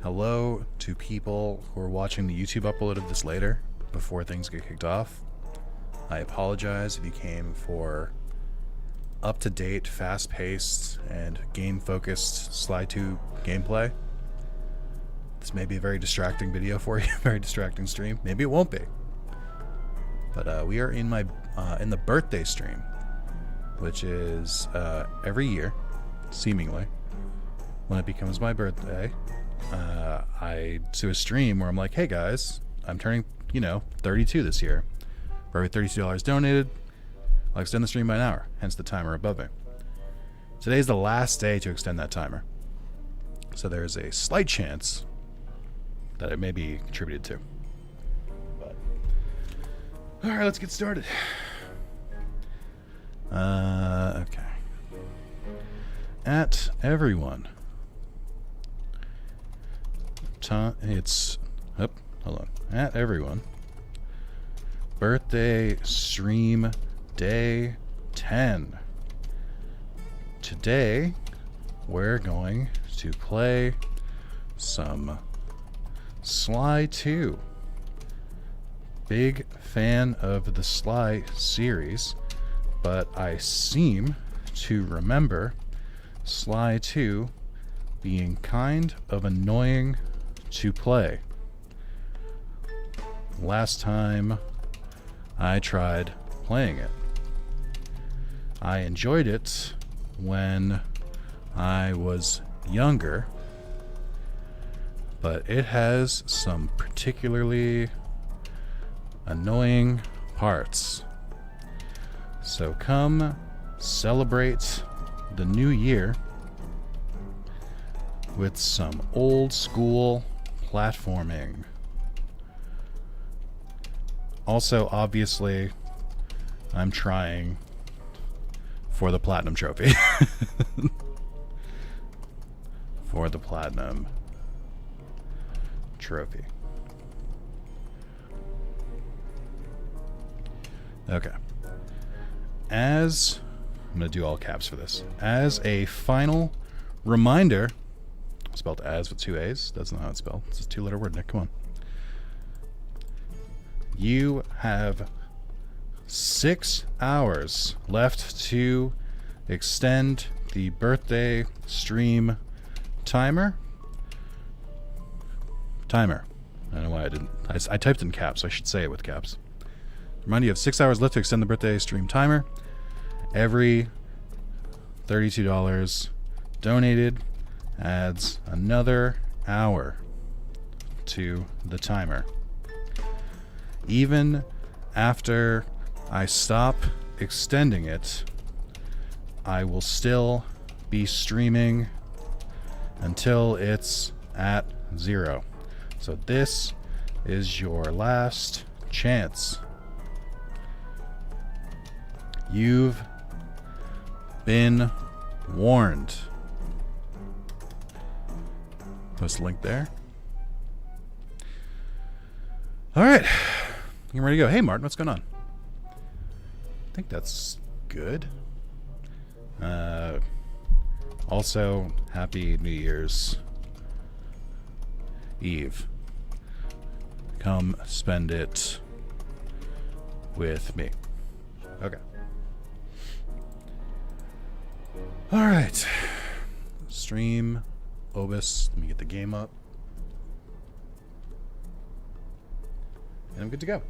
Hello to people who are watching the YouTube upload of this later, before things get kicked off. I apologize if you came for up-to-date, fast-paced, and game-focused Sly 2 gameplay. This may be a very distracting video for you, very distracting stream. Maybe it won't be. But we are in the birthday stream, which is every year, seemingly, when it becomes my birthday. I do a stream where I'm like, hey guys, I'm turning, 32 this year. For every $32 donated, I'll extend the stream by an hour, hence the timer above me. Today's the last day to extend that timer. So there's a slight chance that it may be contributed to. But alright, let's get started. Okay. At everyone. Hold on. At everyone. Birthday stream day 10. Today, we're going to play some Sly 2. Big fan of the Sly series, but I seem to remember Sly 2 being kind of annoying to play. Last time I tried playing it, I enjoyed it when I was younger, but it has some particularly annoying parts. So come celebrate the new year with some old school platforming. Also, obviously, I'm trying for the Platinum Trophy. For the Platinum Trophy. Okay. I'm going to do all caps for this. As a final reminder, spelled as with two A's. That's not how it's spelled. It's a two-letter word, Nick. Come on. You have 6 hours left to extend the birthday stream timer. I don't know why I didn't. I typed in caps, so I should say it with caps. Remind you have 6 hours left to extend the birthday stream timer. Every $32 donated adds another hour to the timer. Even after I stop extending it, I will still be streaming until it's at 0. So this is your last chance. You've been warned. Post a link there. Alright. You ready to go? Hey Martin, what's going on? I think that's good. Also, happy New Year's Eve. Come spend it with me. Okay. Alright. Stream Obus. Let me get the game up. And I'm good to go.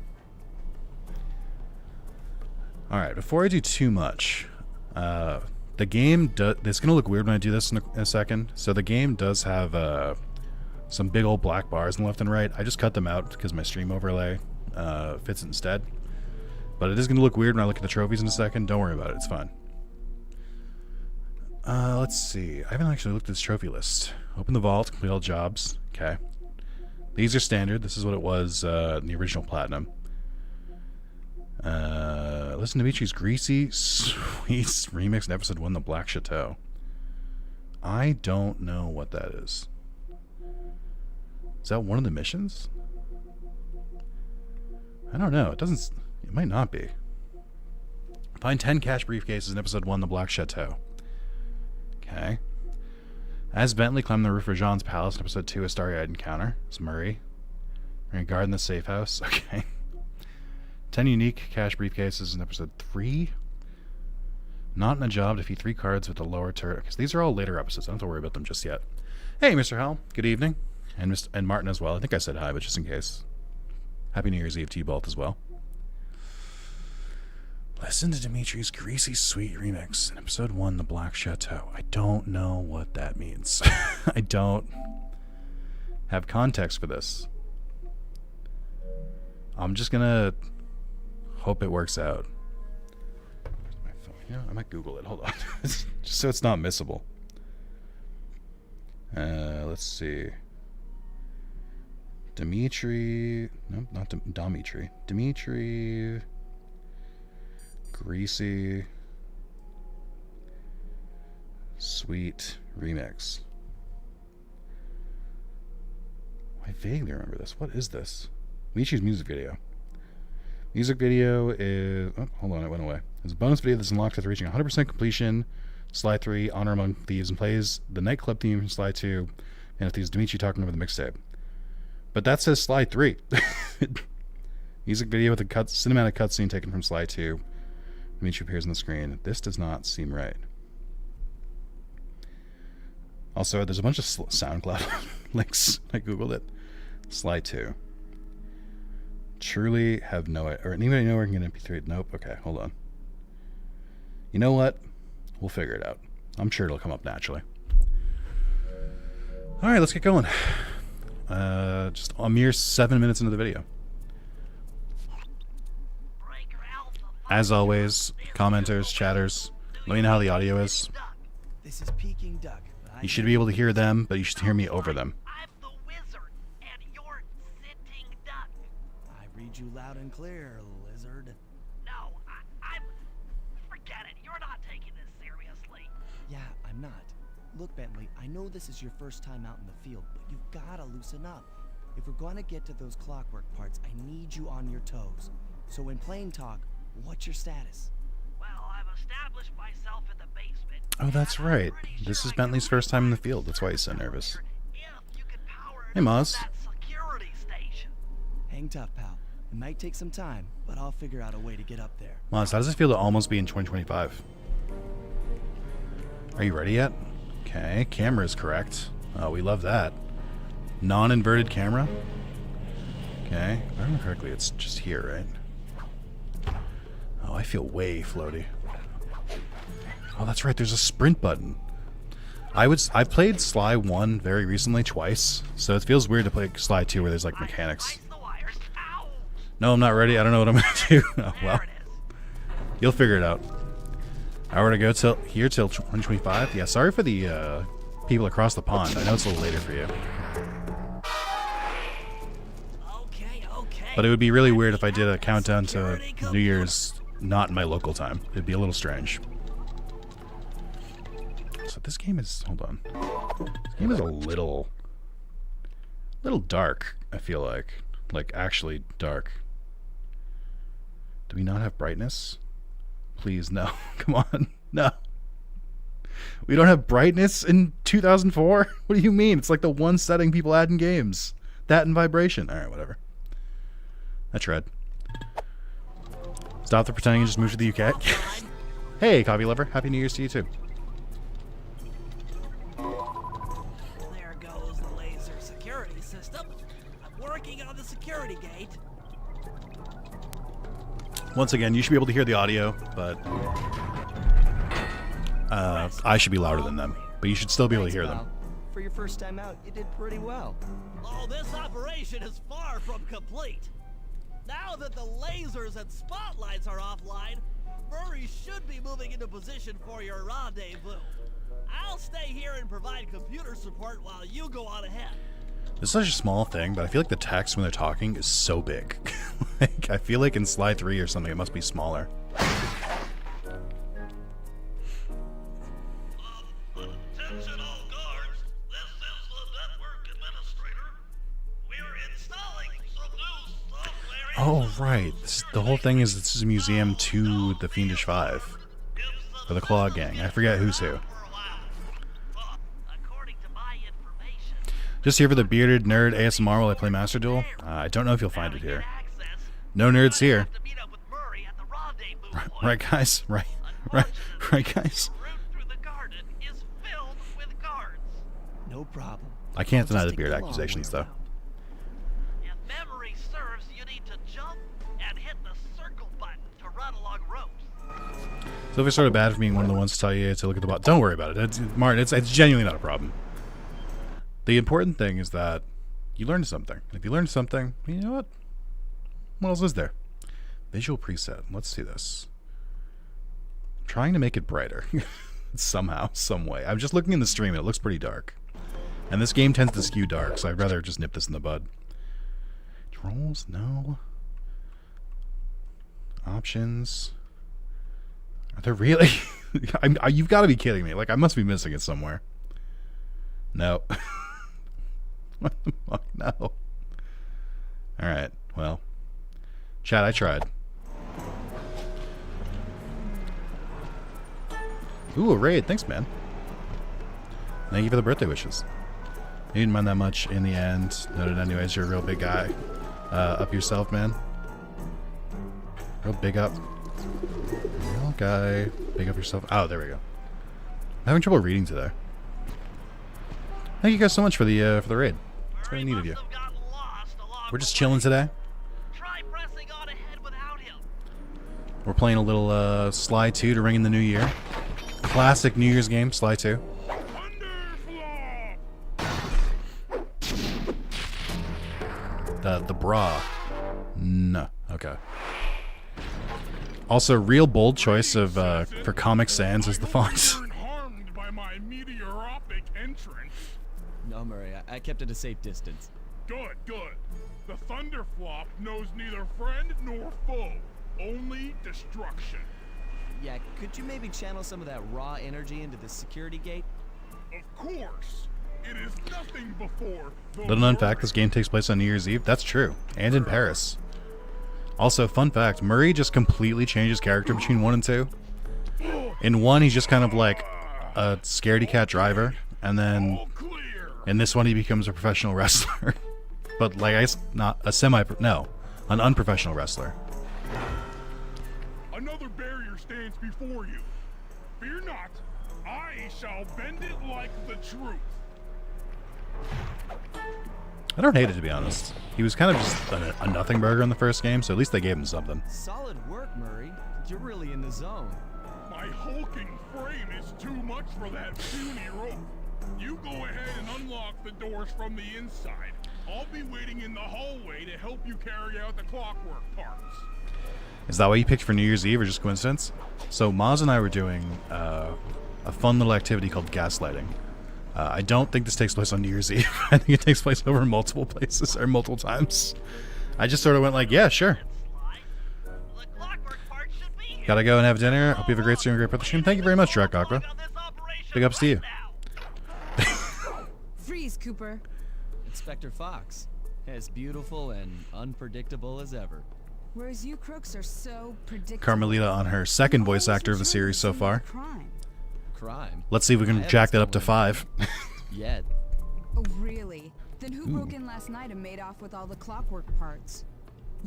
Alright, before I do too much, the game it's going to look weird when I do this in a second. So the game does have some big old black bars on the left and right. I just cut them out because my stream overlay fits it instead. But it is going to look weird when I look at the trophies in a second. Don't worry about it. It's fine. Let's see. I haven't actually looked at this trophy list. Open the vault, complete all jobs. Okay. These are standard. This is what it was in the original Platinum. Listen to Michi's Greasy Sweets remix in episode 1, The Black Chateau. I don't know what that is. Is that one of the missions? I don't know. It might not be. Find 10 cash briefcases in episode 1, The Black Chateau. Okay. As Bentley climbed the roof of Jean's palace in episode 2, a starry-eyed encounter. It's Murray. We're going to guard in the safe house. Okay. 10 unique cash briefcases in episode 3. Not in a job, defeat 3 cards with the lower turret. Because these are all later episodes. I don't have to worry about them just yet. Hey, Mr. Howell. Good evening. And Martin as well. I think I said hi, but just in case. Happy New Year's Eve to you both as well. Listen to Dimitri's Greasy Sweet remix in episode 1, The Black Chateau. I don't know what that means. I don't have context for this. I'm just gonna hope it works out. My phone. You know, I might Google it. Hold on. Just so it's not missable. Let's see. Dimitri. Nope, not Dimitri. Dimitri. Greasy Sweet remix. I vaguely remember this. What is this? Michi's music video. Music video is... Oh, hold on, it went away. It's a bonus video that's unlocked after reaching 100% completion. Slide 3, Honor Among Thieves, and plays the nightclub theme from Slide 2. And if these Dimitri talking over the mixtape. But that says Slide 3. Music video with a cinematic cutscene taken from Slide 2. Dimitri appears on the screen. This does not seem right. Also, there's a bunch of SoundCloud links. I googled it. Slide 2. Truly have no... Or anybody know where I can get MP3? Nope. Okay, hold on. You know what? We'll figure it out. I'm sure it'll come up naturally. Alright, let's get going. Just a mere 7 minutes into the video. As always, commenters, chatters, let me know how the audio is. This is Peking Duck. You should be able to hear them, but you should hear me over them. I'm the wizard, and you're sitting duck. I read you loud and clear, lizard. No, I'm... Forget it. You're not taking this seriously. Yeah, I'm not. Look, Bentley, I know this is your first time out in the field, but you've gotta loosen up. If we're gonna get to those clockwork parts, I need you on your toes. So in plain talk, what's your status? Well, I've established myself in the basement. Oh, that's right. This is Bentley's first time in the field. That's why he's so nervous. Hey, Maz. Hang tough, pal. It might take some time, but I'll figure out a way to get up there. Maz, how does it feel to almost be in 2025? Are you ready yet? Okay, camera is correct. Oh, we love that. Non-inverted camera. Okay, if I remember correctly, it's just here, right? Oh, I feel way floaty. Oh, that's right. There's a sprint button. I played Sly 1 very recently, twice, so it feels weird to play Sly 2 where there's like mechanics. No, I'm not ready. I don't know what I'm gonna do. Oh, well, you'll figure it out. I were to go till 2025. Yeah, sorry for the people across the pond. I know it's a little later for you. But it would be really weird if I did a countdown to New Year's not in my local time. It'd be a little strange. So this game is... Hold on. This game is a little dark, I feel like. Like, actually dark. Do we not have brightness? Please, no. Come on. No. We don't have brightness in 2004? What do you mean? It's like the one setting people add in games. That and vibration. Alright, whatever. I tried. Stop the pretending and just move to the UK. Hey, coffee lover. Happy New Year's to you too. There goes the laser security system. I'm working on the security gate. Once again, you should be able to hear the audio, but I should be louder than them. But you should still be able to hear them. For your first time out, you did pretty well. Oh, this operation is far from complete. Now that the lasers and spotlights are offline, Murray should be moving into position for your rendezvous. I'll stay here and provide computer support while you go on ahead. It's such a small thing, but I feel like the text when they're talking is so big. Like, I feel like in Slide 3 or something, it must be smaller. Attention all guards. This is the network administrator. We're installing some new software. Oh, right. The whole thing is this is a museum to the Fiendish Five. Or the Claw Gang. I forget who's who. According to Just here for the bearded nerd ASMR while I play Master Duel. I don't know if you'll find it here. No nerds here. Right, guys? Right, guys? No problem. I can't deny Just the take beard the long accusations, way though. around. If memory serves, you need to jump and hit the circle button to run along ropes. So if it's sort of bad for being one of the ones to tell you to look at the bot, don't worry about it. Martin, it's genuinely not a problem. The important thing is that you learned something. If you learned something, you know what? What else is there? Visual preset. Let's see this. I'm trying to make it brighter. Somehow, some way. I'm just looking in the stream and it looks pretty dark. And this game tends to skew dark, so I'd rather just nip this in the bud. Trolls? No. Options. Are there really? You've got to be kidding me. Like, I must be missing it somewhere. No. What the fuck? No. Alright, well. Chat, I tried. Ooh, a raid. Thanks, man. Thank you for the birthday wishes. You didn't mind that much in the end. Noted anyways, you're a real big guy. Up yourself, man. Real big up. Real guy. Big up yourself. Oh, there we go. I'm having trouble reading today. Thank you guys so much for the raid. It's very neat of you. We're just chilling today. Try pressing on ahead without him. We're playing a little Sly 2 to ring in the new year. Classic New Year's game, Sly 2. The bra. No. Okay. Also, real bold choice of for Comic Sans as the font. Harmed by my meteoropic entrance. No, Murray, I kept it a safe distance. Good, good. The Thunderflop knows neither friend nor foe, only destruction. Yeah, could you maybe channel some of that raw energy into the security gate? Of course. It is nothing before the Little known fact, this game takes place on New Year's Eve. That's true. And in Paris. Also, fun fact, Murray just completely changed his character between 1 and 2. In 1, he's just kind of like a scaredy cat driver. And then all clear. in this one, he becomes a professional wrestler. But like, not a an unprofessional wrestler. Another barrier stands before you. Fear not, I shall bend it like the truth. I don't hate it, to be honest. He was kind of just a nothing burger in the first game, so at least they gave him something. Solid work, Murray. You're really in the zone. My hulking frame is too much for that puny rope. You go ahead and unlock the doors from the inside. I'll be waiting in the hallway to help you carry out the clockwork parts. Is that what you picked for New Year's Eve, or just coincidence? So Maz and I were doing a fun little activity called gaslighting. I don't think this takes place on New Year's Eve. I think it takes place over multiple places, or multiple times. I just sort of went like, yeah, sure. The clockwork part should be here. Gotta go and have dinner. Hope you have a great stream, great birthday stream. Thank you very much, Drac Aqua. Big ups to you. Freeze, Cooper. Inspector Fox, as beautiful and unpredictable as ever. Whereas you crooks are so predictable. Carmelita on her second voice actor of the series so far. Crime? Let's see if we can jack that up to 5. Yet. Oh, really? Then who broke in last night and made off with all the clockwork parts?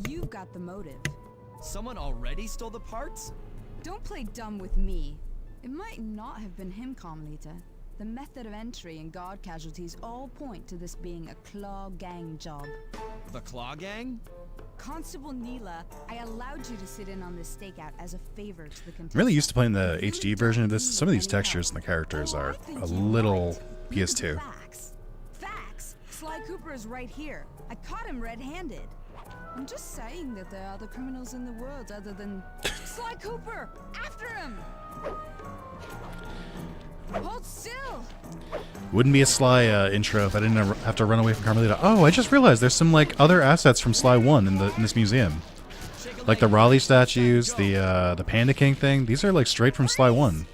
You've got the motive. Someone already stole the parts? Don't play dumb with me. It might not have been him, Carmelita. The method of entry and guard casualties all point to this being a Claw Gang job. The Claw Gang? Constable Neela, I allowed you to sit in on this stakeout as a favor to the contestant. I'm really used to playing the HD version of this. Some of these textures and the characters are a little PS2. Facts? Sly Cooper is right here. I caught him red-handed. I'm just saying that there are other criminals in the world other than Sly Cooper. After him! Hold still! Wouldn't be a Sly intro if I didn't have to run away from Carmelita. Oh, I just realized there's some like other assets from Sly 1 in this museum. Like the Raleigh statues, the Panda King thing. These are like straight from Sly 1.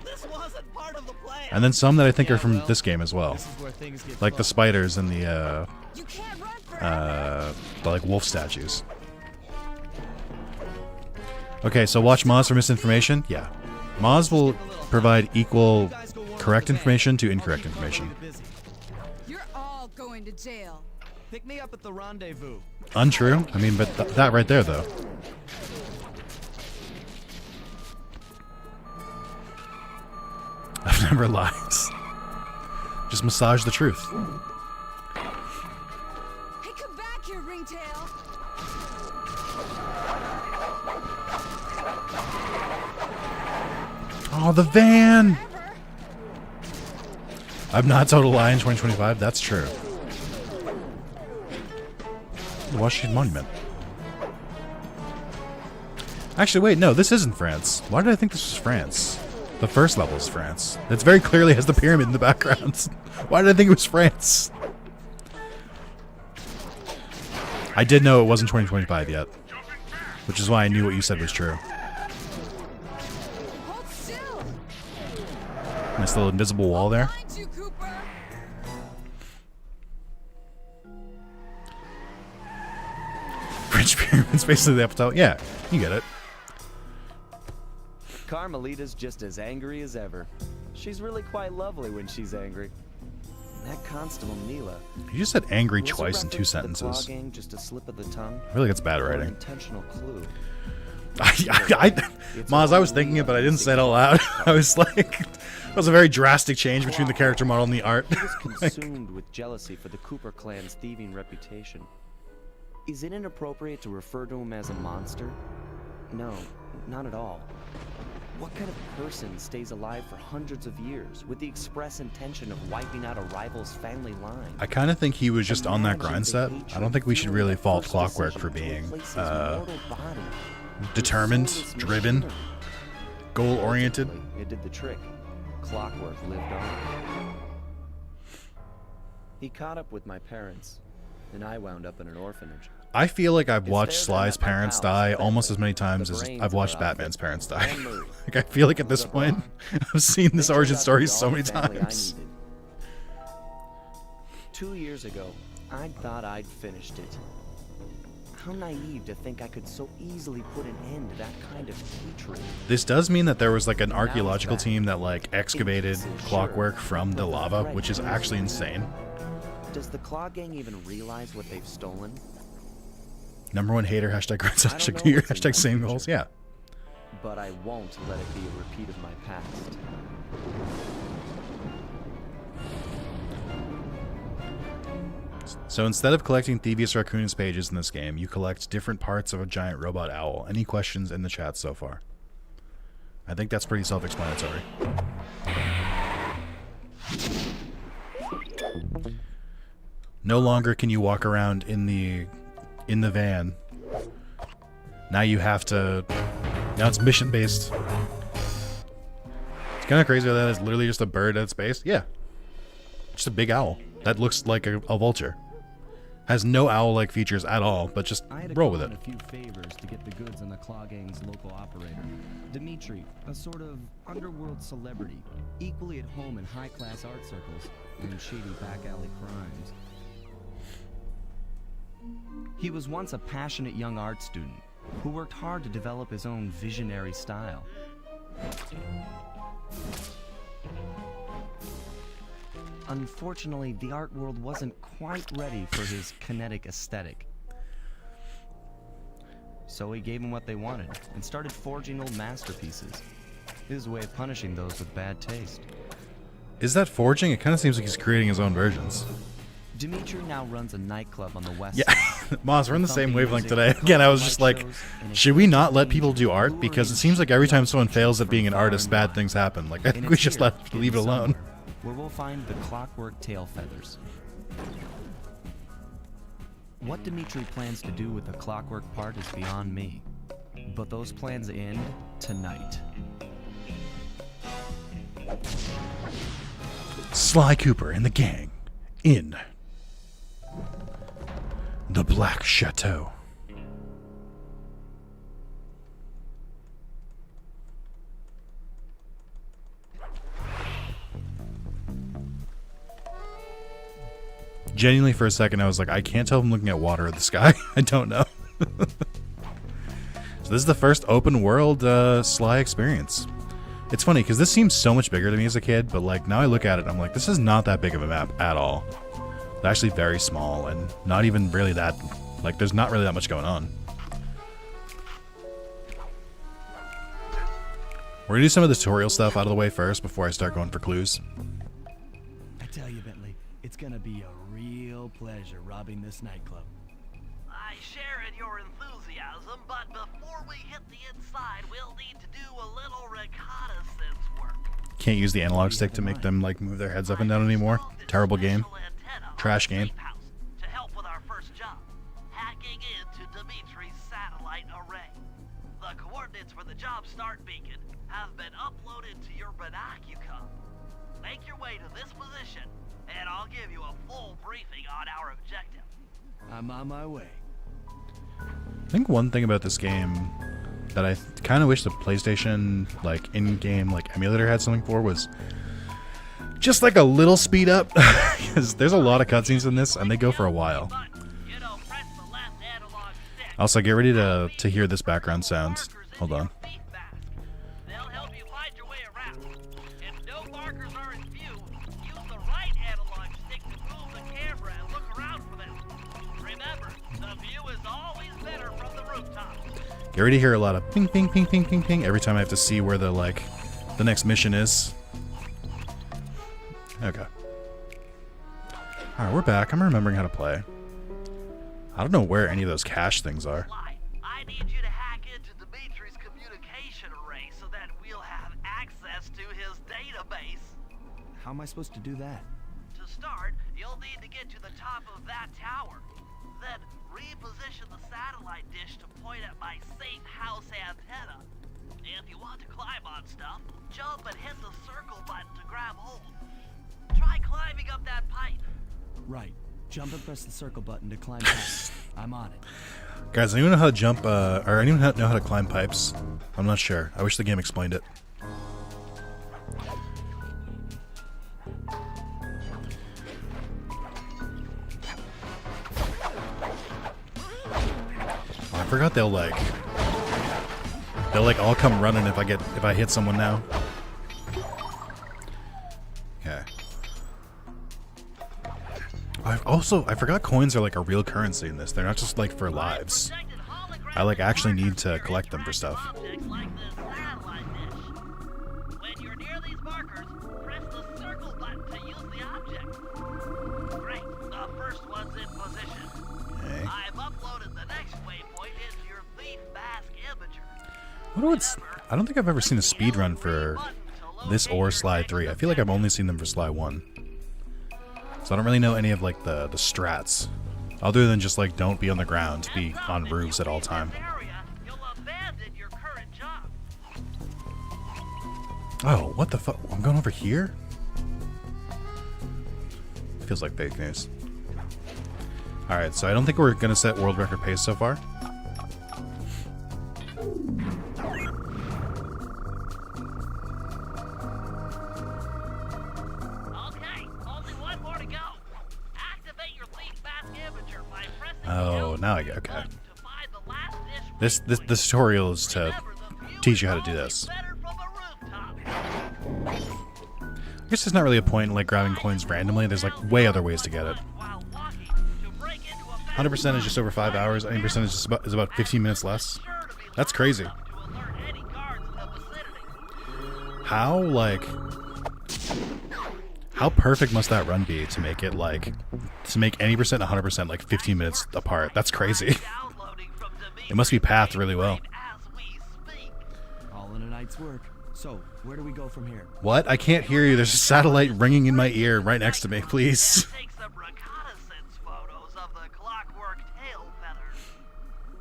This wasn't part of the plan. And then some that I think are from this game as well. This is where things get Like the fun. spiders and the You can't run forever! like wolf statues. Okay, so watch Moz for misinformation. Yeah. Moz will provide equal correct information to incorrect information. You're all going to jail. Pick me up at the rendezvous. Untrue. I mean, but that right there, though. I've never lied. Just massage the truth. Hey, come back here, Ringtail. Oh, the van! I'm not total lie in 2025. That's true. The Washington Monument. Actually, wait, no, this isn't France. Why did I think this was France? The first level is France. It very clearly has the pyramid in the background. Why did I think it was France? I did know it wasn't 2025 yet, which is why I knew what you said was true. Hold still. Nice little invisible wall there. Find you, Cooper. French pyramids, basically the Eiffel Tower. Yeah, you get it. Carmelita's just as angry as ever. She's really quite lovely when she's angry. That Constable Neela. You just said angry Was a twice in 2 reference to the sentences. claw gang just a slip of the tongue? I feel like it's bad Or an writing. intentional clue. Maz, I was thinking it, but I didn't say it out loud. I was like, it was a very drastic change between the character model and the art. He was consumed with jealousy for the Cooper clan's thieving reputation. Is it inappropriate to refer to him as a monster? No, not at all. What kind of person stays alive for hundreds of years with the express intention of wiping out a rival's family line? I kind of think he was just on that grind set. I don't think we should really fault Clockwork for being determined, driven, goal-oriented. It did the trick. Clockwork lived on. He caught up with my parents, and I wound up in an orphanage. I feel like I've watched Sly's parents die almost as many times as I've watched Batman's parents die. Like, I feel like at this point, I've seen this origin story so many times. 2 years ago, I thought I'd finished it. How naive to think I could so easily put an end to that kind of hatred. This does mean that there was like an archaeological team that like excavated Clockwork from the lava, which is actually insane. Does the Claw Gang even realize what they've stolen? #1 hater, # grunts, # year, # same goals, yeah. But I won't let it be a repeat of my past. So instead of collecting Thievius Raccoon's pages in this game, you collect different parts of a giant robot owl. Any questions in the chat so far? I think that's pretty self-explanatory. No longer can you walk around in the van. Now you have to... Now it's mission-based. It's kind of crazy that it's literally just a bird at space. Yeah. Just a big owl. That looks like a vulture. Has no owl-like features at all, but just roll with it. I had to call in a few favors to get the goods on the Claw Gang's local operator. Dimitri, a sort of underworld celebrity, equally at home in high-class art circles and shady back-alley crimes. He was once a passionate young art student who worked hard to develop his own visionary style. Unfortunately, the art world wasn't quite ready for his kinetic aesthetic. So he gave them what they wanted and started forging old masterpieces. His way of punishing those with bad taste. Is that forging? It kind of seems like he's creating his own versions. Dimitri now runs a nightclub on the west Yeah, side. Moss, we're in the same wavelength today. Again, I was just like, should we not let people do art? Because it seems like every time someone fails at being an artist, bad things happen. Like, I think we just leave it alone. Where we'll find the clockwork tail feathers. What Dimitri plans to do with the clockwork part is beyond me. But those plans end tonight. Sly Cooper and the gang in the Black Chateau. Genuinely, for a second, I was like, I can't tell if I'm looking at water or the sky. I don't know. So this is the first open world Sly experience. It's funny, because this seems so much bigger to me as a kid, but like now I look at it, I'm like, this is not that big of a map at all. They're actually very small and not even really that, like, there's not really that much going on. We're gonna do some of the tutorial stuff out of the way first before I start going for clues. I tell you, Bentley, it's gonna be a real pleasure robbing this nightclub. I share in your enthusiasm, but before we hit the inside, we'll need to do a little reconnaissance work. Can't use the analog stick to make them like move their heads up and down anymore. Terrible game. Trash game. To help with our first job, hacking into Dimitri's satellite array. The coordinates for the job start beacon have been uploaded to your binocular. Make your way to this position, and I'll give you a full briefing on our objective. I'm on my way. I think one thing about this game that I kind of wish the PlayStation like in-game like emulator had something for was just like a little speed up, because there's a lot of cutscenes in this and they go for a while. Also, get ready to hear this background sound. Hold on. They'll help you find your way around. If no markers are in view, use the right analog stick to move the camera and look around for them. Remember, the view is always better from the rooftop. Get ready to hear a lot of ping, ping, ping, ping, ping, ping every time I have to see where the like the next mission is. Okay. Alright, we're back. I'm remembering how to play. I don't know where any of those cache things are. I need you to hack into Dimitri's communication array so that we'll have access to his database. How am I supposed to do that? To start, you'll need to get to the top of that tower. Then reposition the satellite dish to point at my safe house antenna. If you want to climb on stuff, jump and hit the circle button to grab hold. Try climbing up that pipe. Right. Jump and press the circle button to climb past. I'm on it. Guys, anyone know how to jump, or anyone know how to climb pipes? I'm not sure. I wish the game explained it. Oh, I forgot they'll like all come running if I hit someone now. Okay. I forgot coins are like a real currency in this. They're not just like for lives. I like actually need to collect them for stuff. When you're near these markers, press the circle button to use the object. Great, the first one's in position. Okay. I've uploaded the next waypoint into your Thief Mask imager. I don't think I've ever seen a speed run for this or Sly 3. I feel like I've only seen them for Sly 1. So I don't really know any of like the strats, other than just like don't be on the ground, be on roofs at all time. Oh, what the fuck? I'm going over here? Feels like fake news. Alright, so I don't think we're gonna set world record pace so far. Oh, now I get okay. This tutorial is to teach you how to do this. I guess there's not really a point in like grabbing coins randomly. There's like way other ways to get it. 100% is just over 5 hours. 80% is about 15 minutes less. That's crazy. How perfect must that run be to make it like, to make any percent 100% like 15 minutes apart? That's crazy. It must be pathed really well. All in a night's work. So, where do we go from here? What? I can't hear you. There's a satellite ringing in my ear right next to me. Please. Take some reconnaissance photos of the clockwork tail feathers.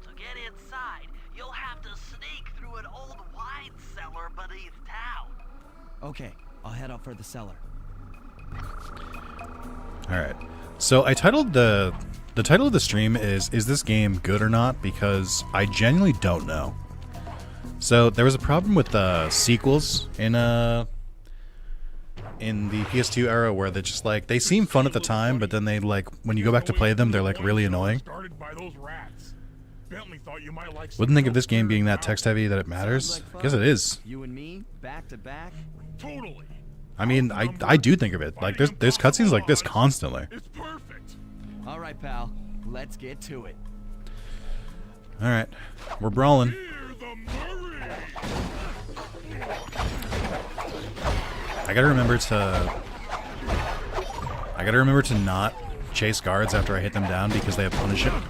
To get inside, you'll have to sneak through an old wine cellar beneath town. Okay, I'll head up for the cellar. Alright. So I titled the title of the stream is this game good or not? Because I genuinely don't know. So there was a problem with sequels in the PS2 era where they just like, they seem fun at the time, but then they like, when you go back to play them, they're like really annoying. Wouldn't think of this game being that text heavy that it matters. I guess it is. You and me, back to back? Totally. I mean, I do think of it. Like, there's cutscenes like this constantly. It's perfect. right, pal. Let's get to it. All right, we're brawling. Hear the Murray! I gotta remember to not chase guards after I hit them down because they have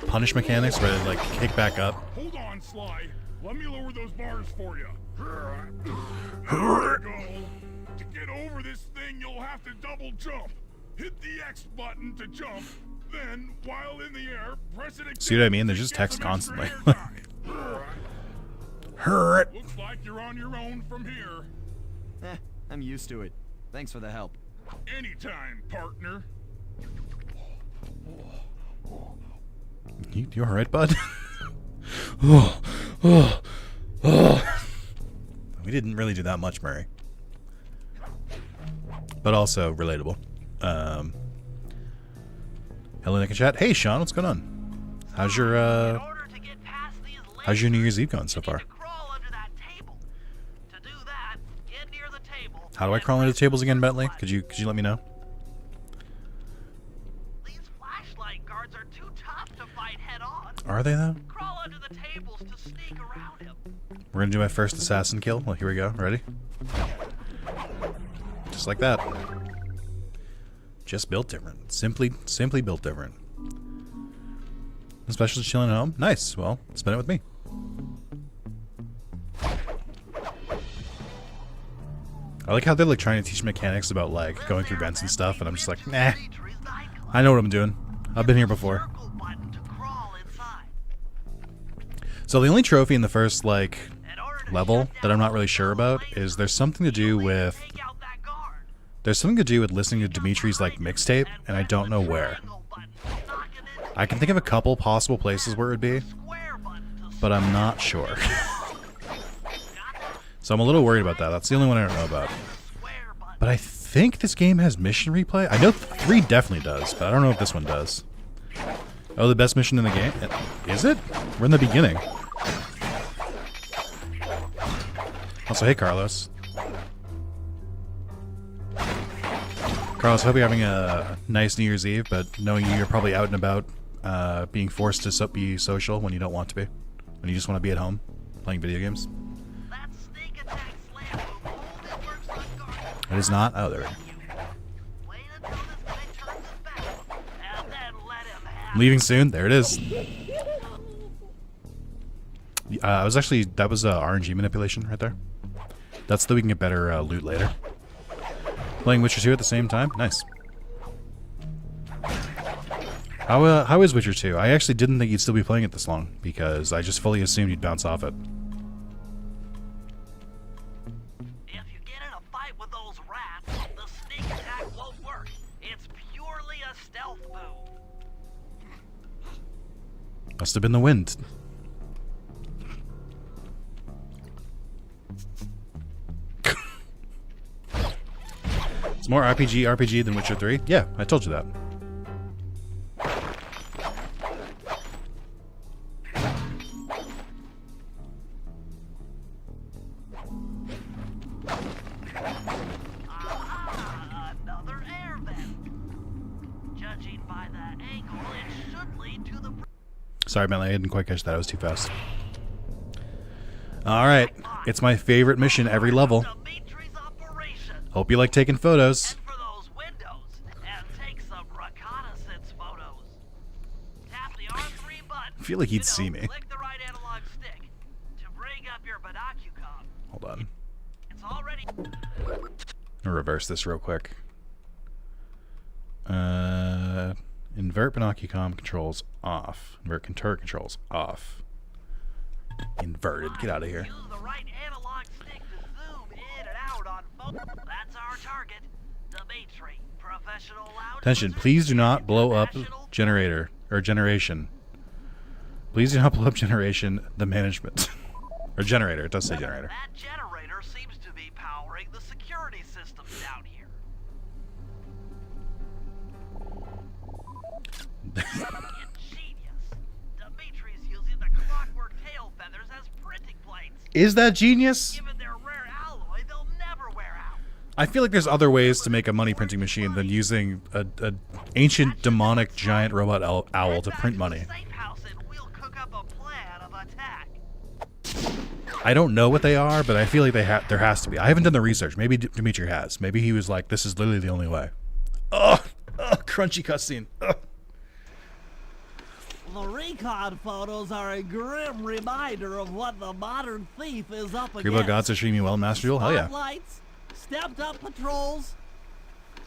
punish mechanics where they like kick back up. Hold on, Sly. Let me lower those bars for you. There we go. To get over this thing, you'll have to double jump. Hit the X button to jump. Then, while in the air, press it again. See what I mean? There's just text constantly. Hurt. Looks like you're on your own from here. I'm used to it. Thanks for the help. Anytime, partner. You all right, bud? We didn't really do that much, Murray. But also relatable. Hello, Nick and chat. Hey, Sean, what's going on? How's your New Year's Eve going so far? How do I crawl into tables again, Bentley? Could you let me know? These flashlight guards are too tough to fight head on. Are they though? Crawl under the tables to sneak around him. We're gonna do my first assassin kill. Well, here we go. Ready? Just like that. Just built different. Simply built different. Especially chilling at home. Nice. Well, spend it with me. I like how they're like trying to teach mechanics about like going through vents and stuff, and I'm just like, nah. I know what I'm doing. I've been here before. So the only trophy in the first like level that I'm not really sure about is there's something to do with listening to Dimitri's like mixtape, and I don't know where. I can think of a couple possible places where it would be, but I'm not sure. So I'm a little worried about that. That's the only one I don't know about. But I think this game has mission replay. I know 3 definitely does, but I don't know if this one does. Oh, the best mission in the game? Is it? We're in the beginning. Also, hey, Carlos. Carlos, I hope you're having a nice New Year's Eve, but knowing you're probably out and about, being forced to be social when you don't want to be. When you just want to be at home, playing video games. It is not? Oh, there we go. Leaving soon? There it is. I was actually... That was RNG manipulation right there. That's so we can get better loot later. Playing Witcher 2 at the same time? Nice. How is Witcher 2? I actually didn't think you'd still be playing it this long, because I just fully assumed you'd bounce off it. Must have been the wind. It's more RPG than Witcher 3? Yeah, I told you that. Another air vent. Judging by that angle, it should lead to the... Sorry, Bentley, I didn't quite catch that. I was too fast. Alright, it's my favorite mission every level. Hope you like taking photos. I feel like he'd see me. Hold on. I'll reverse this real quick. Invert Binocucom controls off. Invert turret controls off. Inverted. Get out of here. Attention, please do not blow up generator or generation. Please do not blow up generation, the management. Or generator, it does say generator. That generator seems to be powering the security systems down here. Ingenious. Dimitri's using the clockwork tail feathers as printing plates. Is that genius? Given their rare alloy, they'll never wear out. I feel like there's other ways to make a money printing machine than using a ancient demonic giant robot owl to print money. I don't know what they are, but I feel like there has to be. I haven't done the research. Maybe Dimitri has. Maybe he was like, this is literally the only way. Ugh! Ugh, crunchy cutscene. Ugh. The recon photos are a grim reminder of what the modern thief is up against. Grebo Gods are streaming well, Master Duel? Hell yeah. Spotlights, stepped up patrols.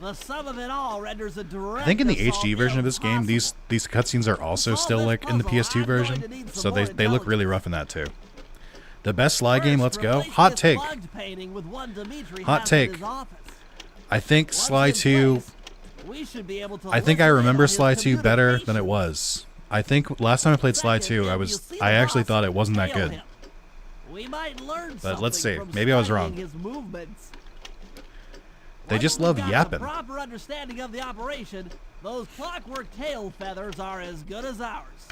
The sum of it all renders a direct. I think in the HD version of this game, these cutscenes are also still like in the PS2 version, so they look really rough in that too. The best Sly game, let's go. Hot take. Hot take. I think Sly 2. I think I remember Sly 2 better than it was. I think last time I played Sly 2, I actually thought it wasn't that good. But let's see. Maybe I was wrong. They just love yapping. Proper understanding of the operation, those clockwork tail feathers are as good as ours.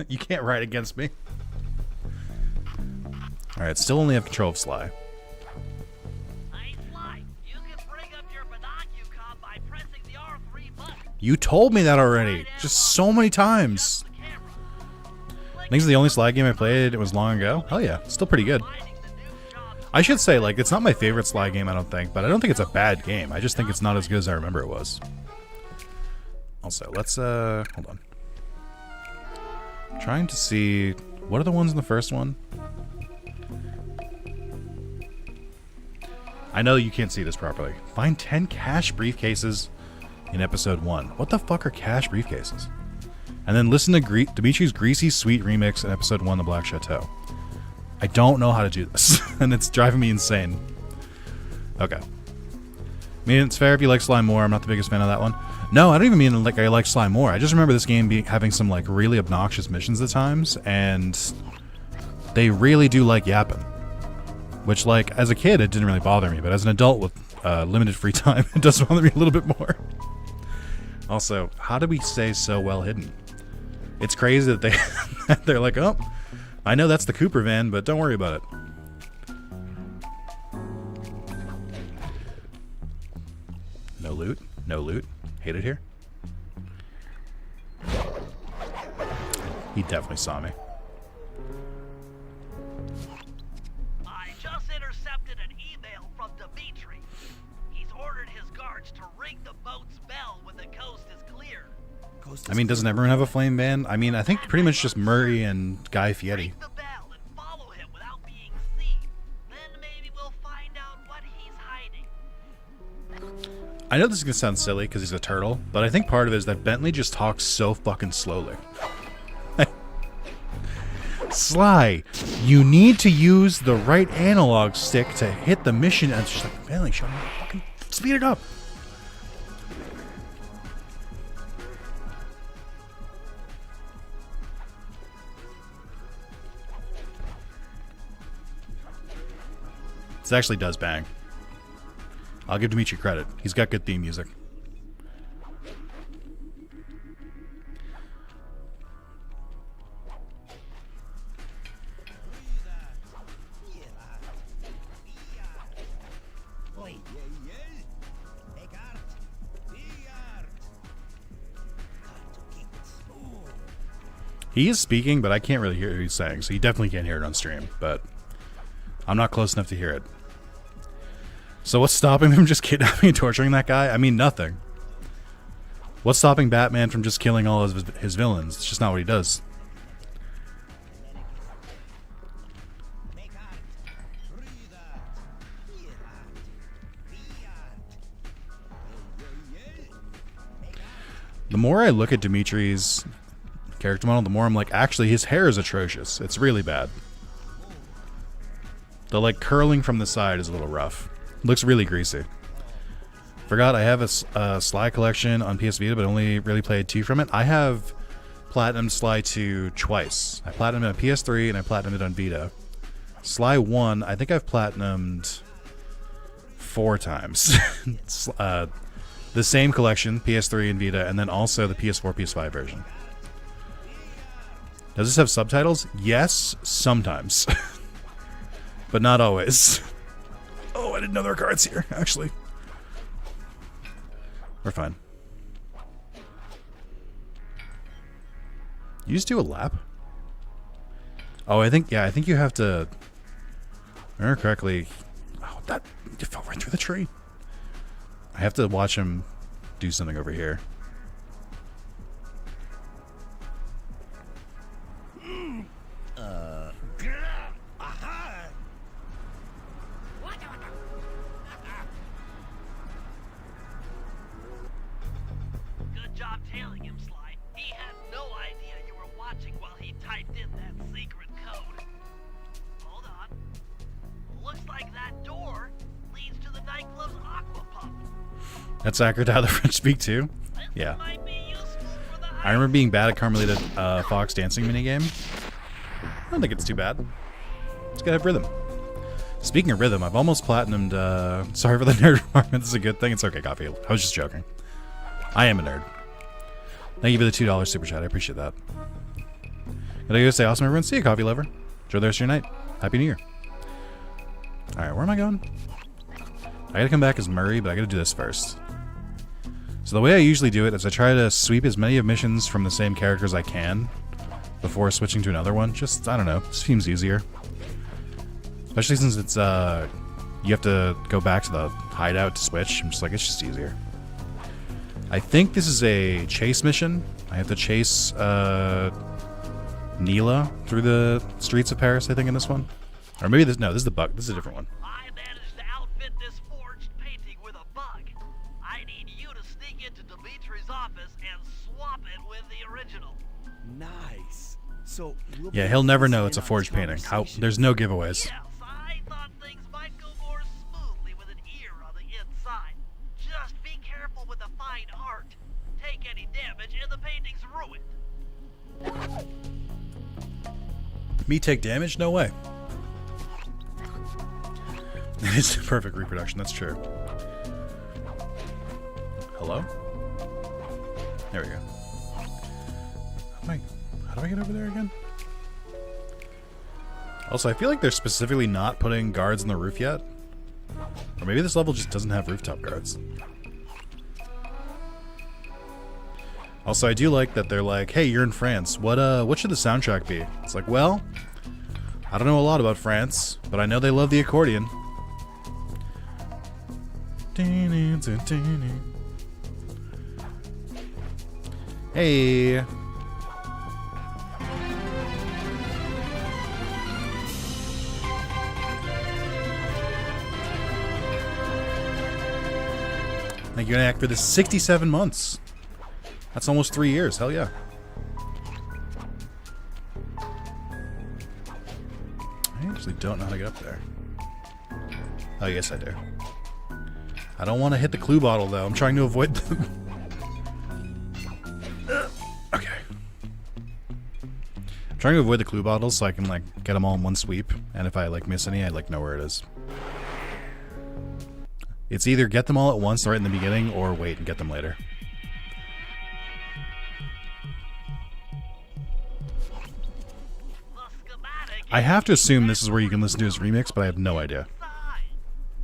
You can't write against me. Alright, still only have control of Sly. You told me that already. Just so many times. I think it's the only Sly game I played. It was long ago. Hell yeah. Still pretty good. I should say, like, it's not my favorite Sly game, I don't think. But I don't think it's a bad game. I just think it's not as good as I remember it was. Also, let's, hold on. I'm trying to see... What are the ones in the first one? I know you can't see this properly. Find 10 cash briefcases in episode 1. What the fuck are cash briefcases? And then listen to Dimitri's Greasy Sweet remix in episode 1, The Black Chateau. I don't know how to do this, and it's driving me insane. Okay. I mean, it's fair if you like Sly more. I'm not the biggest fan of that one. No, I don't even mean like I like Sly more. I just remember this game having some like really obnoxious missions at times, and they really do like yapping. Which, like, as a kid, it didn't really bother me, but as an adult with limited free time, it does bother me a little bit more. Also, how did we stay so well hidden? It's crazy that they're like, oh, I know that's the Cooper van, but don't worry about it. No loot. No loot. Hate it here. He definitely saw me. I just intercepted an email from Dimitri. He's ordered his guards to ring the boat's bell when the coast is clear. I mean, doesn't everyone have a flame ban? I mean, I think pretty much just Murray and Guy Fieri. Ring the bell and follow him without being seen. Then maybe we'll find out what he's hiding. I know this is going to sound silly because he's a turtle, but I think part of it is that Bentley just talks so fucking slowly. Sly, you need to use the right analog stick to hit the mission. And it's just like, Bentley, shut up, fucking speed it up. This actually does bang. I'll give Dimitri credit. He's got good theme music. He is speaking, but I can't really hear what he's saying, so you definitely can't hear it on stream, but I'm not close enough to hear it. So what's stopping them just kidnapping and torturing that guy? I mean, nothing. What's stopping Batman from just killing all of his villains? It's just not what he does. The more I look at Dimitri's character model, the more I'm like, actually, his hair is atrocious. It's really bad. The, like, curling from the side is a little rough. Looks really greasy. Forgot I have a Sly collection on PS Vita, but only really played 2 from it. I have Platinum Sly 2 twice. I Platinumed it on PS3 and I Platinumed it on Vita. Sly 1, I think I've Platinumed 4 times. The same collection, PS3 and Vita, and then also the PS4, PS5 version. Does this have subtitles? Yes, sometimes. But not always. Oh, I didn't know there were guards here, actually. We're fine. You just do a lap? Oh, I think you have to... If I remember correctly... Oh, that... You fell right through the tree. I have to watch him do something over here. Good job tailing him, Sly. He had no idea you were watching while he typed in that secret code. Hold on. Looks like that door leads to the nightclub's aqua pump. That's accurate to how the French speak, too? Yeah. Might be useful for the I remember being bad at Carmelita Fox dancing minigame. I don't think it's too bad. It's gotta have rhythm. Speaking of rhythm, I've almost platinumed, sorry for the nerd remark, this is a good thing. It's okay, Coffee. I was just joking. I am a nerd. Thank you for the $2 super chat. I appreciate that. Gotta go stay awesome, everyone. See you, Coffee Lover. Enjoy the rest of your night. Happy New Year. Alright, where am I going? I gotta come back as Murray, but I gotta do this first. So the way I usually do it is I try to sweep as many missions from the same character as I can before switching to another one. Just, I don't know, it seems easier. Especially since it's, you have to go back to the hideout to switch. I'm just like, it's just easier. I think this is a chase mission. I have to chase, Neela through the streets of Paris, I think, in this one. Or maybe this, no, this is the bug. This is a different one. I managed to outfit this forged painting with a bug. I need you to sneak into Dimitri's office and swap it with the original. Nice. So we'll Yeah, be he'll never able to know sit it's a in on forged this painting. How? conversation. There's no giveaways. Yes, I thought things might go more smoothly with an ear on the inside. Just be careful with the fine art. Take any damage and the painting's ruined. Me take damage? No way. It's a perfect reproduction, that's true. Hello? There we go. How do I get over there again? Also, I feel like they're specifically not putting guards on the roof yet. Or maybe this level just doesn't have rooftop guards. Also, I do like that they're like, hey, you're in France. What should the soundtrack be? It's like, well, I don't know a lot about France, but I know they love the accordion. Hey. Thank you, Anak, for the 67 months. That's almost 3 years. Hell yeah. I actually don't know how to get up there. Oh, yes, I do. I don't want to hit the clue bottle, though. I'm trying to avoid them. Okay. I'm trying to avoid the clue bottles so I can, like, get them all in one sweep. And if I, like, miss any, I, like, know where it is. It's either get them all at once right in the beginning or wait and get them later. I have to assume this is where you can listen to his remix, but I have no idea.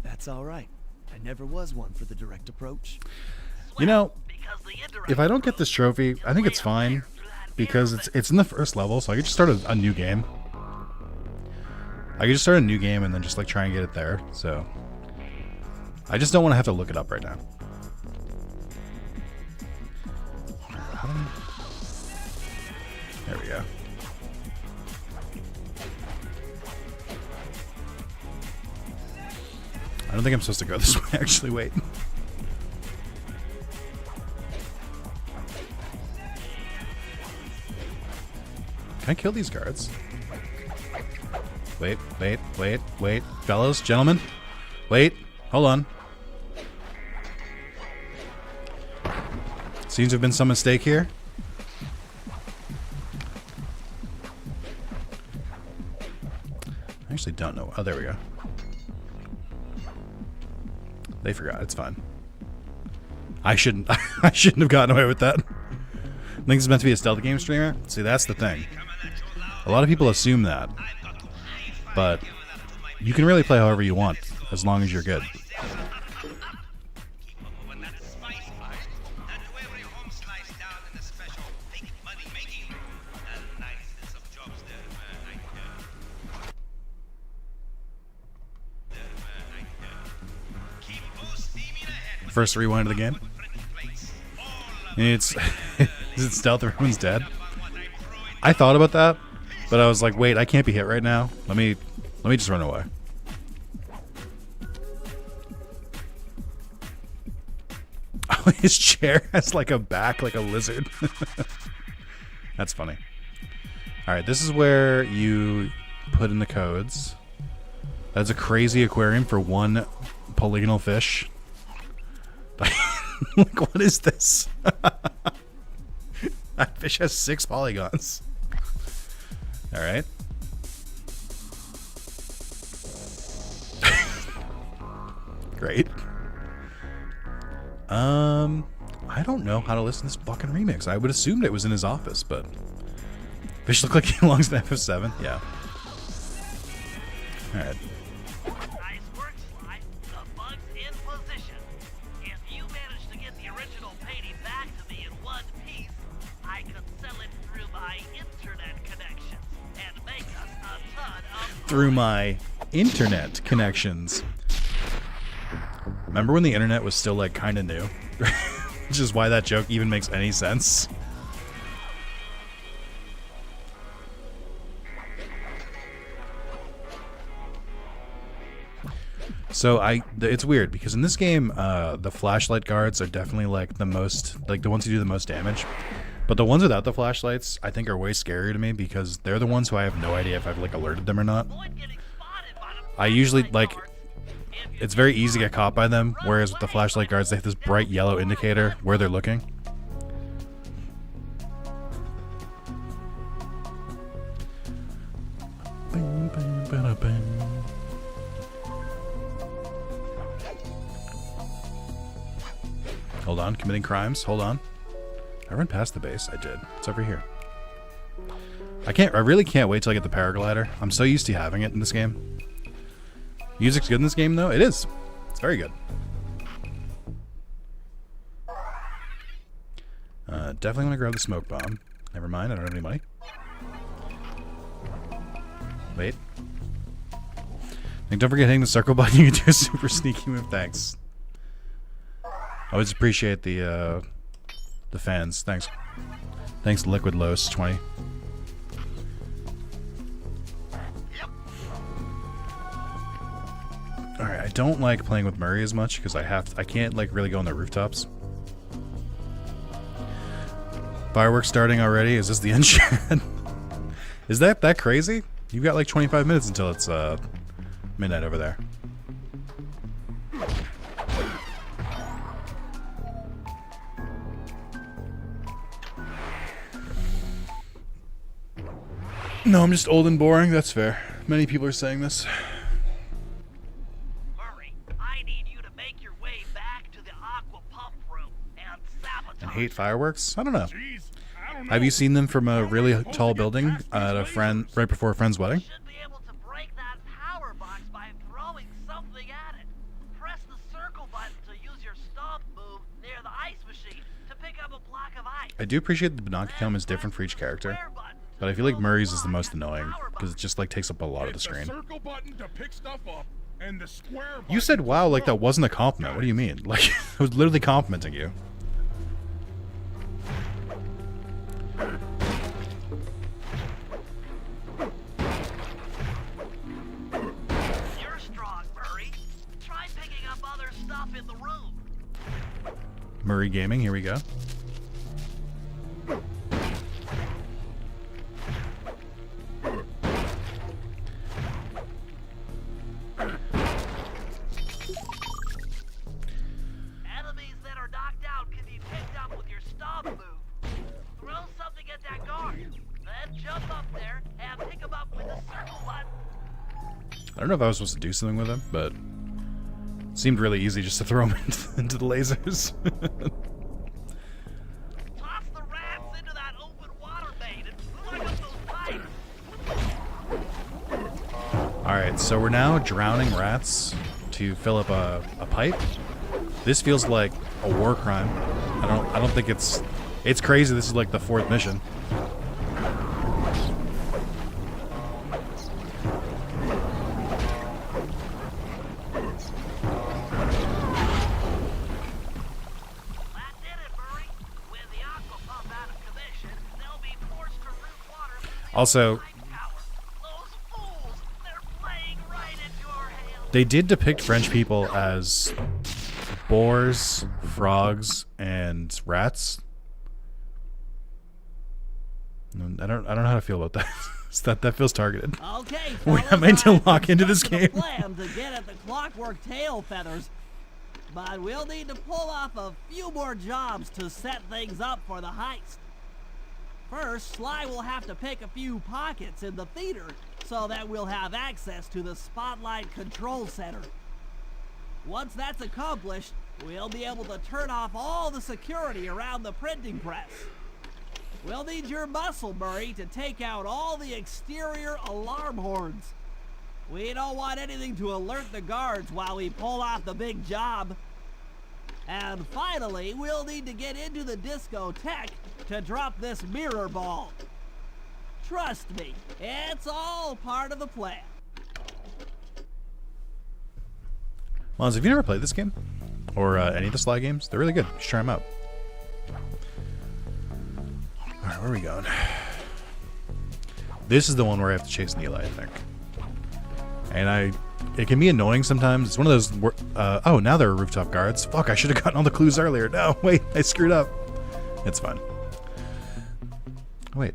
That's all right. I never was one for the direct approach. You know, if I don't get this trophy, I think it's fine because it's in the first level, so I could just start a new game. I could just start a new game and then just like try and get it there. So I just don't want to have to look it up right now. There we go. I don't think I'm supposed to go this way, actually. Wait. Can I kill these guards? Wait. Fellows, gentlemen. Wait. Hold on. Seems to have been some mistake here. I actually don't know. Oh, there we go. They forgot. It's fine. I shouldn't have gotten away with that. I think it's meant to be a stealth game streamer. See, that's the thing. A lot of people assume that. But you can really play however you want. as long as you're good. First rewind of the game. It's is it stealth? Everyone's dead. I thought about that, but I was like, wait, I can't be hit right now. Let me just run away. Oh, his chair has like a back, like a lizard. That's funny. All right, this is where you put in the codes. That's a crazy aquarium for one polygonal fish. Like, what is this? That fish has 6 polygons. All right. Great. I don't know how to listen to this fucking remix. I would assume it was in his office, but fish look like he belongs to FF7. Yeah. All right. Nice work, Sly. The bug's in position. If you manage to get the original painting back to me in one piece, I could sell it through my internet connections and make us a ton of Through my internet connections. Remember when the internet was still like kind of new? Which is why that joke even makes any sense. So it's weird because in this game, the flashlight guards are definitely like the most, like the ones who do the most damage. But the ones without the flashlights, I think, are way scarier to me because they're the ones who I have no idea if I've like alerted them or not. I usually like, it's very easy to get caught by them, whereas with the flashlight guards, they have this bright yellow indicator where they're looking. Hold on, committing crimes. Hold on. I ran past the base. I did. It's over here. I really can't wait till I get the paraglider. I'm so used to having it in this game. Music's good in this game, though. It is. It's very good. Definitely want to grab the smoke bomb. Never mind, I don't have any money. Wait. And don't forget hitting the circle button. You can do a super sneaky move. Thanks. I always appreciate the fans. Thanks. Thanks, Liquid Los 20. Alright, I don't like playing with Murray as much because I can't like really go on the rooftops. Fireworks starting already? Is this the end shot? Is that crazy? You've got like 25 minutes until it's midnight over there. No, I'm just old and boring. That's fair. Many people are saying this. Murray, I need you to make your way back to the aqua pump room and sabotage. And hate fireworks? I don't know. Jeez, I don't know. Have you seen them from a really tall building at a friend right before a friend's wedding? You should be able to break that power box by throwing something at it. Press the circle button to use your stomp move near the ice machine to pick up a block of ice. I do appreciate the Binoculum is different for each character, but I feel like Murray's is the most annoying because it just like takes up a lot of the screen. Circle button to pick stuff up, and the square You said wow like that wasn't a compliment. What do you mean? Like I was literally complimenting you. You're strong, Murray. Try picking up other stuff in the room. Murray Gaming, here we go. Enemies that are knocked out can be picked up with your stomp move. Throw something at that guard, then jump up there and pick him up with the circle button. I don't know if I was supposed to do something with him, but it seemed really easy just to throw him into the lasers. Toss the rats into that open water main and plug up those pipes. Alright, so we're now drowning rats to fill up a pipe. This feels like a war crime. I don't think it's crazy. This is like the 4th mission. Also, they did depict French people as boars, frogs, and rats. I don't know how to feel about that. That feels targeted. Okay, We're not meant to lock into this game. Plan to get at the clockwork tail feathers, but we'll need to pull off a few more jobs to set things up for the heist. First, Sly will have to pick a few pockets in the theater so that we'll have access to the Spotlight Control Center. Once that's accomplished, we'll be able to turn off all the security around the printing press. We'll need your muscle, Murray, to take out all the exterior alarm horns. We don't want anything to alert the guards while we pull off the big job. And finally, we'll need to get into the discotheque to drop this mirror ball. Trust me, it's all part of the plan. Mons, have you never played this game? Or any of the Sly games? They're really good. You should try them out. Alright, where are we going? This is the one where I have to chase Neela, I think. And it can be annoying sometimes. It's one of those... oh, now there are rooftop guards. Fuck, I should have gotten all the clues earlier. No, wait, I screwed up. It's fine. Wait.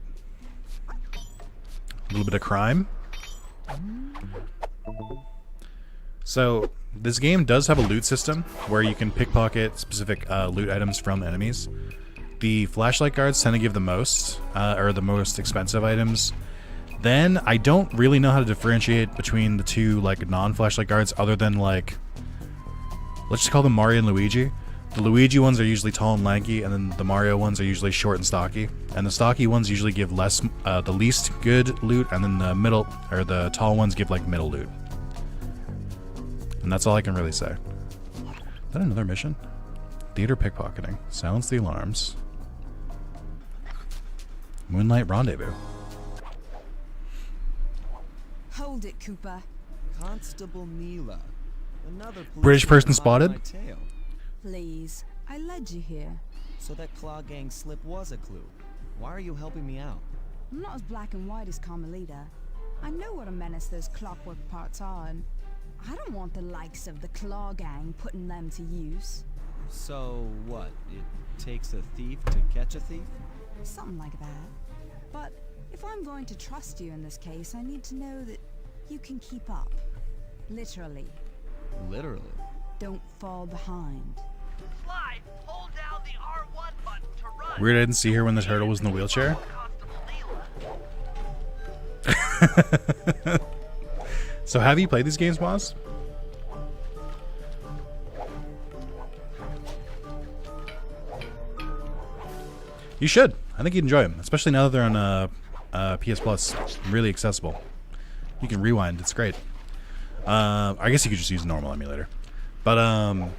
A little bit of crime. So, this game does have a loot system where you can pickpocket specific loot items from enemies. The flashlight guards tend to give the most, or the most expensive items. Then, I don't really know how to differentiate between the two, like, non-flashlight guards other than, like... Let's just call them Mario and Luigi. The Luigi ones are usually tall and lanky, and then the Mario ones are usually short and stocky. And the stocky ones usually give less, the least good loot, and then the middle, or the tall ones give, like, middle loot. And that's all I can really say. Is that another mission? Theater pickpocketing. Silence the alarms. Moonlight Rendezvous. Hold it, Cooper. Constable Neela. Another British person spotted? my tail. Please, I led you here. So that Claw Gang slip was a clue. Why are you helping me out? I'm not as black and white as Carmelita. I know what a menace those clockwork parts are, and I don't want the likes of the Claw Gang putting them to use. So what? It takes a thief to catch a thief? Something like that. But if I'm going to trust you in this case, I need to know that you can keep up. Literally. Literally. Don't fall behind. Sly, hold down the R1 button to run. Weird I didn't see her when the turtle was in the wheelchair. So have you played these games, Moz? You should. I think you'd enjoy them, especially now that they're on PS Plus. Really accessible. You can rewind. It's great. I guess you could just use a normal emulator, but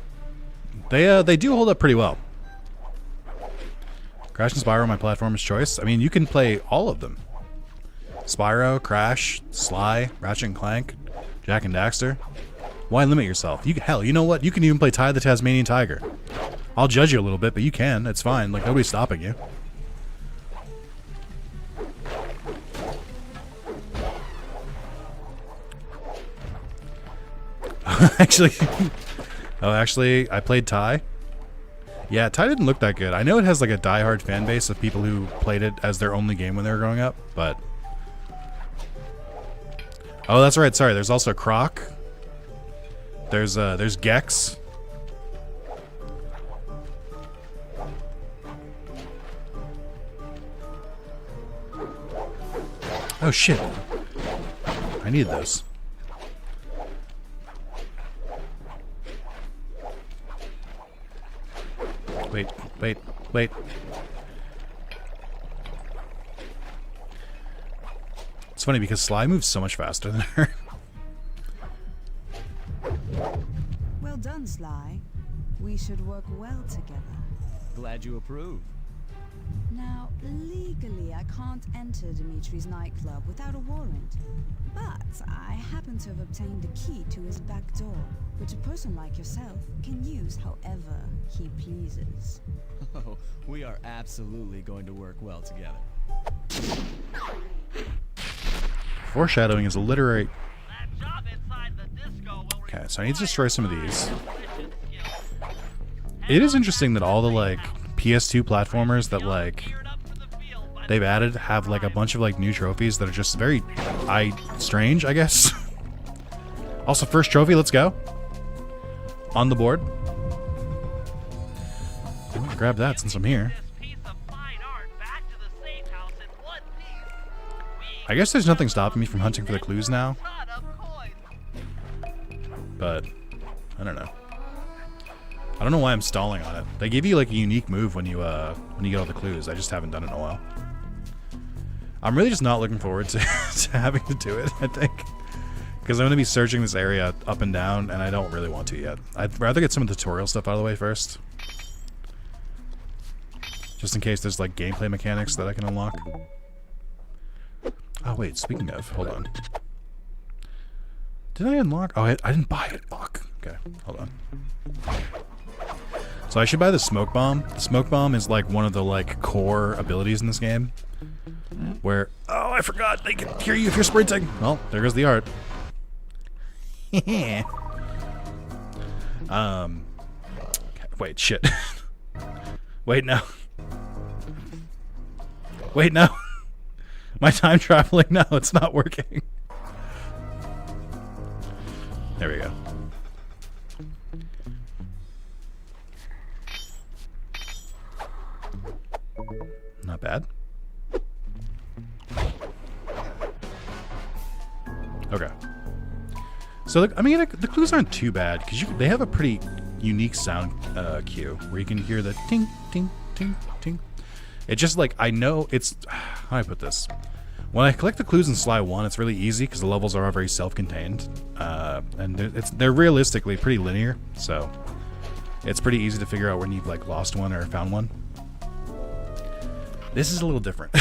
they do hold up pretty well. Crash and Spyro, my platform of choice. I mean, you can play all of them. Spyro, Crash, Sly, Ratchet and Clank, Jak and Daxter. Why limit yourself? Hell, you know what? You can even play Ty the Tasmanian Tiger. I'll judge you a little bit, but you can. It's fine. Like, nobody's stopping you. Actually, I played Ty. Yeah, Ty didn't look that good. I know it has like a diehard fan base of people who played it as their only game when they were growing up, but... Oh, that's right. Sorry, there's also Croc. There's Gex. Oh shit. I need those. Wait. It's funny because Sly moves so much faster than her. Sly. We should work well together. Glad you approve. Now, legally, I can't enter Dimitri's nightclub without a warrant. But I happen to have obtained a key to his back door, which a person like yourself can use however he pleases. Oh, we are absolutely going to work well together. Foreshadowing is a literary... That job inside the disco will Okay, so I need to destroy some of these. require skills. It is interesting that all the, like, PS2 platformers that, like, Geared up for the field, but they've added have, like, a bunch of, like, new trophies that are just very strange, I guess. Also, first trophy, let's go. On the board. I'm gonna grab that since I'm here. this piece of fine art back to the safe house in one piece. I guess there's nothing stopping me from hunting for the clues now, Ton of coins. but I don't know. I don't know why I'm stalling on it. They give you like a unique move when you get all the clues. I just haven't done it in a while. I'm really just not looking forward to, to having to do it, I think. Because I'm going to be searching this area up and down, and I don't really want to yet. I'd rather get some of the tutorial stuff out of the way first. Just in case there's like gameplay mechanics that I can unlock. Oh wait, speaking of, hold on. Did I unlock? Oh, I didn't buy it. Fuck. Okay, hold on. So I should buy the smoke bomb. The smoke bomb is like one of the like core abilities in this game. Where, oh, I forgot. They can hear you if you're sprinting. Well, there goes the art. Okay, wait, shit. Wait, no. Wait, no. My time traveling, no, it's not working. There we go. Not bad. Okay. So, I mean, the clues aren't too bad because they have a pretty unique sound cue where you can hear the ting, ting, ting, ting. It's just like, I know it's... How do I put this? When I collect the clues in Sly 1, it's really easy because the levels are all very self-contained. And they're realistically pretty linear, so it's pretty easy to figure out when you've like lost one or found one. This is a little different. I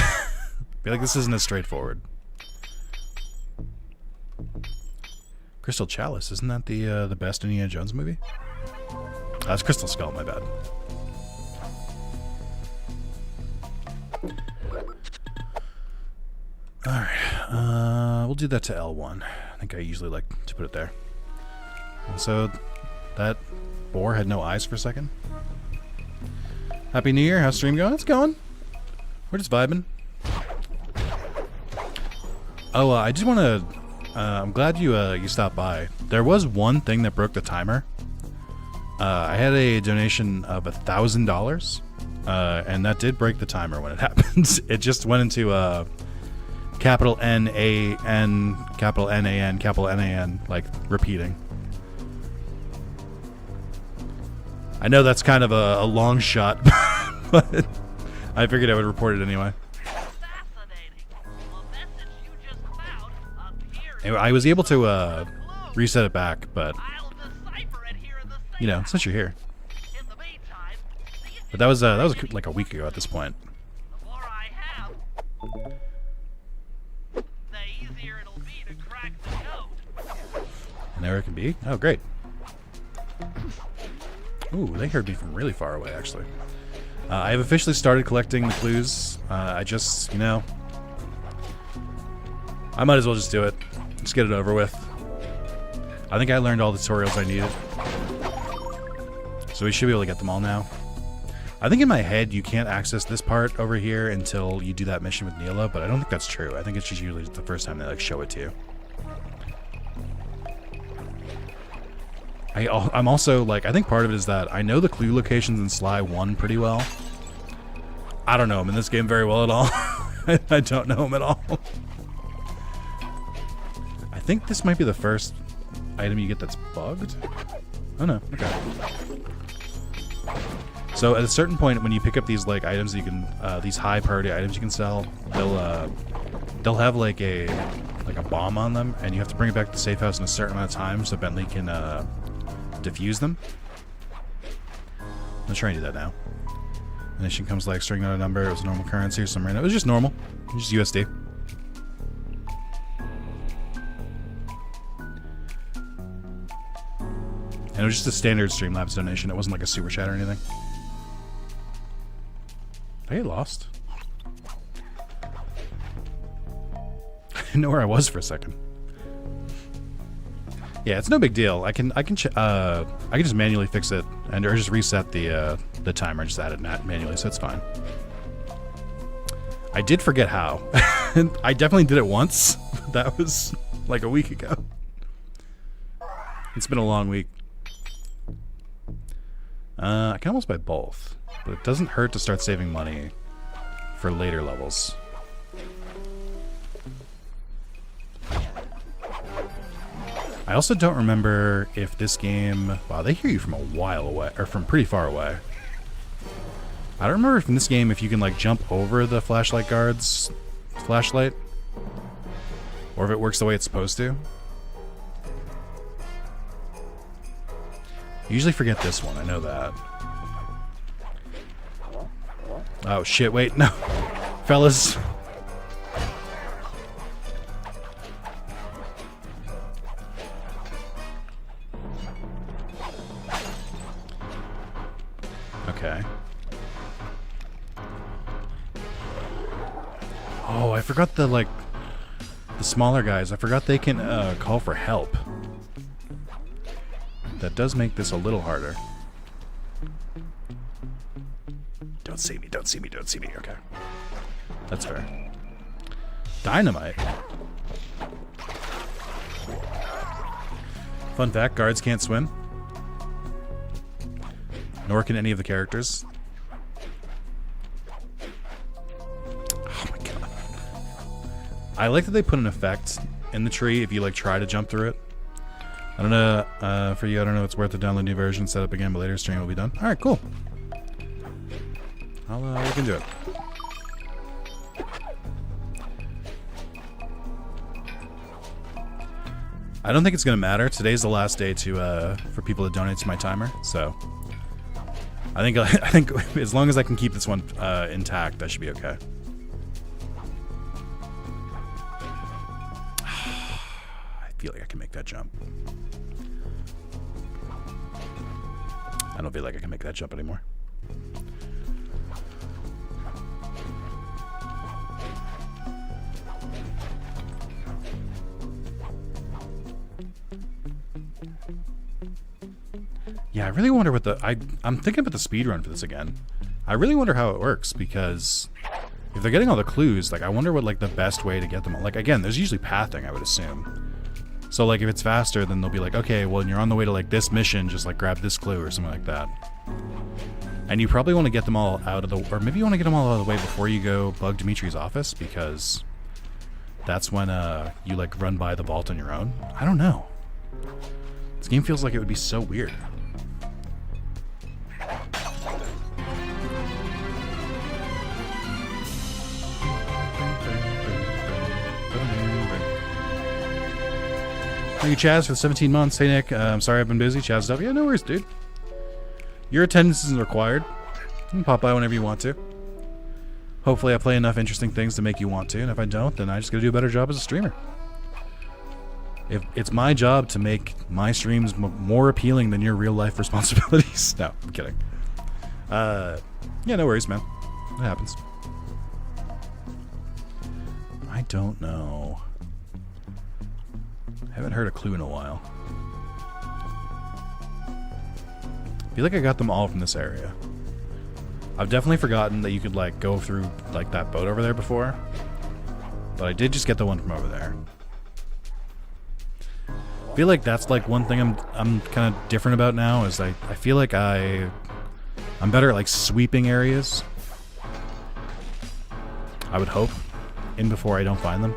feel like this isn't as straightforward. Crystal Chalice, isn't that the best Indiana Jones movie? That's Crystal Skull, my bad. Alright, we'll do that to L1. I think I usually like to put it there. So, that boar had no eyes for a second. Happy New Year, how's stream going? It's going. We're just vibing. Oh, I just want to... I'm glad you stopped by. There was one thing that broke the timer. I had a donation of $1,000, and that did break the timer when it happened. It just went into capital N-A-N, capital N-A-N, capital N-A-N, like repeating. I know that's kind of a long shot, but I figured I would report it anyway. Anyway, I was able to reset it back, but you know, since you're here. But that was like a week ago at this point. And there it can be. Oh, great. Ooh, they heard me from really far away, actually. I have officially started collecting the clues. I just, you know, I might as well just do it. Let's get it over with. I think I learned all the tutorials I needed. So we should be able to get them all now. I think in my head you can't access this part over here until you do that mission with Neela, but I don't think that's true. I think it's just usually the first time they like show it to you. I'm also like, I think part of it is that I know the clue locations in Sly 1 pretty well. I don't know them in this game very well at all. I don't know them at all. I think this might be the first item you get that's bugged. Oh no, okay. So at a certain point, when you pick up these like items, you can these high priority items you can sell. They'll have like a bomb on them, and you have to bring it back to the safe house in a certain amount of time so Bentley can defuse them. Let's try and do that now. Donation comes like string out a number. It was a normal currency or some random. It was just normal. It was just USD. And it was just a standard Streamlabs donation. It wasn't like a super chat or anything. Did I get lost? I didn't know where I was for a second. Yeah, it's no big deal. I can just manually fix it or just reset the timer. Just add it manually, so it's fine. I did forget how. I definitely did it once. That was like a week ago. It's been a long week. I can almost buy both, but it doesn't hurt to start saving money for later levels. I also don't remember if this game... Wow, they hear you from a while away, or from pretty far away. I don't remember if in this game if you can like jump over the flashlight guard's flashlight, or if it works the way it's supposed to. I usually forget this one, I know that. Oh shit, wait, no. Fellas. Okay. Oh, I forgot the smaller guys. I forgot they can call for help. That does make this a little harder. Don't see me, don't see me, don't see me. Okay. That's fair. Dynamite. Fun fact, guards can't swim. Nor can any of the characters. Oh my god. I like that they put an effect in the tree if you like try to jump through it. I don't know, for you, I don't know if it's worth to download a new version, set up again, but later stream will be done. Alright, cool. I'll look into it. I don't think it's gonna matter. Today's the last day to for people to donate to my timer, so I think as long as I can keep this one intact, that should be okay. I feel like I can make that jump. I don't feel like I can make that jump anymore. Yeah, I really wonder what I'm thinking about the speedrun for this again. I really wonder how it works, because if they're getting all the clues, like I wonder what like the best way to get them all. Like again, there's usually pathing, I would assume. So like if it's faster, then they'll be like, okay, well, when you're on the way to like this mission, just like grab this clue or something like that. And you probably want to get them all out of the, or maybe you want to get them all out of the way before you go bug Dimitri's office, because that's when you like run by the vault on your own. I don't know. This game feels like it would be so weird. Thank you, Chaz, for the 17 months. Hey, Nick. I'm sorry I've been busy. Chaz stuff. Yeah, no worries, dude. Your attendance isn't required. You can pop by whenever you want to. Hopefully I play enough interesting things to make you want to, and if I don't, then I just gotta do a better job as a streamer. If it's my job to make my streams more appealing than your real-life responsibilities. No, I'm kidding. Yeah, no worries, man. It happens. I don't know. I haven't heard a clue in a while. I feel like I got them all from this area. I've definitely forgotten that you could like go through like that boat over there before. But I did just get the one from over there. I feel like that's like one thing I'm kind of different about now is I feel like I'm better at like sweeping areas. I would hope. In before I don't find them.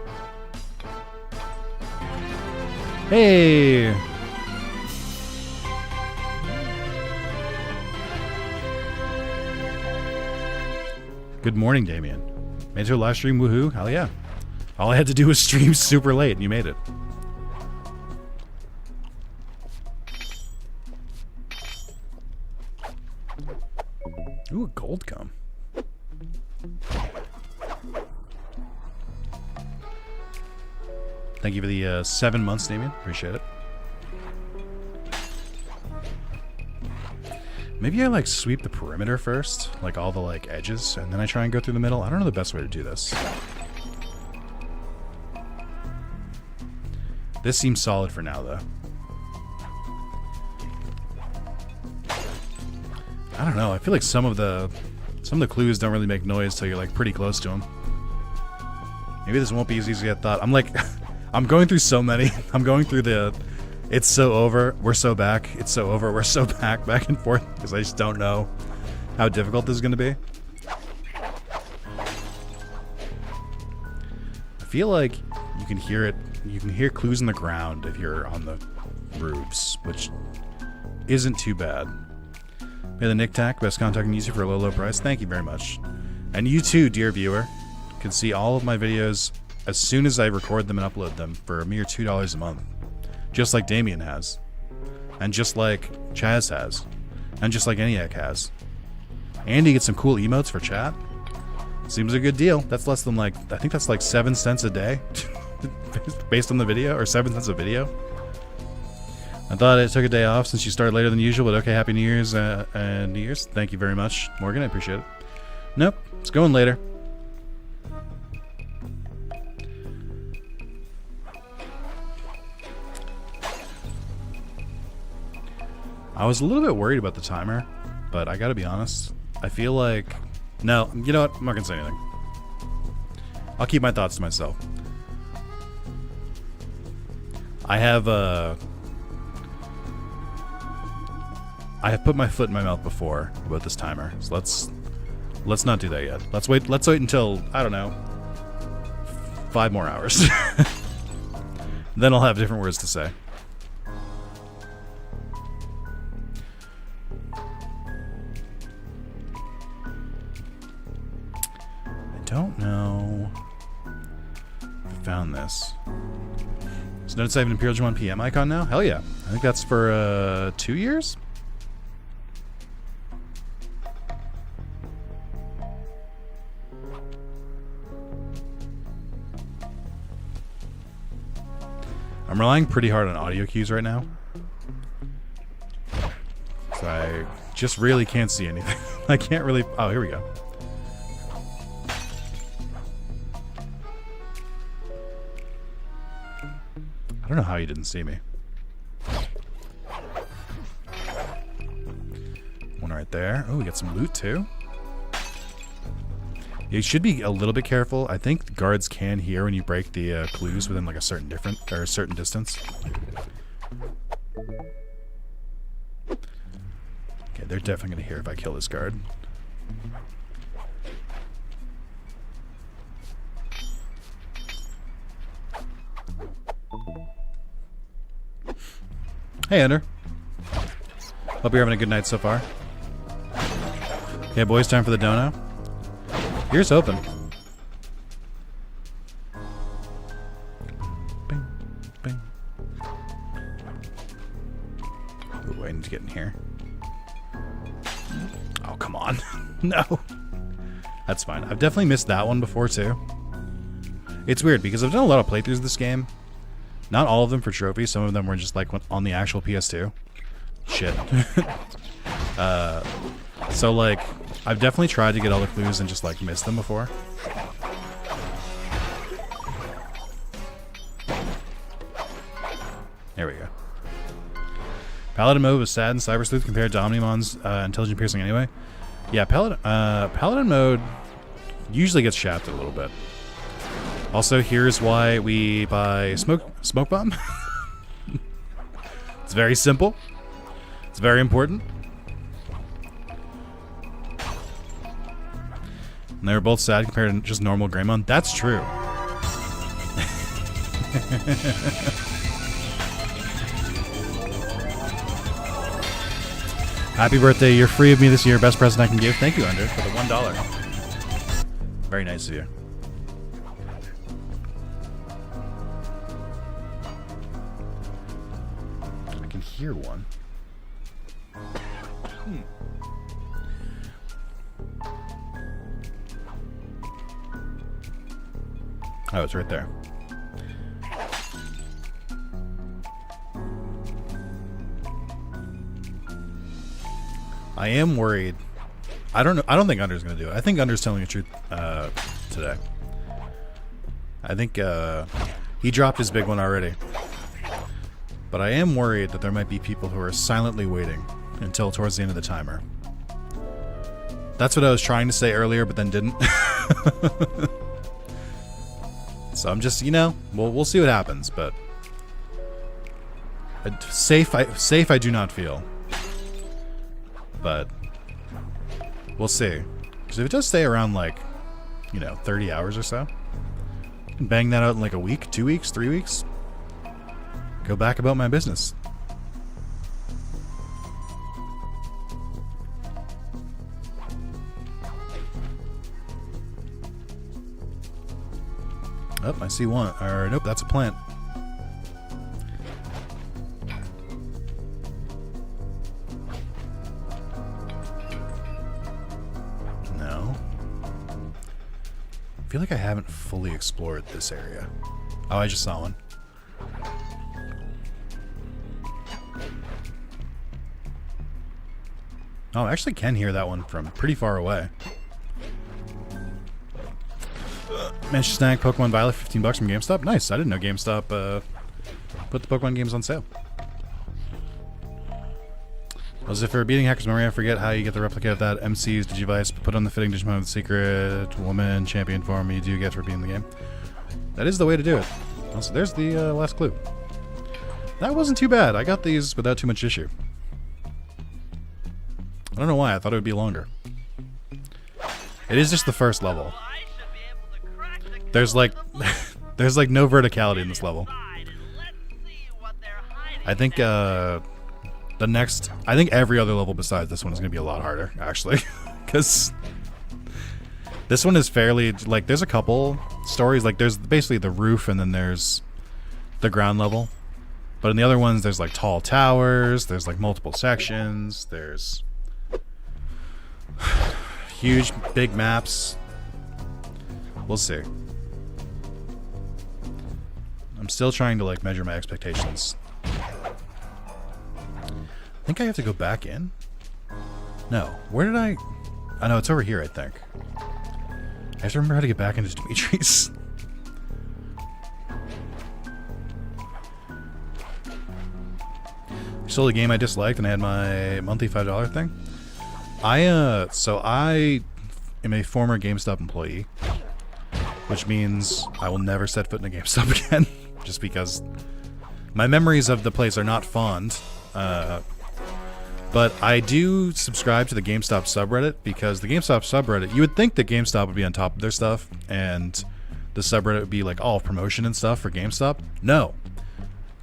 Hey! Good morning, Damien. Made it to a live stream, woohoo. Hell yeah. All I had to do was stream super late and you made it. Ooh, a gold gum. Thank you for the 7 months, Damien. Appreciate it. Maybe I like sweep the perimeter first, like all the like edges, and then I try and go through the middle. I don't know the best way to do this. This seems solid for now, though. I don't know. I feel like some of the clues don't really make noise till you're like pretty close to them. Maybe this won't be as easy as I thought. I'm like, I'm going through so many. I'm going through the, it's so over, we're so back. It's so over, we're so back and forth, because I just don't know how difficult this is going to be. I feel like you can hear it. You can hear clues in the ground if you're on the roofs, which isn't too bad. May the Nick Tack, best contact I can use you for a low price. Thank you very much. And you too, dear viewer, can see all of my videos as soon as I record them and upload them for a mere $2 a month. Just like Damien has. And just like Chaz has. And just like ENIAC has. And you get some cool emotes for chat. Seems a good deal. That's less than like, I think that's like 7 cents a day. Based on the video, or 7 cents a video. I thought I took a day off since you started later than usual, but okay, Happy New Year's and New Year's. Thank you very much, Morgan. I appreciate it. Nope, it's going later. I was a little bit worried about the timer, but I gotta be honest. I feel like... No, you know what? I'm not gonna say anything. I'll keep my thoughts to myself. I have put my foot in my mouth before about this timer, so let's not do that yet. Let's wait until, I don't know, 5 more hours. Then I'll have different words to say. I don't know if I found this. So notice I have an Imperial G1 PM icon now? Hell yeah. I think that's for 2 years? I'm relying pretty hard on audio cues right now. So I just really can't see anything. I can't really... Oh, here we go. I don't know how you didn't see me. One right there. Oh, we got some loot too. You should be a little bit careful. I think the guards can hear when you break the clues within like a certain distance. Okay, they're definitely gonna hear if I kill this guard. Hey, Ender. Hope you're having a good night so far. Okay, boys, time for the dono. Here's open. Bing, bing. Ooh, I need to get in here. Oh, come on. No. That's fine. I've definitely missed that one before, too. It's weird, because I've done a lot of playthroughs of this game. Not all of them for trophies. Some of them were just like on the actual PS2. Shit. So like, I've definitely tried to get all the clues and just like missed them before. There we go. Paladin mode was sad and Cyber Sleuth compared to Omnimon's Intelligent Piercing anyway. Yeah, Paladin mode usually gets shafted a little bit. Also, here's why we buy Smoke Bomb. It's very simple. It's very important. And they were both sad compared to just normal Greymon. That's true. Happy birthday. You're free of me this year. Best present I can give. Thank you, Under, for the $1. Very nice of you. Hear one. Oh, it's right there. I am worried. I don't know. I don't think Under's gonna do it. I think Under's telling the truth today. I think he dropped his big one already. But I am worried that there might be people who are silently waiting until towards the end of the timer. That's what I was trying to say earlier, but then didn't. So I'm just, you know, we'll see what happens. But safe I do not feel. But we'll see. Because if it does stay around, like, you know, 30 hours or so, I can bang that out in like a week, 2 weeks, 3 weeks. Go back about my business. Oh, I see one. Or, nope, that's a plant. No. I feel like I haven't fully explored this area. Oh, I just saw one. Oh, I actually can hear that one from pretty far away. Managed to snag Pokemon Violet, $15 from GameStop. Nice. I didn't know GameStop put the Pokemon games on sale. As if for beating Hacker's Memory, I forget how you get the replica of that MC's Digivice, but put on the fitting Digimon with the secret woman champion form you do get for beating the game. That is the way to do it. Also, there's the last clue. That wasn't too bad. I got these without too much issue. I don't know why. I thought it would be longer. It is just the first level. There's like there's like no verticality in this level. I think I think every other level besides this one is going to be a lot harder, actually. Because this one is fairly, like, there's a couple stories. Like, there's basically the roof and then there's the ground level. But in the other ones, there's like tall towers. There's like multiple sections. There's huge, big maps. We'll see. I'm still trying to, like, measure my expectations. I think I have to go back in? No. Where did I... Oh, no, it's over here, I think. I have to remember how to get back into Dimitri's. Still a game I disliked, and I had my monthly $5 thing. So I am a former GameStop employee, which means I will never set foot in a GameStop again, just because my memories of the place are not fond. But I do subscribe to the GameStop subreddit, because the GameStop subreddit, you would think that GameStop would be on top of their stuff, and the subreddit would be like all promotion and stuff for GameStop. No.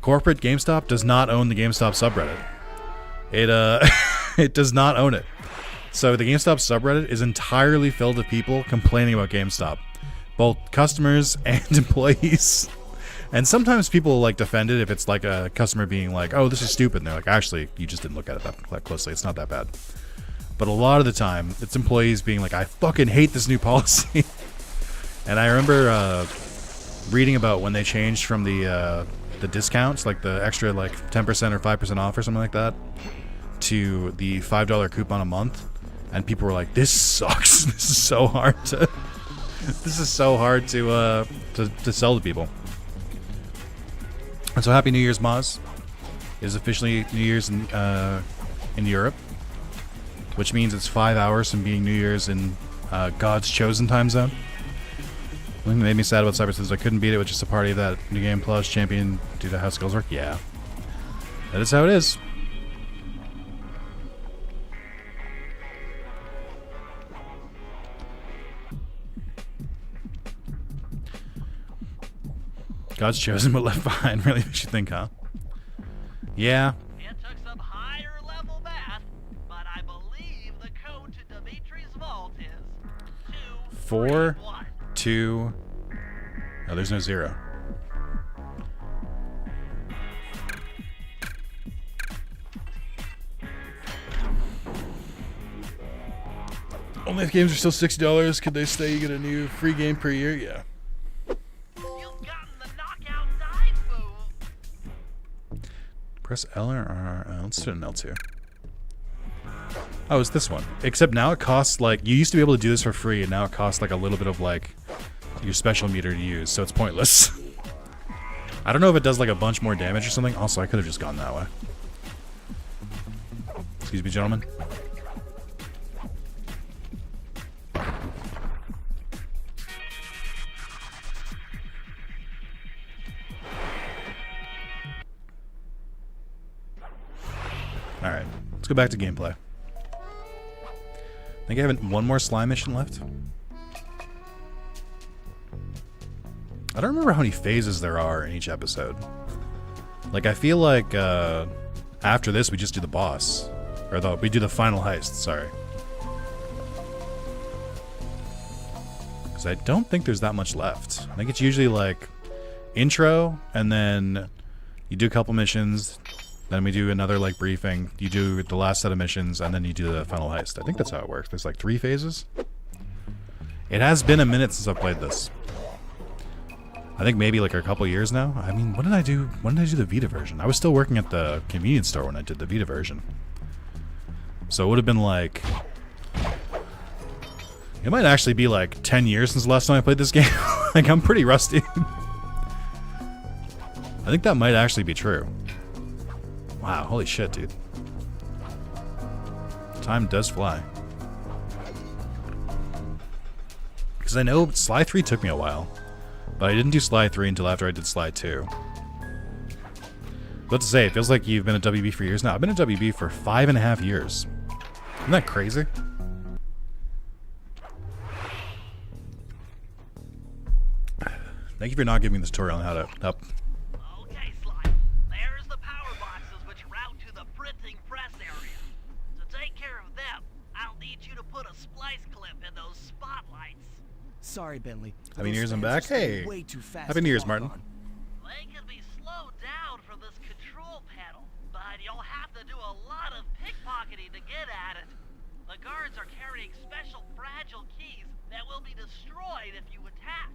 Corporate GameStop does not own the GameStop subreddit. It does not own it. So the GameStop subreddit is entirely filled with people complaining about GameStop. Both customers and employees. And sometimes people like defend it if it's like a customer being like, oh, this is stupid. And they're like, actually, you just didn't look at it that closely. It's not that bad. But a lot of the time, it's employees being like, I fucking hate this new policy. And I remember reading about when they changed from the discounts, like the extra like 10% or 5% off or something like that, to the $5 coupon a month. And people were like, this sucks. This is so hard to sell to people. And so happy New Year's, Maz. It is officially New Year's in Europe, which means it's 5 hours from being New Year's in God's chosen time zone. One thing that made me sad about Cyber is I couldn't beat it with just a party of that New Game Plus champion due to how skills work. Yeah. That is how it is. God's chosen but left behind really makes you think, huh? Yeah. It took some higher level math, but I believe the code to Dimitri's vault is 4, 2. Oh, there's no 0. Only if games are still $60, could they stay? You get a new free game per year? Yeah. Press L or R. Let's do an L2. Oh, it's this one. Except now it costs like, you used to be able to do this for free, and now it costs like a little bit of like your special meter to use, so it's pointless. I don't know if it does like a bunch more damage or something. Also, I could have just gone that way. Excuse me, gentlemen. Alright, let's go back to gameplay. I think I have one more slime mission left. I don't remember how many phases there are in each episode. Like, I feel like after this we just do the boss. Or we do the final heist, sorry. Because I don't think there's that much left. I think it's usually like intro, and then you do a couple missions, then we do another like briefing, you do the last set of missions, and then you do the final heist. I think that's how it works. There's like 3 phases. It has been a minute since I played this. I think maybe like a couple years now. I mean, when did I do the Vita version? I was still working at the convenience store when I did the Vita version. So it would have been like, it might actually be like 10 years since the last time I played this game. Like, I'm pretty rusty. I think that might actually be true. Wow, holy shit, dude. Time does fly. Because I know Sly 3 took me a while. But I didn't do Sly 3 until after I did Sly 2. But to say, it feels like you've been at WB for years now. I've been at WB for 5.5 years. Isn't that crazy? Thank you for not giving me this tutorial on how to up. Okay, Sly. There's the power boxes which route to the printing press area. To take care of them, I'll need you to put a splice clip in those spotlights. Sorry, Bentley. Happy New Year's, I'm Those back. fans are Hey. way too fast Happy New to Year's, lock Martin. on. They can be slowed down from this control panel, but you'll have to do a lot of pickpocketing to get at it. The guards are carrying special fragile keys that will be destroyed if you attack.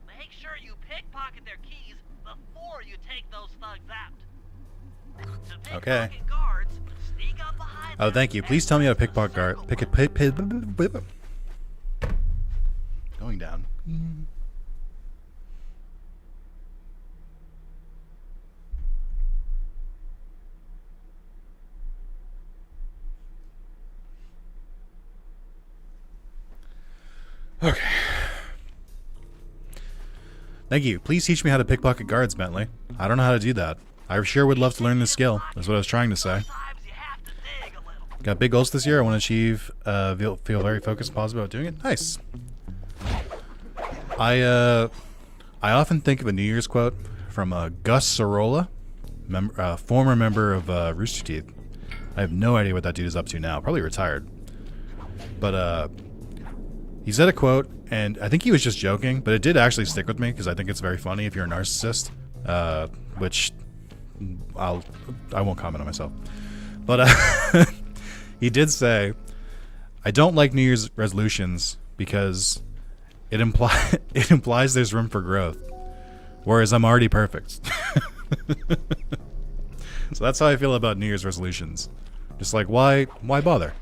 Make sure you pickpocket their keys before you take those thugs out. To Okay. pickpocket guards, sneak up behind Oh, them thank you. and Please tell me how to press the pickpocket guard. circle. Going down. Okay. Thank you. Please teach me how to pickpocket guards, Bentley. I don't know how to do that. I sure would love to learn this skill. That's what I was trying to say. Sometimes you have to dig a little. Got big goals this year. I want to achieve. Feel very focused and positive about doing it. Nice. I often think of a New Year's quote from Gus Sorolla, former member of Rooster Teeth. I have no idea what that dude is up to now. Probably retired. But he said a quote, and I think he was just joking, but it did actually stick with me because I think it's very funny if you're a narcissist, which I won't comment on myself. But he did say, I don't like New Year's resolutions because it implies there's room for growth, whereas I'm already perfect. So that's how I feel about New Year's resolutions. Just like, why bother?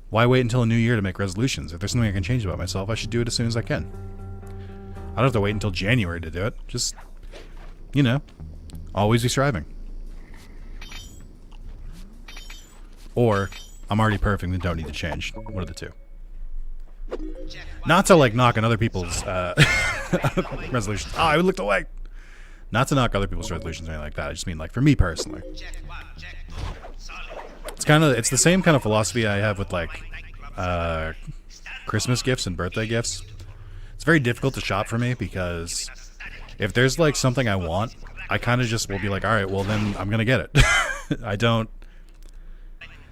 Why wait until a new year to make resolutions? If there's something I can change about myself, I should do it as soon as I can. I don't have to wait until January to do it. Just, you know, always be striving. Or, I'm already perfect and don't need to change. One of the two. Not to, like, knock on other people's resolutions. Oh, I looked away! Not to knock other people's resolutions or anything like that. I just mean, like, for me personally. It's the same kind of philosophy I have with like Christmas gifts and birthday gifts. It's very difficult to shop for me because if there's like something I want, I kind of just will be like, all right, well then I'm gonna get it.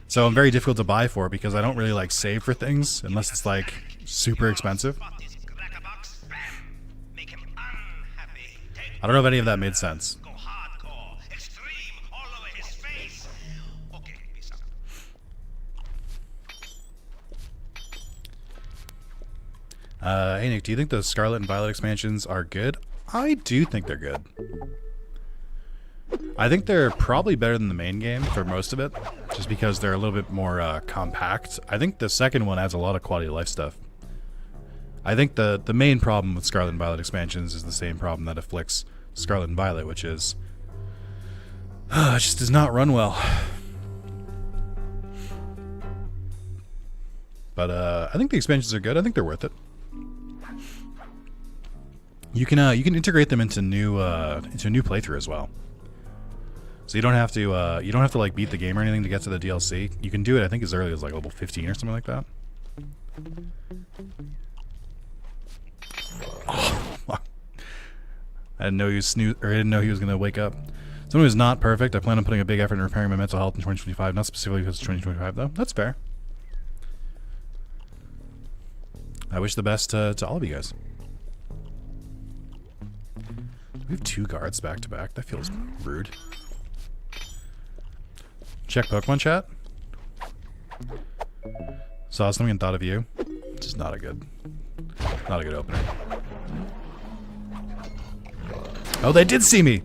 So I'm very difficult to buy for because I don't really like save for things unless it's like super expensive. I don't know if any of that made sense. Hey Nick, do you think the Scarlet and Violet expansions are good? I do think they're good. I think they're probably better than the main game for most of it, just because they're a little bit more compact. I think the second one adds a lot of quality of life stuff. I think the main problem with Scarlet and Violet expansions is the same problem that afflicts Scarlet and Violet, which is it just does not run well. But I think the expansions are good. I think they're worth it. You can integrate them into a new playthrough as well. So you don't have to like beat the game or anything to get to the DLC. You can do it, I think, as early as like level 15 or something like that. Oh, fuck. I didn't know he was gonna wake up. Someone who's not perfect. I plan on putting a big effort in repairing my mental health in 2025. Not specifically because it's 2025 though. That's fair. I wish the best to all of you guys. We have 2 guards back to back. That feels rude. Check Pokemon chat. Saw something and thought of you. This is not a good opener. Oh, they did see me.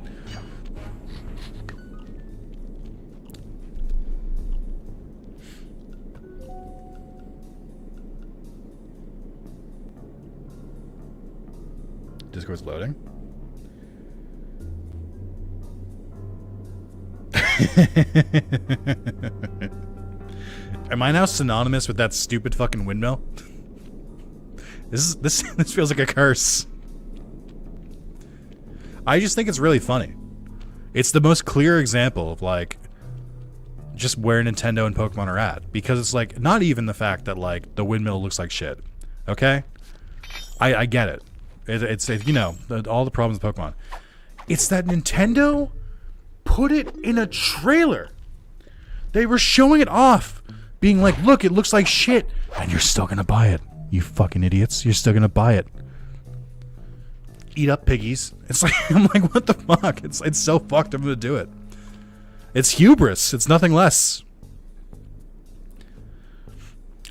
Discord's loading. Am I now synonymous with that stupid fucking windmill? This feels like a curse. I just think it's really funny. It's the most clear example of like just where Nintendo and Pokemon are at, because it's like not even the fact that like the windmill looks like shit. Okay, I get it. It's you know, all the problems with Pokemon. It's that Nintendo put it in a trailer. They were showing it off, being like, look, it looks like shit, and you're still gonna buy it. You fucking idiots. You're still gonna buy it. Eat up, piggies. It's like, I'm like, what the fuck? It's so fucked of them to do it. It's hubris. It's nothing less.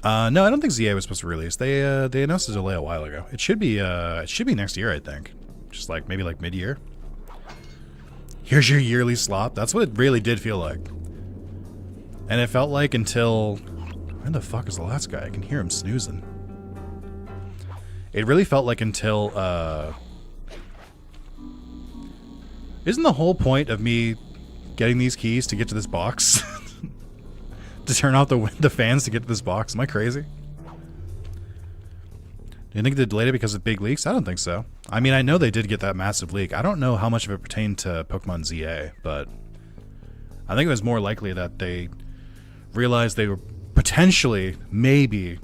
No, I don't think ZA was supposed to release. They announced a delay a while ago. It should be next year, I think. Just like maybe like mid-year. Here's your yearly slop. That's what it really did feel like. And it felt like until... Where the fuck is the last guy? I can hear him snoozing. It really felt like until, Isn't the whole point of me getting these keys to get to this box? To turn off the fans to get to this box? Am I crazy? Do you think they delayed it because of big leaks? I don't think so. I mean, I know they did get that massive leak. I don't know how much of it pertained to Pokemon ZA, but I think it was more likely that they realized they were potentially, maybe,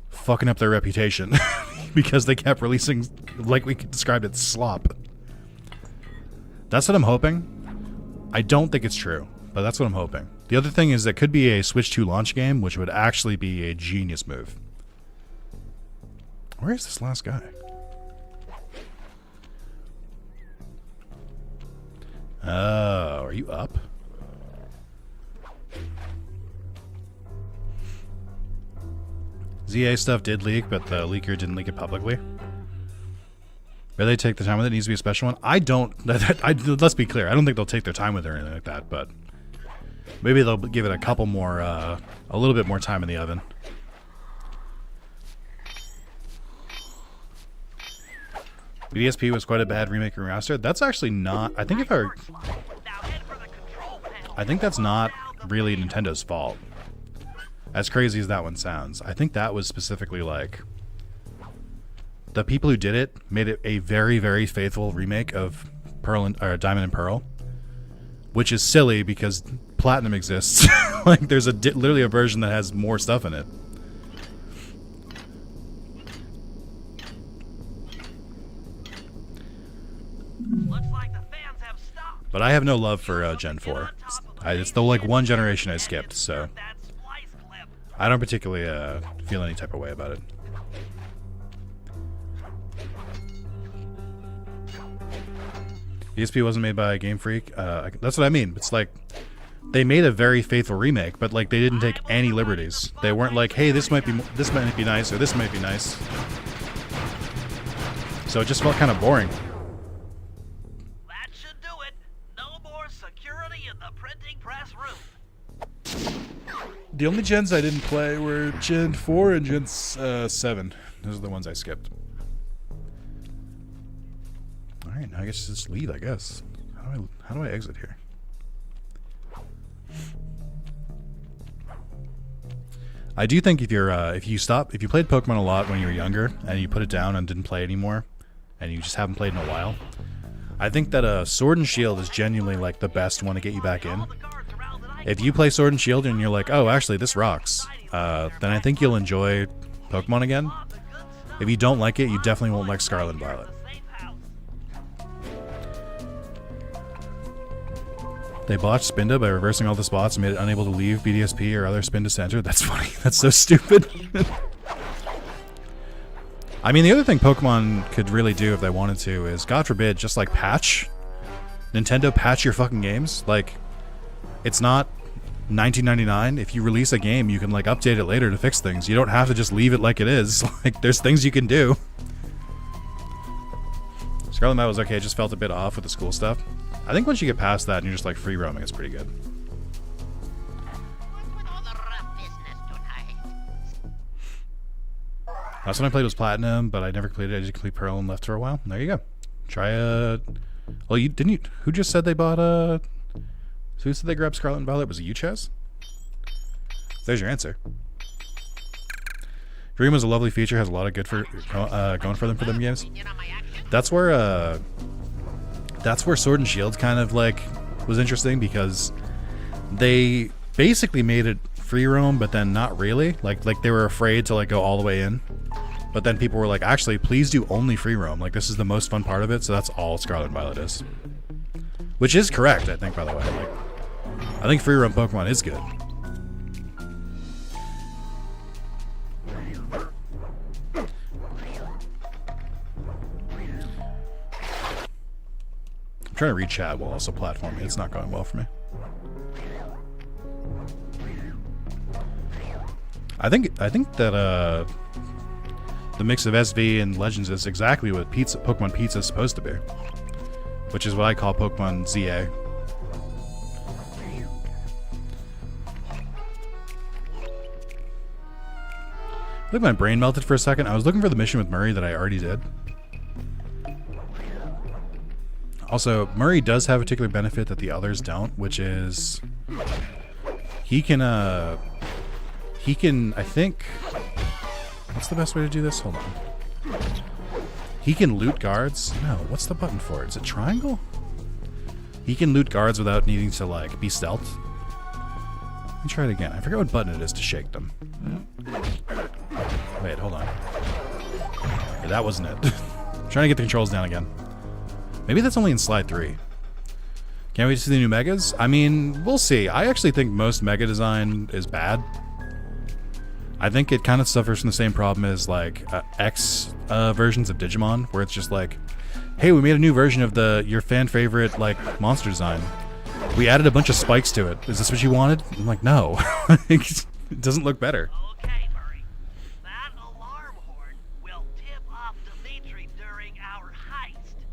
fucking up their reputation because they kept releasing, like we described it, slop. That's what I'm hoping. I don't think it's true, but that's what I'm hoping. The other thing is that could be a Switch 2 launch game, which would actually be a genius move. Where is this last guy? Oh, are you up? ZA stuff did leak, but the leaker didn't leak it publicly. Where they take the time with it, needs to be a special one. I don't. Let's be clear. I don't think they'll take their time with it or anything like that, but maybe they'll give it a couple more, a little bit more time in the oven. BDSP was quite a bad remake and remaster. That's actually not. I think that's not really Nintendo's fault. As crazy as that one sounds, I think that was specifically like the people who did it made it a very, very faithful remake of Diamond and Pearl, which is silly because Platinum exists. Like there's literally a version that has more stuff in it. Looks like the fans have stopped. But I have no love for Gen 4. It's the like one generation I skipped, so I don't particularly feel any type of way about it. ESP wasn't made by Game Freak. That's what I mean. It's like they made a very faithful remake, but like they didn't take any liberties. They weren't like, hey, this might be nice, or this might be nice. So it just felt kind of boring. That should do it. No more The only gens I didn't play were Gen 4 and Gen 7. Those are the ones I skipped. Alright, now I guess just leave, I guess. How do I exit here? I do think if you played Pokemon a lot when you were younger and you put it down and didn't play anymore, and you just haven't played in a while, I think that Sword and Shield is genuinely like the best one to get you back in. If you play Sword and Shield and you're like, oh, actually this rocks, then I think you'll enjoy Pokemon again. If you don't like it, you definitely won't like Scarlet and Violet. They botched Spinda by reversing all the spots and made it unable to leave BDSP or other Spinda center. That's funny. That's so stupid. I mean, the other thing Pokemon could really do if they wanted to is, God forbid, just like patch. Nintendo, patch your fucking games. Like, it's not 1999. If you release a game, you can like update it later to fix things. You don't have to just leave it like it is. Like, there's things you can do. Scarlet and Violet was okay. It just felt a bit off with the school stuff. I think once you get past that and you're just like free roaming, it's pretty good. Last one I played was Platinum, but I never completed it. I just completed Pearl and left for a while. There you go. Try a... Well, you didn't you... Who just said they bought a... So who said they grabbed Scarlet and Violet? Was it you, Chaz? There's your answer. Dream was a lovely feature. Has a lot of good for going for them games. That's where Sword and Shield kind of like was interesting, because they basically made it free roam, but then not really. Like they were afraid to like go all the way in, but then people were like, actually, please do only free roam. Like, this is the most fun part of it. So that's all Scarlet and Violet is, which is correct, I think. By the way, like, I think free roam Pokemon is good. I'm trying to read chat while also platforming. It's not going well for me. I think that the mix of SV and Legends is exactly what Pokemon Pizza is supposed to be, which is what I call Pokemon ZA. I think my brain melted for a second. I was looking for the mission with Murray that I already did. Also, Murray does have a particular benefit that the others don't, which is he can, I think, what's the best way to do this? Hold on. He can loot guards. No, what's the button for it? Is it triangle? He can loot guards without needing to, like, be stealth. Let me try it again. I forget what button it is to shake them. Wait, hold on. Yeah, that wasn't it. I'm trying to get the controls down again. Maybe that's only in slide 3. Can't wait to see the new megas? I mean, we'll see. I actually think most mega design is bad. I think it kind of suffers from the same problem as like X versions of Digimon, where it's just like, hey, we made a new version of your fan favorite like monster design. We added a bunch of spikes to it. Is this what you wanted? I'm like, no. It doesn't look better. Okay, Murray. That alarm horn will tip off Dimitri during our heist.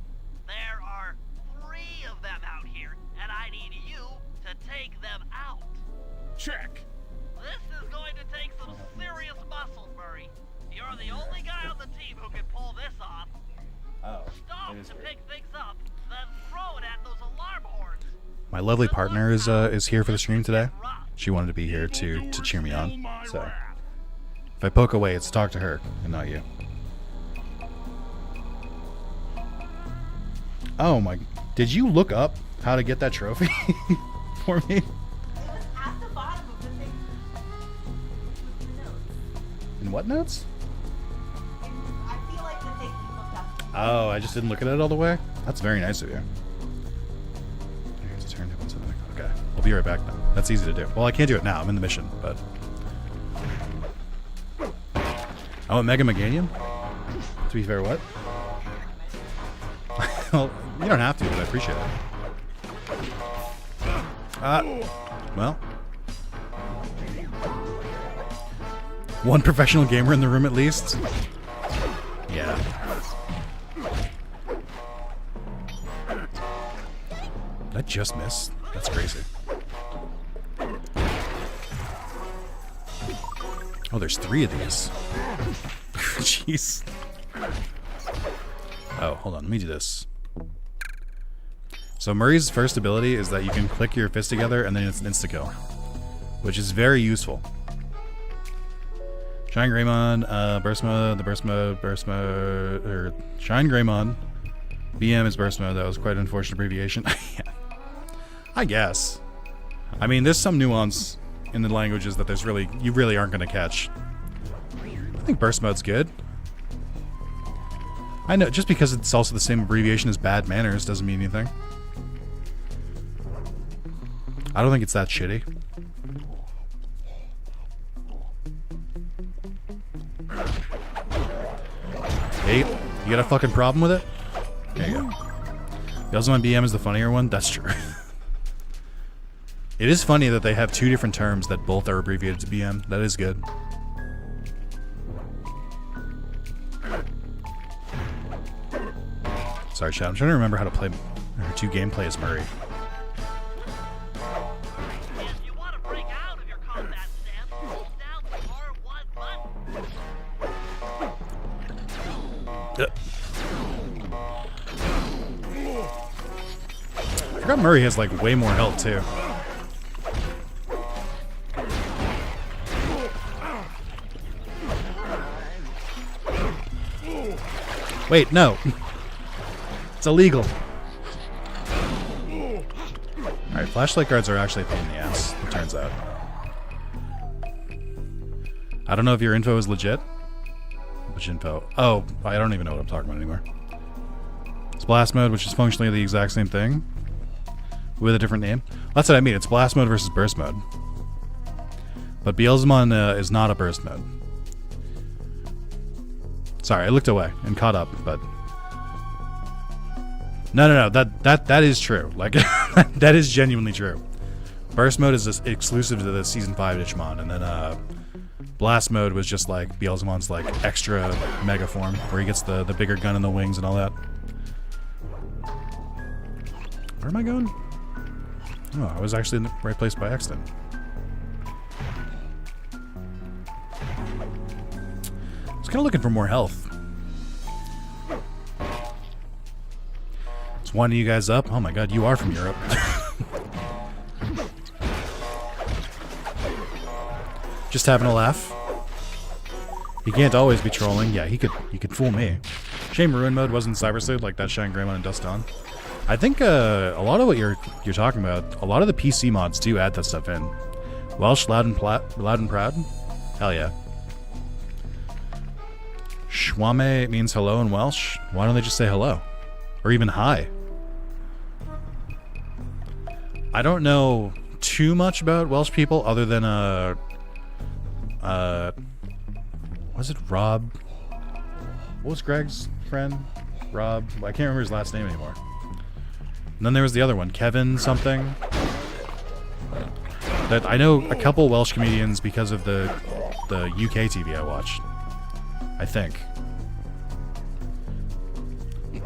There are 3 of them out here, and I need you to take them out. Check. This is going to take some serious muscle, Murray. You're the only guy on the team who can pull this off. Oh, Stop to pick things up, then throw it at those alarm horns. my lovely partner is here for the stream today. She wanted to be here to cheer me on. So if I poke away, it's to talk to her and not you. Oh my! Did you look up how to get that trophy for me? It was at the bottom of the thing. The notes. In what notes? I feel like the thing you looked up. Oh, I just didn't look at it all the way? That's very nice of you. Okay, I'll be right back then. That's easy to do. Well, I can't do it now. I'm in the mission, but... Oh, Mega Meganium? To be fair, what? Well, you don't have to, but I appreciate it. Well. One professional gamer in the room at least? Yeah. Did I just miss? That's crazy. Oh, there's 3 of these. Jeez. Oh, hold on. Let me do this. So Murray's first ability is that you can click your fist together and then it's an insta-kill, which is very useful. Shine Greymon, burst mode, or Shine Greymon. BM is burst mode. That was quite an unfortunate abbreviation. Yeah. I guess. I mean, there's some nuance in the languages that you really aren't going to catch. I think burst mode's good. I know, just because it's also the same abbreviation as bad manners doesn't mean anything. I don't think it's that shitty. Hey, you got a fucking problem with it? There you go. The also one BM is the funnier one? That's true. It is funny that they have 2 different terms that both are abbreviated to BM. That is good. Sorry, chat. I'm trying to remember how to play or to gameplay as Murray. If you want to break out of your combat stance, hold down the R1 button. I forgot Murray has like way more health too. Wait, no. It's illegal. Alright, flashlight guards are actually a pain in the ass, it turns out. I don't know if your info is legit. Which info? Oh, I don't even know what I'm talking about anymore. It's blast mode, which is functionally the exact same thing, with a different name. That's what I mean, it's blast mode versus burst mode. But Beelzemon is not a burst mode. Sorry, I looked away and caught up, but... No, that is true. Like, that is genuinely true. Burst mode is just exclusive to the Season 5 Digimon, and then, Blast mode was just like Beelzemon's like extra mega form, where he gets the bigger gun and the wings and all that. Where am I going? Oh, I was actually in the right place by accident. I was kind of looking for more health. Is one of you guys up? Oh my god, you are from Europe. Just having a laugh. He can't always be trolling. Yeah, he could fool me. Shame Ruin mode wasn't Cyber Sleuth like that Shine Greymon and Dust On. I think a lot of what you're talking about, a lot of the PC mods do add that stuff in. Welsh loud and proud. Hell yeah. Schwame means hello in Welsh. Why don't they just say hello? Or even hi? I don't know too much about Welsh people other than was it Rob? What was Greg's friend? Rob? I can't remember his last name anymore. And then there was the other one, Kevin something. That I know a couple Welsh comedians because of the UK TV I watched. I think.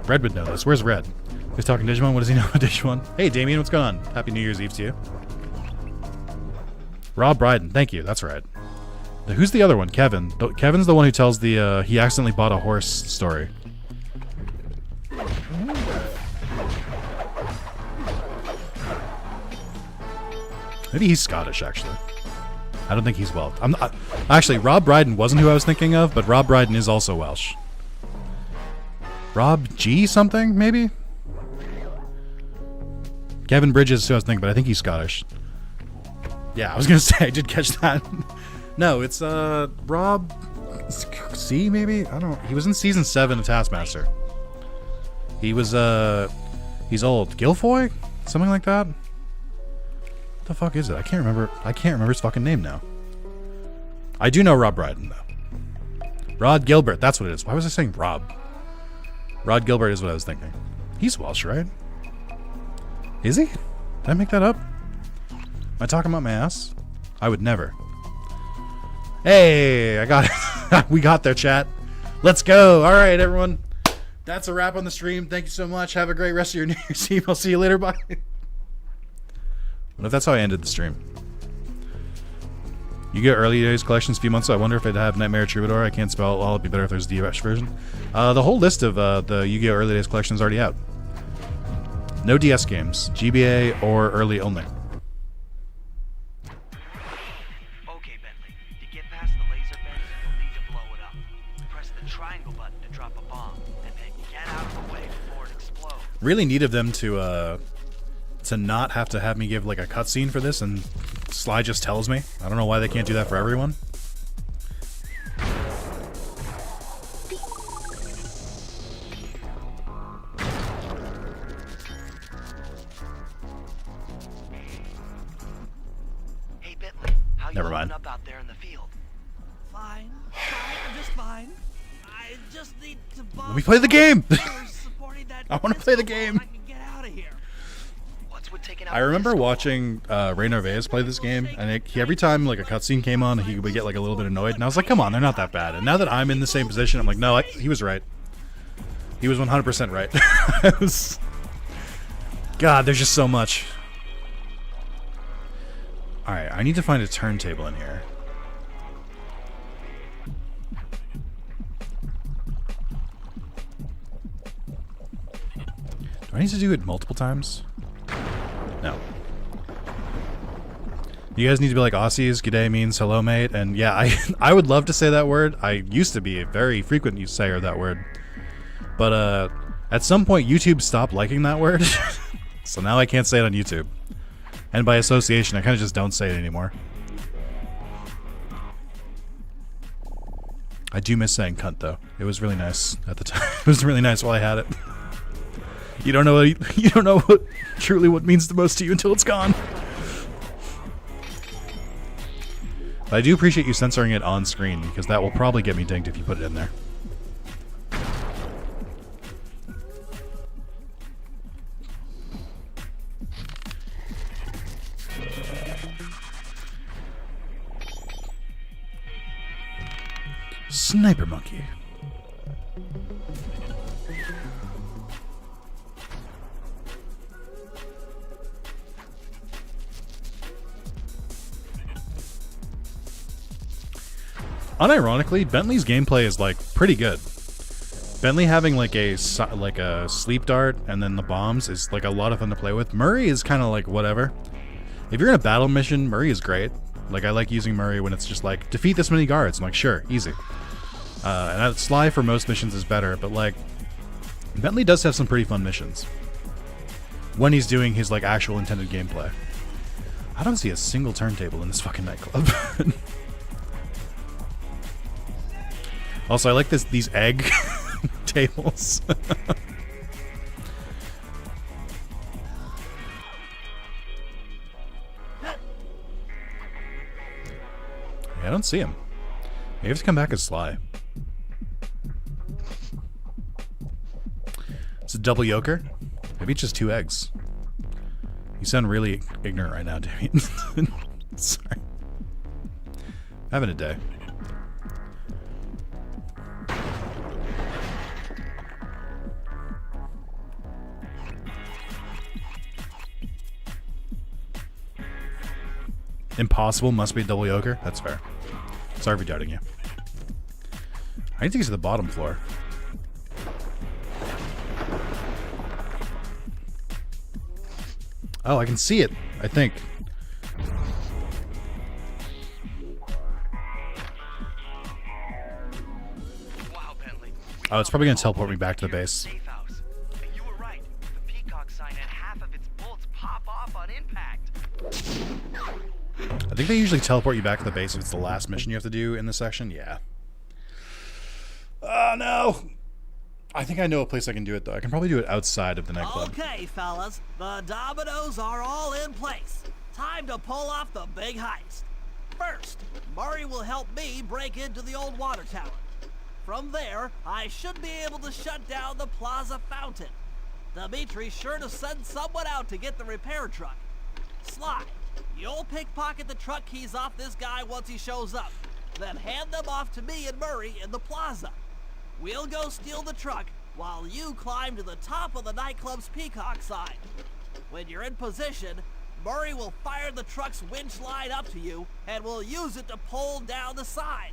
Red would know this. Where's Red? He's talking Digimon. What does he know about Digimon? Hey, Damien, what's going on? Happy New Year's Eve to you. Rob Bryden. Thank you. That's right. Who's the other one? Kevin. Kevin's the one who tells the he accidentally bought a horse story. Maybe he's Scottish, actually. I don't think he's Welsh. Actually, Rob Brydon wasn't who I was thinking of, but Rob Brydon is also Welsh. Rob G something, maybe? Kevin Bridges is who I was thinking, but I think he's Scottish. Yeah, I was going to say, I did catch that. No, it's Rob C, maybe? I don't know. He was in Season 7 of Taskmaster. He was, he's old. Guilfoy? Something like that? What the fuck is it? I can't remember his fucking name now. I do know Rob Brydon, though. Rod Gilbert, that's what it is. Why was I saying Rob? Rod Gilbert is what I was thinking. He's Welsh, right? Is he? Did I make that up? Am I talking about my ass? I would never. Hey, I got it. We got there, chat. Let's go. All right, everyone. That's a wrap on the stream. Thank you so much. Have a great rest of your New Year's Eve. I'll see you later. Bye. What if that's how I ended the stream? You get early days collections a few months ago. I wonder if I'd have Nightmare Troubadour. I can't spell it well. It'd be better if there's a DS version. The whole list of the Yu-Gi-Oh! Early days collection is already out. No DS games. GBA or early only. Okay, Bentley. To get past the laser fence, you'll need to blow it up. Press the triangle button to drop a bomb, and then get out of the way before it explodes. Really neat of them to not have to have me give like a cutscene for this, and Sly just tells me. I don't know why they can't do that for everyone. Hey, Bentley, how you Never mind. holding up out there in the field? Fine, I'm just fine. I just need to Let me play the game! I wanna play the game. I can get out of here. What's with taking out I remember this? watching Ray Narvaez play this game, and every time like a cutscene came on, he would get like a little bit annoyed, and I was like, come on, they're not that bad. And now that I'm in the same position, I'm like, no, he was right. He was 100% right. God, there's just so much. Alright, I need to find a turntable in here. Do I need to do it multiple times? No. You guys need to be like Aussies. G'day means hello, mate. And yeah, I would love to say that word. I used to be a very frequent sayer of that word. But at some point, YouTube stopped liking that word. So now I can't say it on YouTube. And by association, I kind of just don't say it anymore. I do miss saying cunt, though. It was really nice at the time. It was really nice while I had it. You don't know what truly what means the most to you until it's gone. But I do appreciate you censoring it on screen, because that will probably get me dinged if you put it in there. Sniper monkey. Unironically, Bentley's gameplay is like pretty good. Bentley having like a sleep dart and then the bombs is like a lot of fun to play with. Murray is kind of like whatever. If you're in a battle mission, Murray is great. Like I like using Murray when it's just like defeat this many guards. I'm like sure, easy. And Sly for most missions is better, but like Bentley does have some pretty fun missions when he's doing his like actual intended gameplay. I don't see a single turntable in this fucking nightclub. Also, I like these egg tables. I don't see him. Maybe I have to come back as Sly. It's a double yoker. Maybe it's just 2 eggs. You sound really ignorant right now, Damien. Sorry. Having a day. Impossible must be a double yoker? That's fair. Sorry for doubting you. I need to get to the bottom floor. Oh, I can see it, I think. Wow, Bentley. Oh, it's probably going to teleport me back to the base. Safe house. And you were right. The peacock sign had half of its bolts pop off on impact. I think they usually teleport you back to the base if it's the last mission you have to do in this section. Yeah. Oh, no. I think I know a place I can do it, though. I can probably do it outside of the nightclub. Okay, fellas, the dominoes are all in place. Time to pull off the big heist. First, Murray will help me break into the old water tower. From there, I should be able to shut down the plaza fountain. Dimitri's sure to send someone out to get the repair truck. Sly, you'll pickpocket the truck keys off this guy once he shows up, then hand them off to me and Murray in the plaza. We'll go steal the truck while you climb to the top of the nightclub's peacock sign. When you're in position, Murray will fire the truck's winch line up to you and will use it to pull down the side.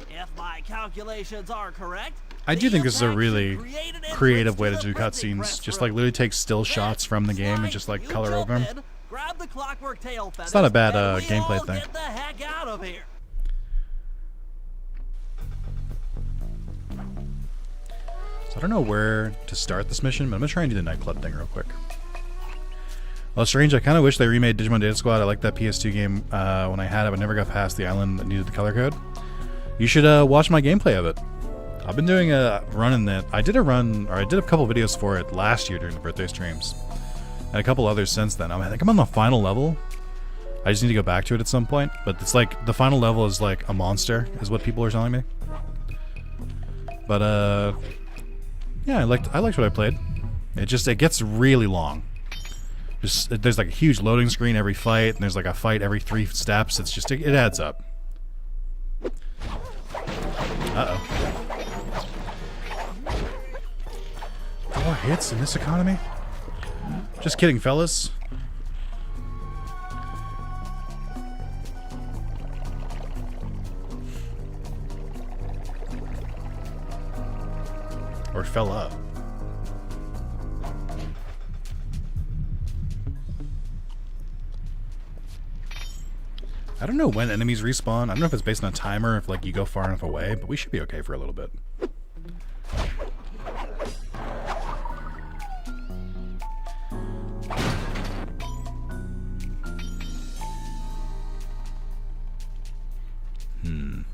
If my calculations are correct, I do think this is a impact really should create an creative way to entrance do the printing cutscenes. press Just room. like literally take still shots from the game and Slide, just like you color jump over them. in, grab the clockwork tail feathers, not a bad, and we gameplay all thing. Get the heck out of here. So I don't know where to start this mission, but I'm gonna try and do the nightclub thing real quick. Well, strange. I kind of wish they remade Digimon Data Squad. I liked that PS2 game when I had it, but never got past the island that needed the color code. You should watch my gameplay of it. I've been doing a run in that. I did a couple videos for it last year during the birthday streams, and a couple others since then. I think I'm on the final level. I just need to go back to it at some point. But it's like the final level is like a monster, is what people are telling me. But yeah, I liked what I played. It gets really long. There's like a huge loading screen every fight, and there's like a fight every 3 steps. It's just it adds up. Uh-oh. 4 hits in this economy? Just kidding, fellas. Or fella. I don't know when enemies respawn. I don't know if it's based on a timer, if like you go far enough away, but we should be okay for a little bit. Can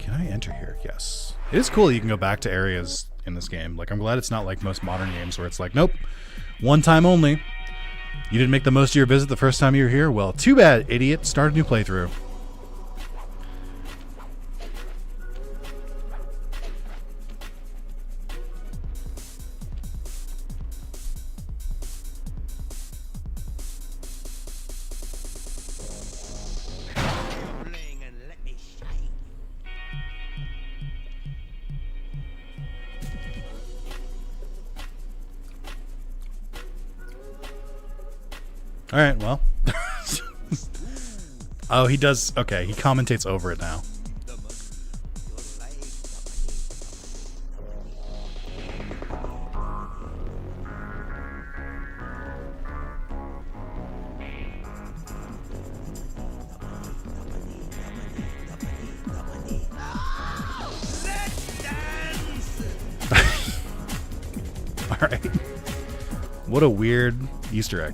I enter here? Yes. It is cool that you can go back to areas in this game. Like, I'm glad it's not like most modern games where it's like, nope, one time only. You didn't make the most of your visit the first time you were here? Well, too bad, idiot. Start a new playthrough. Alright, well. Oh, he does. Okay, he commentates over it now. Alright. What a weird Easter egg.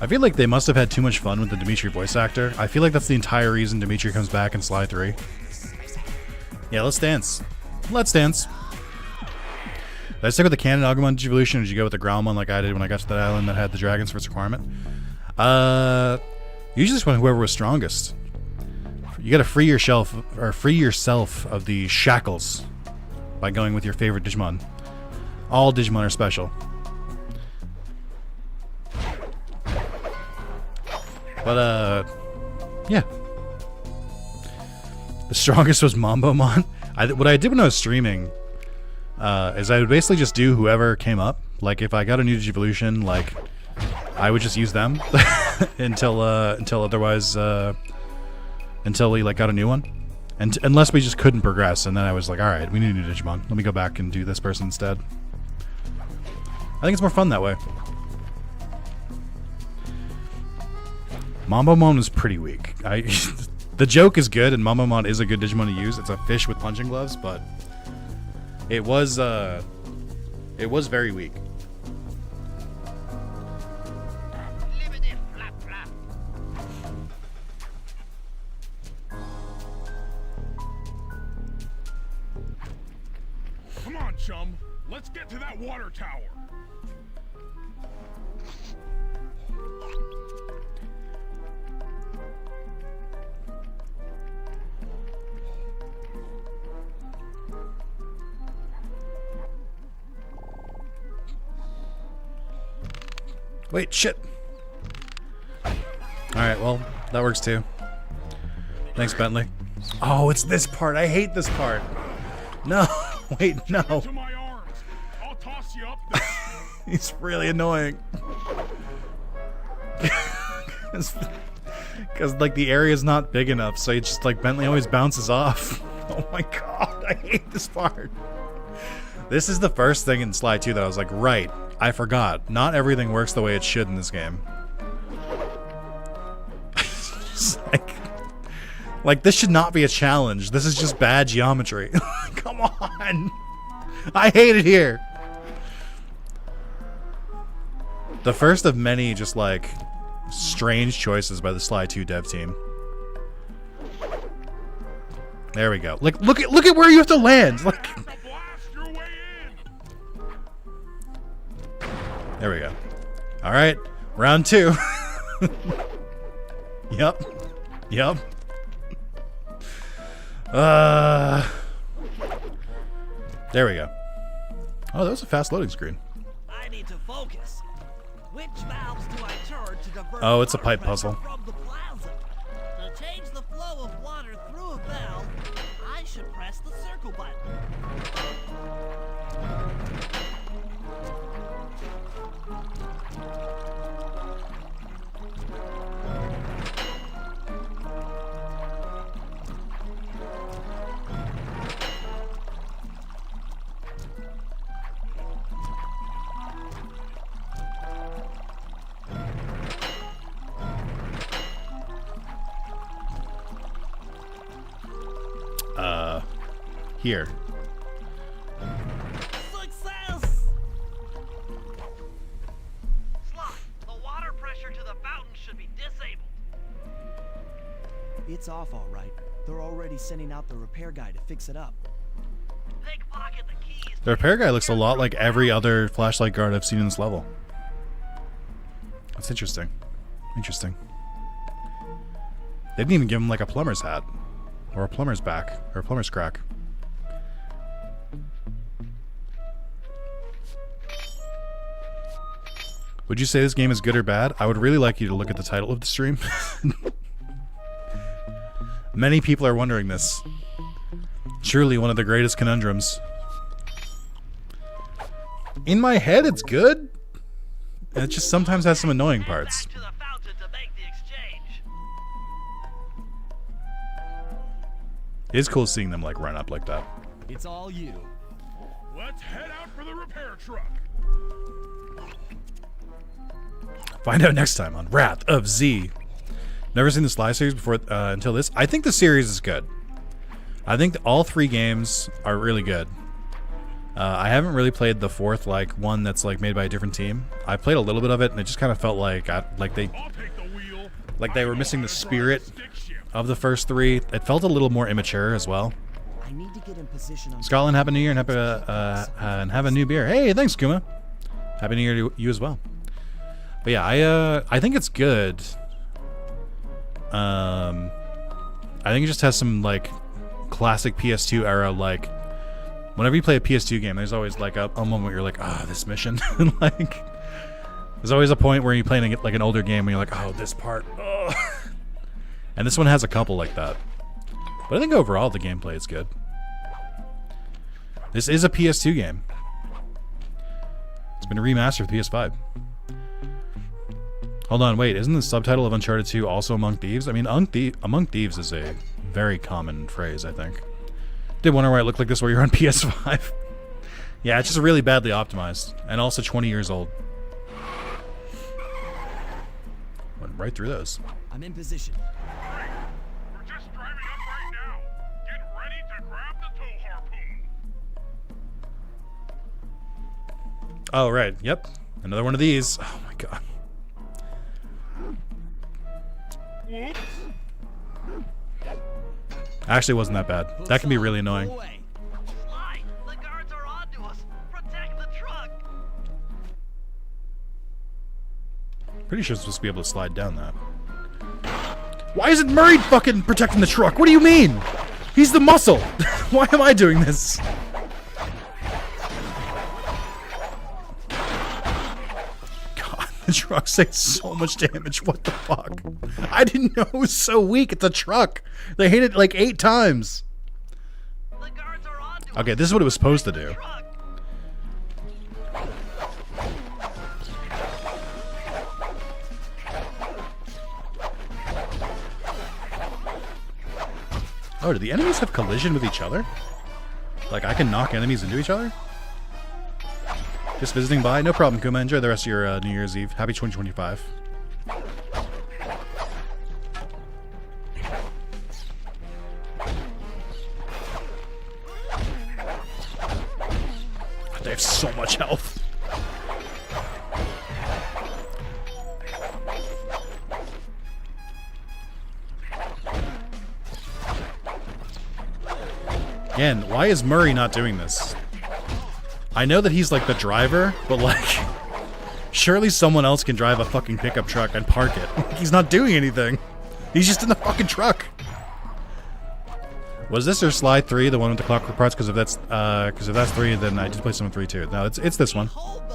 I feel like they must have had too much fun with the Dimitri voice actor. I feel like that's the entire reason Dimitri comes back in Sly 3. Yeah, let's dance. Let's dance. Did I stick with the canon Agumon Digivolution, or did you go with the Growlmon like I did when I got to that island that had the dragons for its requirement? Usually just went whoever was strongest. You gotta free yourself of the shackles by going with your favorite Digimon. All Digimon are special. But, yeah. The strongest was Mambomon. What I did when I was streaming is I would basically just do whoever came up. Like, if I got a new Digivolution, like, I would just use them until otherwise, until we, like, got a new one. And unless we just couldn't progress, and then I was like, alright, we need a new Digimon. Let me go back and do this person instead. I think it's more fun that way. Mambomon was pretty weak. The joke is good, and Mambomon is a good Digimon to use. It's a fish with punching gloves, but it was very weak. Come on, chum. Let's get to that water tower. Wait, shit. Alright, well, that works too. Thanks, Bentley. Oh, it's this part. I hate this part. No. Wait, no. To my arms. I'll toss you up there. He's really annoying. Because like the area is not big enough, so it's just like Bentley always bounces off. Oh my god, I hate this part. This is the first thing in Sly 2 that I was like, right, I forgot. Not everything works the way it should in this game. It's like this should not be a challenge. This is just bad geometry. Come on. I hate it here. The first of many just like strange choices by the Sly 2 dev team. There we go. Like look at where you have to land. Like Blast your way in. there we go. All right, round 2. Yep. Yep. There we go. Oh, that was a fast loading screen. I need to focus. Which valves do I turn to divert Oh, it's a water pipe pressure puzzle. from the plaza? To change the flow of water through a valve, I should press the circle button. Here. Success! Slot, the water pressure to the fountain should be disabled. It's off all right. They're already sending out the repair guy to fix it up. Pickpocket the keys. The repair guy looks a lot like every other flashlight guard I've seen in this level. That's interesting. Interesting. They didn't even give him like a plumber's hat. Or a plumber's back. Or a plumber's crack. Would you say this game is good or bad? I would really like you to look at the title of the stream. Many people are wondering this. Truly one of the greatest conundrums. In my head, it's good. It just sometimes has some annoying parts. Back to the fountain to make the exchange. It is cool seeing them like run up like that. It's all you. Let's head out for the repair truck. Find out next time on Wrath of Z. Never seen the Sly series before until this. I think the series is good. I think all 3 games are really good. I haven't really played the 4th like one that's like made by a different team. I played a little bit of it and it just kind of felt like I'll take the wheel. they were missing the spirit of the first 3. It felt a little more immature as well. I need to get in position on Scotland, happy New Year and have a new beer. Hey, thanks, Kuma. Happy New Year to you as well. But yeah, I think it's good. I think it just has some like classic PS2 era like. Whenever you play a PS2 game, there's always like a moment where you're like, this mission. Like, there's always a point where you're playing like an older game where you're like, this part. Ugh. And this one has a couple like that. But I think overall the gameplay is good. This is a PS2 game. It's been remastered for PS5. Hold on, wait, isn't the subtitle of Uncharted 2 also Among Thieves? I mean, Among Thieves is a very common phrase, I think. Did wonder why it looked like this while you're on PS5. Yeah, it's just really badly optimized. And also 20 years old. Went right through those. I'm in position. Great. We're just driving up right now. Get ready to grab the tow harpoon. Oh, right. Yep. Another one of these. Oh, my God. Whoops. Actually, it wasn't that bad. That can be really annoying. Go away. Sly, the guards are onto us. Protect the truck. Pretty sure it's supposed to be able to slide down that. Why isn't Murray fucking protecting the truck? What do you mean? He's the muscle. Why am I doing this? God, the truck takes so much damage. What the fuck? I didn't know it was so weak. It's a truck. They hit it like 8 times. The guards are onto Okay, this is what it was supposed to do. Oh, do the enemies have collision with each other? Like, I can knock enemies into each other? Just visiting by? No problem, Kuma. Enjoy the rest of your New Year's Eve. Happy 2025. They have so much health. Again, why is Murray not doing this? I know that he's like the driver, but like, surely someone else can drive a fucking pickup truck and park it. He's not doing anything. He's just in the fucking truck. Was this or Slide 3, the one with the clockwork parts? Because if that's 3, then I did play some 3 too. No, it's this one. What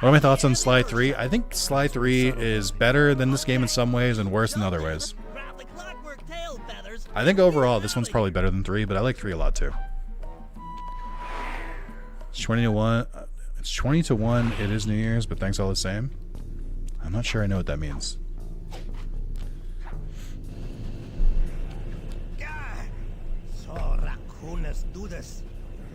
are my thoughts on Slide 3? I think Slide 3 is better than this game in some ways and worse in other ways. I think overall this one's probably better than 3, but I like 3 a lot too. It's 20 to 1. It's 20 to 1. It is New Year's, but thanks all the same. I'm not sure I know what that means. So raccooners do this.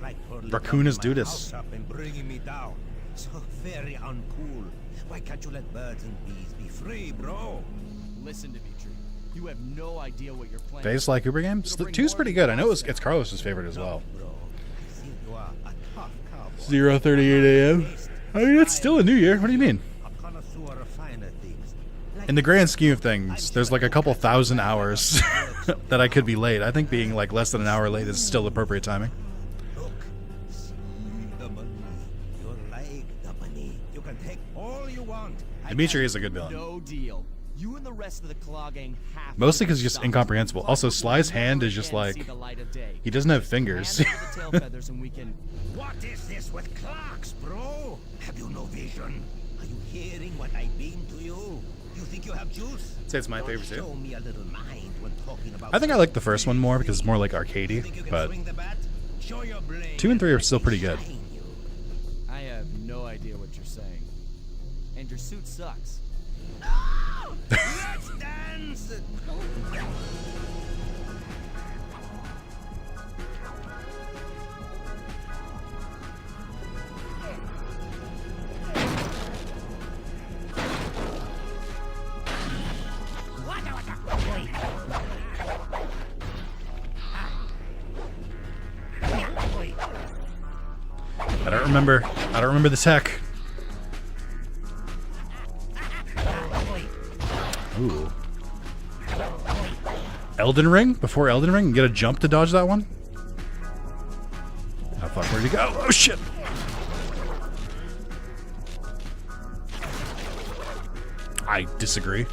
Right for Raccooners do this. Up and bringing me down. So very uncool. Why can't you let birds and bees be free, bro? Listen, Dimitri. You have no idea what you're playing. Days like Uber game? 2's pretty good. I know it's Carlos's favorite as well. Bro, I see you are a tough cowboy. 0:38 a.m. I mean, it's still a new year. What do you mean? A connoisseur of finer things. Like In the grand scheme of things, there's like a couple thousand hours that I could be late. I think being like less than an hour late is still appropriate timing. look, see the money. You like the money. You can take all you want. Dimitri is a good villain. No deal. You and the rest of the Claw gang have Mostly to because he's just stop. incomprehensible. Also, Sly's hand is just Again, like, see the light of day. he doesn't have fingers. Hand us the tail feathers and we can. What is this with clocks, bro? Have you no vision? Are you hearing what I beam to you? You think you have juice? I'd say it's my Don't favorite too. Show me a little mind when talking about. I think I like the first one more because it's more like arcadey, Think you can but swing the bat? Show your blade 2 and 3 are still pretty good. shine you. I have no idea what you're saying. And your suit sucks. Let's dance. I don't remember the tech. Ooh. Elden Ring? Before Elden Ring? Get a jump to dodge that one? How fuck, where'd he go? Oh shit! I disagree.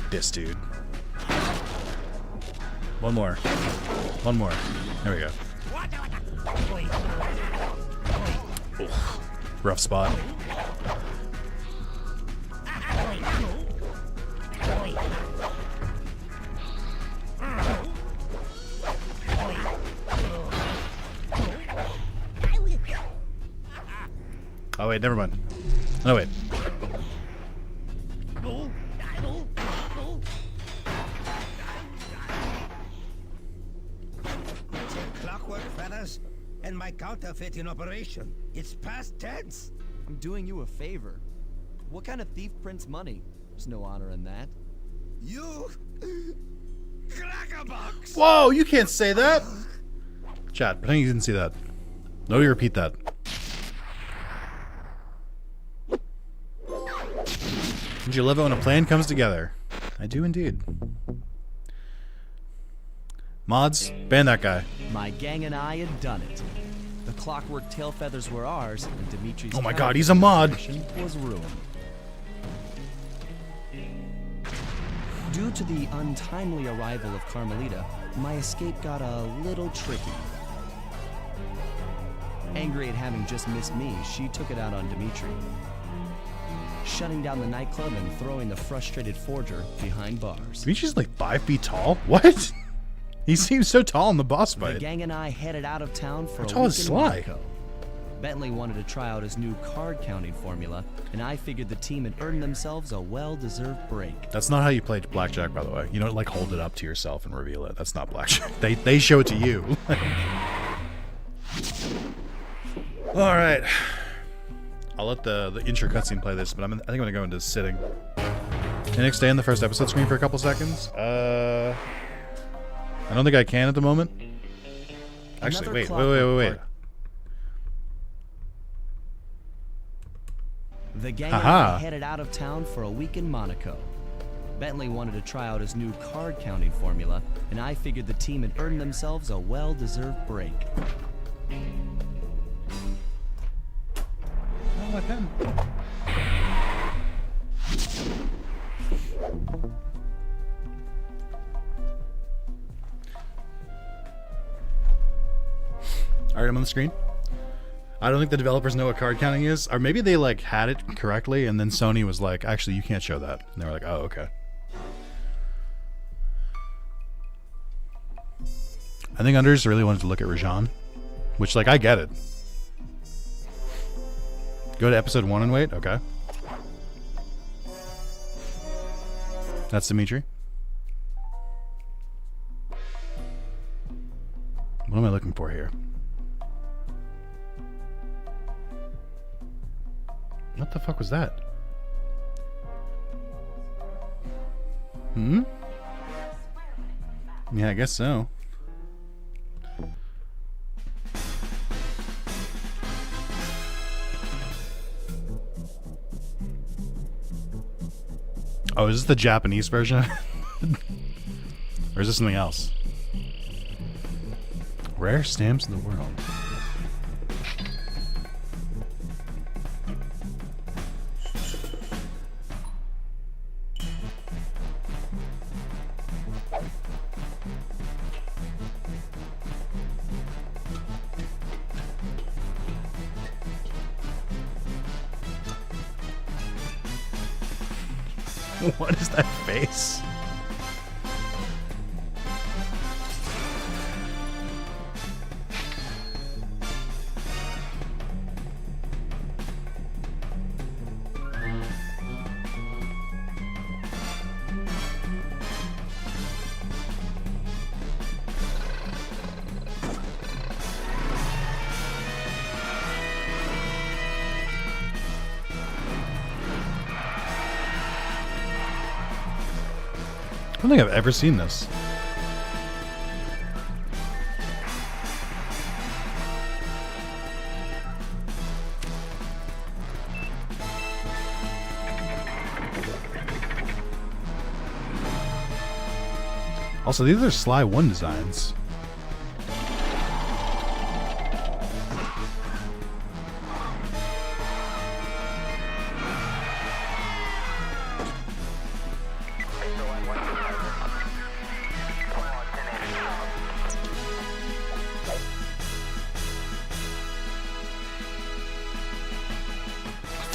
This dude. One more. One more. There we go. Oof. Rough spot. Oh wait, never mind. Oh wait. Clockwork feathers and my counterfeit in operation. It's past tense. I'm doing you a favor. What kind of thief prints money? There's no honor in that. You crackerbox. Whoa, you can't say that! Chat, pretend you didn't see that. No, you repeat that. Don't you love it when a plan comes together? I do indeed. Mods, ban that guy. My gang and I had done it. The clockwork tail feathers were ours, and Dimitri's Oh my god, he's a mod! was ruined. Due to the untimely arrival of Carmelita, my escape got a little tricky. Angry at having just missed me, she took it out on Dimitri, shutting down the nightclub and throwing the frustrated forger behind bars. Dimitri's like 5 feet tall? What? He seems so tall in the boss fight. The gang and I headed out of town for How a tall week is in Sly? Monaco. Bentley wanted to try out his new card counting formula, and I figured the team had earned themselves a well-deserved break. That's not how you play blackjack, by the way. You don't like hold it up to yourself and reveal it. That's not blackjack. They show it to you. All right. I'll let the intro cutscene play this, but I think I'm gonna go into sitting. Can I stay in the first episode screen for a couple seconds? I don't think I can at the moment. Actually, wait. The gang and I headed out of town for a week in Monaco. Bentley wanted to try out his new card counting formula, and I figured the team had earned themselves a well-deserved break. Oh, my pen. All right, I'm on the screen. I don't think the developers know what card counting is, or maybe they like had it correctly, and then Sony was like, "Actually, you can't show that." And they were like, "Oh, okay." I think Unders really wanted to look at Rajan, which, like, I get it. Go to episode 1 and wait. Okay. That's Dimitri. What am I looking for here? What the fuck was that? Hmm? Yeah, I guess so. Oh, is this the Japanese version? Or is this something else? Rare stamps in the world. What is that face? I don't think I've ever seen this. Also, these are Sly 1 designs.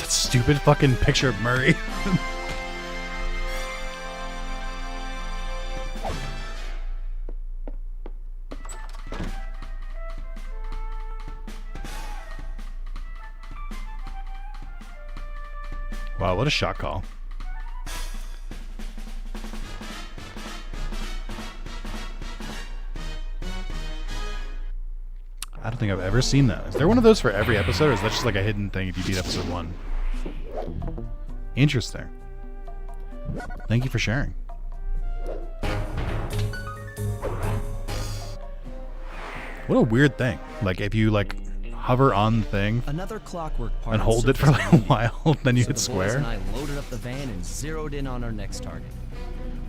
Stupid fucking picture of Murray. Wow, what a shot call. I don't think I've ever seen that. Is there one of those for every episode, or is that just like a hidden thing if you beat episode 1? Interesting. Thank you for sharing. What a weird thing. Like, if you, like, hover on the thing Another clockwork part and hold it for like a while, then you hit The boys square. and I loaded up the van and zeroed in on our next target.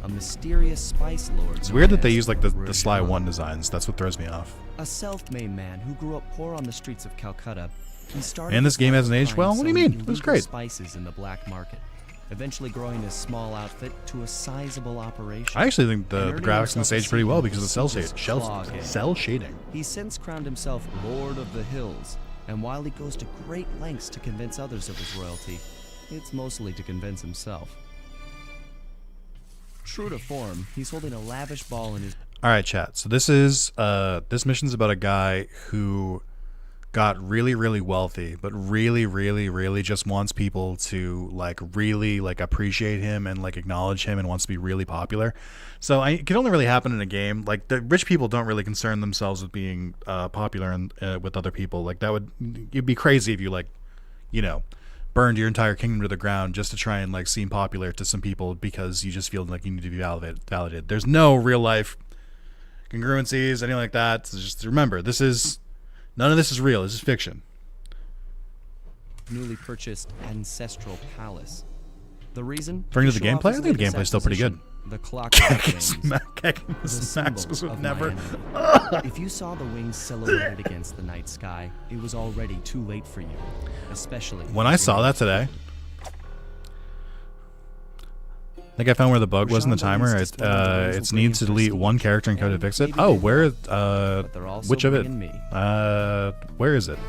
A mysterious spice lord. It's weird that they known use, like, as the Sly Rajan. 1 designs. That's what throws me off. A self-made man who grew up poor on the streets of Calcutta. He started And this his game life hasn't aged buying well? What do you some mean? It was illegal great. Spices in the black market. eventually growing his small outfit to a sizable operation. I actually think the And graphics in earning this age himself a pretty well seat because of in the Zalis' claw game. cell shading. He's since crowned himself Lord of the Hills, and while he goes to great lengths to convince others of his royalty, it's mostly to convince himself. True to form, he's holding a lavish ball in his... Alright, chat. So this is, this mission's about a guy who got really, really wealthy, but really, really, really just wants people to, like, really, like, appreciate him and, like, acknowledge him and wants to be really popular. So it can only really happen in a game. Like, the rich people don't really concern themselves with being popular and with other people. Like, it'd be crazy if you, like, you know, burned your entire kingdom to the ground just to try and, like, seem popular to some people because you just feel like you need to be validated. There's no real life congruencies, anything like that. So just remember, none of this is real. This is fiction. newly purchased ancestral palace. The reason? Referring to the gameplay, I think the gameplay's still pretty good. The clock Max was never. If you saw the wings silhouetted against the night sky, it was already too late for you. Especially when I saw that today. I think I found where the bug was in the timer. It needs to delete one character in code to fix it. Oh, where? Which of it? Where is it?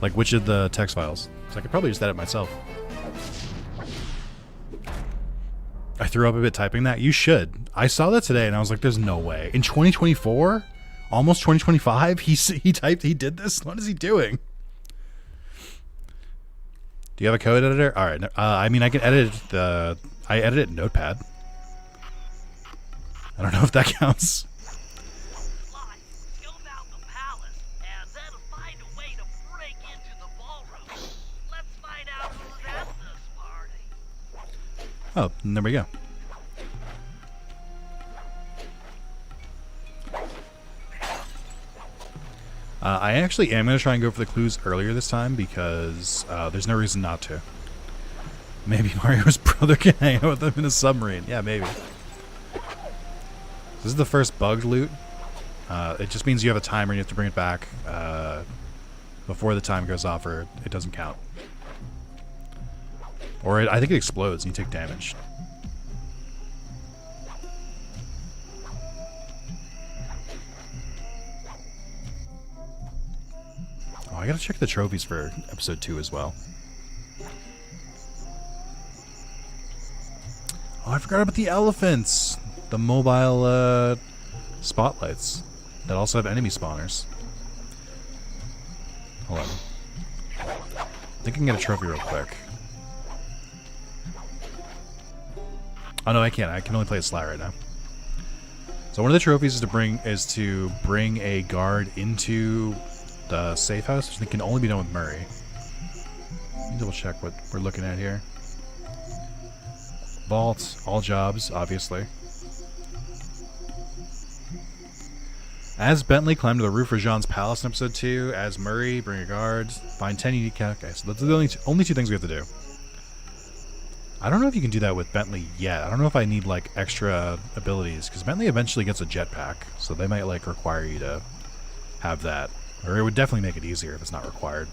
Like, which of the text files? Because I could probably just edit myself. I threw up a bit typing that. You should. I saw that today and I was like, "There's no way." In 2024, almost 2025, he did this. What is he doing? Do you have a code editor? All right. I mean, I can edit I edit it in Notepad. I don't know if that counts. Scope out the palace and then find a way to break into the ballroom. Let's find out who's at this party. Oh, and there we go. I actually am going to try and go for the clues earlier this time because there's no reason not to. Maybe Mario's brother can hang out with him in a submarine. Yeah, maybe. This is the first bugged loot. It just means you have a timer and you have to bring it back before the time goes off or it doesn't count. Or I think it explodes and you take damage. Oh, I gotta check the trophies for episode 2 as well. Oh, I forgot about the elephants! The mobile spotlights that also have enemy spawners. Hold on. I think I can get a trophy real quick. Oh no, I can't. I can only play a Sly right now. So one of the trophies is to bring a guard into the safe house, which I think can only be done with Murray. Let me double check what we're looking at here. Vault, all jobs, obviously. As Bentley climbed to the roof of Jean's palace in episode 2, as Murray, bring a guard, find 10 unique... Okay, so that's the only two things we have to do. I don't know if you can do that with Bentley yet. I don't know if I need, like, extra abilities, because Bentley eventually gets a jetpack, so they might, like, require you to have that. Or it would definitely make it easier if it's not required.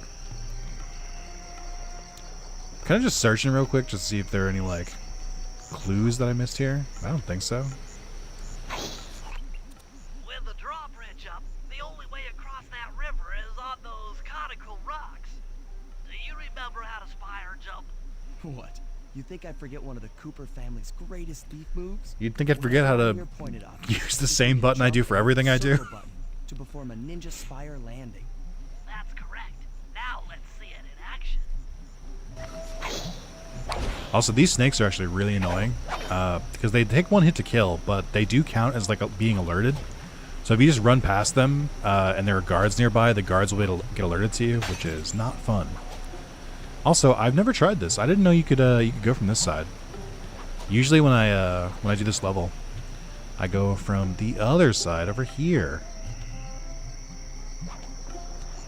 Kind of just searching real quick just to see if there are any, like, clues that I missed here. I don't think so. With the drawbridge up, the only way across that river is on those conical rocks. Do you remember how to spire jump? What? You think I'd forget one of the Cooper family's greatest thief moves? You'd think I'd forget how to use the same button I do for everything I do. To perform a ninja spire landing. That's correct. Now let's see it in action. Also, these snakes are actually really annoying because they take one hit to kill, but they do count as like being alerted. So if you just run past them and there are guards nearby, the guards will be able to get alerted to you, which is not fun. Also, I've never tried this. I didn't know you could go from this side. Usually when I do this level, I go from the other side over here,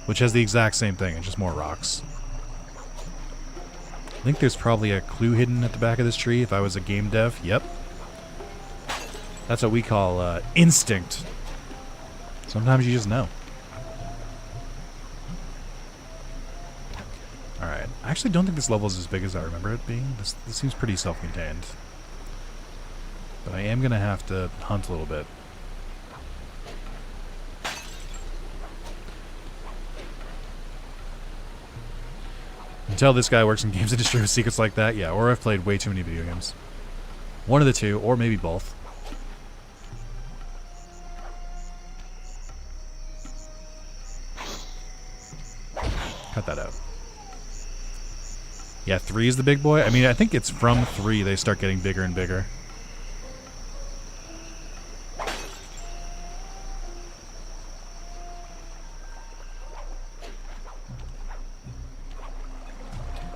which has the exact same thing. It's just more rocks. I think there's probably a clue hidden at the back of this tree if I was a game dev. Yep. That's what we call instinct. Sometimes you just know. Alright. I actually don't think this level is as big as I remember it being. This seems pretty self-contained. But I am going to have to hunt a little bit. Until this guy works in games industry with secrets like that, yeah, or I've played way too many video games. One of the two, or maybe both. Cut that out. Yeah, 3 is the big boy. I mean, I think it's from 3 they start getting bigger and bigger.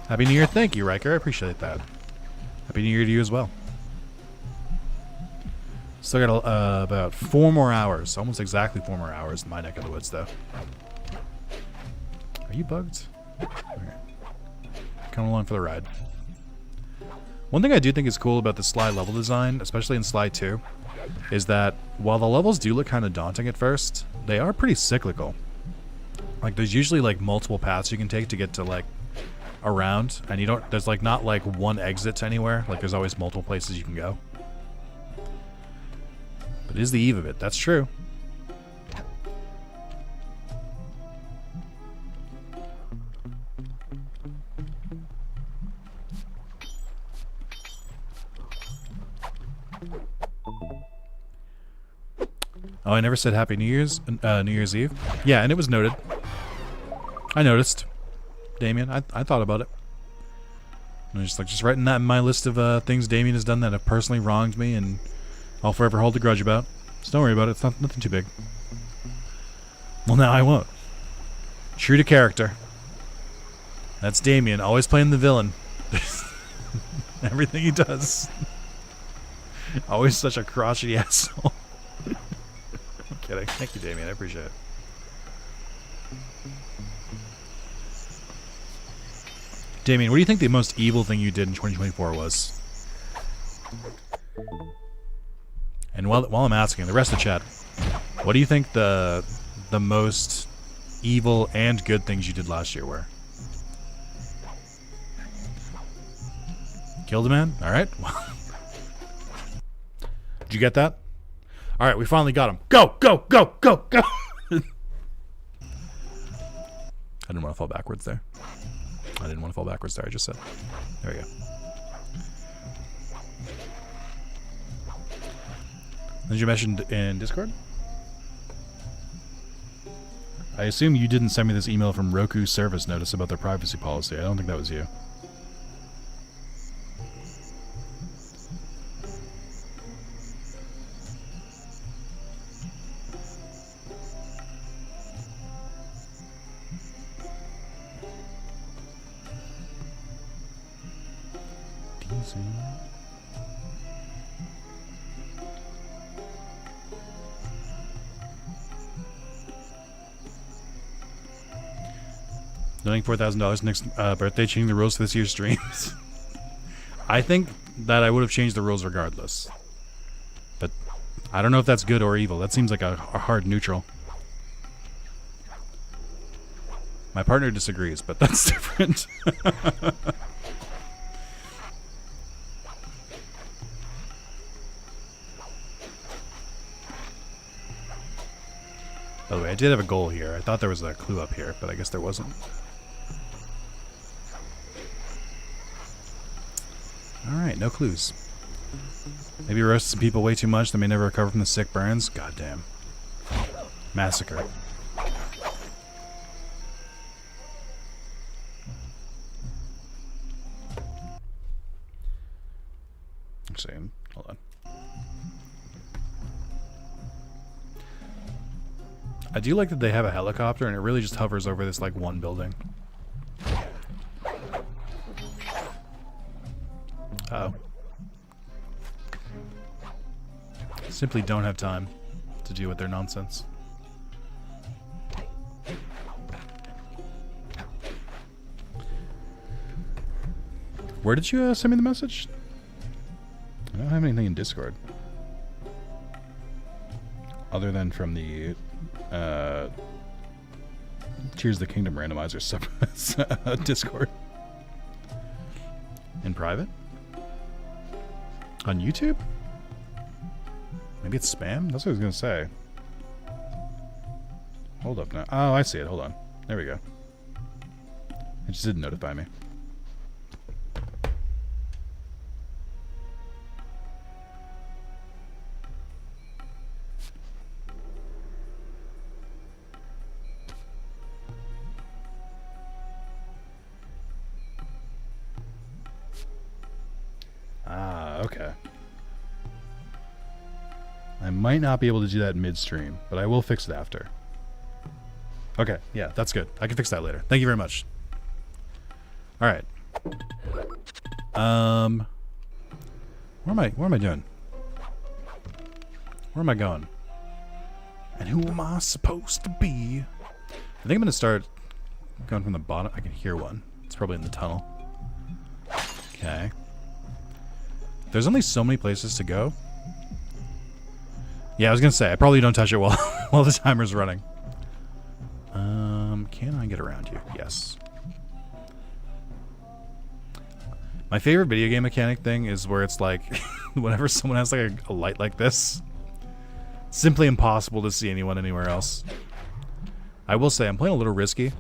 Happy New Year. Thank you, Riker. I appreciate that. Happy New Year to you as well. Still got about 4 more hours. Almost exactly 4 more hours in my neck of the woods, though. Are you bugged? Okay. Come along for the ride. One thing I do think is cool about the Sly level design, especially in Sly 2, is that while the levels do look kind of daunting at first, they are pretty cyclical. Like, there's usually, like, multiple paths you can take to get to, like, around, and you don't, there's like not like one exit to anywhere, like there's always multiple places you can go. But it is the eve of it, that's true. Oh, I never said Happy New Year's Eve. Yeah, and it was noted. I noticed. Damien, I thought about it. I'm just writing that in my list of things Damien has done that have personally wronged me, and I'll forever hold a grudge about. So don't worry about it. It's nothing too big. Well, now I won't. True to character. That's Damien, always playing the villain. Everything he does. Always such a crotchety asshole. I'm kidding. Thank you, Damien. I appreciate it. Damien, what do you think the most evil thing you did in 2024 was? And while I'm asking, the rest of the chat, what do you think the most evil and good things you did last year were? Killed a man? Alright. Did you get that? Alright, we finally got him. Go! Go! Go! Go! Go! I didn't want to fall backwards there. I didn't want to fall backwards there, I just said. There we go. Did you mention in Discord? I assume you didn't send me this email from Roku service notice about their privacy policy. I don't think that was you. Donating $4,000 next birthday, changing the rules for this year's streams. I think that I would have changed the rules regardless. But I don't know if that's good or evil. That seems like a hard neutral. My partner disagrees, but that's different. By the way, I did have a goal here. I thought there was a clue up here, but I guess there wasn't. Alright, no clues. Maybe roast some people way too much, they may never recover from the sick burns. Goddamn. Massacre. Actually, hold on. I do like that they have a helicopter and it really just hovers over this like one building. Uh-oh. Simply don't have time to deal with their nonsense. Where did you send me the message? I don't have anything in Discord. Other than from the Tears of the Kingdom randomizer Discord. In private? On YouTube? Maybe it's spam? That's what I was going to say. Hold up now. Oh, I see it. Hold on. There we go. It just didn't notify me. Okay. I might not be able to do that midstream, but I will fix it after. Okay, yeah, that's good. I can fix that later. Thank you very much. All right. Where am I doing? Where am I going? And who am I supposed to be? I think I'm gonna start going from the bottom. I can hear one. It's probably in the tunnel. Okay. There's only so many places to go. Yeah, I was gonna say I probably don't touch it while while the timer's running. Can I get around you? Yes. My favorite video game mechanic thing is where it's like, whenever someone has like a light like this, it's simply impossible to see anyone anywhere else. I will say I'm playing a little risky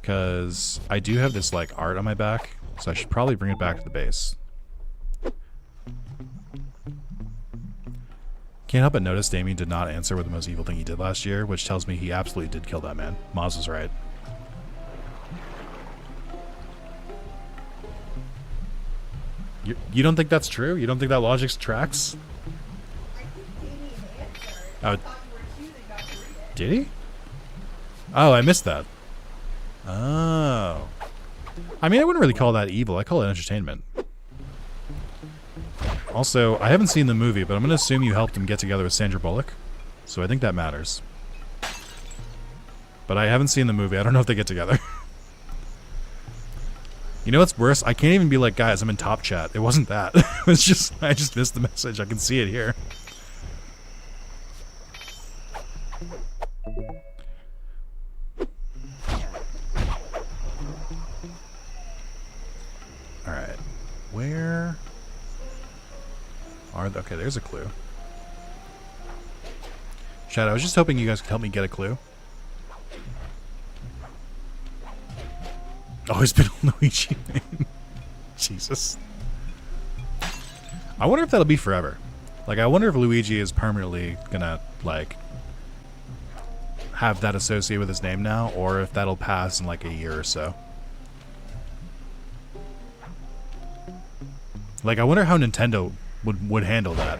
because I do have this like art on my back, so I should probably bring it back to the base. Can't help but notice Damien did not answer with the most evil thing he did last year, which tells me he absolutely did kill that man. Moz was right. You don't think that's true? You don't think that logic tracks? Oh, did he? Oh, I missed that. Oh. I mean, I wouldn't really call that evil. I call it entertainment. Also, I haven't seen the movie, but I'm going to assume you helped him get together with Sandra Bullock. So I think that matters. But I haven't seen the movie. I don't know if they get together. You know what's worse? I can't even be like, guys, I'm in top chat. It wasn't that. It's just, I just missed the message. I can see it here. Alright. Where are the... Okay, there's a clue. Chat, I was just hoping you guys could help me get a clue. Always been a Luigi main. Jesus. I wonder if that'll be forever. Like, I wonder if Luigi is permanently gonna, like, have that associated with his name now, or if that'll pass in, like, a year or so. Like, I wonder how Nintendo would handle that.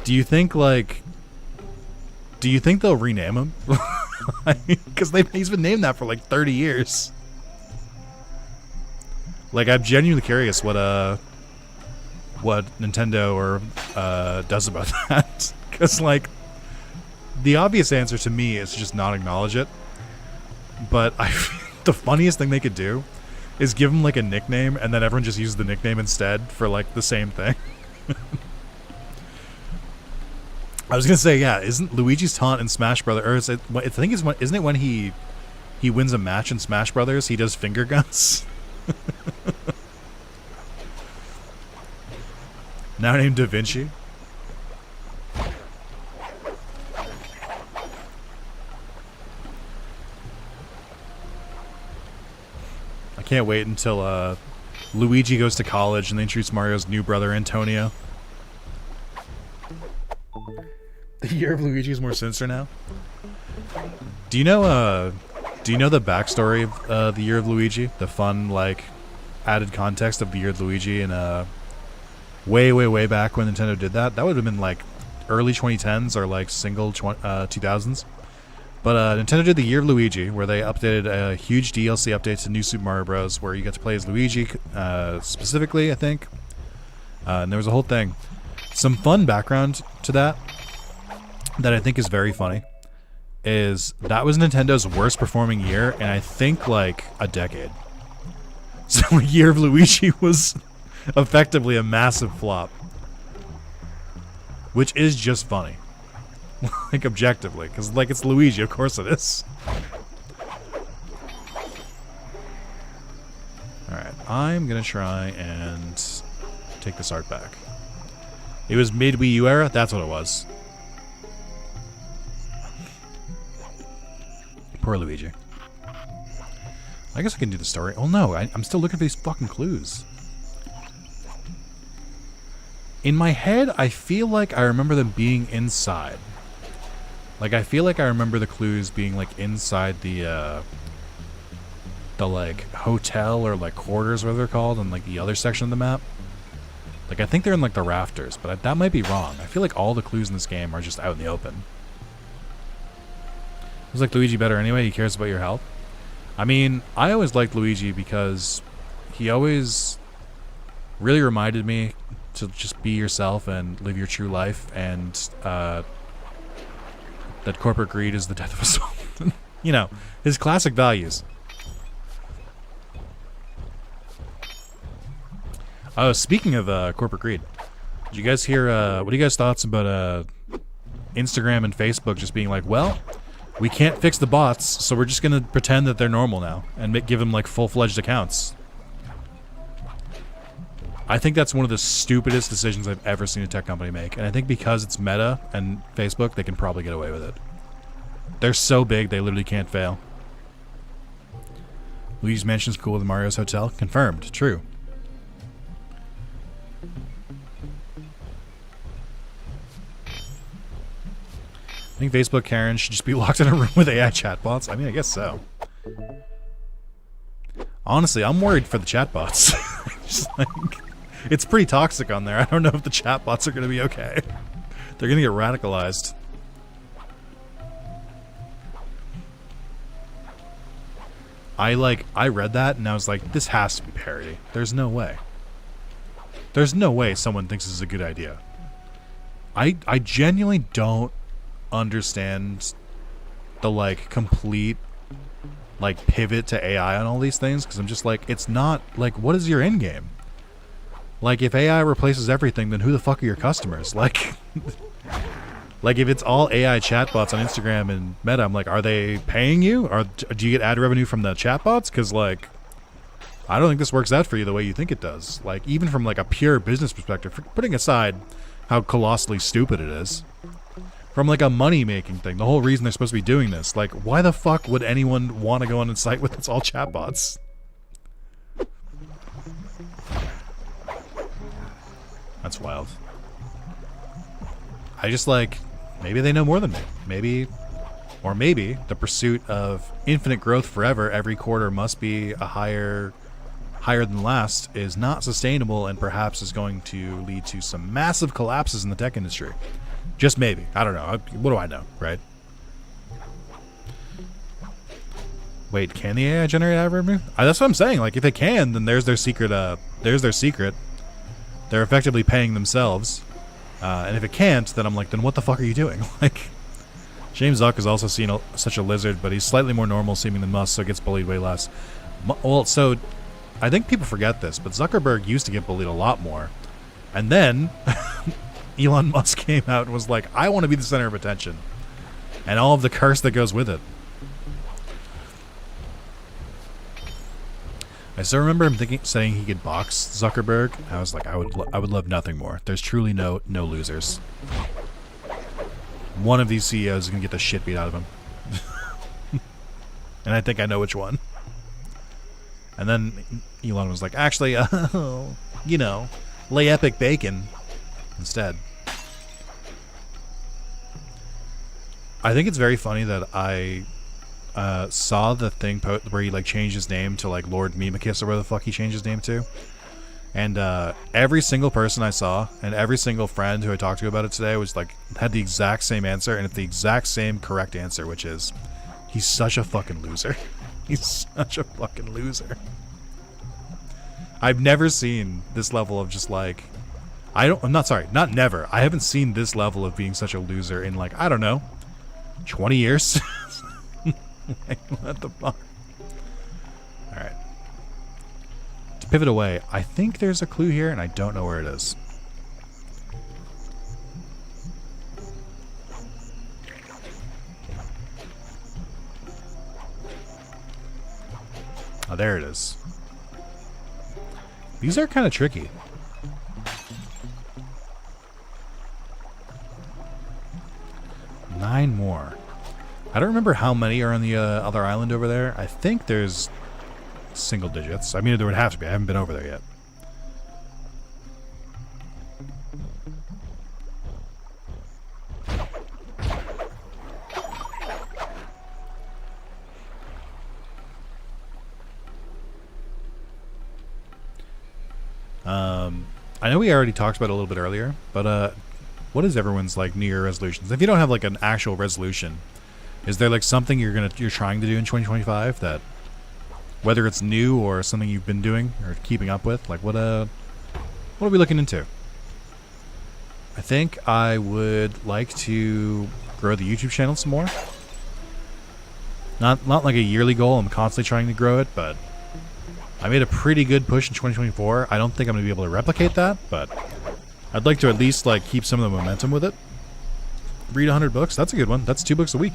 Do you think, like... Do you think they'll rename him? Because he's been named that for like 30 years. Like, I'm genuinely curious what Nintendo does about that. Because, like, the obvious answer to me is to just not acknowledge it. But the funniest thing they could do is give him like a nickname, and then everyone just uses the nickname instead for like the same thing. I was gonna say, yeah, isn't Luigi's taunt in Smash Brothers, or is it, I think isn't it when he wins a match in Smash Brothers, he does finger guns? Now named Da Vinci. I can't wait until Luigi goes to college and they introduce Mario's new brother Antonio. The year of Luigi is more sinister now. Do you know the backstory of the year of Luigi? The fun, like, added context of the year of Luigi and way back when Nintendo did that? That would have been like early 2010s or like single 2000s. But Nintendo did the year of Luigi, where they updated a huge DLC update to New Super Mario Bros. Where you get to play as Luigi specifically, I think. And there was a whole thing. Some fun background to that I think is very funny is that was Nintendo's worst performing year in I think like a decade. So Year of Luigi was effectively a massive flop, which is just funny. Like, objectively. Because, like, it's Luigi. Of course it is. Alright. I'm going to try and take this art back. It was mid-Wii U era? That's what it was. Poor Luigi. I guess I can do the story. Oh no, I'm still looking for these fucking clues. In my head, I feel like I remember them being inside. Like, I feel like I remember the clues being, like, inside the like, hotel or, like, quarters, whatever they're called, in, like, the other section of the map. Like, I think they're in, like, the rafters, but that might be wrong. I feel like all the clues in this game are just out in the open. It's like Luigi better anyway. He cares about your health. I mean, I always liked Luigi because he always really reminded me to just be yourself and live your true life, and that corporate greed is the death of us all. You know, his classic values. Oh, speaking of corporate greed, did you guys hear, what are you guys' thoughts about Instagram and Facebook just being like, well, we can't fix the bots, so we're just going to pretend that they're normal now and give them, like, full-fledged accounts. I think that's one of the stupidest decisions I've ever seen a tech company make. And I think because it's Meta and Facebook, they can probably get away with it. They're so big, they literally can't fail. Luigi's Mansion's cooler than Mario's Hotel? Confirmed. True. I think Facebook Karen should just be locked in a room with AI chatbots. I mean, I guess so. Honestly, I'm worried for the chatbots. Just like, it's pretty toxic on there. I don't know if the chatbots are going to be okay. They're going to get radicalized. I read that and I was like, this has to be parody. There's no way. There's no way someone thinks this is a good idea. I genuinely don't understand the, like, complete, like, pivot to AI on all these things, because I'm just like, it's not, like, what is your end game? Like, if AI replaces everything, then who the fuck are your customers? Like, like, if it's all AI chatbots on Instagram and Meta, I'm like, are they paying you? Or do you get ad revenue from the chatbots? Because, like, I don't think this works out for you the way you think it does. Like, even from, like, a pure business perspective, putting aside how colossally stupid it is, from, like, a money-making thing, the whole reason they're supposed to be doing this, like, why the fuck would anyone want to go on a site with it's all chatbots? That's wild. I just, like, maybe they know more than me. Maybe, or maybe the pursuit of infinite growth forever, every quarter must be a higher than last, is not sustainable and perhaps is going to lead to some massive collapses in the tech industry. Just maybe. I don't know. What do I know, right? Wait, can the AI generate ad revenue? That's what I'm saying. Like, if it can, then there's their secret. There's their secret. They're effectively paying themselves. And if it can't, then I'm like, then what the fuck are you doing? Like, James Zuck has also seen such a lizard, but he's slightly more normal seeming than Musk, so gets bullied way less. Well, so I think people forget this, but Zuckerberg used to get bullied a lot more. And then Elon Musk came out and was like, I want to be the center of attention. And all of the curse that goes with it. I still remember him saying he could box Zuckerberg. I was like, I would love nothing more. There's truly no losers. One of these CEOs is going to get the shit beat out of him. And I think I know which one. And then Elon was like, actually, you know, lay epic bacon instead. I think it's very funny that I saw the thing where he, like, changed his name to, like, Lord Mimikis or whatever the fuck he changed his name to. And every single person I saw and every single friend who I talked to about it today was like, had the exact same answer, and it's the exact same correct answer, which is, he's such a fucking loser. He's such a fucking loser. I've never seen this level of just, like, not never. I haven't seen this level of being such a loser in, like, I don't know, 20 years. Like, what the fuck? Alright. To pivot away, I think there's a clue here, and I don't know where it is. Oh, there it is. These are kind of tricky. Nine more. I don't remember how many are on the other island over there. I think there's single digits. I mean, there would have to be. I haven't been over there yet. I know we already talked about it a little bit earlier, but what is everyone's like New Year resolutions? If you don't have like an actual resolution, is there like something you're trying to do in 2025 that, whether it's new or something you've been doing or keeping up with, like what are we looking into? I think I would like to grow the YouTube channel some more. Not like a yearly goal. I'm constantly trying to grow it, but I made a pretty good push in 2024. I don't think I'm going to be able to replicate that, but I'd like to at least like keep some of the momentum with it. Read 100 books. That's a good one. That's 2 books a week.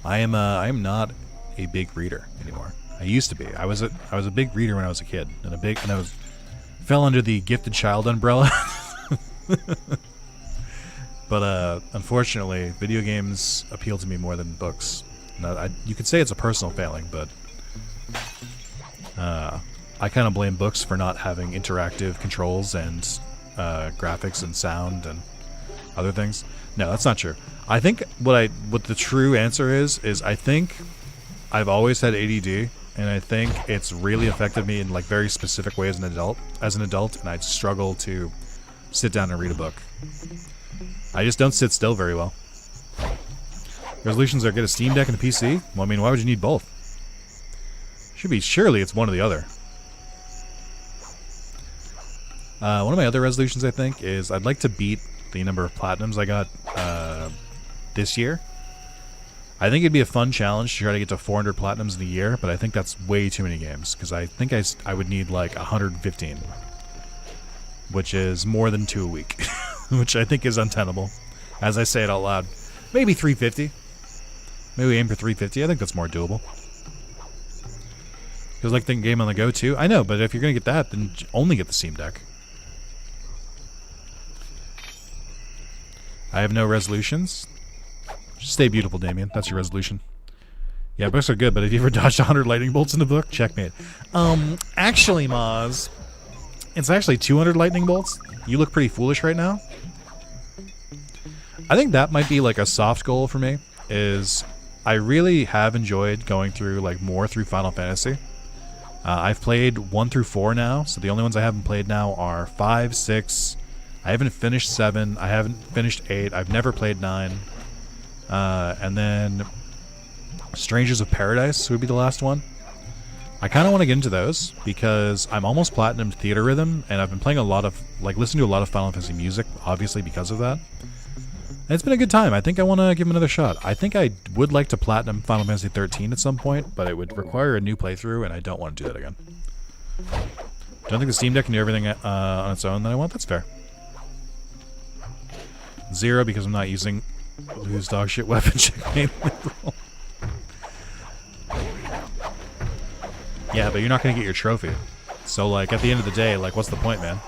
I am not a big reader anymore. I used to be. I was a big reader when I was a kid, and I fell under the gifted child umbrella. But unfortunately, video games appeal to me more than books. Now, you could say it's a personal failing, but I kind of blame books for not having interactive controls and graphics and sound and other things. No, that's not true. I think what the true answer is I think I've always had ADD, and I think it's really affected me in like very specific ways as an adult, and I struggle to sit down and read a book. I just don't sit still very well. Resolutions are get a Steam Deck and a PC? Well, I mean, why would you need both? Surely it's one or the other. One of my other resolutions, I think, is I'd like to beat the number of platinums I got this year. I think it'd be a fun challenge to try to get to 400 platinums in a year, but I think that's way too many games, because I think I would need like 115, which is more than 2 a week, which I think is untenable, as I say it out loud. Maybe 350. Maybe we aim for 350. I think that's more doable. Because like the game on the go too. I know, but if you're going to get that, then only get the Steam Deck. I have no resolutions. Just stay beautiful, Damien. That's your resolution. Yeah, books are good, but have you ever dodged 100 lightning bolts in the book? Checkmate. Actually, Maz, it's actually 200 lightning bolts. You look pretty foolish right now. I think that might be like a soft goal for me, is I really have enjoyed going through like more through Final Fantasy. I've played 1 through 4 now, so the only ones I haven't played now are 5, 6. I haven't finished 7. I haven't finished 8. I've never played 9. And then Strangers of Paradise would be the last one. I kind of want to get into those because I'm almost platinumed Theater Rhythm, and I've been playing a lot of, like, listening to a lot of Final Fantasy music, obviously because of that. And it's been a good time. I think I want to give him another shot. I think I would like to platinum Final Fantasy 13 at some point, but it would require a new playthrough, and I don't want to do that again. Don't think the Steam Deck can do everything on its own that I want. That's fair. 0 because I'm not using lose dog shit weapon checkmate. Yeah, but you're not going to get your trophy. So, like, at the end of the day, like, what's the point, man?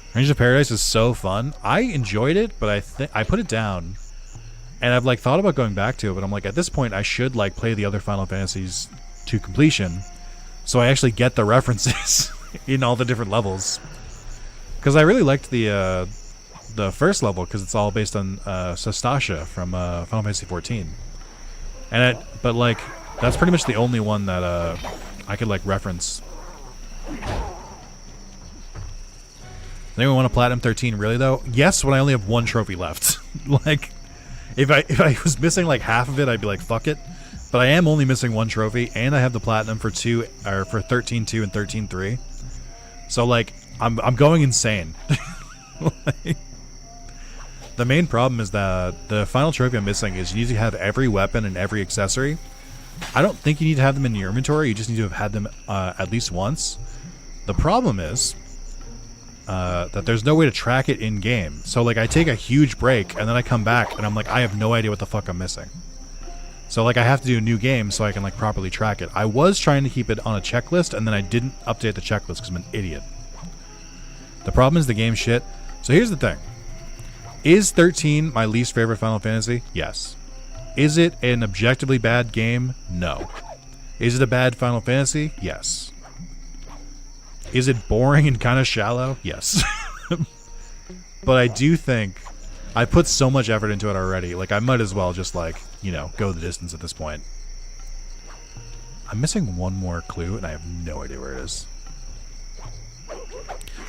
Strangers of Paradise is so fun. I enjoyed it, but I put it down. And I've, like, thought about going back to it, but I'm like, at this point, I should, like, play the other Final Fantasies to completion so I actually get the references in all the different levels. Because I really liked the first level, because it's all based on Sastasha from Final Fantasy 14. But, like, that's pretty much the only one that I could, like, reference. Anyone want to platinum 13 really though? Yes, when I only have 1 trophy left. Like, if I was missing like half of it, I'd be like, fuck it. But I am only missing 1 trophy, and I have the platinum for 13-2 and 13-3. So like, I'm going insane. Like, the main problem is that the final trophy I'm missing is you need to have every weapon and every accessory. I don't think you need to have them in your inventory. You just need to have had them at least once. The problem is that there's no way to track it in-game. So, like, I take a huge break, and then I come back, and I'm like, I have no idea what the fuck I'm missing. So like I have to do a new game so I can like properly track it. I was trying to keep it on a checklist, and then I didn't update the checklist because I'm an idiot. The problem is the game shit. So here's the thing. Is 13 my least favorite Final Fantasy? Yes. Is it an objectively bad game? No. Is it a bad Final Fantasy? Yes. Is it boring and kind of shallow? Yes. But I do think I put so much effort into it already. Like, I might as well just, like, you know, go the distance at this point. I'm missing one more clue, and I have no idea where it is.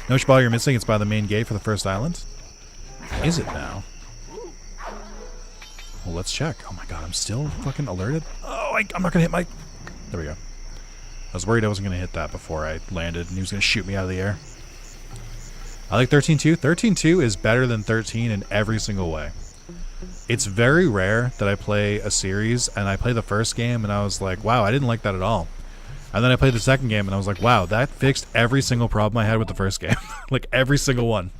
No spot you're missing. It's by the main gate for the first island. Is it now? Well, let's check. Oh my god, I'm still fucking alerted. Oh, I'm not gonna hit my... There we go. I was worried I wasn't gonna hit that before I landed, and he was gonna shoot me out of the air. I like 13-2. 13-2 is better than 13 in every single way. It's very rare that I play a series, and I play the first game, and I was like, wow, I didn't like that at all. And then I played the second game, and I was like, wow, that fixed every single problem I had with the first game. Like, every single one.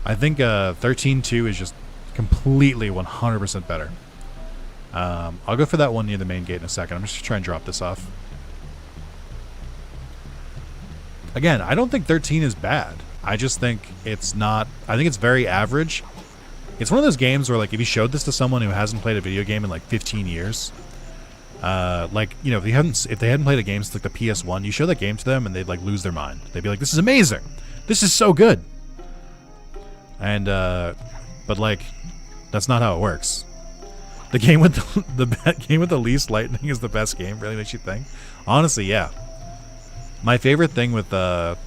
I think 13-2 is just completely 100% better. I'll go for that one near the main gate in a second. I'm just trying to drop this off. Again, I don't think 13 is bad. I just think it's not... I think it's very average. It's one of those games where, like, if you showed this to someone who hasn't played a video game in, like, 15 years... like, you know, if they hadn't played a game since, like, the PS1, you show that game to them and they'd, like, lose their mind. They'd be like, this is amazing! This is so good! And, but, like, that's not how it works. The game with the game with the least lightning is the best game. Really makes you think. Honestly, yeah. My favorite thing with and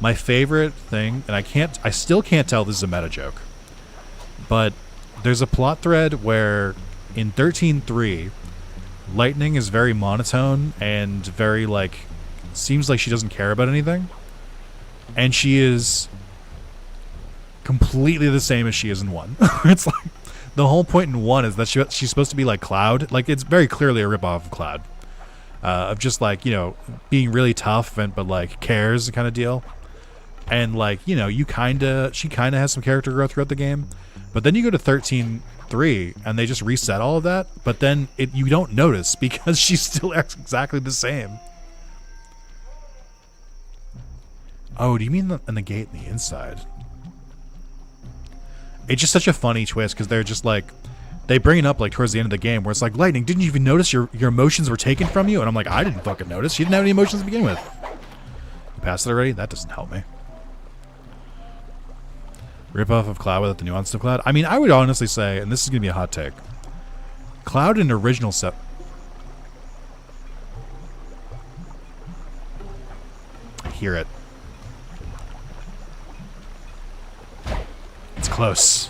I still can't tell if this is a meta joke, but there's a plot thread where in 13.3, Lightning is very monotone and very like seems like she doesn't care about anything, and she is completely the same as she is in 1. It's like the whole point in 1 is that she's supposed to be like Cloud. Like, it's very clearly a ripoff of Cloud. Of just, like, you know, being really tough but, like, cares kind of deal. And, like, you know, she kind of has some character growth throughout the game. But then you go to 13.3, and they just reset all of that. But then you don't notice because she still acts exactly the same. Oh, do you mean in the gate in the inside? It's just such a funny twist because they're just like, they bring it up like towards the end of the game where it's like, Lightning, didn't you even notice your emotions were taken from you? And I'm like, I didn't fucking notice. You didn't have any emotions to begin with. You passed it already? That doesn't help me. Rip off of Cloud without the nuance of Cloud? I mean, I would honestly say, and this is going to be a hot take, Cloud in original set... I hear it. It's close.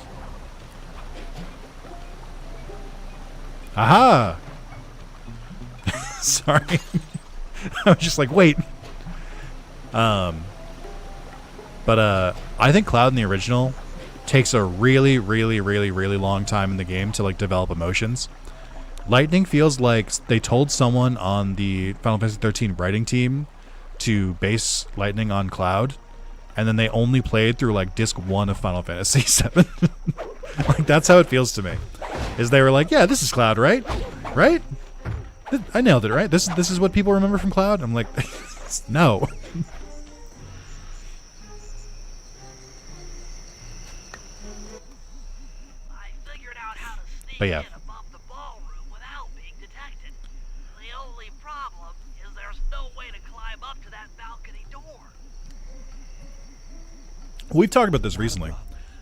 Aha! Sorry. I was just like, wait. But I think Cloud in the original takes a really, really, really, really long time in the game to like develop emotions. Lightning feels like they told someone on the Final Fantasy 13 writing team to base Lightning on Cloud, and then they only played through like disc 1 of Final Fantasy 7. Like, that's how it feels to me. Is they were like, yeah, this is Cloud, right? Right? I nailed it, right? This is what people remember from Cloud? I'm like, no. I figured out how to sneak But yeah. in above the ballroom without being detected. The only problem is there's no way to climb up to that balcony door. We've talked about this recently.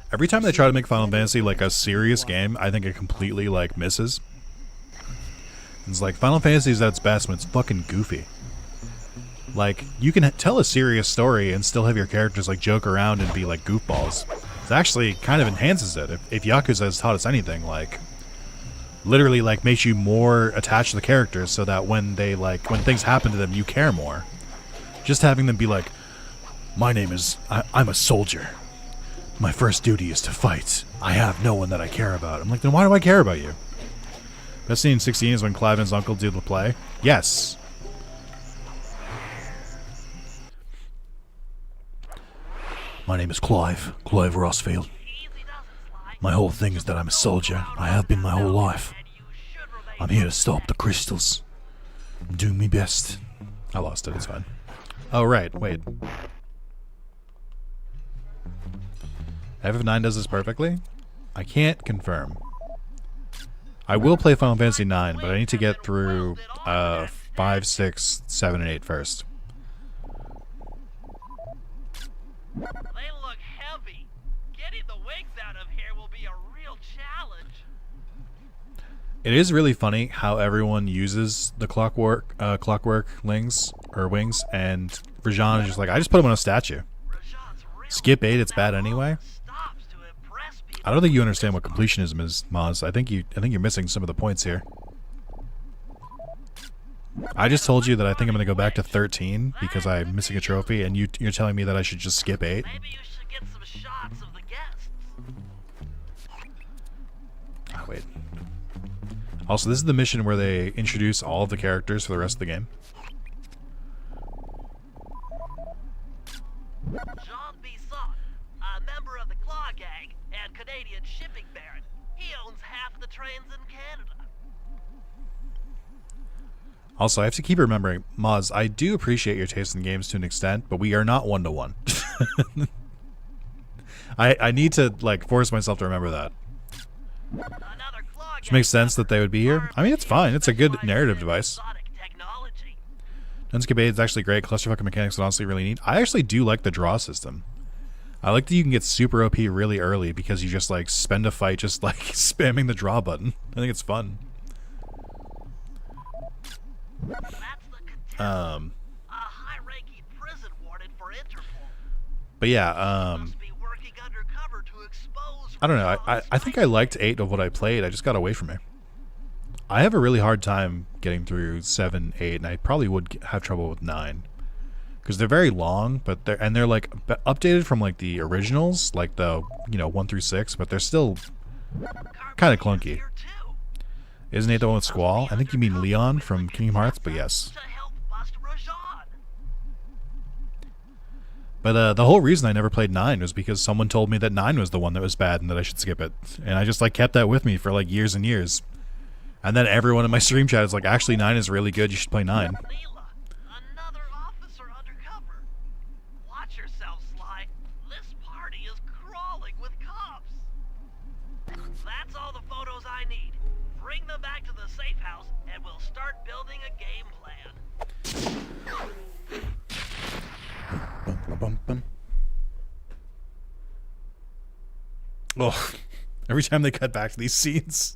Every time they try to make Final Fantasy like a serious game, I think it completely like misses. It's like Final Fantasy is at its best when it's fucking goofy. Like, you can tell a serious story and still have your characters like joke around and be like goofballs. It actually kind of enhances it. If Yakuza has taught us anything, like literally like makes you more attached to the characters so that when things happen to them, you care more. Just having them be like, my name is I'm a soldier. My first duty is to fight. I have no one that I care about. I'm like, then why do I care about you? Best scene in 16 is when Clive and his uncle do the play. Yes. My name is Clive Rossfield. My whole thing is that I'm a soldier. I have been my whole life. I'm here to stop the crystals. I'm doing my best. I lost it, it's fine. Oh, right, wait. FF9 does this perfectly? I can't confirm. I will play Final Fantasy 9, but I need to get through 5, 6, 7, and 8 first. They look heavy. Getting the wings out of here will be a real challenge. It is really funny how everyone uses the clockwork wings, and Rajan is just like, I just put them on a statue. Skip 8, it's bad anyway. I don't think you understand what completionism is, Maz. I think you're missing some of the points here. I just told you that I think I'm going to go back to 13 because I'm missing a trophy, and you're telling me that I should just skip 8? Maybe you should get some shots of the guests. Oh, wait. Also, this is the mission where they introduce all of the characters for the rest of the game. Jean Bisson, a member of the Claw Gang and Canadian shipping baron. He owns half the trains in Canada. Also, I have to keep remembering, Maz, I do appreciate your taste in games to an extent, but we are not one-to-one. I need to, like, force myself to remember that. Which makes sense that they would be here. I mean, it's fine. It's a good narrative device. Dunscape 8 is actually great. Clusterfuck mechanics are honestly really neat. I actually do like the draw system. I like that you can get super OP really early because you just, like, spend a fight just, like, spamming the draw button. I think it's fun. But yeah, I don't know. I think I liked 8 of what I played. I just got away from it. I have a really hard time getting through 7, 8, and I probably would have trouble with 9 because they're very long, but they're like updated from like the originals, like the 1 through 6, but they're still kind of clunky. Isn't 8 the one with Squall? I think you mean Leon from Kingdom Hearts, but yes. But the whole reason I never played 9 was because someone told me that 9 was the one that was bad and that I should skip it. And I just like kept that with me for like years and years. And then everyone in my stream chat is like, actually 9 is really good, you should play 9. Another officer undercover. Watch yourself, Sly. This party is crawling with cops. That's all the photos I need. Bring them back to the safe house and we'll start building a game plan. Oh, every time they cut back to these scenes.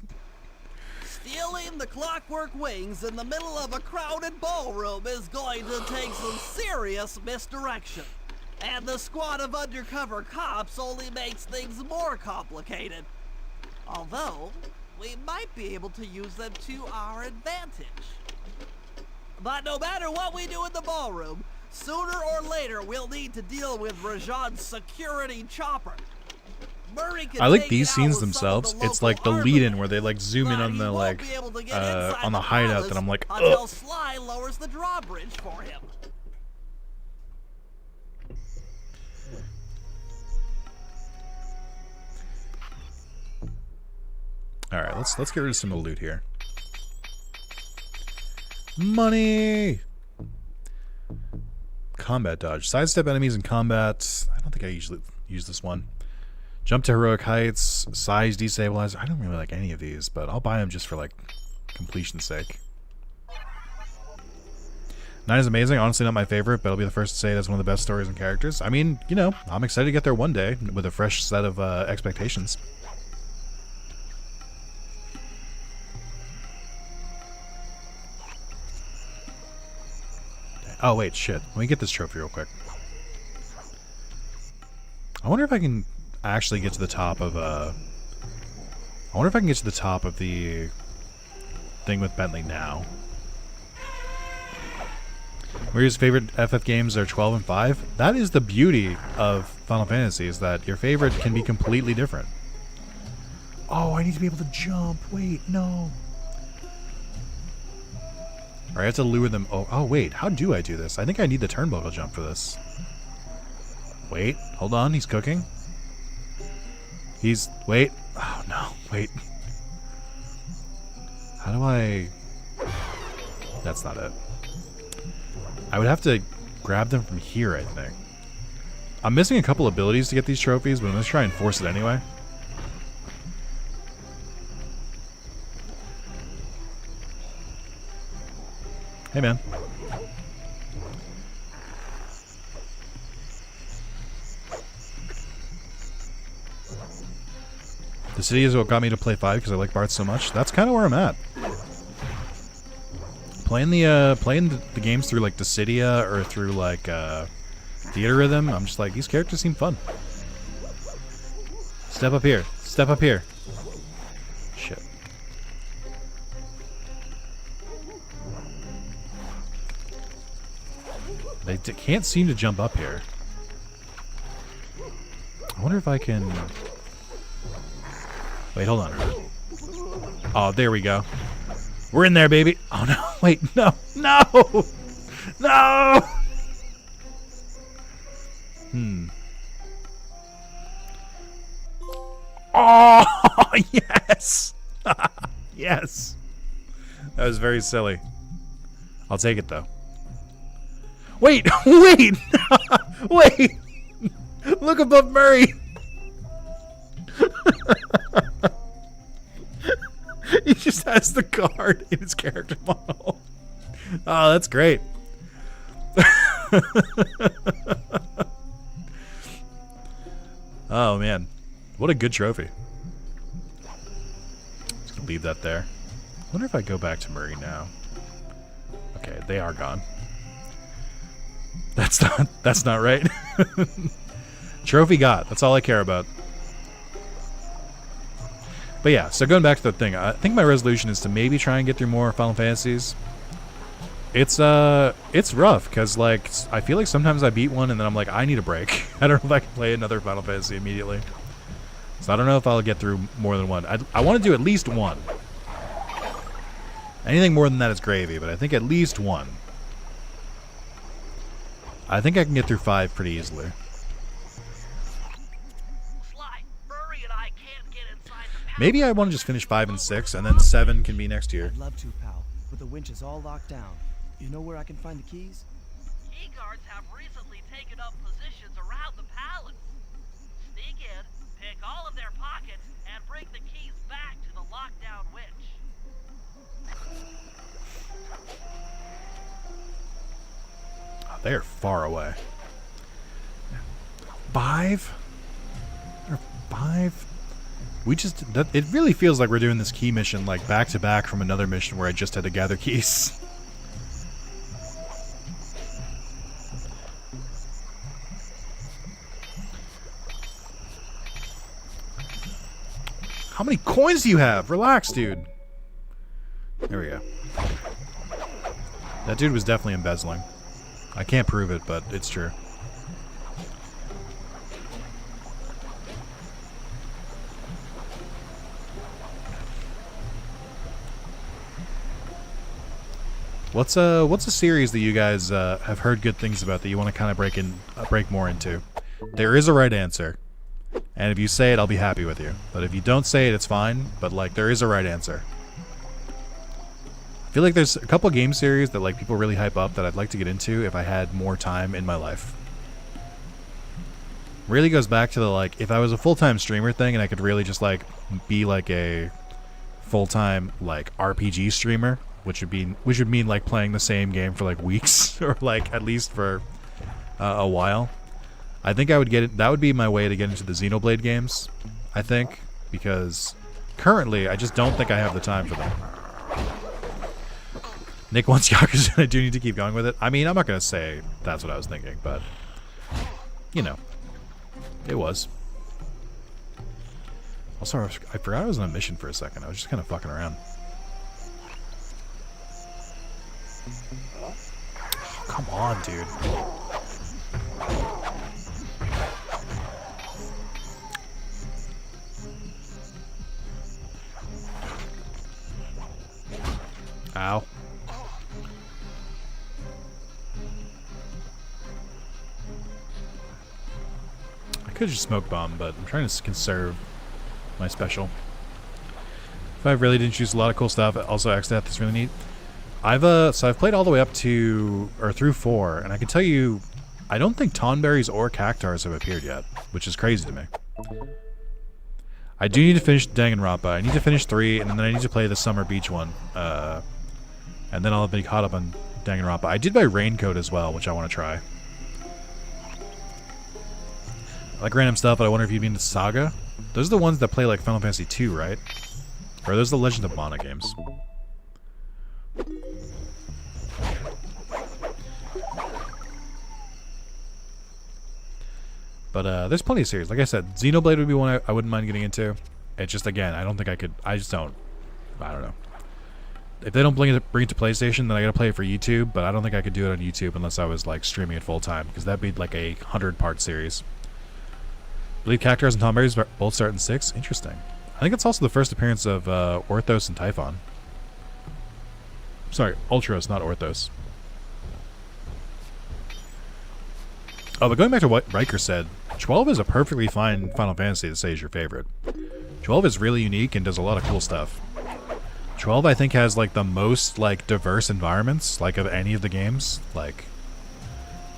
Stealing the clockwork wings in the middle of a crowded ballroom is going to take some serious misdirection. And the squad of undercover cops only makes things more complicated. Although, we might be able to use them to our advantage. But no matter what we do in the ballroom, sooner or later we'll need to deal with Rajan's security chopper. I like these scenes themselves. It's like the lead-in where they like zoom in on the like on the hideout, and I'm like, until Sly lowers the drawbridge for him. All right, let's get rid of some of the loot here. Money. Combat dodge. Sidestep enemies in combat. I don't think I usually use this one. Jump to heroic heights. Size destabilizer. I don't really like any of these, but I'll buy them just for like completion's sake. 9 is amazing. Honestly, not my favorite, but I'll be the first to say that's one of the best stories and characters. I mean, you know, I'm excited to get there one day with a fresh set of expectations. Oh wait, shit. Let me get this trophy real quick. I wonder if I can actually get to the top of I wonder if I can get to the top of the thing with Bentley now. Maria's favorite FF games are 12 and 5. That is the beauty of Final Fantasy, is that your favorite can be completely different. Oh, I need to be able to jump. Wait, no. Alright, I have to lure them. Oh, wait. How do I do this? I think I need the turnbuckle jump for this. Wait, hold on, he's cooking. Wait. Oh no, wait. How do I... That's not it. I would have to grab them from here, I think. I'm missing a couple abilities to get these trophies, but I'm going to try and force it anyway. Hey, man. The city is what got me to play 5 because I like Bart so much. That's kind of where I'm at. Playing the games through like Dissidia or through like Theater Rhythm, I'm just like, these characters seem fun. Step up here. Step up here. Shit. They can't seem to jump up here. I wonder if I can... Wait, hold on. Oh, there we go. We're in there, baby. Oh, no. Wait, no. No! No! Oh, yes! Yes. That was very silly. I'll take it, though. Wait! Wait! Wait! Look above Murray! He just has the card in his character model. Oh, that's great. Oh, man. What a good trophy. Just gonna leave that there. I wonder if I go back to Murray now. Okay, they are gone. That's not right. Trophy got. That's all I care about. But yeah, so going back to the thing, I think my resolution is to maybe try and get through more Final Fantasies. It's rough, because, like, I feel like sometimes I beat one and then I'm like, I need a break. I don't know if I can play another Final Fantasy immediately. So I don't know if I'll get through more than one. I want to do at least one. Anything more than that is gravy, but I think at least one. I think I can get through 5 pretty easily. Maybe I want to just finish 5 and 6, and then 7 can be next year. I'd love to, pal, but the winch is all locked down. You know where I can find the keys? Key guards have recently taken up positions around the palace. Sneak in, pick all of their pockets, and bring the keys back to the lockdown winch. Oh, they're far away. 5? 5? We just... it really feels like we're doing this key mission, like, back-to-back from another mission where I just had to gather keys. How many coins do you have? Relax, dude. There we go. That dude was definitely embezzling. I can't prove it, but it's true. What's a series that you guys have heard good things about that you want to kind of break more into? There is a right answer, and if you say it, I'll be happy with you. But if you don't say it, it's fine. But like, there is a right answer. I feel like there's a couple game series that like people really hype up that I'd like to get into if I had more time in my life. Really goes back to the like, if I was a full-time streamer thing and I could really just like be like a full-time like RPG streamer. Which would mean like playing the same game for like weeks or like at least for a while. I think I would get it. That would be my way to get into the Xenoblade games. I think because currently I just don't think I have the time for them. Nick wants Yakuza. I do need to keep going with it. I mean, I'm not gonna say that's what I was thinking, but you know, it was. Also, I forgot I was on a mission for a second. I was just kind of fucking around. Oh, come on, dude. Ow. Could just smoke bomb, but I'm trying to conserve my special. 5 really didn't choose a lot of cool stuff. Also, X-Death is really neat. I've played all the way up to, or through 4, and I can tell you, I don't think Tonberries or Cactars have appeared yet, which is crazy to me. I do need to finish Danganronpa. I need to finish 3, and then I need to play the Summer Beach one. And then I'll be caught up on Danganronpa. I did buy Raincoat as well, which I want to try. I like random stuff, but I wonder if you'd be into Saga. Those are the ones that play like Final Fantasy 2, right? Or are those the Legend of Mana games? But there's plenty of series. Like I said, Xenoblade would be one I wouldn't mind getting into. It's just, again, I don't think I could. I don't know. If they don't bring it to PlayStation, then I gotta play it for YouTube. But I don't think I could do it on YouTube unless I was like streaming it full time, because that'd be like a 100-part series. I believe Cactars and Tonberries both start in 6. Interesting. I think it's also the first appearance of Orthos and Typhon. Sorry, Ultros, not Orthos. Oh, but going back to what Riker said, 12 is a perfectly fine Final Fantasy to say is your favorite. 12 is really unique and does a lot of cool stuff. 12, I think, has like the most like diverse environments, like of any of the games, like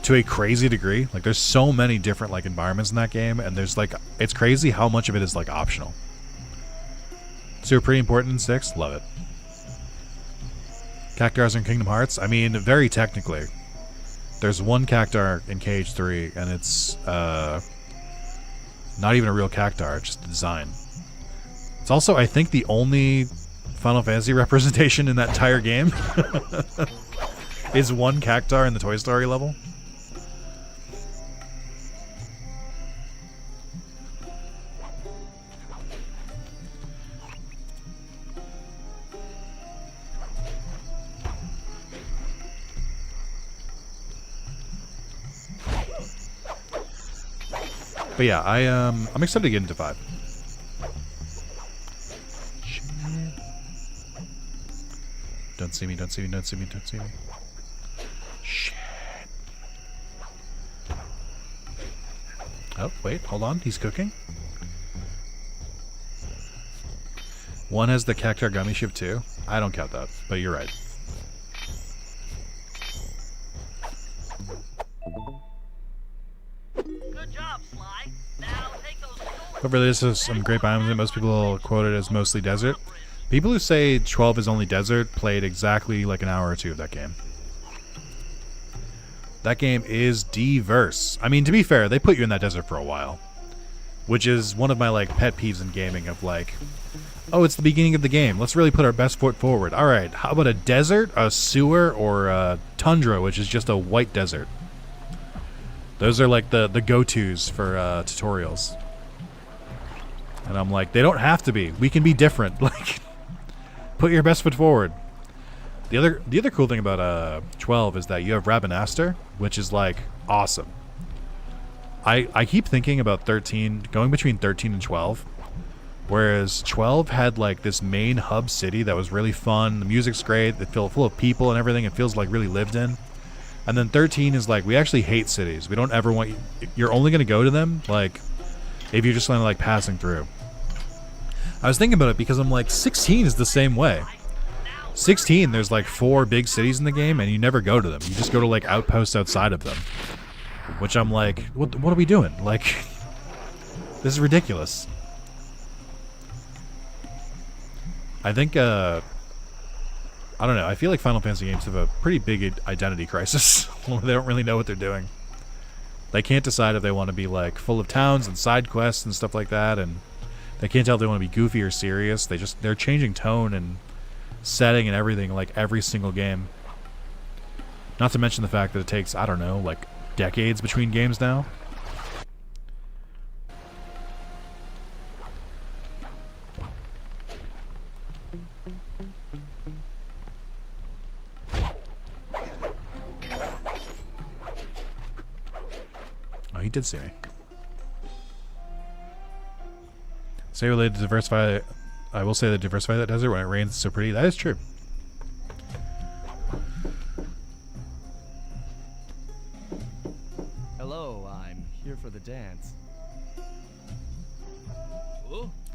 to a crazy degree. Like there's so many different like environments in that game, and there's like, it's crazy how much of it is like optional. So pretty important in 6, love it. Cactars in Kingdom Hearts, I mean, very technically. There's one Cactar in KH3, and it's not even a real Cactar, just a design. It's also, I think, the only Final Fantasy representation in that entire game. Is one Cactar in the Toy Story level. But yeah, I'm excited to get into 5. Shit. Don't see me, don't see me, don't see me, don't see me. Shit. Oh, wait, hold on, he's cooking. 1 has the Cactar Gummy Ship too. I don't count that, but you're right. However, this is some great biomes that most people quote it as mostly desert. People who say 12 is only desert played exactly like an hour or 2 of that game. That game is diverse. I mean, to be fair, they put you in that desert for a while. Which is one of my like pet peeves in gaming of like, oh, it's the beginning of the game. Let's really put our best foot forward. Alright, how about a desert, a sewer, or a tundra, which is just a white desert? Those are like the go-tos for tutorials. And I'm like, they don't have to be. We can be different. Like, put your best foot forward. The other cool thing about 12 is that you have Rabanaster, which is like awesome. I keep thinking about 13, going between 13 and 12. Whereas 12 had like this main hub city that was really fun. The music's great. It feels full of people and everything. It feels like really lived in. And then 13 is like, we actually hate cities. We don't ever want you. You're only going to go to them like if you're just kind of like passing through. I was thinking about it because I'm like, 16 is the same way. 16, there's like 4 big cities in the game, and you never go to them. You just go to like outposts outside of them. Which I'm like, what are we doing? Like, this is ridiculous. I think, I don't know, I feel like Final Fantasy games have a pretty big identity crisis. They don't really know what they're doing. They can't decide if they want to be like full of towns and side quests and stuff like that, and they can't tell if they want to be goofy or serious. They're changing tone and setting and everything like every single game. Not to mention the fact that it takes, I don't know, like decades between games now. Oh, he did see me. Say related to diversify. I will say that diversify that desert when it rains. It's so pretty. That is true. Hello, I'm here for the dance.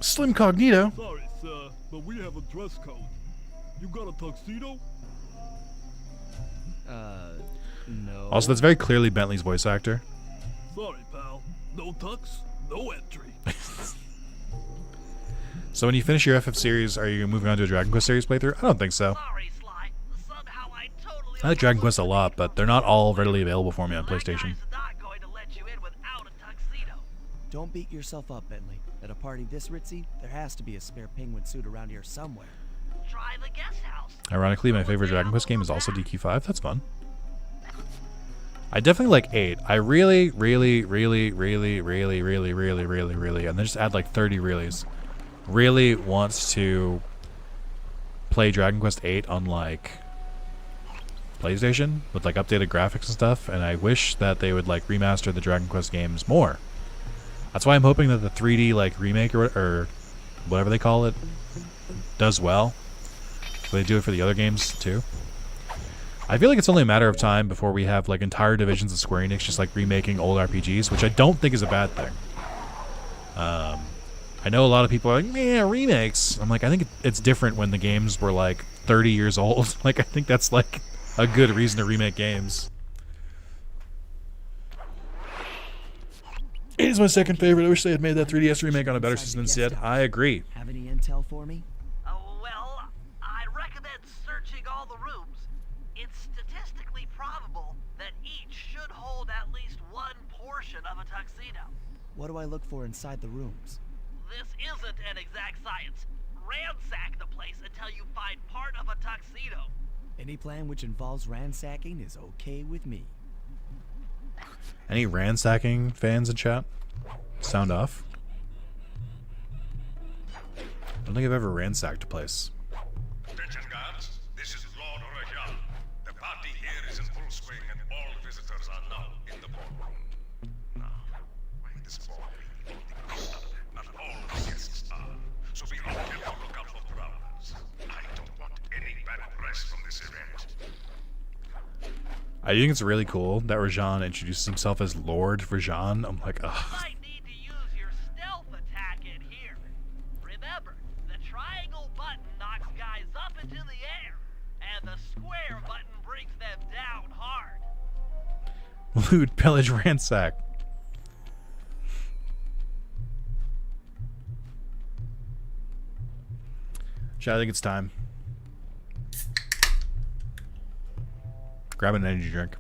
Slim Cognito. Sorry, sir, but we have a dress code. You got a tuxedo? No. Also, that's very clearly Bentley's voice actor. Sorry, pal. No tux, no entry. So when you finish your FF series, are you moving on to a Dragon Quest series playthrough? I don't think so. Sorry, Sly. Somehow I totally I like Dragon Quest a lot, but they're not all readily available for me on PlayStation. That guy's not going to let you in without a tuxedo. Don't beat yourself up, Bentley. At a party this ritzy, there has to be a spare penguin suit around here somewhere. Try the guest house. Ironically, my favorite Dragon Quest game is also DQ5. That's fun. I definitely like 8. I really, and then just add like 30 reallys. Really wants to play Dragon Quest 8 on like PlayStation with like updated graphics and stuff, and I wish that they would like remaster the Dragon Quest games more. That's why I'm hoping that the 3D like remake or whatever they call it does well. They do it for the other games too. I feel like it's only a matter of time before we have like entire divisions of Square Enix just like remaking old RPGs, which I don't think is a bad thing. I know a lot of people are like, yeah, remakes. I'm like, I think it's different when the games were like 30 years old. Like, I think that's like a good reason to remake games. It is my second favorite. I wish they had made that 3DS remake on a better system instead. I agree. Have any intel for me? Well, I recommend searching all the rooms. It's statistically probable that each should hold at least one portion of a tuxedo. What do I look for inside the rooms? This isn't an exact science. Ransack the place until you find part of a tuxedo. Any plan which involves ransacking is okay with me. Any ransacking fans in chat? Sound off. I don't think I've ever ransacked a place. Attention guards, this is Lord Rajan. The party here is in full swing and all visitors are now in the ballroom. Now, why this ball not all the guests are, so be on careful lookout for prowlers. I don't want any bad press from this event. I think it's really cool that Rajan introduces himself as Lord Rajan. I'm like, ugh. You might need to use your stealth attack in here. Remember, the triangle button knocks guys up into the air, and the square button brings them down hard. Loot, pillage, ransack. Chat, I think it's time. Grab an energy drink.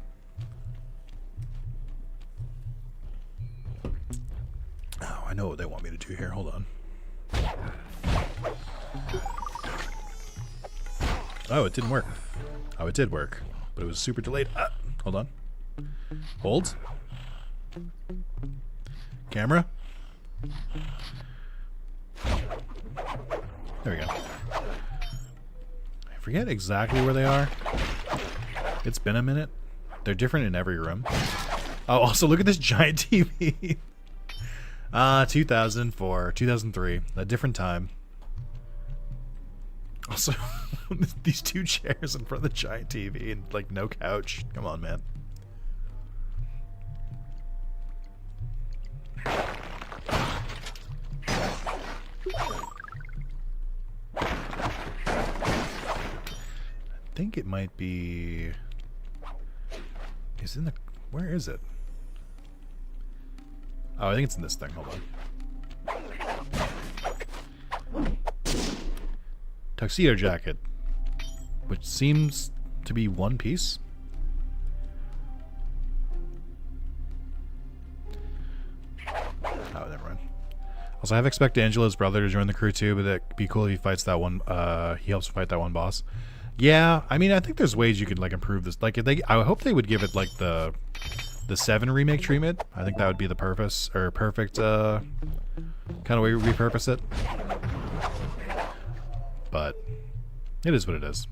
Oh, I know what they want me to do here. Hold on. Oh, it didn't work. Oh, it did work, but it was super delayed. Hold on. Hold. Camera. There we go. I forget exactly where they are. It's been a minute. They're different in every room. Oh, also look at this giant TV. 2004, 2003, a different time. Also, these two chairs in front of the giant TV and like no couch. Come on, man. I think it might be... Is in the... Where is it? Oh, I think it's in this thing. Hold on. Tuxedo jacket. Which seems to be one piece. Oh, never mind. Also, I have expected Angela's brother to join the crew too, but it'd be cool if he fights that one, he helps fight that one boss. Yeah, I mean, I think there's ways you could like improve this. Like, if they, I hope they would give it like the 7 remake treatment. I think that would be the purpose or perfect kind of way we repurpose it. But it is what it is.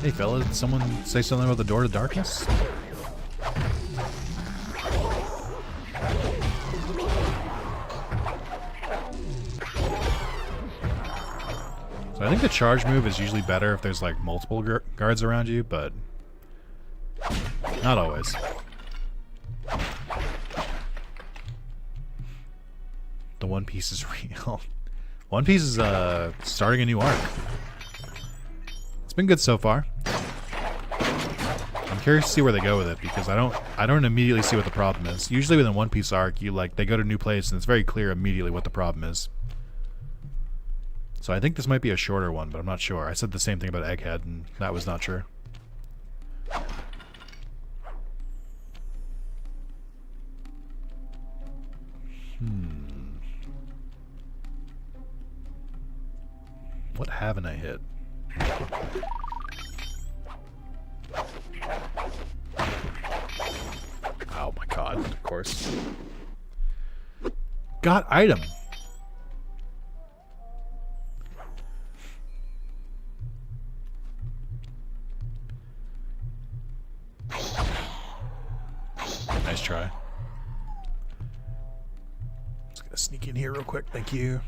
Hey fella, did someone say something about the door to darkness? So I think the charge move is usually better if there's like multiple guards around you, but Not always. The One Piece is real. One Piece is starting a new arc. It's been good so far. I'm curious to see where they go with it because I don't immediately see what the problem is. Usually within One Piece arc, they go to a new place and it's very clear immediately what the problem is. So I think this might be a shorter one, but I'm not sure. I said the same thing about Egghead and that was not true. What haven't I hit? Oh my god, of course. Got item. Nice try. Just gonna sneak in here real quick, thank you.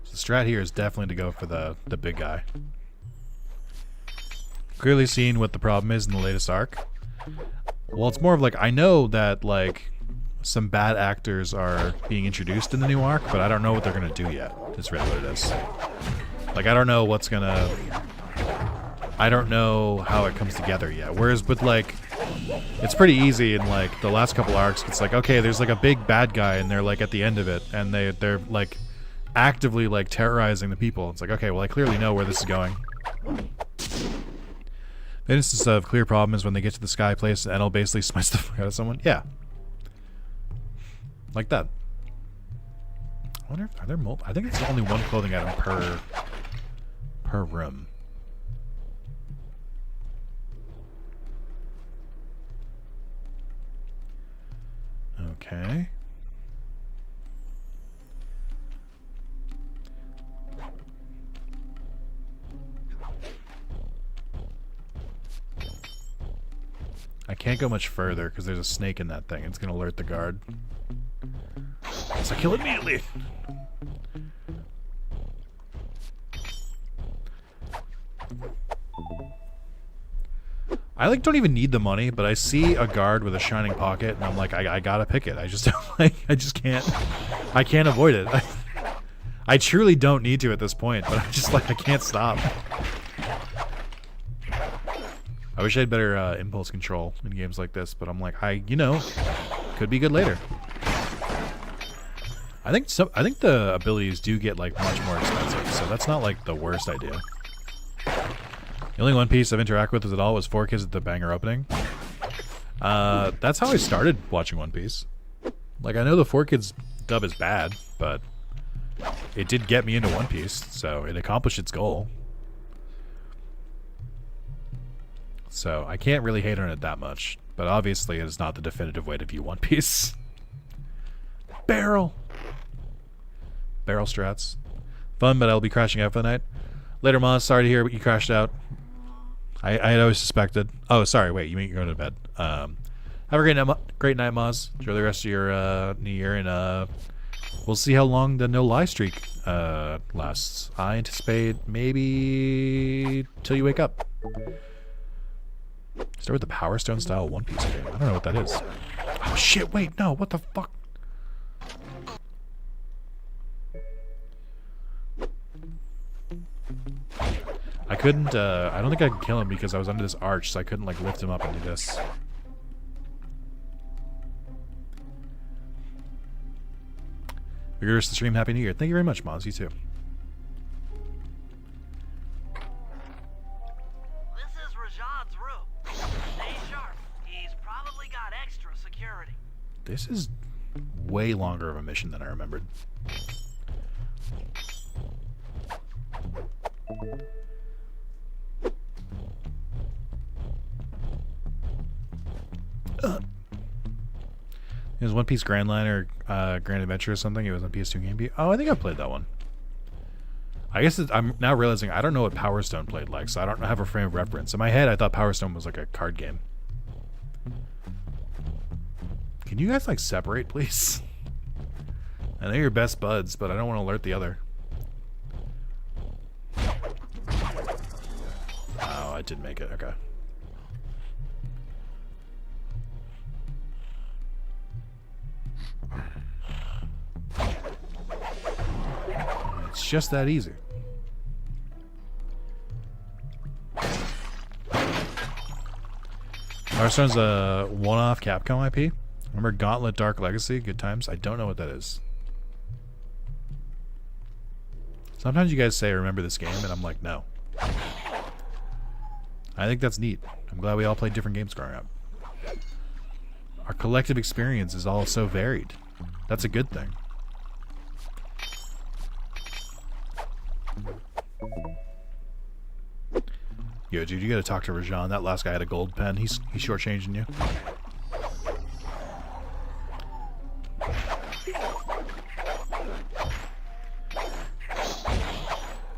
So the strat here is definitely to go for the big guy. Clearly seeing what the problem is in the latest arc. Well, it's more of like, I know that like some bad actors are being introduced in the new arc, but I don't know what they're gonna do yet. That's really what it is. Like, I don't know what's gonna... I don't know how it comes together yet. Whereas with like, it's pretty easy in like the last couple arcs. It's like, okay, there's like a big bad guy and they're like at the end of it and they're like actively like terrorizing the people. It's like, okay, well I clearly know where this is going. The instance of clear problem is when they get to the sky place and it'll basically smite the fuck out of someone. Yeah. Like that. I wonder if, are there multiple? I think it's only one clothing item per room. Okay. I can't go much further because there's a snake in that thing. It's going to alert the guard. So kill it immediately. I like don't even need the money, but I see a guard with a shining pocket and I'm like, I gotta pick it. I just like, I just can't, I can't avoid it. I truly don't need to at this point, but I'm just like, I can't stop. I wish I had better impulse control in games like this, but I'm like, you know, could be good later. I think the abilities do get like much more expensive, so that's not like the worst idea. The only One Piece I've interacted with at all was 4Kids at the banger opening. That's how I started watching One Piece. Like, I know the 4Kids dub is bad, but it did get me into One Piece, so it accomplished its goal. So I can't really hate on it that much, but obviously it is not the definitive way to view One Piece. Barrel strats. Fun, but I'll be crashing out for the night. Later, Moz. Sorry to hear you crashed out. I had always suspected. Oh, sorry. Wait, you mean you're going to bed? Have a great night, Moz. Enjoy the rest of your new year, and we'll see how long the no lie streak lasts. I anticipate maybe till you wake up. Start with the Power Stone style One Piece game. I don't know what that is. Oh shit! Wait, no. What the fuck? I couldn't, I don't think I could kill him because I was under this arch, so I couldn't, like, lift him up and do this. Vigorous the stream, Happy New Year. Thank you very much, Moz. You too. This is Rajad's room. Stay sharp. He's probably got extra security. This is way longer of a mission than I remembered. It was One Piece Grand Line or Grand Adventure or something. It was on PS2 and GameCube. Oh, I think I played that one. I guess I'm now realizing I don't know what Power Stone played like, so I don't have a frame of reference. In my head, I thought Power Stone was like a card game. Can you guys like separate, please? I know you're best buds, but I don't want to alert the other. I did make it. Okay. It's just that easy. Hearthstone's a one-off Capcom IP. Remember Gauntlet Dark Legacy? Good times? I don't know what that is. Sometimes you guys say, remember this game, and I'm like, no. I think that's neat. I'm glad we all played different games growing up. Our collective experience is all so varied. That's a good thing. Yo, dude, you gotta talk to Rajan. That last guy had a gold pen. He's shortchanging you.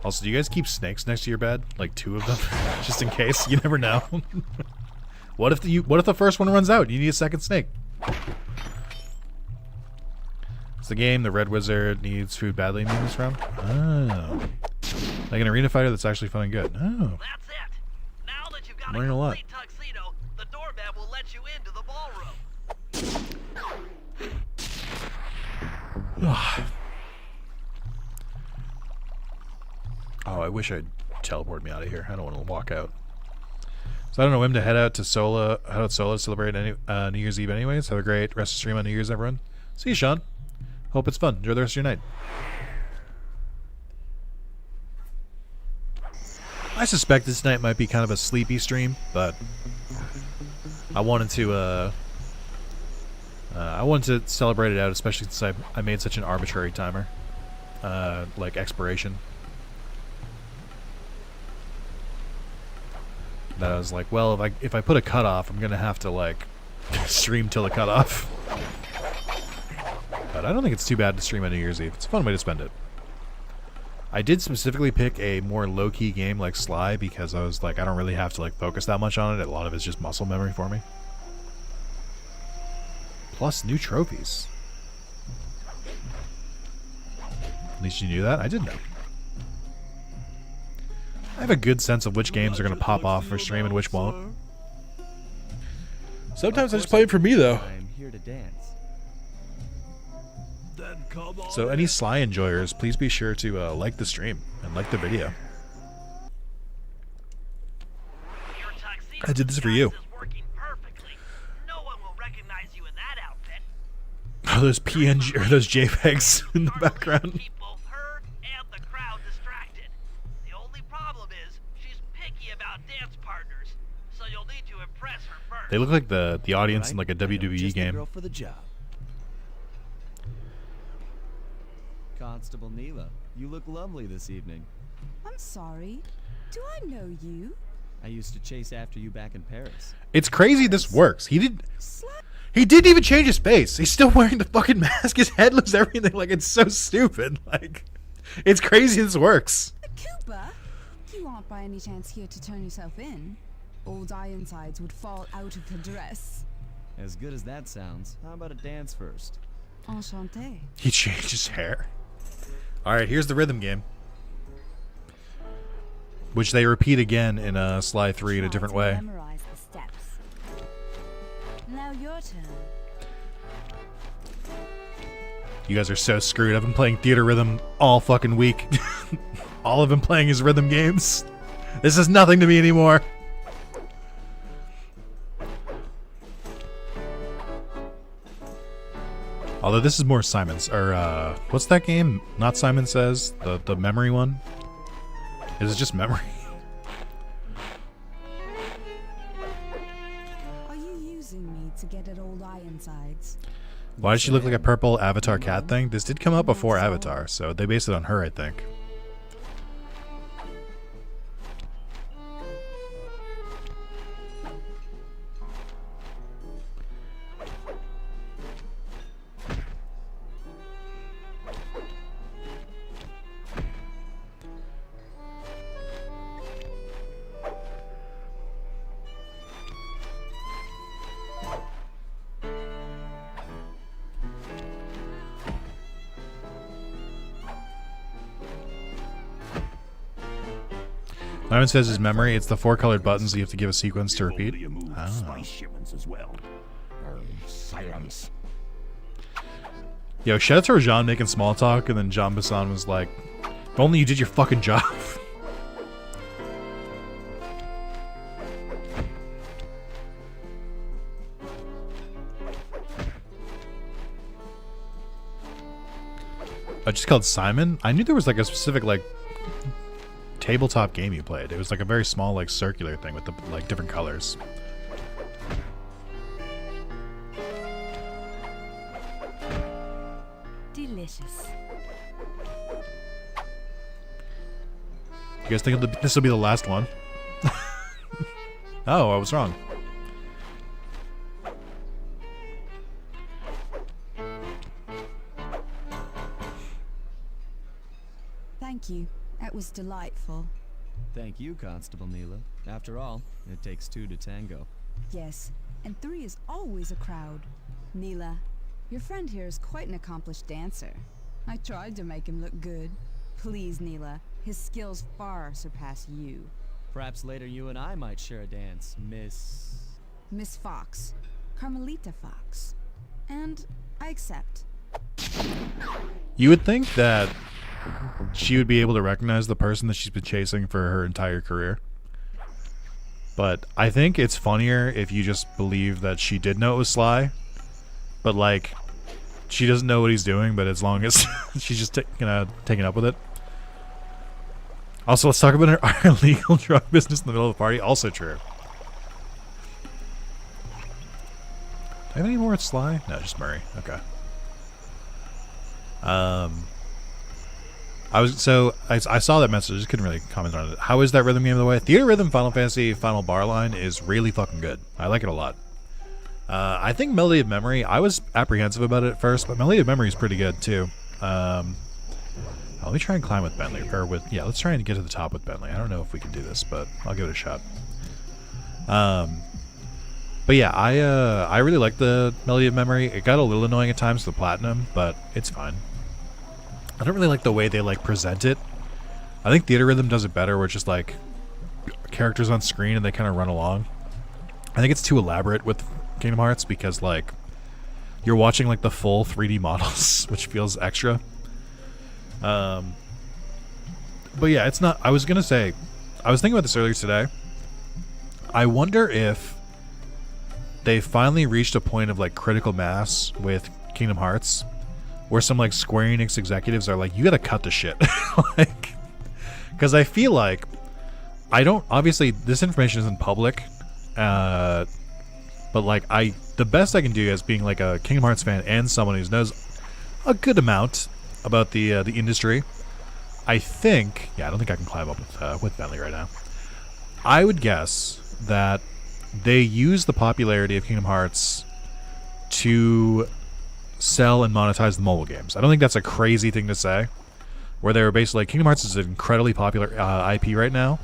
Also, do you guys keep snakes next to your bed? Like 2 of them? Just in case. You never know. What if the first one runs out? You need a second snake. It's the game the Red Wizard needs food badly memes from. Oh. Like an arena fighter that's actually fun and good. Oh. That's it. Now that you've got I'm learning a lot. complete tuxedo, the doorman will let you into the ballroom. Oh, I wish I'd teleport me out of here. I don't want to walk out. So I don't know when to head out to Sola to celebrate New Year's Eve anyways. Have a great rest of the stream on New Year's, everyone. See you, Sean. Hope it's fun. Enjoy the rest of your night. I suspect this night might be kind of a sleepy stream, but I wanted to celebrate it out, especially since I made such an arbitrary timer, like expiration. That I was like, well, if I put a cutoff, I'm gonna have to like stream till the cutoff. But I don't think it's too bad to stream on New Year's Eve. It's a fun way to spend it. I did specifically pick a more low-key game like Sly because I was like, I don't really have to like focus that much on it. A lot of it's just muscle memory for me. Plus new trophies. At least you knew that. I didn't know. I have a good sense of which games are going to pop off for stream and which won't. Sometimes I just play it for me, though. I'm here to dance. Then come on. So any Sly enjoyers, please be sure to like the stream and like the video. Your tuxedo I did this for you. is working perfectly. No one will recognize you in that outfit. Oh, those PNG or those JPEGs in the background. Keep both her and the crowd distracted. The only problem is she's picky about dance partners, so you'll need to impress her first. They look like the audience in like a I know WWE just the game. girl for the job. Constable Neela, you look lovely this evening. I'm sorry. Do I know you? I used to chase after you back in Paris. It's crazy this works. He didn't even change his face. He's still wearing the fucking mask. His head looks everything. Like, it's so stupid. Like, it's crazy this works. Cooper, you aren't by any chance here to turn yourself in? Old Ironsides would fall out of her dress. As good as that sounds, how about a dance first? Enchanté. He changed his hair. Alright, here's the rhythm game. Which they repeat again in Sly 3 in a different way. Memorize the steps. Now your turn. You guys are so screwed. I've been playing Theater Rhythm all fucking week. All I've been playing is rhythm games. This is nothing to me anymore. Although this is more Simon's, or what's that game? Not Simon Says, the memory one. Is it just memory? Are you using me to get at old Ironsides? Why does she look like a purple Avatar cat thing? This did come out before Avatar, so they based it on her, I think. Simon says his memory, it's the 4 colored buttons that you have to give a sequence to repeat. Spice shipments as well. Silence. Yo, shout out to Rajan making small talk, and then John Bassan was like, if only you did your fucking job. Just called Simon? I knew there was like a specific like tabletop game you played. It was like a very small like circular thing with the like different colors. Delicious. You guys think this will be the last one? Oh, I was wrong. Thank you. That was delightful. Thank you, Constable Neela. After all, it takes 2 to tango. Yes, and 3 is always a crowd. Neela, your friend here is quite an accomplished dancer. I tried to make him look good. Please, Neela, his skills far surpass you. Perhaps later you and I might share a dance, Miss Fox. Carmelita Fox. And I accept. You would think that she would be able to recognize the person that she's been chasing for her entire career. But I think it's funnier if you just believe that she did know it was Sly, but like she doesn't know what he's doing, but as long as she's just taking up with it. Also, let's talk about our illegal drug business in the middle of the party. Also true. Do I have any more at Sly? No, just Murray. Okay. I saw that message. I just couldn't really comment on it. How is that rhythm game, by the way? Theater Rhythm Final Fantasy Final Bar Line is really fucking good. I like it a lot. I think Melody of Memory, I was apprehensive about it at first, but Melody of Memory is pretty good too. Let me try and climb with Bentley. Let's try and get to the top with Bentley. I don't know if we can do this, but I'll give it a shot. But yeah, I really like the Melody of Memory. It got a little annoying at times, the platinum, but it's fine. I don't really like the way they like present it. I think Theater Rhythm does it better, where it's just like characters on screen and they kind of run along. I think it's too elaborate with Kingdom Hearts because like you're watching like the full 3D models, which feels extra. But yeah, it's not. I was thinking about this earlier today. I wonder if they finally reached a point of like critical mass with Kingdom Hearts, where some like Square Enix executives are like, you gotta cut the shit. Like, because I feel like obviously this information isn't public, but like the best I can do as being like a Kingdom Hearts fan and someone who knows a good amount about the industry, I think, I don't think I can climb up with Bentley right now. I would guess that they use the popularity of Kingdom Hearts to sell and monetize the mobile games. I don't think that's a crazy thing to say, where they were basically like, Kingdom Hearts is an incredibly popular IP right now,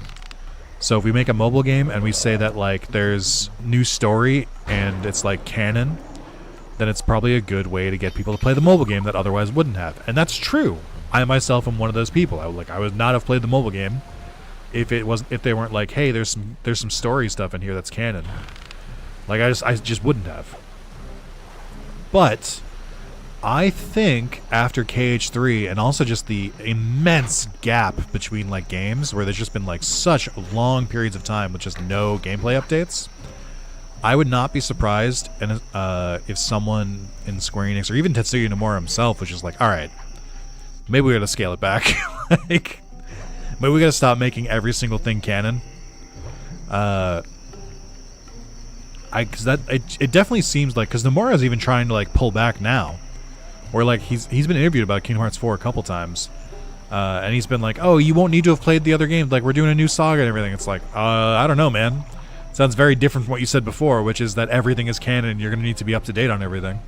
so if we make a mobile game and we say that like there's new story and it's like canon, then it's probably a good way to get people to play the mobile game that otherwise wouldn't have. And that's true. I myself am one of those people. I would not have played the mobile game if they weren't like, hey, there's some story stuff in here that's canon. Like I just wouldn't have. But I think after KH3 and also just the immense gap between like games where there's just been like such long periods of time with just no gameplay updates, I would not be surprised if someone in Square Enix or even Tetsuya Nomura himself was just like, all right, maybe we gotta scale it back. Like, maybe we gotta stop making every single thing canon. Because it definitely seems like, because Nomura is even trying to like pull back now. Where like he's been interviewed about Kingdom Hearts 4 a couple times, and he's been like, "Oh, you won't need to have played the other games. Like we're doing a new saga and everything." It's like, I don't know, man. Sounds very different from what you said before, which is that everything is canon and you're going to need to be up to date on everything.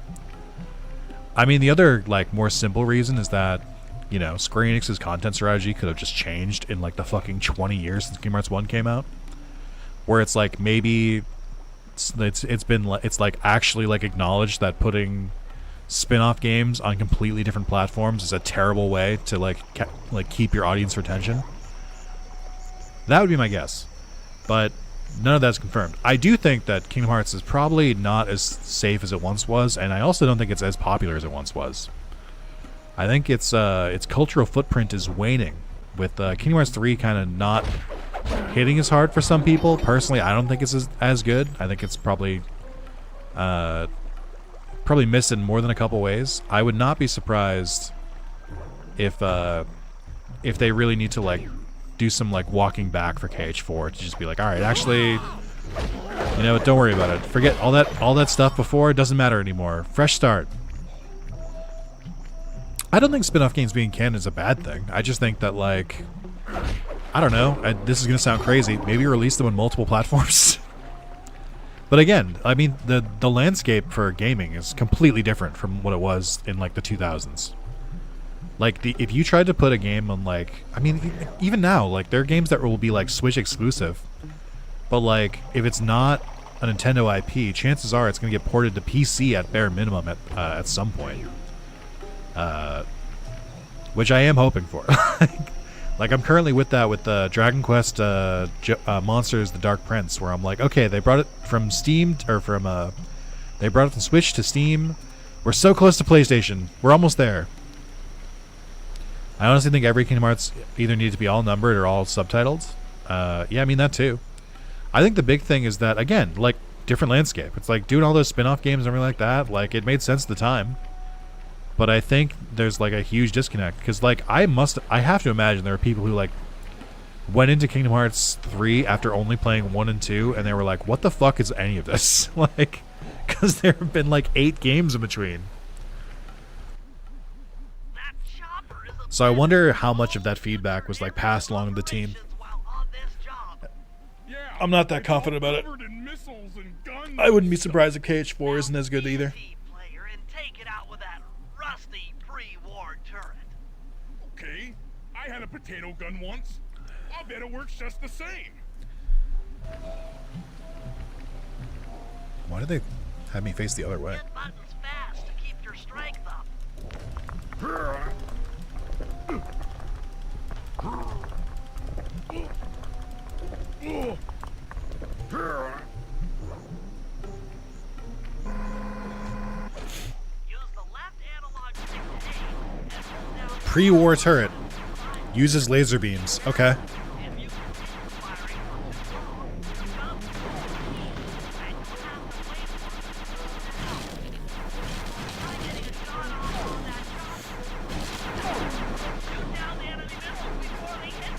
I mean, the other like more simple reason is that, you know, Square Enix's content strategy could have just changed in like the fucking 20 years since Kingdom Hearts 1 came out, where it's like maybe it's like actually like acknowledged that putting spin-off games on completely different platforms is a terrible way to like keep your audience retention. That would be my guess. But none of that's confirmed. I do think that Kingdom Hearts is probably not as safe as it once was, and I also don't think it's as popular as it once was. I think its cultural footprint is waning, with Kingdom Hearts 3 kind of not hitting as hard for some people. Personally, I don't think it's as good. I think it's probably missed in more than a couple ways. I would not be surprised if they really need to like do some like walking back for KH4 to just be like, all right, actually, you know, don't worry about it. Forget all that stuff before. It doesn't matter anymore. Fresh start. I don't think spin-off games being canon is a bad thing. I just think that, like, I don't know. This is going to sound crazy. Maybe release them on multiple platforms. But again, I mean, the landscape for gaming is completely different from what it was in, like, the 2000s. Like, if you tried to put a game on, like, I mean, even now, like, there are games that will be, like, Switch exclusive. But, like, if it's not a Nintendo IP, chances are it's going to get ported to PC at bare minimum at some point. Which I am hoping for. Like, I'm currently with that with Dragon Quest Monsters: The Dark Prince, where I'm like, okay, they brought it from Steam, or from they brought it from Switch to Steam. We're so close to PlayStation. We're almost there. I honestly think every Kingdom Hearts either needs to be all numbered or all subtitled. Yeah, I mean that too. I think the big thing is that, again, like, different landscape. It's like doing all those spin-off games and everything like that. Like, it made sense at the time. But I think there's like a huge disconnect because, like, I have to imagine there are people who like went into Kingdom Hearts 3 after only playing 1 and 2, and they were like, "What the fuck is any of this?" Like, because there have been like 8 games in between. So I wonder how much of that feedback was like passed along to the team. I'm not that confident about it. I wouldn't be surprised if KH4 isn't as good either. Okay, I had a potato gun once. I'll bet it works just the same. Why do they have me face the other way? Hit buttons fast to keep your strength up. Pre-war turret. Uses laser beams. Okay.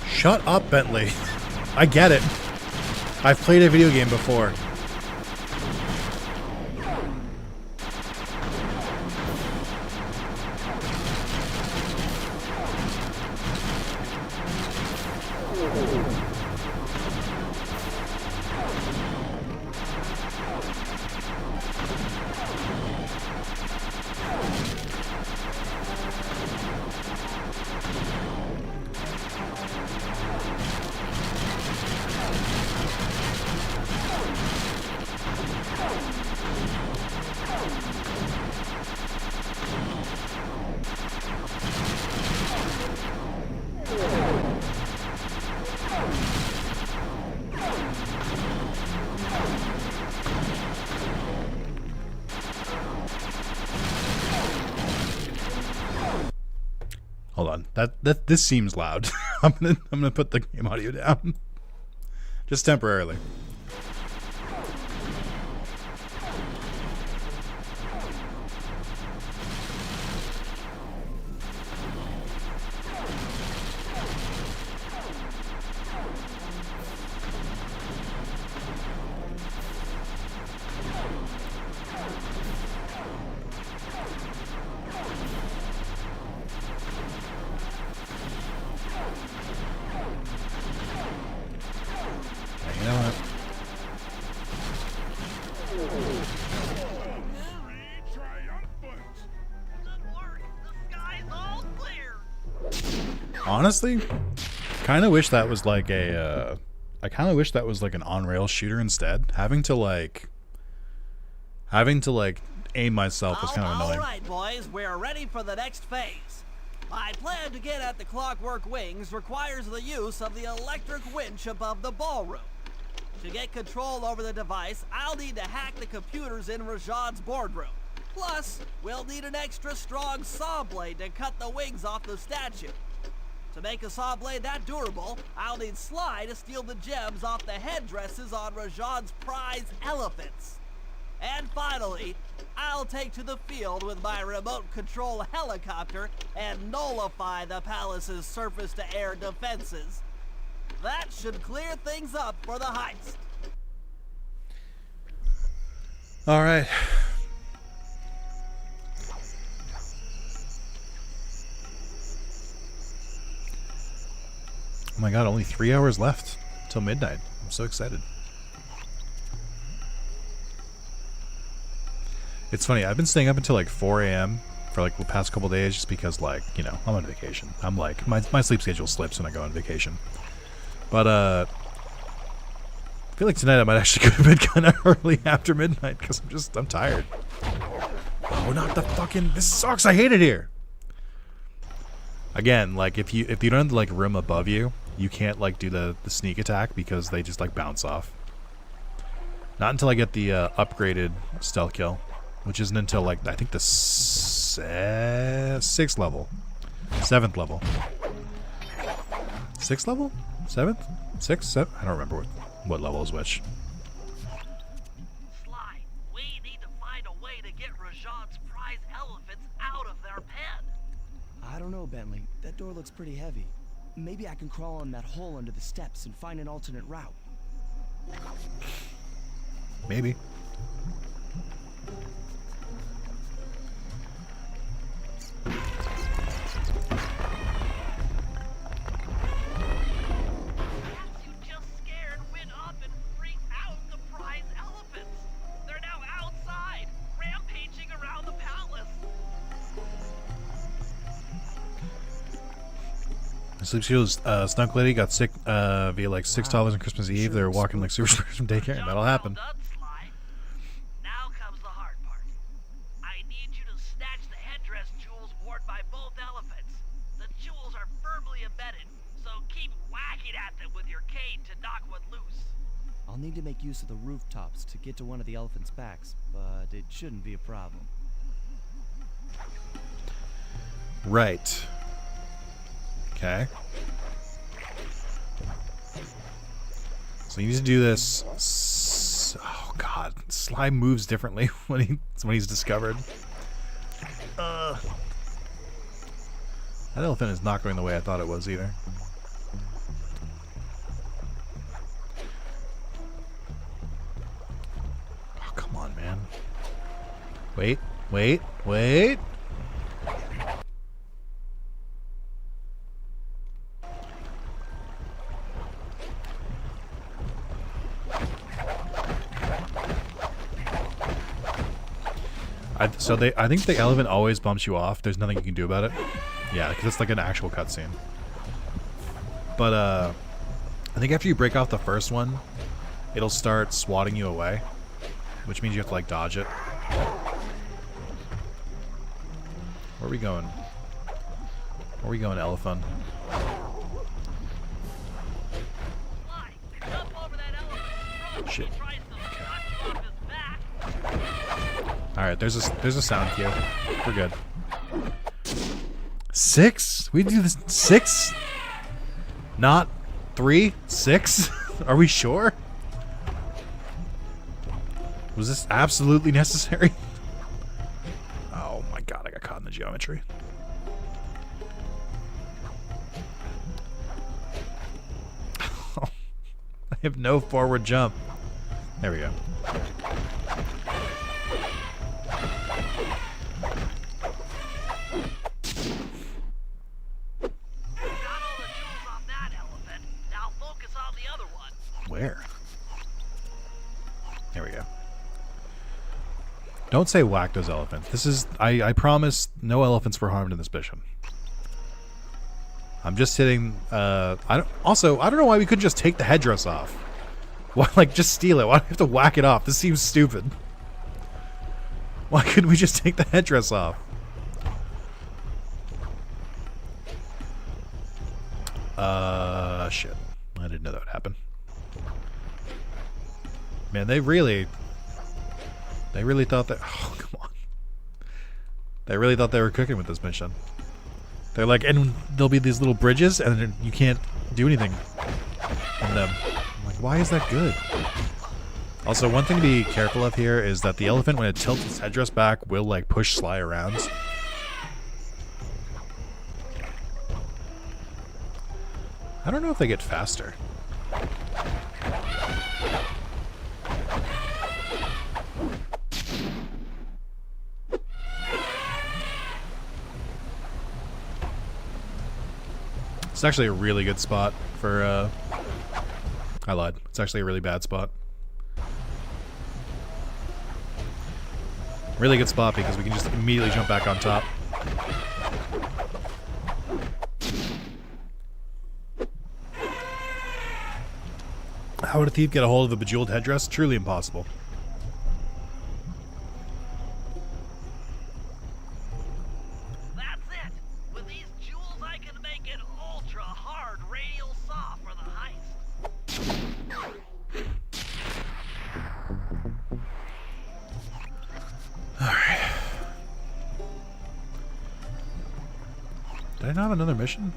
Shut up, Bentley. I get it. I've played a video game before. Hold on. This seems loud. I'm gonna put the game audio down. Just temporarily. You know what? Honestly, kind of wish that was like a. I kind of wish that was like an on-rail shooter instead. Having to like aim myself was kind of annoying. All right, boys, we're ready for the next phase. My plan to get at the clockwork wings requires the use of the electric winch above the ballroom. To get control over the device, I'll need to hack the computers in Rajad's boardroom. Plus, we'll need an extra strong saw blade to cut the wings off the statue. To make a saw blade that durable, I'll need Sly to steal the gems off the headdresses on Rajad's prize elephants. And finally, I'll take to the field with my remote control helicopter and nullify the palace's surface-to-air defenses. That should clear things up for the heist. All right. Oh my god, only 3 hours left till midnight. I'm so excited. It's funny, I've been staying up until like 4 a.m. for like the past couple days just because, like, you know, I'm on vacation. I'm like, my sleep schedule slips when I go on vacation. But, I feel like tonight I might actually go to bed kind of early after midnight because I'm tired. Oh, not the fucking, this sucks, I hate it here. Again, like, if you don't have the, like, room above you, you can't, like, do the sneak attack because they just, like, bounce off. Not until I get the upgraded stealth kill, which isn't until, like, I think the 6th level. 7th level. 6th level? 7th? 6th? 7th? I don't remember what level is which. Sly, we need to find a way to get Rajad's prize elephants out of their pen. I don't know, Bentley. That door looks pretty heavy. Maybe I can crawl in that hole under the steps and find an alternate route. Maybe. You just scared, went up and freaked out the prize elephants. They're now outside, rampaging around the palace. Sleep Shield's Snunk Lady got sick via like $6 on Christmas Eve. They were walking like superstars from daycare, and that'll happen. Well done, Sly. Now comes the hard part. I need you to snatch the headdress jewels worn by both elephants. The jewels are firmly embedded, so keep whacking at them with your cane to knock one loose. I'll need to make use of the rooftops to get to one of the elephants' backs, but it shouldn't be a problem. Right. Okay. So you need to do this. Oh god, Sly moves differently when he's discovered. That elephant is not going the way I thought it was either. Oh, come on, man. Wait. I think the elephant always bumps you off. There's nothing you can do about it. Yeah, because it's like an actual cutscene. But I think after you break off the first one, it'll start swatting you away, which means you have to like dodge it. Where are we going? Where are we going, elephant? Shit. Alright, there's a sound cue. We're good. 6? We do this 6? Not 3? 6? Are we sure? Was this absolutely necessary? Oh my god, I got caught in the geometry. I have no forward jump. There we go. Where? There we go. Don't say whack those elephants. This is... I promise no elephants were harmed in this mission. I'm just hitting... I don't know why we couldn't just take the headdress off. Why, like, just steal it? Why do we have to whack it off? This seems stupid. Why couldn't we just take the headdress off? Shit. I didn't know that would happen. Man, they really thought that... Oh, come on. They really thought they were cooking with this mission. They're like, and there'll be these little bridges, and then you can't do anything in them. I'm like, why is that good? Also, one thing to be careful of here is that the elephant, when it tilts its headdress back, will, like, push Sly around. I don't know if they get faster. It's actually a really good spot for, I lied. It's actually a really bad spot. Really good spot because we can just immediately jump back on top. How would a thief get a hold of a bejeweled headdress? Truly impossible. That's it! With these jewels, I can make an ultra-hard radial saw for the heist. Alright. Did I not have another mission?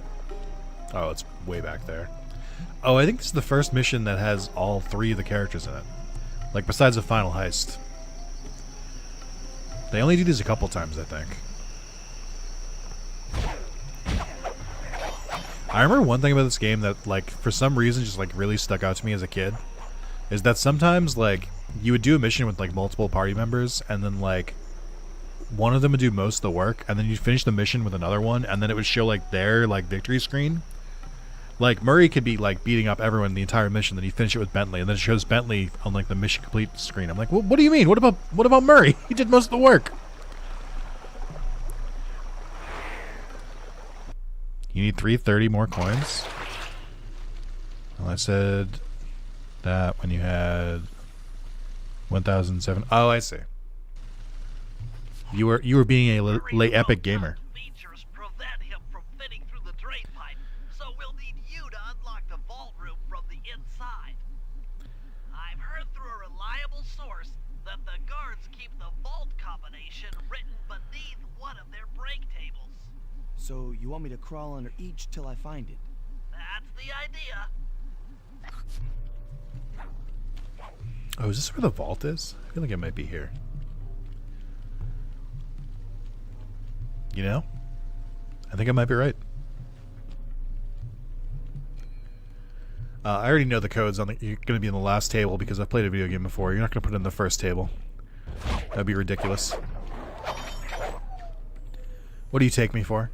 Oh, it's way back there. Oh, I think this is the first mission that has all 3 of the characters in it. Like, besides the final heist. They only do these a couple times, I think. I remember one thing about this game that, like, for some reason just, like, really stuck out to me as a kid. Is that sometimes, like, you would do a mission with, like, multiple party members, and then, like, one of them would do most of the work, and then you'd finish the mission with another one, and then it would show, like, their, like, victory screen. Like, Murray could be, like, beating up everyone the entire mission, then you finish it with Bentley, and then it shows Bentley on, like, the mission complete screen. I'm like, well, what do you mean? What about Murray? He did most of the work. You need 330 more coins? Well, I said that when you had 1,007. Oh, I see. You were being a late epic gamer. Features prevent him from fitting through the drain pipe, so we'll need you to unlock the vault room from the inside. I've heard through a reliable source that the guards keep the vault combination written beneath one of their break tables. So you want me to crawl under each till I find it? That's the idea. Oh, is this where the vault is? I feel like it might be here. You know? I think I might be right. I already know the codes on the... You're going to be in the last table because I've played a video game before. You're not going to put it in the first table. That'd be ridiculous. What do you take me for?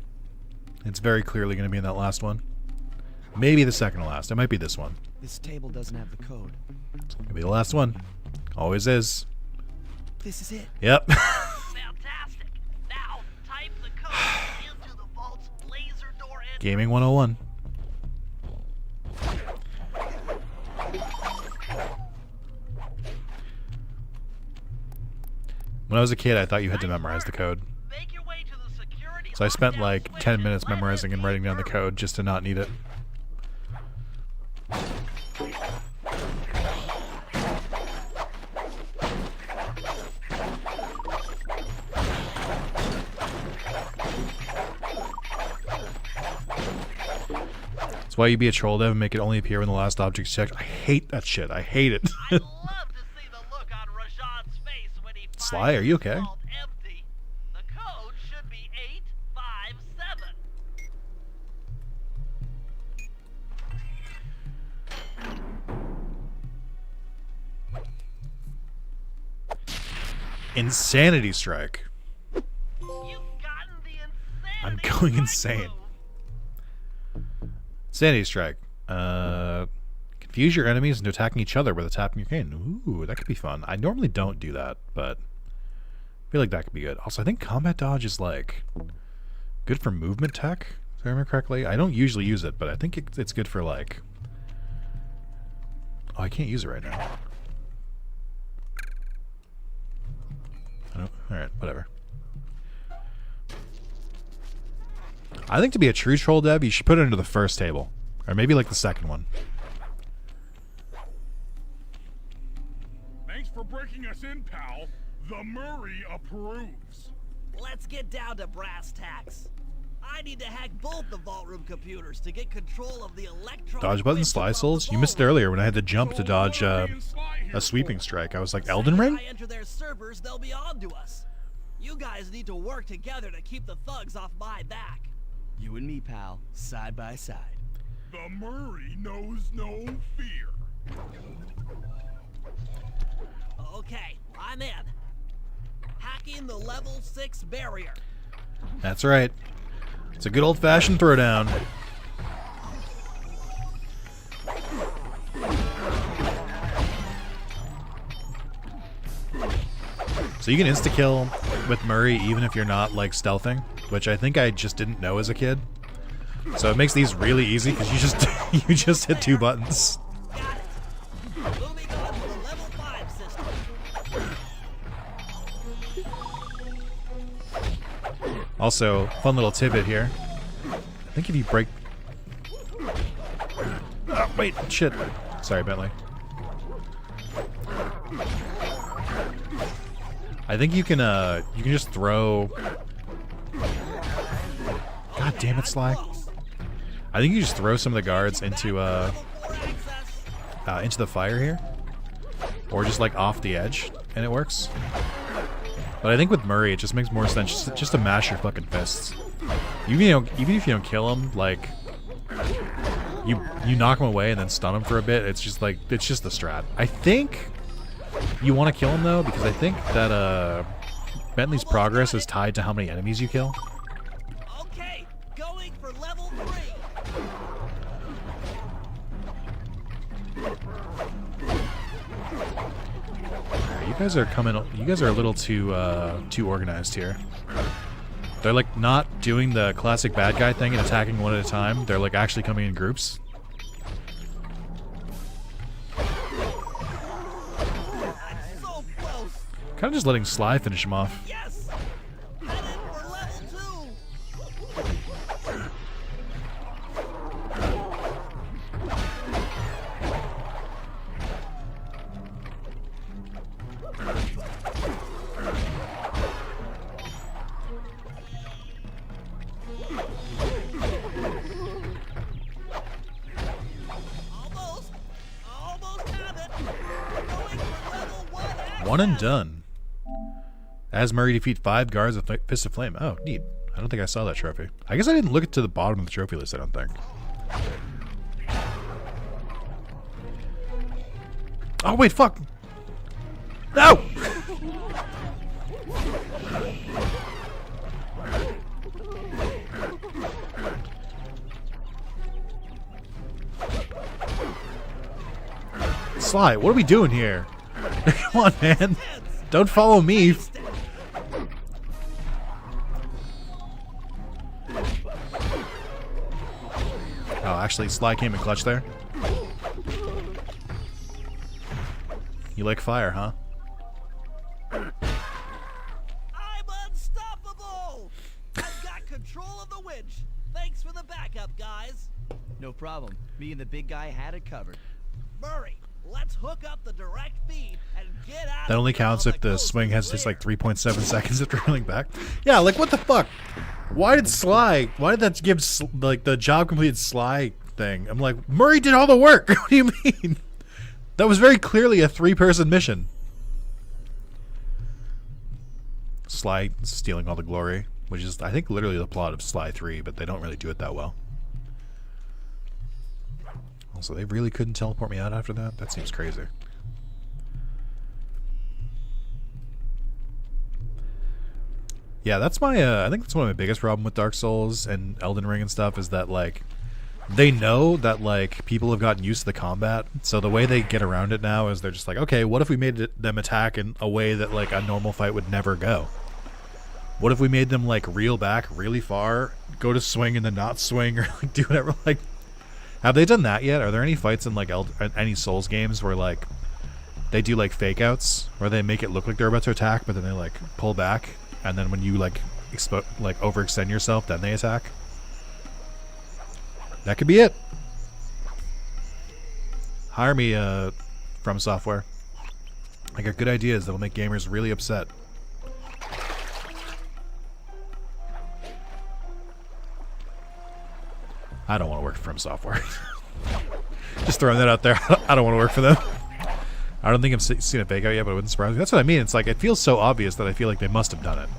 It's very clearly going to be in that last one. Maybe the second to last. It might be this one. This table doesn't have the code. It's going to be the last one. Always is. This is it. Yep. Fantastic. Now type the code into the vault's laser door entry. Gaming 101. When I was a kid, I thought you had to memorize the code. Make your way to the security So I spent lockdown like switch 10 minutes and let memorizing and the writing down the through. code just to not need it. That's why you be a troll dev and make it only appear when the last object's checked. I hate that shit. I hate it. I'd love to see the look on Rajan's face when he finds Sly, are you the okay? vault empty. The code should be 857. Insanity strike. You've gotten the I'm insanity going strike insane. move. Insanity strike. Confuse your enemies into attacking each other with a tap in your cane. Ooh, that could be fun. I normally don't do that, but I feel like that could be good. Also, I think combat dodge is like good for movement tech, if I remember correctly. I don't usually use it, but I think it's good for like... Oh, I can't use it right now. Alright, whatever. I think to be a true troll dev, you should put it into the first table. Or maybe like the second one. Thanks for breaking us in, pal. The Murray approves. Let's get down to brass tacks. I need to hack both the vault room computers to get control of the electronic Dodge button, winch Sly above Souls? the You missed it vault room. earlier when I had to jump to dodge So Murray and Sly here a sweeping for. strike. I was like, The Elden second Ring? I enter their servers, they'll be on to us. You guys need to work together to keep the thugs off my back. You and me, pal, side by side. The Murray knows no fear. Okay, I'm in. Hacking the level 6 barrier. That's right. It's a good old-fashioned throwdown. So you can insta-kill with Murray even if you're not, like, stealthing, which I think I just didn't know as a kid. So it makes these really easy because you just you just hit 2 buttons. Got it. Moving on to the level 5 system. Also, fun little tidbit here. I think if you break... Oh, wait, shit. Sorry, Bentley. I think you can just throw... God damn it, Sly. I think you just throw some of the guards into the fire here. Or just, like, off the edge, and it works. But I think with Murray, it just makes more sense just to mash your fucking fists. Even if you don't kill him, like, you knock him away and then stun him for a bit. It's just, like, it's just the strat. I think you want to kill him, though, because I think that, Bentley's progress is tied to how many enemies you kill. Okay, going for level 3. You guys are coming. You guys are a little too organized here. They're like not doing the classic bad guy thing and attacking one at a time. They're like actually coming in groups. So close. Kind of just letting Sly finish him off. Yes. Headed for level 2. Almost have it. Going for level 1. One and done. As Murray defeat 5 guards with Fist of Flame. Oh, neat. I don't think I saw that trophy. I guess I didn't look to the bottom of the trophy list, I don't think. Oh, wait, fuck! No! Sly, what are we doing here? Come on, man. Don't follow me. Oh, actually, Sly came in clutch there. You like fire, huh? I'm unstoppable! I've got control of the winch. Thanks for the backup, guys. No problem. Me and the big guy had it covered. Murray, let's hook up the direct feed and get out That of only here counts while if the coast swing is has just clear. like 3.7 seconds after rolling back. Yeah, like what the fuck? Why did that give like the job completed Sly thing? I'm like, Murray did all the work. What do you mean? That was very clearly a 3-person mission. Sly stealing all the glory, which is I think literally the plot of Sly 3, but they don't really do it that well. Also, they really couldn't teleport me out after that? That seems crazy. Yeah, that's my, I think that's one of my biggest problem with Dark Souls and Elden Ring and stuff is that, like, they know that, like, people have gotten used to the combat, so the way they get around it now is they're just like, okay, what if we made them attack in a way that, like, a normal fight would never go? What if we made them, like, reel back really far, go to swing and then not swing, or, like, do whatever, like... Have they done that yet? Are there any fights in, like, any Souls games where, like, they do, like, fake-outs, where they make it look like they're about to attack, but then they, like, pull back, and then when you, like, overextend yourself, then they attack? That could be it. Hire me, From Software. I got good ideas that'll make gamers really upset. I don't want to work for From Software. Just throwing that out there. I don't want to work for them. I don't think I've seen a fake out yet, but it wouldn't surprise me. That's what I mean. It's like, it feels so obvious that I feel like they must have done it.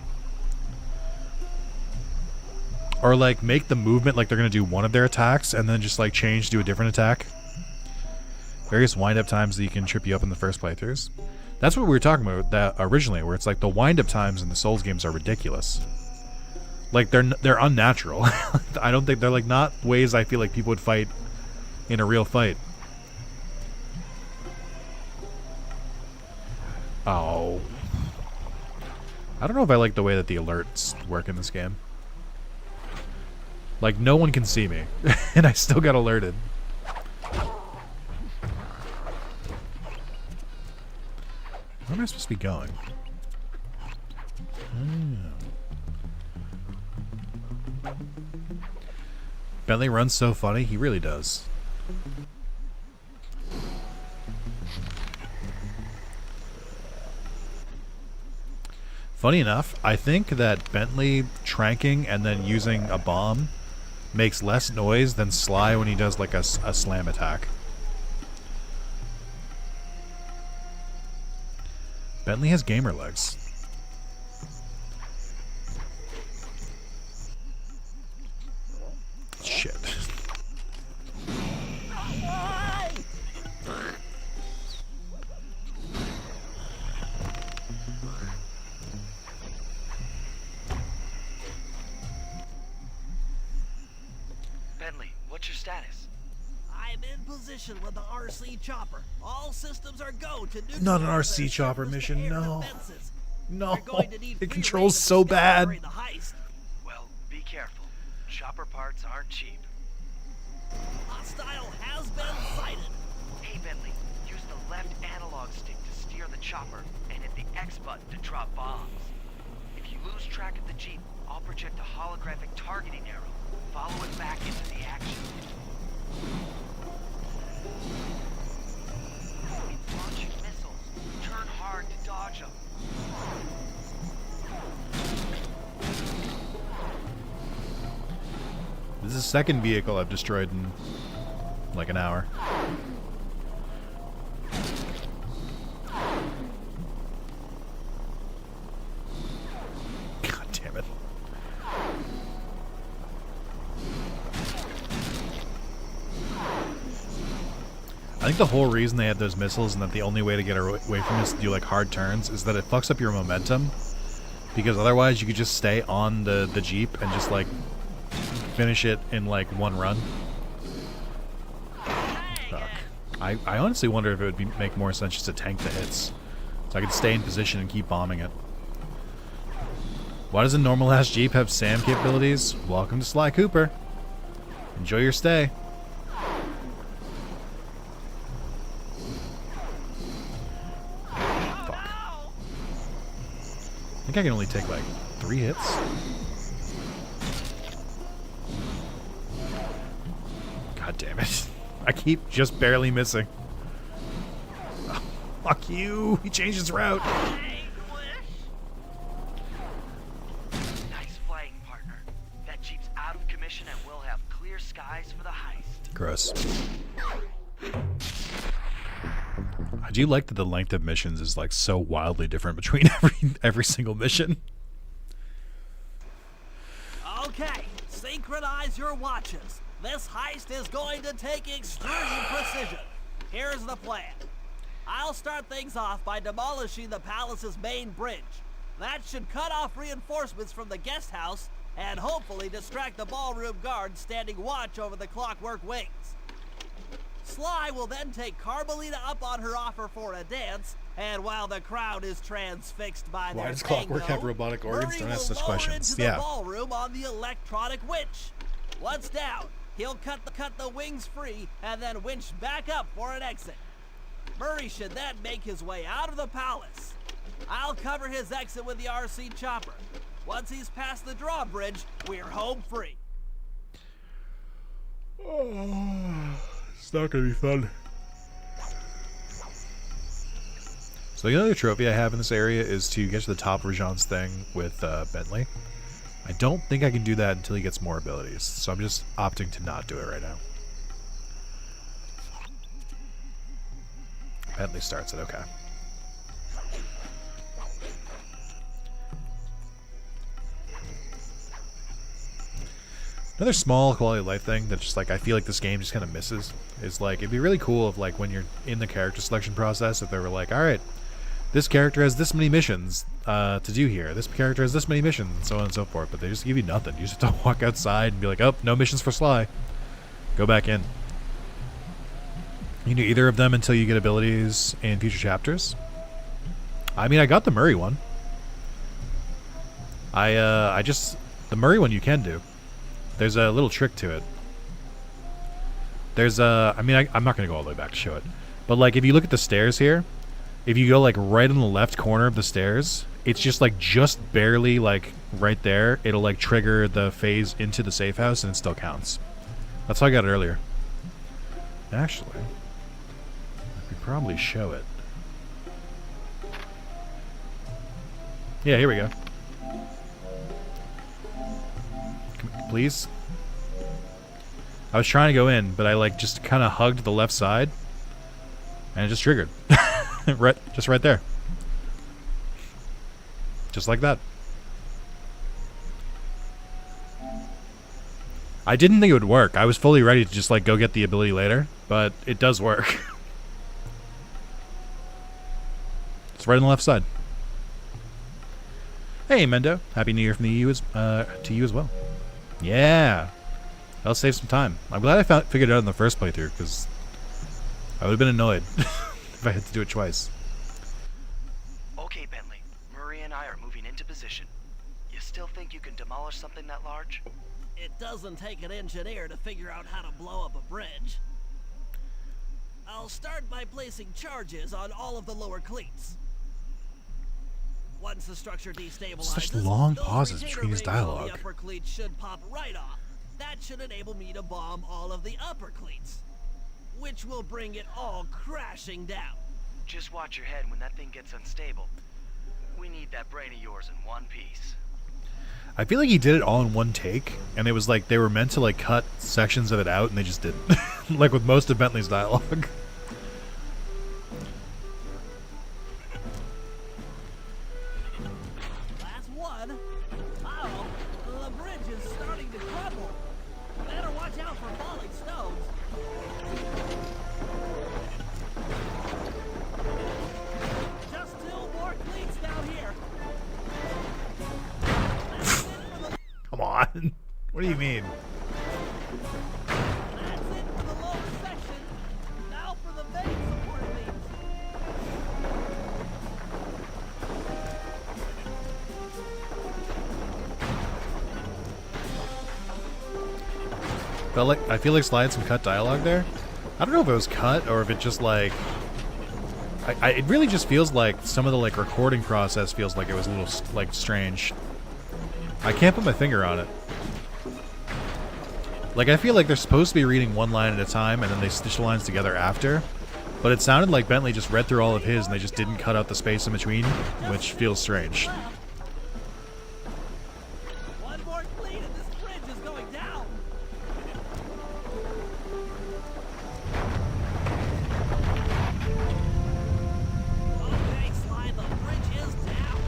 Or like make the movement like they're going to do one of their attacks and then just like change to a different attack. Various wind-up times that you can trip you up in the first playthroughs. That's what we were talking about that originally, where it's like the wind-up times in the Souls games are ridiculous. Like they're unnatural. I don't think they're like not ways I feel like people would fight in a real fight. Oh. I don't know if I like the way that the alerts work in this game. Like, no one can see me, and I still got alerted. Where am I supposed to be going? Bentley runs so funny, he really does. Funny enough, I think that Bentley tranking and then using a bomb makes less noise than Sly when he does like a slam attack. Bentley has gamer legs. Shit. Bentley, what's your status? I'm in position with the RC chopper. All systems are go to neutralize Not an their RC chopper surface mission, air no. defenses. No, We're going to need it free controls reign of so the sky bad. during the heist. Well, be careful. Chopper parts aren't cheap. Hostile has been sighted. Hey, Bentley, use the left analog stick to steer the chopper and hit the X button to drop bombs. If you lose track of the Jeep, I'll project a holographic targeting arrow. Follow it back into the action. It's launching missiles. Turn hard to dodge them. This is the second vehicle I've destroyed in like an hour. God damn it. I think the whole reason they had those missiles and that the only way to get away from this to do like hard turns is that it fucks up your momentum. Because otherwise you could just stay on the Jeep and just like finish it in like one run. Fuck. I honestly wonder if it would make more sense just to tank the hits. So I could stay in position and keep bombing it. Why does a normal ass Jeep have SAM capabilities? Welcome to Sly Cooper. Enjoy your stay. Fuck. I think I can only take like 3 hits. God damn it. I keep just barely missing. Oh, fuck you. He changed his route. Nice flying, partner. That Jeep's out of commission and we'll have clear skies for the heist. Gross. I do like that the length of missions is like so wildly different between every single mission. Okay, synchronize your watches. This heist is going to take extreme precision. Here's the plan. I'll start things off by demolishing the palace's main bridge. That should cut off reinforcements from the guest house and hopefully distract the ballroom guard standing watch over the Clockwork Wings. Sly will then take Carmelita up on her offer for a dance, and while the crowd is transfixed by their Why does Clockwork tango, have robotic organs? Murray Don't ask will such lower questions. into Yeah. the ballroom on the electronic winch. Once down, he'll cut the wings free and then winch back up for an exit. Murray should then make his way out of the palace. I'll cover his exit with the RC chopper. Once he's past the drawbridge, we're home free. It's not gonna be fun. So the other trophy I have in this area is to get to the top of Rajan's thing with Bentley. I don't think I can do that until he gets more abilities, so I'm just opting to not do it right now. Bentley starts it, okay. Another small quality of life thing that just like I feel like this game just kind of misses is like it'd be really cool if like when you're in the character selection process if they were like, all right, this character has this many missions to do here. This character has this many missions and so on and so forth. But they just give you nothing. You just have to walk outside and be like, oh, no missions for Sly. Go back in. You can do either of them until you get abilities in future chapters. I mean, I got the Murray one. The Murray one you can do. There's a little trick to it. There's a, I mean, I'm not going to go all the way back to show it. But, like, if you look at the stairs here, if you go, like, right in the left corner of the stairs, it's just, like, just barely, like, right there. It'll, like, trigger the phase into the safe house, and it still counts. That's how I got it earlier. Actually, I could probably show it. Yeah, here we go. Please? I was trying to go in, but I like just kind of hugged the left side, and it just triggered. just right there. Just like that. I didn't think it would work. I was fully ready to just like go get the ability later, but it does work. It's right on the left side. Hey, Mendo. Happy New Year from to you as well. Yeah. That'll save some time. I'm glad I figured it out in the first playthrough, because I would have been annoyed if I had to do it twice. Okay, Bentley. Murray and I are moving into position. You still think you can demolish something that large? It doesn't take an engineer to figure out how to blow up a bridge. I'll start by placing charges on all of the lower cleats. Once the structure destabilizes, Such long those pauses retainer between his rings on dialogue. the upper cleats should pop right off. That should enable me to bomb all of the upper cleats, which will bring it all crashing down. Just watch your head when that thing gets unstable. We need that brain of yours in one piece. I feel like he did it all in one take, and it was like they were meant to like cut sections of it out, and they just didn't. Like with most of Bentley's dialogue. Last one. Uh-oh, the bridge is starting to crumble. Better watch out for falling stones. Just 2 more cleats down here. Come on. What do you mean? That's it for the lower section. Now for the main support beams. I feel like Sly had some cut dialogue there. I don't know if it was cut or if it just like it really just feels like some of the like recording process feels like it was a little like strange. I can't put my finger on it. Like, I feel like they're supposed to be reading one line at a time, and then they stitch the lines together after. But it sounded like Bentley just read through all of his, and they just didn't cut out the space in between, which feels strange. One more cleat and this bridge is going down. Okay, Sly, the bridge is down.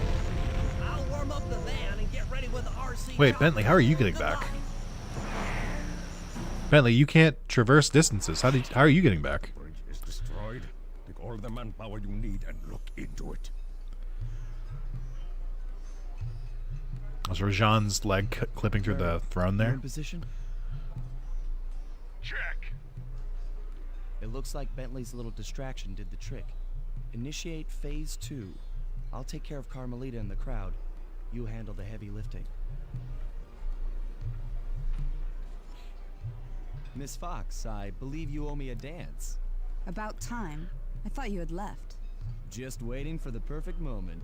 I'll warm up the van and get ready with the RC. Wait, Bentley, how are you getting back? Bentley, you can't traverse distances. How are you getting back? Bridge is destroyed. Take all the manpower you need and look into it. Was Rajan's leg clipping through the throne there? In position? Check. It looks like Bentley's little distraction did the trick. Initiate phase 2. I'll take care of Carmelita and the crowd. You handle the heavy lifting. Miss Fox, I believe you owe me a dance. About time. I thought you had left. Just waiting for the perfect moment.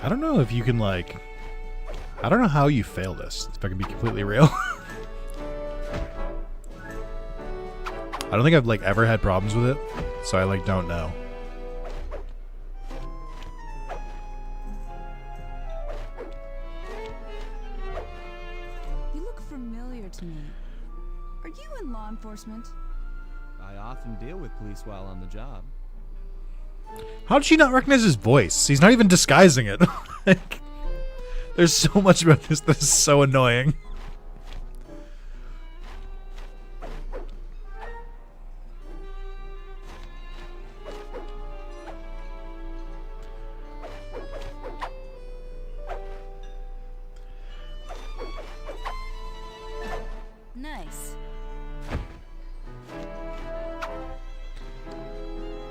I don't know if you can, like... I don't know how you fail this, if I can be completely real. I don't think I've, like, ever had problems with it, so I, like, don't know. You look familiar to me. Are you in law enforcement? I often deal with police while on the job. How did she not recognize his voice? He's not even disguising it. Like, there's so much about this that is so annoying. Nice.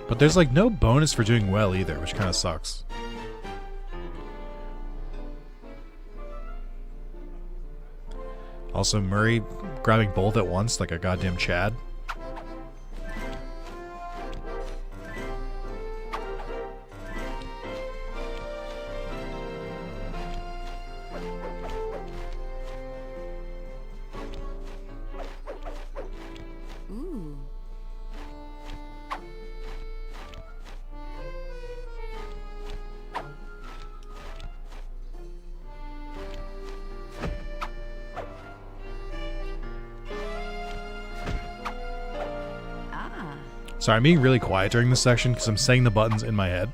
But there's like no bonus for doing well either, which kind of sucks. Also, Murray grabbing both at once like a goddamn Chad. Ooh. Ah. Sorry, I'm being really quiet during this section because I'm saying the buttons in my head.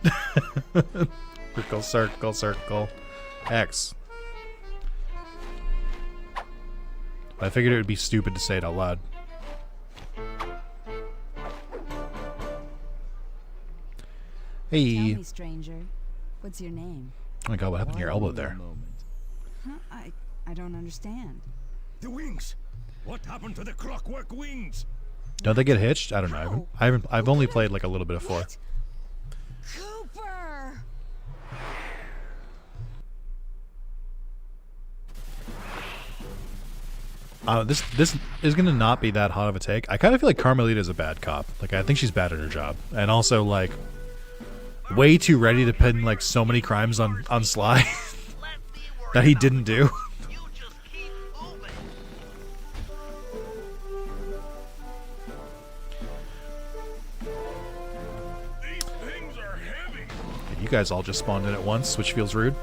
Circle, circle, circle. X. I figured it would be stupid to say it out loud. Hey. Tell me, stranger. What's your name? Oh my god, what happened to your elbow there? Huh? I don't understand. The wings! What happened to the clockwork wings? Don't they get hitched? I don't know. I've only played like a little bit of 4. Cooper! This is gonna not be that hot of a take. I kind of feel like Carmelita's a bad cop. Like, I think she's bad at her job, and also like way too ready to pin like so many crimes on Sly that he didn't do. You just keep moving. These things are heavy. You guys all just spawned in at once, which feels rude.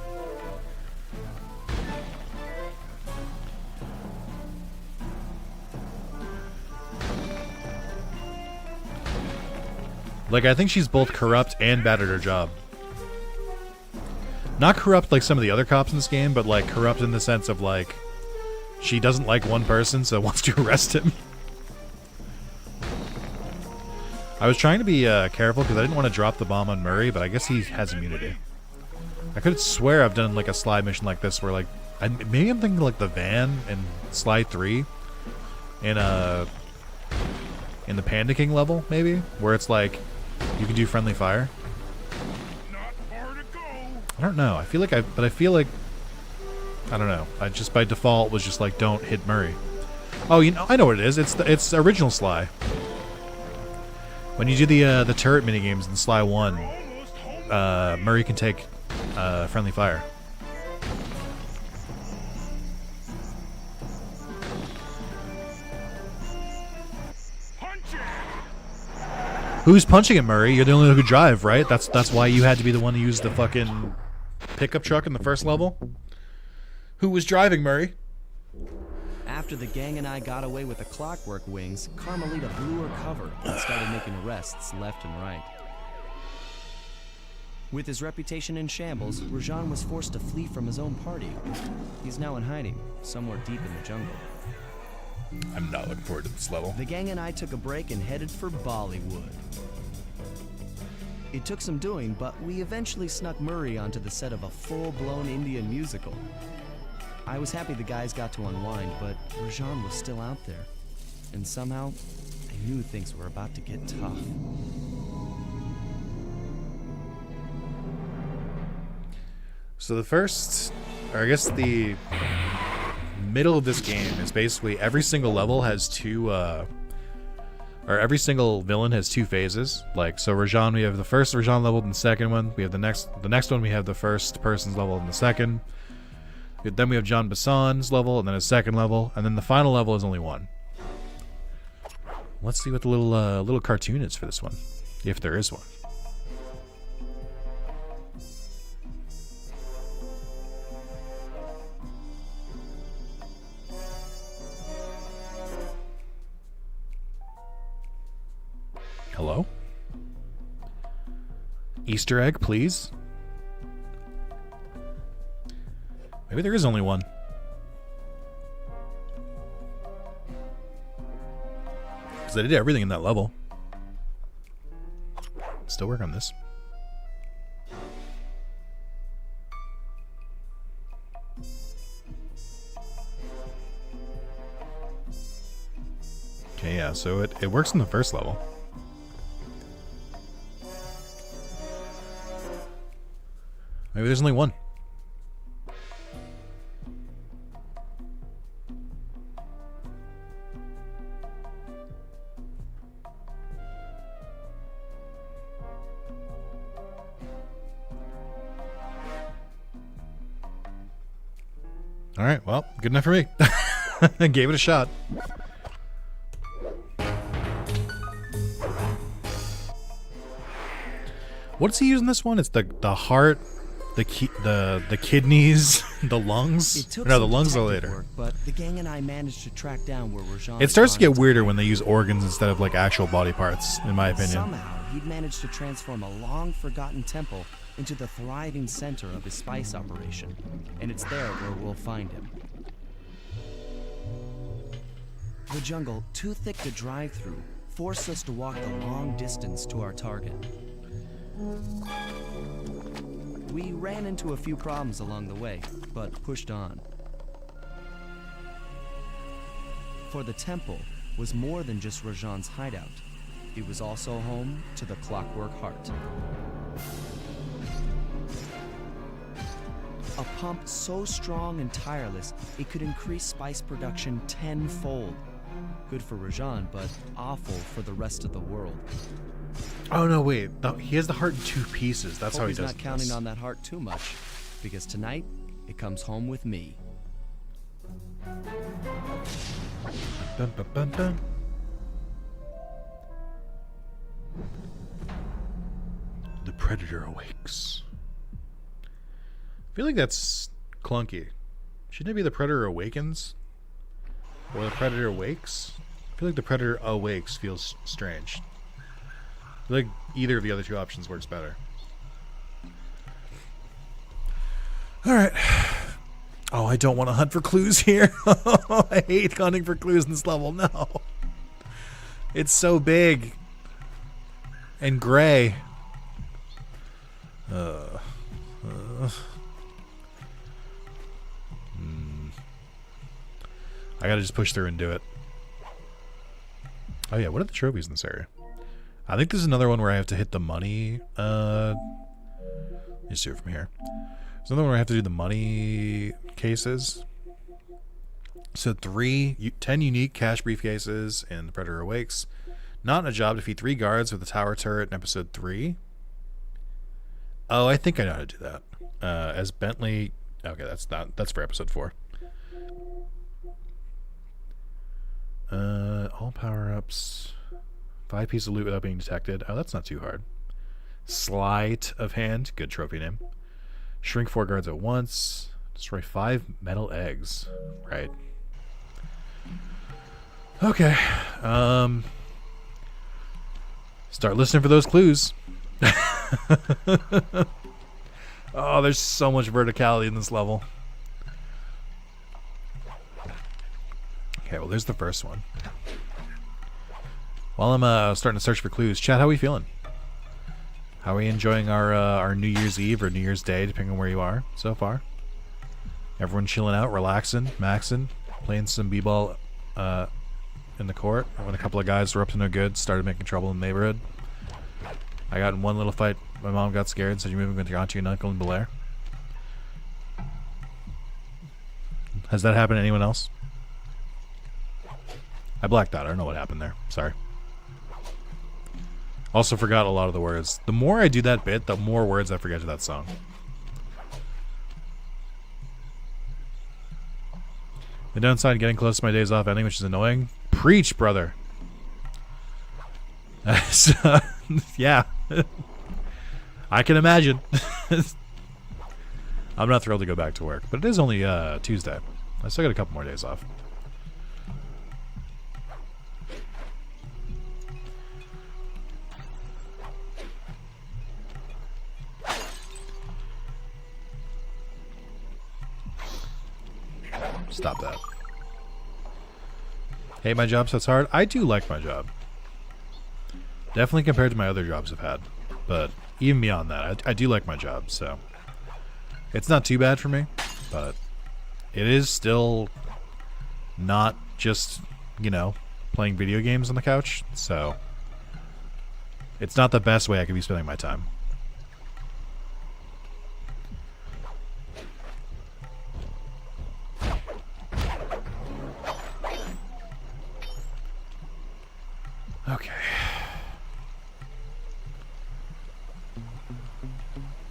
Like, I think she's both corrupt and bad at her job. Not corrupt like some of the other cops in this game, but like corrupt in the sense of like she doesn't like one person, so wants to arrest him. I was trying to be careful because I didn't want to drop the bomb on Murray, but I guess he has immunity. I could swear I've done like a Sly mission like this where like maybe I'm thinking like the van in Sly 3 in the Panda King level, maybe, where it's like you can do friendly fire. Not far to go. I don't know. I feel like I don't know. I just by default was just like don't hit Murray. Oh, you know, I know what it is. It's the original Sly. When you do the turret mini games in Sly 1, Murray can take friendly fire. Who's punching at Murray? You're the only one who could drive, right? That's why you had to be the one to use the fucking pickup truck in the first level. Who was driving, Murray? After the gang and I got away with the clockwork wings, Carmelita blew her cover and started making arrests left and right. With his reputation in shambles, Rajan was forced to flee from his own party. He's now in hiding, somewhere deep in the jungle. I'm not looking forward to this level. The gang and I took a break and headed for Bollywood. It took some doing, but we eventually snuck Murray onto the set of a full-blown Indian musical. I was happy the guys got to unwind, but Rajan was still out there. And somehow, I knew things were about to get tough. So the first, or I guess the middle of this game is basically every single level has two or every single villain has 2 phases. Like, so Rajan, we have the first Rajan level and the second one. We have the next one, we have the first person's level and the second. Then we have John Basson's level and then his second level, and then the final level is only 1. Let's see what the little cartoon is for this one, if there is one. Hello? Easter egg, please. Maybe there is only one. Because I did everything in that level. Still work on this. Okay, yeah, so it works in the first level. Maybe there's only one. All right, well, good enough for me. I gave it a shot. What's he using this one? It's the heart, the kidneys, the lungs. No, the lungs are later. Work, but the gang and I managed to track down where Rajan. It starts to get weirder when they use organs instead of like actual body parts, in my opinion. Somehow, he'd managed to transform a long-forgotten temple into the thriving center of his spice operation, and it's there where we'll find him. The jungle, too thick to drive through, forced us to walk the long distance to our target. We ran into a few problems along the way, but pushed on. For the temple was more than just Rajan's hideout. It was also home to the Clockwork Heart. A pump so strong and tireless, it could increase spice production 10-fold. Good for Rajan, but awful for the rest of the world. Oh no, wait. No, he has the heart in 2 pieces. That's how he He's does not counting on that heart too much, because tonight it comes home with me. Dun, dun, dun, dun. The Predator awakes. I feel like that's clunky. Shouldn't it be the Predator awakens? Or the Predator awakes? I feel like the Predator awakes feels strange. I feel like either of the other 2 options works better. Alright. Oh, I don't want to hunt for clues here. I hate hunting for clues in this level. No. It's so big. And gray. I gotta just push through and do it. Oh yeah, what are the trophies in this area? I think this is another one where I have to hit the money. Let's do it from here. There's another one where I have to do the money cases. So 10 unique cash briefcases in The Predator Awakes. Not in a job, defeat 3 guards with a tower turret in episode 3. Oh, I think I know how to do that. As Bentley. Okay, that's for episode 4. All power-ups. 5 pieces of loot without being detected. Oh, that's not too hard. Sleight of hand. Good trophy name. Shrink 4 guards at once. Destroy 5 metal eggs. Right. Okay. Start listening for those clues. Oh, there's so much verticality in this level. Okay, well, there's the first one. While I'm starting to search for clues, chat, how are we feeling? How are we enjoying our New Year's Eve or New Year's Day, depending on where you are so far? Everyone chilling out, relaxing, maxing, playing some b-ball in the court. When a couple of guys were up to no good, started making trouble in the neighborhood. I got in one little fight. My mom got scared, said you're moving with your auntie and uncle in Bel Air. Has that happened to anyone else? I blacked out. I don't know what happened there. Sorry. Also forgot a lot of the words. The more I do that bit, the more words I forget to that song. The downside, getting close to my days off ending, which is annoying. Preach, brother. So, yeah. I can imagine. I'm not thrilled to go back to work, but it is only Tuesday. I still got a couple more days off. Stop that. Hate my job so it's hard. I do like my job. Definitely compared to my other jobs I've had. But even beyond that, I do like my job, so it's not too bad for me, but it is still not just, you know, playing video games on the couch, so it's not the best way I could be spending my time. Okay.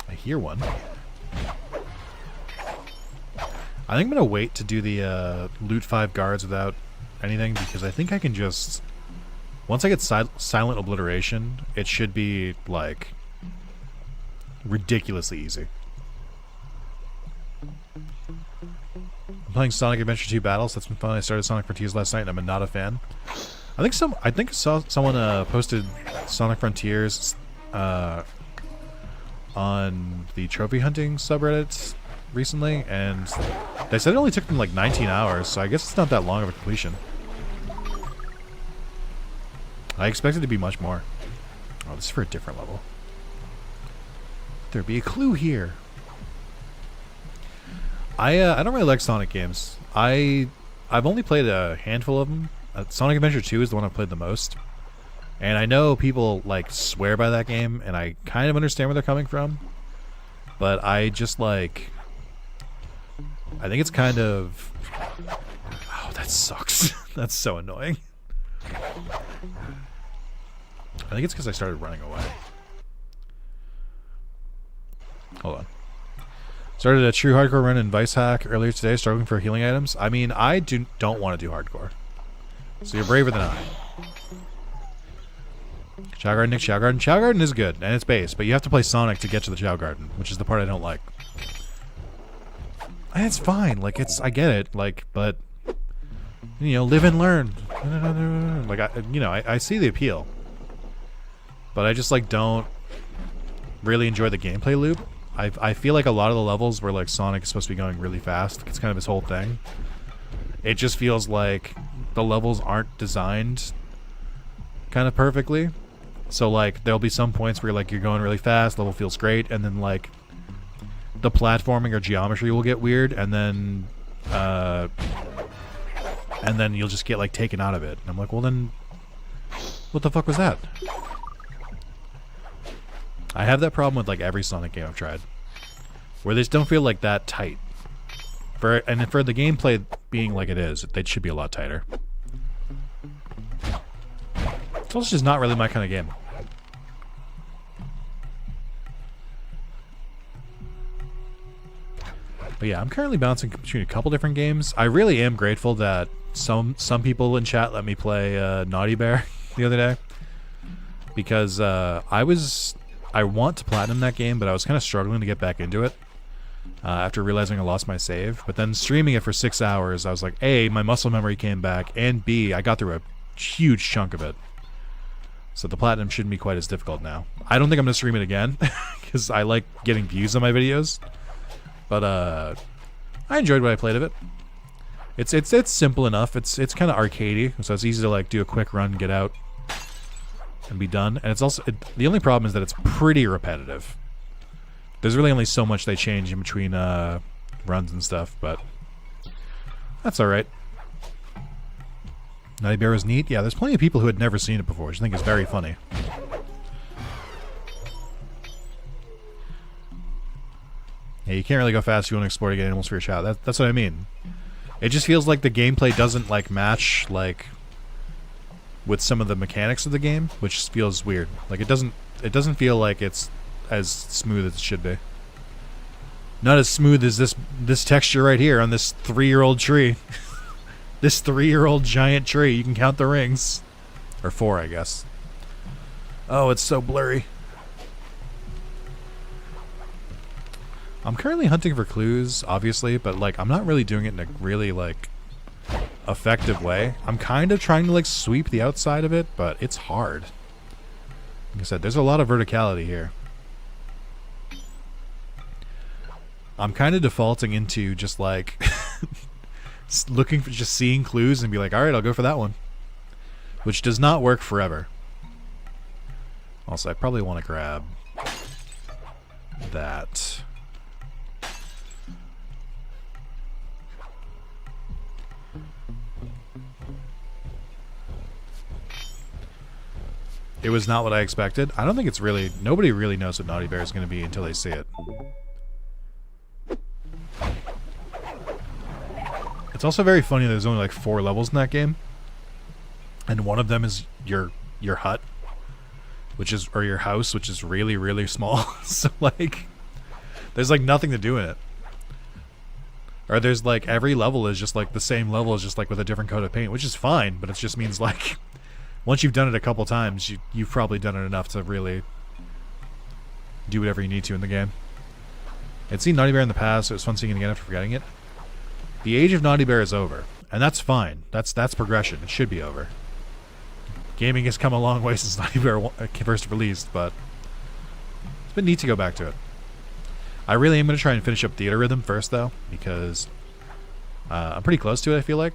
I hear one. I think I'm gonna wait to do the loot 5 guards without anything, because I think I can just... Once I get silent obliteration, it should be, like, ridiculously easy. I'm playing Sonic Adventure 2 Battles. That's been fun. I started Sonic Frontiers last night, and I'm not a fan. I think I saw someone posted Sonic Frontiers on the trophy hunting subreddit recently, and they said it only took them like 19 hours, so I guess it's not that long of a completion. I expected it to be much more. Oh, this is for a different level. There'd be a clue here. I don't really like Sonic games. I've only played a handful of them. Sonic Adventure 2 is the one I've played the most. And I know people, like, swear by that game, and I kind of understand where they're coming from. But I just, like... I think it's kind of... Oh, that sucks. That's so annoying. I think it's because I started running away. Hold on. Started a true hardcore run in Vice Hack earlier today, struggling for healing items. I mean, I don't want to do hardcore. So you're braver than I. Chow Garden, Nick, Chow Garden. Chow Garden is good, and it's base, but you have to play Sonic to get to the Chow Garden, which is the part I don't like. And it's fine, like, I get it, like, but, you know, live and learn. Like, I see the appeal. But I just, like, don't really enjoy the gameplay loop. I feel like a lot of the levels where, like, Sonic is supposed to be going really fast, it's kind of his whole thing. It just feels like the levels aren't designed kind of perfectly. So, like, there'll be some points where, like, you're going really fast, level feels great, and then, like, the platforming or geometry will get weird, and then you'll just get, like, taken out of it. And I'm like, well, then, what the fuck was that? I have that problem with, like, every Sonic game I've tried, where they just don't feel, like, that tight. And for the gameplay being like it is, they should be a lot tighter. It's also just not really my kind of game. But yeah, I'm currently bouncing between a couple different games. I really am grateful that some people in chat let me play Naughty Bear the other day, because I want to platinum that game, but I was kind of struggling to get back into it. After realizing I lost my save. But then streaming it for 6 hours, I was like, A, my muscle memory came back, and B, I got through a huge chunk of it. So the platinum shouldn't be quite as difficult now. I don't think I'm going to stream it again, because I like getting views on my videos. But I enjoyed what I played of it. It's simple enough. It's kind of arcadey, so it's easy to, like, do a quick run, get out, and be done. And it's also... the only problem is that it's pretty repetitive. There's really only so much they change in between runs and stuff, but that's alright. Naughty Bear was neat. Yeah, there's plenty of people who had never seen it before, which I think is very funny. Yeah, you can't really go fast if you want to explore to get animals for your child. That's what I mean. It just feels like the gameplay doesn't, like, match, like, with some of the mechanics of the game, which feels weird. Like it doesn't feel like it's as smooth as it should be. Not as smooth as this texture right here on this 3-year-old tree. This 3-year-old giant tree. You can count the rings. Or 4, I guess. Oh, it's so blurry. I'm currently hunting for clues, obviously, but like I'm not really doing it in a really like effective way. I'm kind of trying to like sweep the outside of it, but it's hard. Like I said, there's a lot of verticality here. I'm kind of defaulting into just like looking for just seeing clues and be like, all right, I'll go for that one, which does not work forever. Also, I probably want to grab that. It was not what I expected. I don't think it's really... Nobody really knows what Naughty Bear is going to be until they see it. It's also very funny that there's only like 4 levels in that game. And one of them is your hut. Which is... Or your house, which is really, really small. So like... There's like nothing to do in it. Or there's like... Every level is just like the same level, is just like with a different coat of paint. Which is fine, but it just means like... Once you've done it a couple times, you've probably done it enough to really do whatever you need to in the game. I'd seen Naughty Bear in the past, so it was fun seeing it again after forgetting it. The age of Naughty Bear is over, and that's fine. That's progression. It should be over. Gaming has come a long way since Naughty Bear first released, but it's been neat to go back to it. I really am going to try and finish up Theater Rhythm first, though, because I'm pretty close to it, I feel like.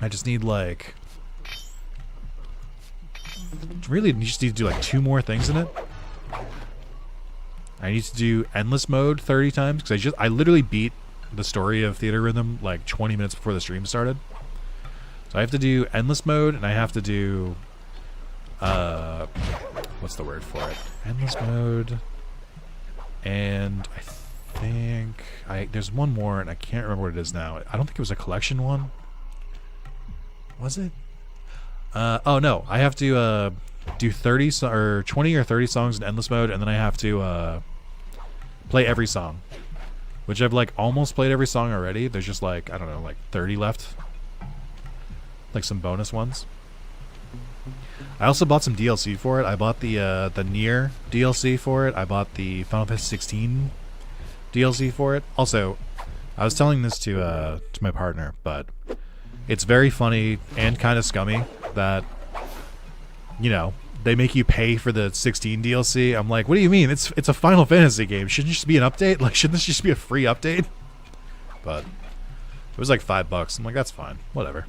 I just need, like... Really, you just need to do like 2 more things in it. I need to do endless mode 30 times because I literally beat the story of Theater Rhythm like 20 minutes before the stream started. So I have to do endless mode, and I have to do what's the word for it? Endless mode, and I think there's one more, and I can't remember what it is now. I don't think it was a collection one. Was it? Oh no, I have to do 30 or 20 or 30 songs in endless mode, and then I have to play every song, which I've like almost played every song already. There's just like, I don't know, like 30 left, like some bonus ones. I also bought some DLC for it. I bought the Nier DLC for it. I bought the Final Fantasy 16 DLC for it. Also, I was telling this to my partner, but it's very funny and kind of scummy that, you know, they make you pay for the 16 DLC. I'm like, what do you mean? It's a Final Fantasy game. Shouldn't it just be an update? Like, shouldn't this just be a free update? But it was like $5. I'm like, that's fine. Whatever.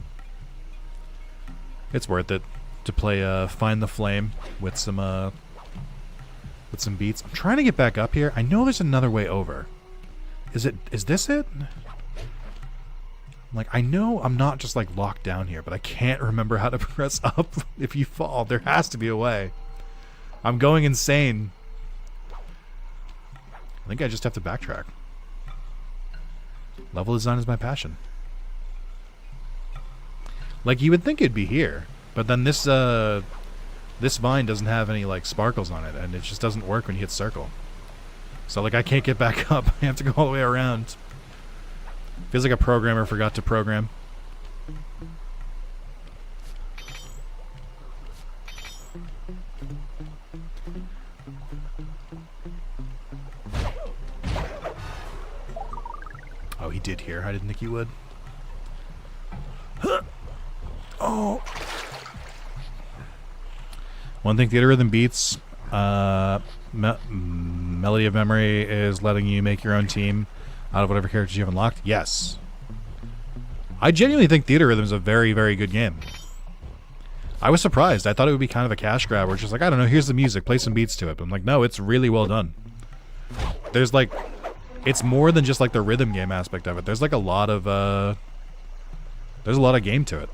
It's worth it to play Find the Flame with some beats. I'm trying to get back up here. I know there's another way over. Is this it? Like, I know I'm not just, like, locked down here, but I can't remember how to press up if you fall. There has to be a way. I'm going insane. I think I just have to backtrack. Level design is my passion. Like, you would think it'd be here, but then this vine doesn't have any, like, sparkles on it, and it just doesn't work when you hit circle. So, like, I can't get back up. I have to go all the way around. Feels like a programmer forgot to program. Oh, he did here. I didn't think he would. Oh. One thing Theater Rhythm beats, Melody of Memory is letting you make your own team out of whatever characters you have unlocked. Yes. I genuinely think Theater Rhythm is a very, very good game. I was surprised. I thought it would be kind of a cash grab where it's just like, I don't know, here's the music, play some beats to it. But I'm like, no, it's really well done. There's like, it's more than just like the rhythm game aspect of it. There's like a lot of, game to it.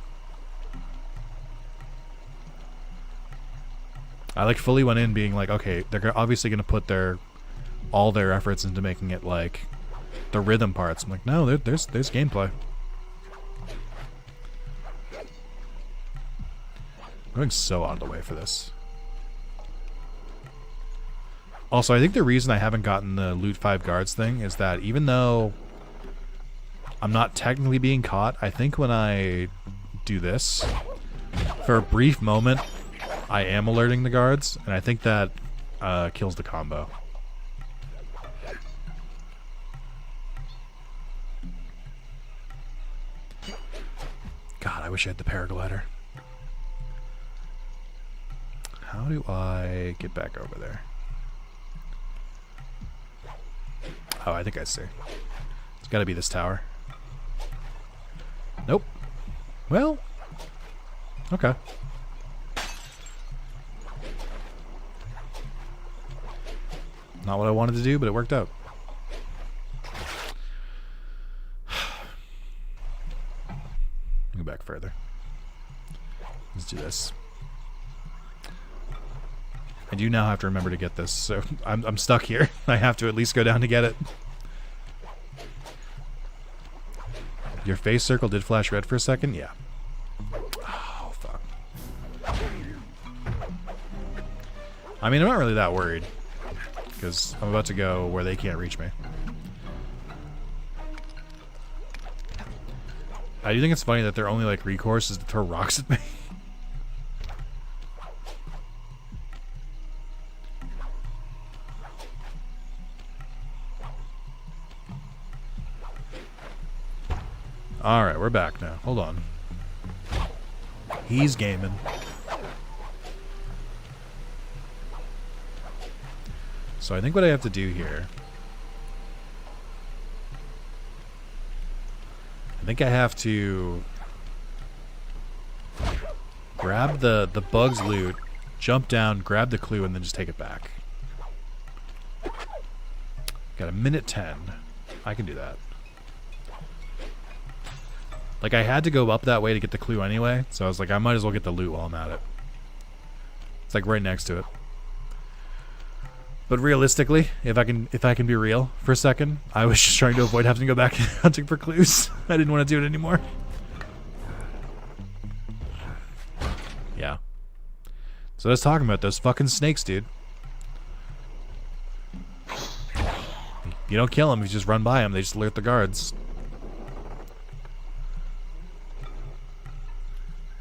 I like fully went in being like, okay, they're obviously going to put all their efforts into making it like the rhythm parts. I'm like, no, there's gameplay. I'm going so out of the way for this. Also, I think the reason I haven't gotten the loot 5 guards thing is that even though I'm not technically being caught, I think when I do this, for a brief moment, I am alerting the guards, and I think that kills the combo. God, I wish I had the paraglider. How do I get back over there? Oh, I think I see. It's got to be this tower. Nope. Well, okay. Not what I wanted to do, but it worked out. Go back further. Let's do this. I do now have to remember to get this, so I'm stuck here. I have to at least go down to get it. Your face circle did flash red for a second? Yeah. Oh, fuck. I mean, I'm not really that worried, because I'm about to go where they can't reach me. I do think it's funny that their only, like, recourse is to throw rocks at me. Alright, we're back now. Hold on. He's gaming. So I think what I have to do here... I think I have to... grab the bug's loot, jump down, grab the clue, and then just take it back. Got a minute 10. I can do that. Like, I had to go up that way to get the clue anyway, so I was like, I might as well get the loot while I'm at it. It's like right next to it. But realistically, if I can be real for a second, I was just trying to avoid having to go back hunting for clues. I didn't want to do it anymore. Yeah. So I was talking about those fucking snakes, dude. You don't kill them, you just run by them, they just alert the guards.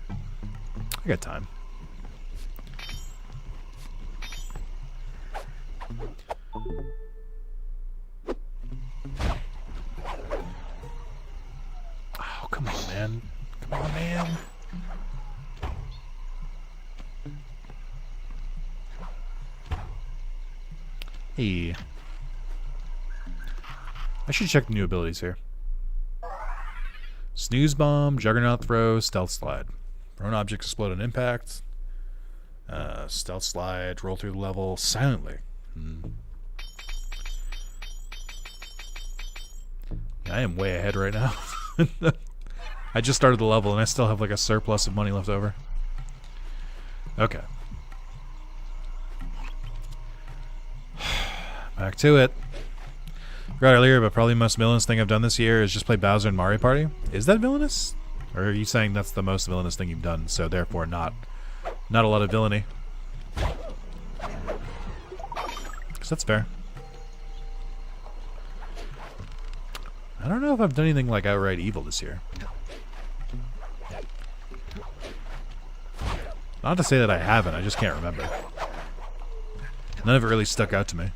I got time. Oh, come on, man. Come on, man. Hey. I should check the new abilities here. Snooze Bomb, Juggernaut Throw, Stealth Slide. Prone objects explode on impact. Stealth Slide, roll through the level silently. I am way ahead right now. I just started the level and I still have like a surplus of money left over. Okay. Back to it. Forgot earlier, but probably the most villainous thing I've done this year is just play Bowser in Mario Party. Is that villainous? Or are you saying that's the most villainous thing you've done, so therefore not a lot of villainy? Because that's fair. I don't know if I've done anything like outright evil this year. Not to say that I haven't, I just can't remember. None of it really stuck out to me.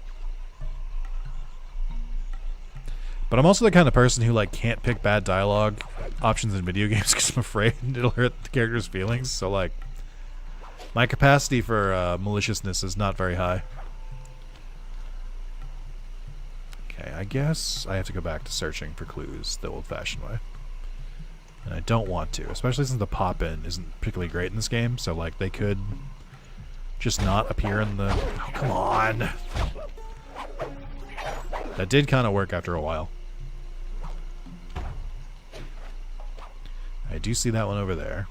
But I'm also the kind of person who like can't pick bad dialogue options in video games because I'm afraid it'll hurt the character's feelings. So like, my capacity for maliciousness is not very high. Okay, I guess I have to go back to searching for clues the old-fashioned way. And I don't want to, especially since the pop-in isn't particularly great in this game, so like they could just not appear in the... Oh, come on! That did kind of work after a while. I do see that one over there.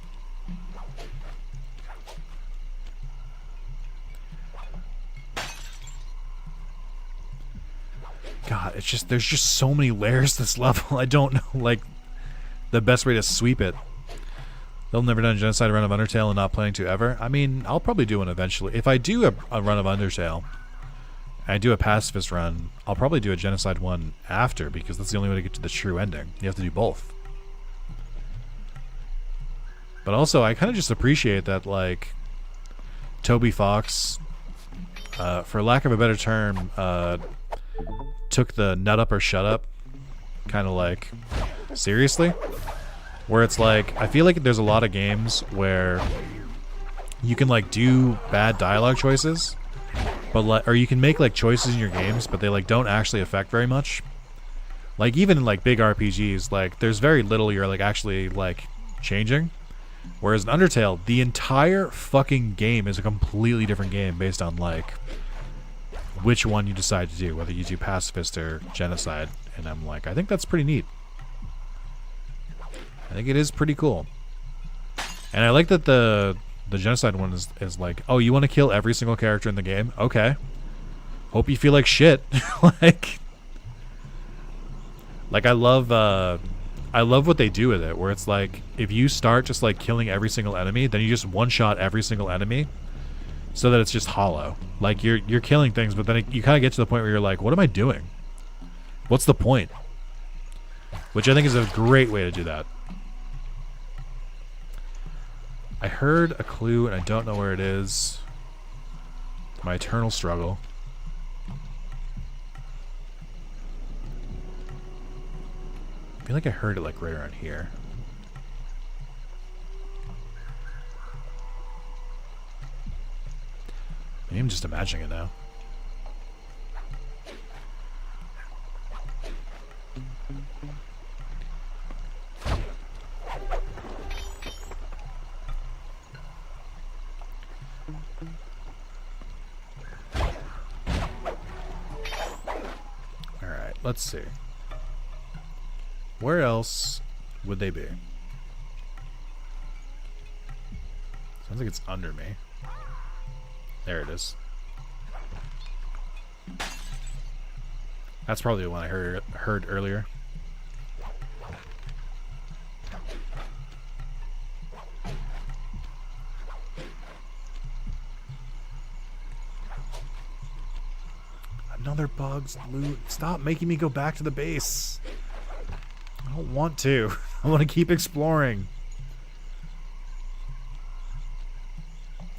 God, it's just, there's just so many layers to this level. I don't know, like, the best way to sweep it. They'll never done a genocide run of Undertale and not planning to ever. I mean, I'll probably do one eventually. If I do a run of Undertale, and I do a pacifist run, I'll probably do a genocide one after, because that's the only way to get to the true ending. You have to do both. But also, I kind of just appreciate that, like, Toby Fox, for lack of a better term, took the nut up or shut up kind of like seriously. Where it's like, I feel like there's a lot of games where you can like do bad dialogue choices, but like, or you can make like choices in your games, but they like don't actually affect very much. Like even in like big RPGs, like there's very little you're like actually like changing. Whereas in Undertale, the entire fucking game is a completely different game based on like which one you decide to do, whether you do pacifist or genocide. And I'm like, I think that's pretty neat. I think it is pretty cool. And I like that the genocide one is like, oh, you want to kill every single character in the game? Okay. Hope you feel like shit. like I love what they do with it, where it's like, if you start just like killing every single enemy, then you just one-shot every single enemy so that it's just hollow. Like you're killing things, but then you kind of get to the point where you're like, what am I doing? What's the point? Which I think is a great way to do that. I heard a clue and I don't know where it is. My eternal struggle. I feel like I heard it like right around here. Maybe I'm just imagining it now. Alright, let's see. Where else would they be? Sounds like it's under me. There it is. That's probably the one I heard earlier. Another bugs loot. Stop making me go back to the base. I don't want to. I want to keep exploring.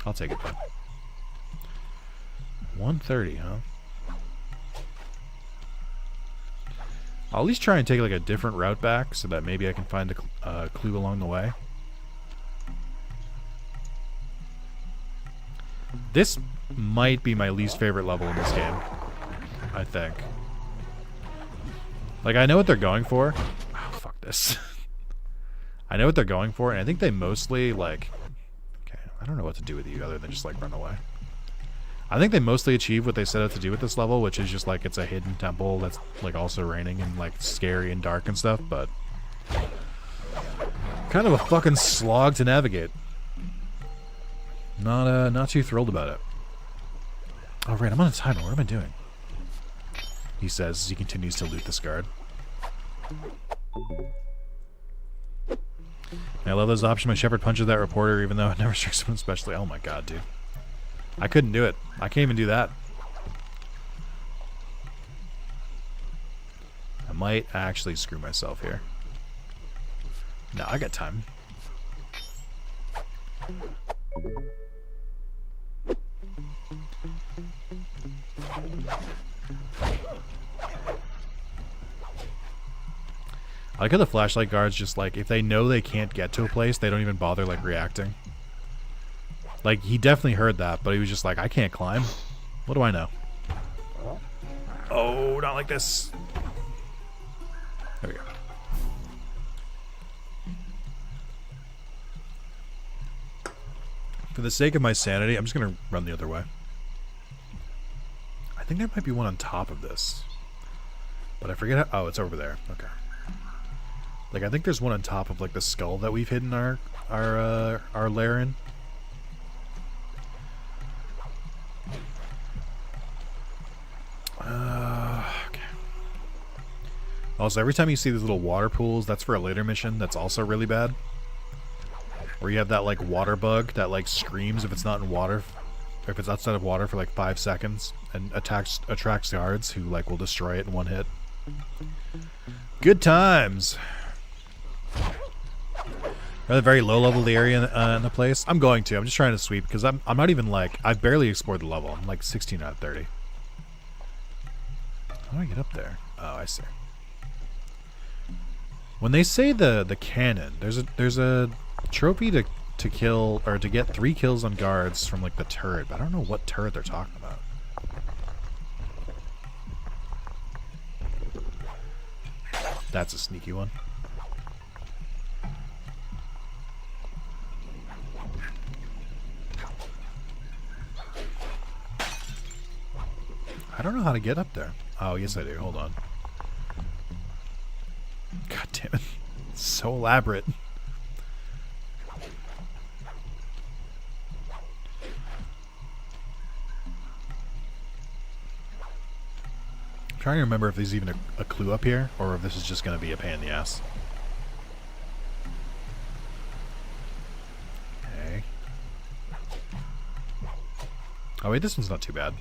I'll take it then. 130, huh? I'll at least try and take like a different route back so that maybe I can find a clue along the way. This might be my least favorite level in this game, I think. Like, I know what they're going for. Oh, fuck this. I know what they're going for, and I think they mostly, like... Okay, I don't know what to do with you other than just, like, run away. I think they mostly achieve what they set out to do with this level, which is just, like, it's a hidden temple that's, like, also raining and, like, scary and dark and stuff, but... kind of a fucking slog to navigate. Not too thrilled about it. Oh, right, I'm on a timer. What am I doing? He says as he continues to loot this guard. I love those options. My shepherd punches that reporter even though it never strikes someone especially. Oh my god, dude. I couldn't do it. I can't even do that. I might actually screw myself here. No, I got time. I like how the flashlight guards just like, if they know they can't get to a place, they don't even bother like reacting. Like, he definitely heard that, but he was just like, I can't climb. What do I know? Oh, not like this. There we go. For the sake of my sanity, I'm just going to run the other way. I think there might be one on top of this. But I forget how... Oh, it's over there. Okay. Like, I think there's one on top of, like, the skull that we've hidden our lair in. Okay. Also, every time you see these little water pools, that's for a later mission that's also really bad. where you have that like water bug that like screams if it's not in water, if it's outside of water for like 5 seconds, and attracts guards who like will destroy it in one hit. Good times. Rather very low level the area in the place. I'm going to. I'm just trying to sweep because I'm not even like, I've barely explored the level. I'm like 16 out of 30. How do I get up there? Oh, I see. When they say the cannon, there's a trophy to kill or to get 3 kills on guards from like the turret, but I don't know what turret they're talking about. That's a sneaky one. I don't know how to get up there. Oh, yes I do. Hold on. God damn it. It's so elaborate. I'm trying to remember if there's even a clue up here, or if this is just going to be a pain in the ass. Okay. Oh wait, this one's not too bad.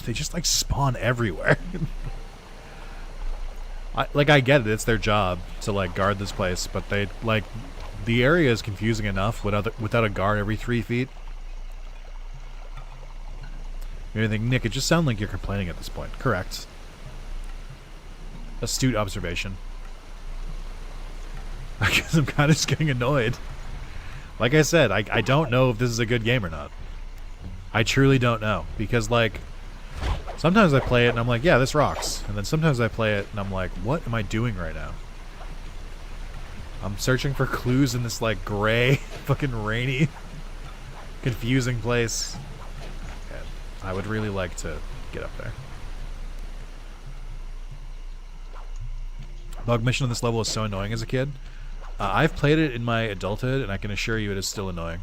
They just like spawn everywhere. I get it, it's their job to like guard this place, but they like, the area is confusing enough without a guard every 3 feet. You think, Nick, it just sounds like you're complaining at this point. Correct. Astute observation. I guess I'm kind of just getting annoyed. Like I said, I don't know if this is a good game or not. I truly don't know, because like, sometimes I play it and I'm like, yeah, this rocks. And then sometimes I play it and I'm like, what am I doing right now? I'm searching for clues in this like gray, fucking rainy, confusing place. And I would really like to get up there. Bug mission on this level is so annoying as a kid. I've played it in my adulthood and I can assure you it is still annoying.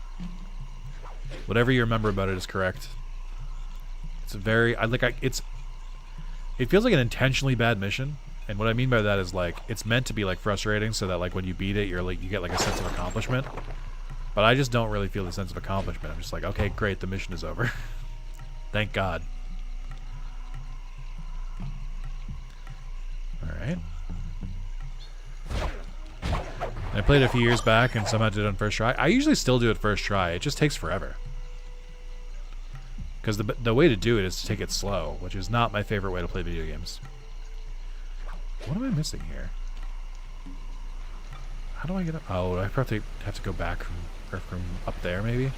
Whatever you remember about it is correct. It's very, it feels like an intentionally bad mission, and what I mean by that is like, it's meant to be like frustrating so that like when you beat it, you're like, you get like a sense of accomplishment. But I just don't really feel the sense of accomplishment. I'm just like, okay, great, the mission is over. Thank God. Alright. I played it a few years back and somehow did it on first try. I usually still do it first try. It just takes forever. Because the way to do it is to take it slow, which is not my favorite way to play video games. What am I missing here? How do I get up? Oh, I probably have to go back from up there, maybe?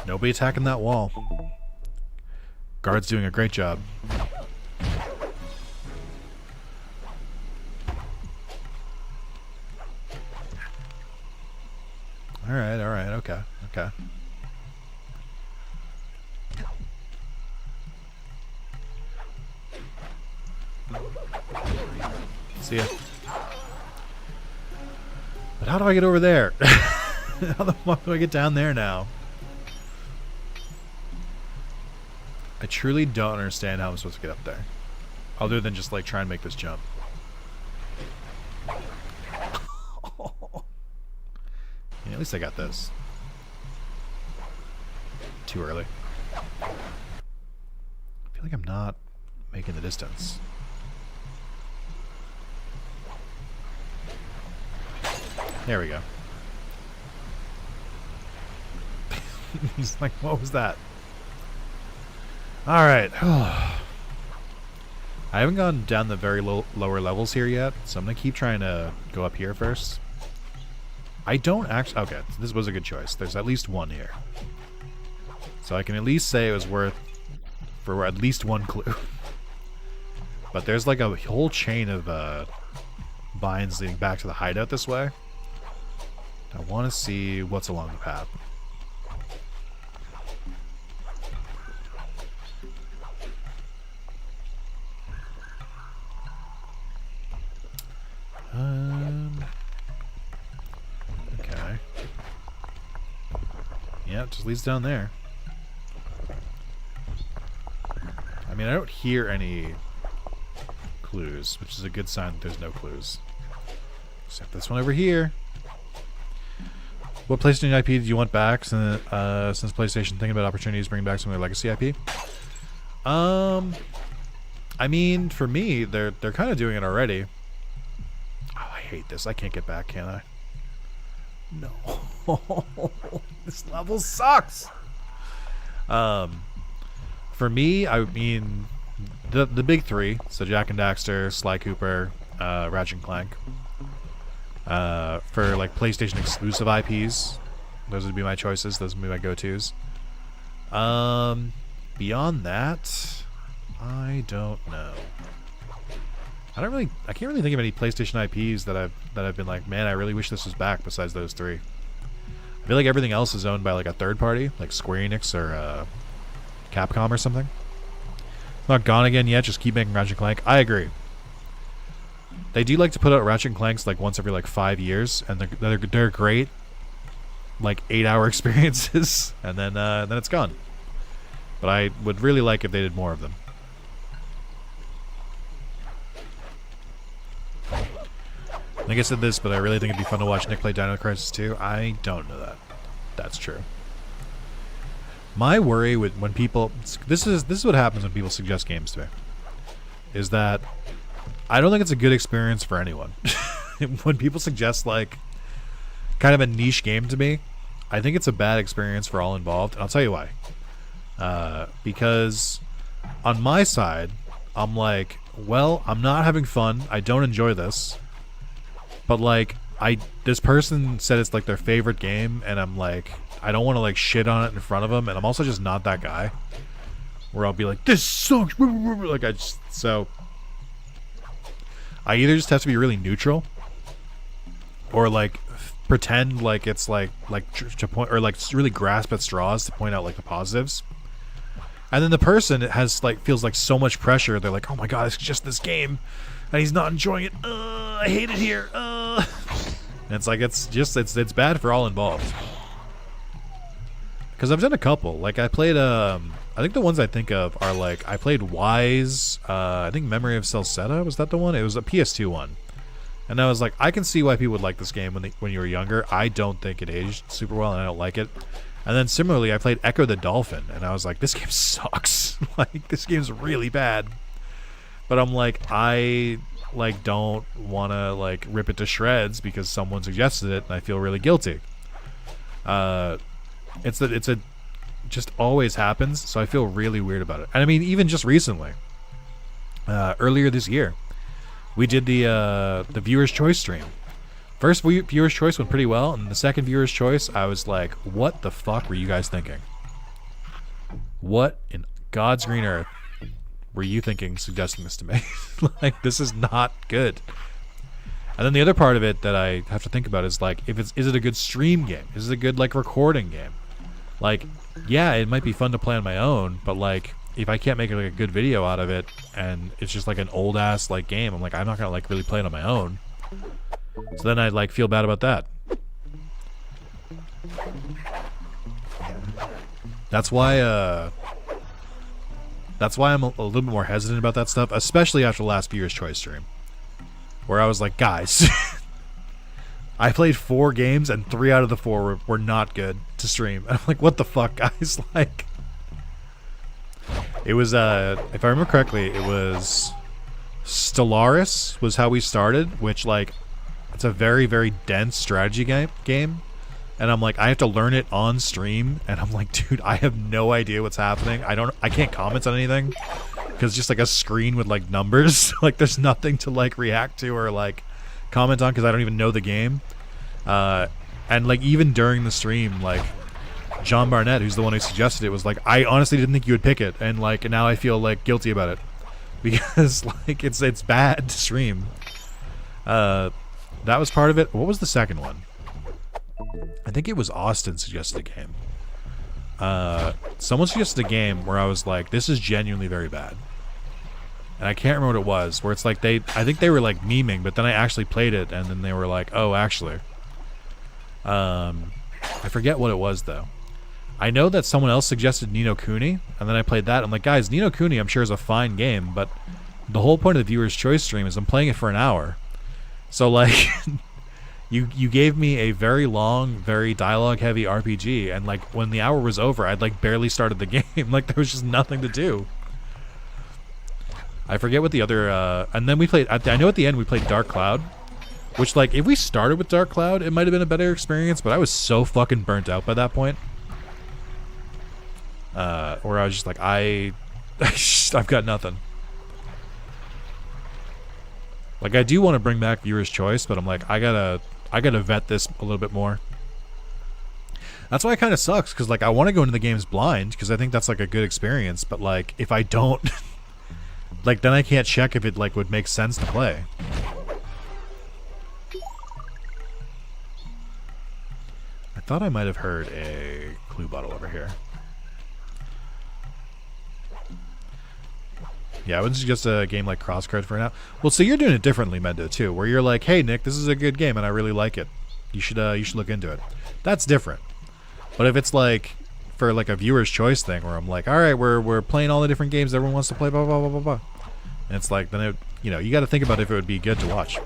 Nobody attacking that wall. Guard's doing a great job. Alright, okay. See ya. But how do I get over there? How the fuck do I get down there now? I truly don't understand how I'm supposed to get up there. Other than just like try and make this jump. Yeah, at least I got this. Too early. I feel like I'm not making the distance. There we go. He's like, what was that? Alright. I haven't gone down the very lower levels here yet, so I'm going to keep trying to go up here first. I don't actually... Okay, this was a good choice. There's at least one here. So I can at least say it was worth for at least one clue. But there's like a whole chain of vines leading back to the hideout this way. I want to see what's along the path. Okay. Yeah, it just leads down there. I mean, I don't hear any clues, which is a good sign that there's no clues. Except this one over here. What PlayStation IP did you want back since PlayStation thinking about opportunities to bring back some of their legacy IP? I mean, for me, they're kind of doing it already. Oh, I hate this. I can't get back, can I? No. This level sucks. For me, I mean, the big three. So Jak and Daxter, Sly Cooper, Ratchet and Clank. For like PlayStation exclusive IPs, those would be my choices. Those would be my go-tos. Beyond that, I don't know. I can't really think of any PlayStation IPs that I've been like, man, I really wish this was back. Besides those three, I feel like everything else is owned by like a third party, like Square Enix or Capcom or something. It's not gone again yet. Just keep making Ratchet and Clank. I agree. They do like to put out Ratchet and Clanks like once every like 5 years, and they're great, like 8-hour experiences, and then it's gone. But I would really like if they did more of them. I think I said this, but I really think it'd be fun to watch Nick play Dino Crisis 2. I don't know that. That's true. My worry with when people this is what happens when people suggest games to me, is that I don't think it's a good experience for anyone. When people suggest like kind of a niche game to me, I think it's a bad experience for all involved, and I'll tell you why. Because on my side, I'm like, well, I'm not having fun. I don't enjoy this. But like, this person said it's like their favorite game, and I'm like, I don't want to like shit on it in front of them, and I'm also just not that guy where I'll be like, this sucks. Like so I either just have to be really neutral, or like pretend like it's like to point, or like really grasp at straws to point out like the positives. And then the person has like feels like so much pressure. They're like, oh my god, it's just this game, and he's not enjoying it. I hate it here. And it's like it's bad for all involved. Because I've done a couple. Like I played I think the ones I think of are like I played Wise. I think Memory of Celceta, was that the one? It was a PS2 one. And I was like, I can see why people would like this game when you were younger. I don't think it aged super well, and I don't like it. And then similarly, I played Echo the Dolphin, and I was like, this game sucks. Like, this game's really bad. But I'm like, I like don't want to like rip it to shreds because someone suggested it, and I feel really guilty. It's just always happens, so I feel really weird about it. And I mean, even just recently, earlier this year, we did the viewer's choice stream. First viewer's choice went pretty well, and the second viewer's choice, I was like, what the fuck were you guys thinking? What in God's green earth were you thinking suggesting this to me? Like, this is not good. And then the other part of it that I have to think about is like, is it a good stream game? Is it a good like recording game? Like, yeah, it might be fun to play on my own, but like, if I can't make like a good video out of it, and it's just like an old ass like game, I'm like, I'm not gonna like really play it on my own. So then I'd like feel bad about that. That's why I'm a little bit more hesitant about that stuff, especially after the last viewer's choice stream, where I was like, guys, I played 4 games and 3 out of the 4 were not good to stream. And I'm like, what the fuck, guys? Like, it was if I remember correctly, it was Stellaris was how we started, which like it's a very, very dense strategy game. And I'm like, I have to learn it on stream, and I'm like, dude, I have no idea what's happening. I can't comment on anything because just like a screen with like numbers, like there's nothing to like react to or like comment on because I don't even know the game. And like even during the stream, like John Barnett, who's the one who suggested it, was like, I honestly didn't think you would pick it, and like now I feel like guilty about it because like it's bad to stream. That was part of it. What was the second one? I think it was Austin suggested a game. Someone suggested a game where I was like, this is genuinely very bad. And I can't remember what it was, where it's like I think they were like memeing, but then I actually played it, and then they were like, oh, actually. I forget what it was, though. I know that someone else suggested Ni no Kuni, and then I played that. I'm like, guys, Ni no Kuni I'm sure is a fine game, but the whole point of the viewer's choice stream is I'm playing it for an hour. So like, you gave me a very long, very dialogue-heavy RPG, and like when the hour was over, I'd like barely started the game. Like there was just nothing to do. I forget what the other, and then we played. I know at the end we played Dark Cloud, which like if we started with Dark Cloud, it might have been a better experience. But I was so fucking burnt out by that point. Where I was just like, I've got nothing. Like I do want to bring back viewer's choice, but I'm like, I gotta vet this a little bit more. That's why it kind of sucks, because like I want to go into the games blind, because I think that's like a good experience. But like if I don't, like then I can't check if it like would make sense to play. I thought I might have heard a clue bottle over here. Yeah, I wouldn't suggest a game like Crosscode for now. Well, so you're doing it differently, Mendo, too, where you're like, hey, Nick, this is a good game, and I really like it. You should look into it. That's different. But if it's like for like a viewer's choice thing, where I'm like, all right, we're playing all the different games everyone wants to play, blah blah blah blah blah, and it's like then it, you got to think about if it would be good to watch.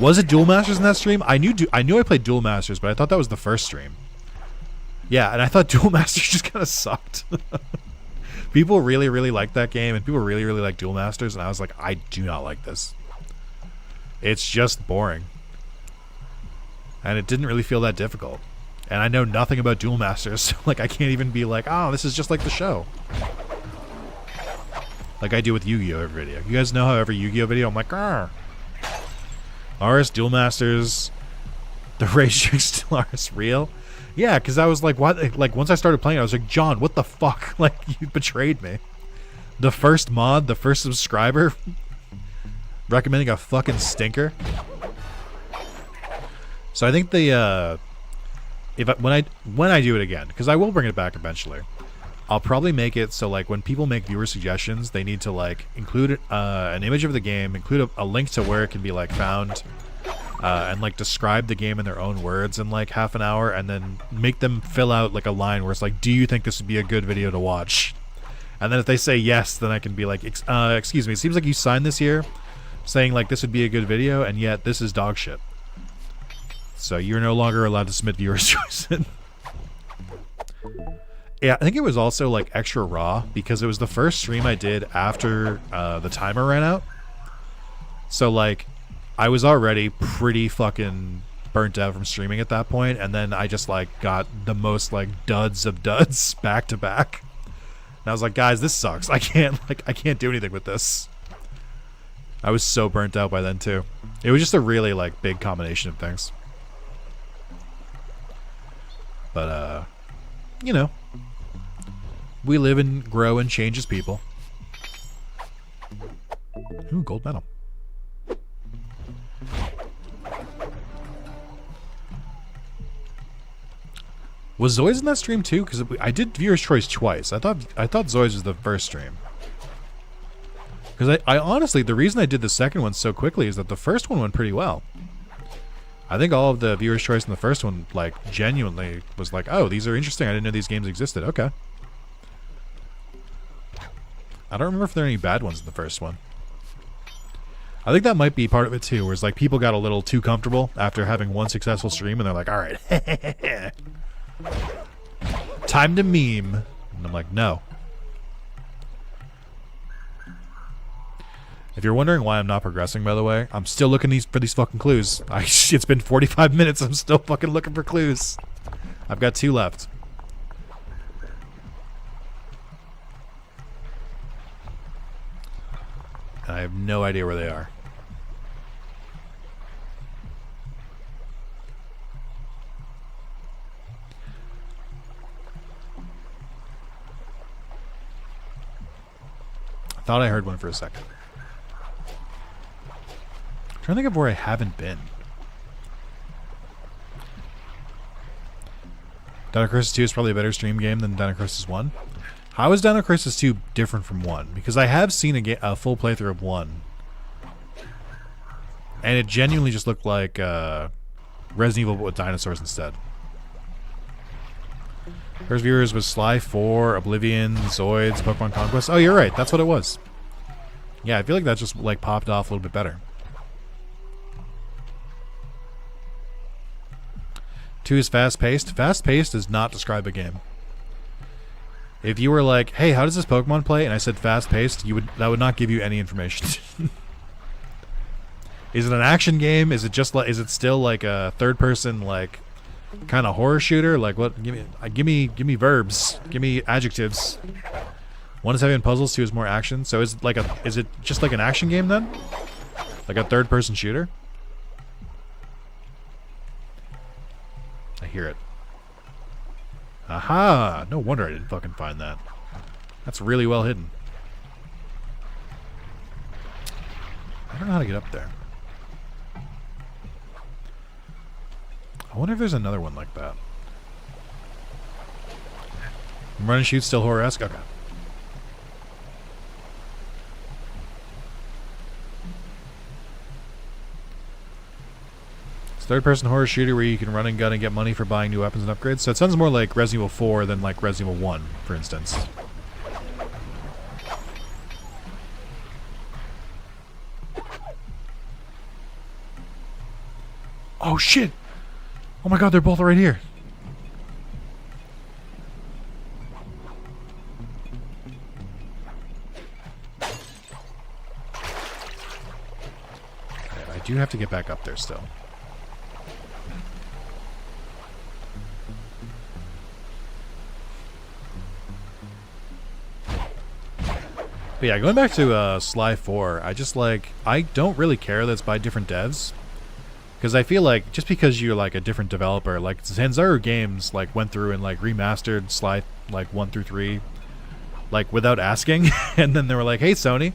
Was it Duel Masters in that stream? I knew I played Duel Masters, but I thought that was the first stream. Yeah, and I thought Duel Masters just kind of sucked. People really, really like that game, and people really, really like Duel Masters, and I was like, I do not like this. It's just boring. And it didn't really feel that difficult. And I know nothing about Duel Masters, so like I can't even be like, oh, this is just like the show. Like I do with Yu-Gi-Oh! Every video. You guys know how every Yu-Gi-Oh! Video, I'm like, Arr. RS Duel Masters, the Ragetrix still RS real? Yeah, because I was like, what? Like, once I started playing, I was like, John, what the fuck? Like, you betrayed me. The first mod, the first subscriber, recommending a fucking stinker. So I think the when I do it again, because I will bring it back eventually, I'll probably make it so like when people make viewer suggestions, they need to like include an image of the game, include a link to where it can be like found. And like describe the game in their own words in like half an hour, and then make them fill out like a line where it's like, do you think this would be a good video to watch? And then if they say yes, then I can be like, excuse me, it seems like you signed this here saying like this would be a good video, and yet this is dog shit. So you're no longer allowed to submit viewer's choice in. Yeah, I think it was also like extra raw because it was the first stream I did after the timer ran out. So like I was already pretty fucking burnt out from streaming at that point, and then I just like got the most like duds of duds back to back. And I was like, guys, this sucks. I can't do anything with this. I was so burnt out by then too. It was just a really like big combination of things. But we live and grow and change as people. Ooh, gold medal. Was Zoids in that stream too? Because I did viewer's choice twice. I thought Zoids was the first stream. Because I honestly, the reason I did the second one so quickly is that the first one went pretty well. I think all of the viewer's choice in the first one, like, genuinely was like, oh, these are interesting. I didn't know these games existed. Okay. I don't remember if there are any bad ones in the first one. I think that might be part of it too, where it's like people got a little too comfortable after having one successful stream, and they're like, all right. Time to meme. And I'm like, no. If you're wondering why I'm not progressing, by the way, I'm still looking for these fucking clues. It's been 45 minutes. I'm still fucking looking for clues. I've got 2 left. And I have no idea where they are. I thought I heard one for a second. I'm trying to think of where I haven't been. Dino Crisis 2 is probably a better stream game than Dino Crisis 1. How is Dino Crisis 2 different from 1? Because I have seen a full playthrough of 1. And it genuinely just looked like Resident Evil but with dinosaurs instead. First viewers was Sly 4, Oblivion, Zoids, Pokemon Conquest. Oh, you're right. That's what it was. Yeah, I feel like that just like popped off a little bit better. 2 is fast-paced. Fast-paced does not describe a game. If you were like, "Hey, how does this Pokemon play?" and I said fast-paced, that would not give you any information. Is it an action game? Is it just like? Is it still like a third-person like kind of horror shooter? Like what? Give me verbs. Give me adjectives. 1 is heavy on puzzles. 2 is more action. So is it just like an action game then? Like a third-person shooter? I hear it. Aha! No wonder I didn't fucking find that. That's really well hidden. I don't know how to get up there. I wonder if there's another one like that. Run and shoot still horror-esque? Okay. Third-person horror shooter where you can run and gun and get money for buying new weapons and upgrades. So it sounds more like Resident Evil 4 than like Resident Evil 1, for instance. Oh shit! Oh my god, they're both right here. Okay, I do have to get back up there still. But yeah, going back to Sly 4, I don't really care that it's by different devs. Because I feel like, just because you're like a different developer, like Zanzaru Games like went through and like remastered Sly like 1 through 3, like without asking. And then they were like, hey Sony,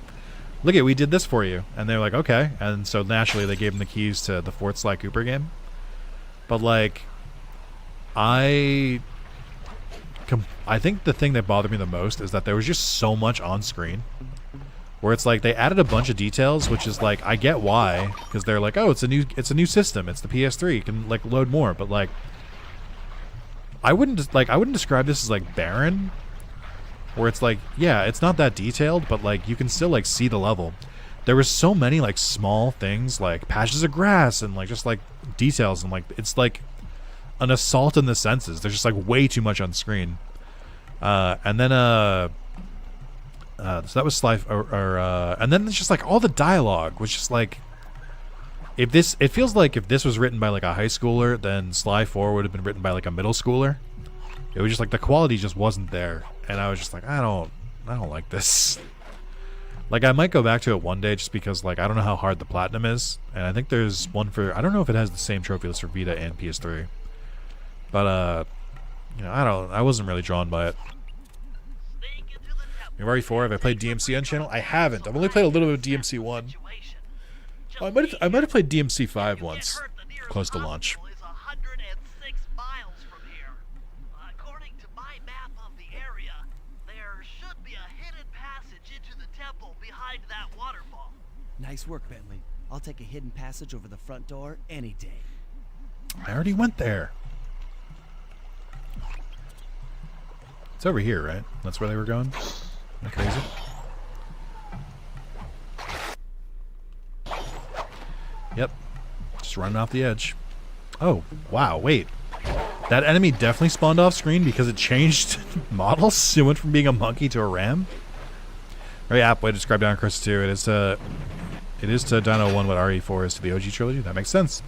look it, we did this for you. And they're like, okay. And so naturally they gave them the keys to the 4th Sly Cooper game. But like, I think the thing that bothered me the most is that there was just so much on screen where it's like they added a bunch of details, which is like, I get why, because they're like, oh, it's a new system, it's the PS3, you can like load more, but like I wouldn't describe this as like barren, where it's like, yeah, it's not that detailed, but like you can still like see the level. There was so many like small things like patches of grass and like just like details, and like it's like an assault on the senses. There's just like way too much on screen. And then so that was Sly, and then it's just like all the dialogue was just like, it feels like if this was written by like a high schooler, then Sly 4 would have been written by like a middle schooler. It was just like the quality just wasn't there, and I was just like, I don't like this. Like I might go back to it one day just because like I don't know how hard the platinum is, and I think there's one for, I don't know if it has the same trophy list for Vita and PS3, but you know, I wasn't really drawn by it. Mario 4, have I played DMC on channel? I haven't. I've only played a little bit of DMC 1. Oh, I might have played DMC 5 once, close to launch. According to my map of the area, there should be a hidden passage into the temple behind that waterfall. Nice work, Bentley. I'll take a hidden passage over the front door any day. I already went there. It's over here, right? That's where they were going? Am I crazy? Yep. Just running off the edge. Oh, wow, wait. That enemy definitely spawned off screen because it changed models? It went from being a monkey to a ram? Very apt way to describe Dino Crisis 2. It is to Dino 1 what RE4 is to the OG trilogy. That makes sense.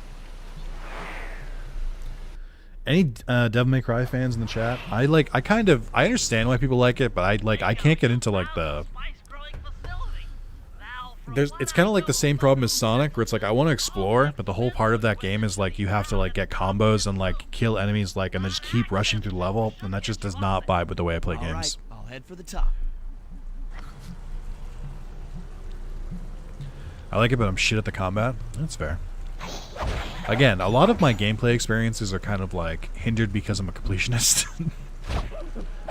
Any Devil May Cry fans in the chat? I understand why people like it, but I can't get into like the... It's kind of like the same problem as Sonic, where it's like I want to explore, but the whole part of that game is like you have to like get combos and like kill enemies like, and then just keep rushing through the level, and that just does not vibe with the way I play games. All right, I'll head for the top. I like it, but I'm shit at the combat. That's fair. Again, a lot of my gameplay experiences are kind of like hindered because I'm a completionist.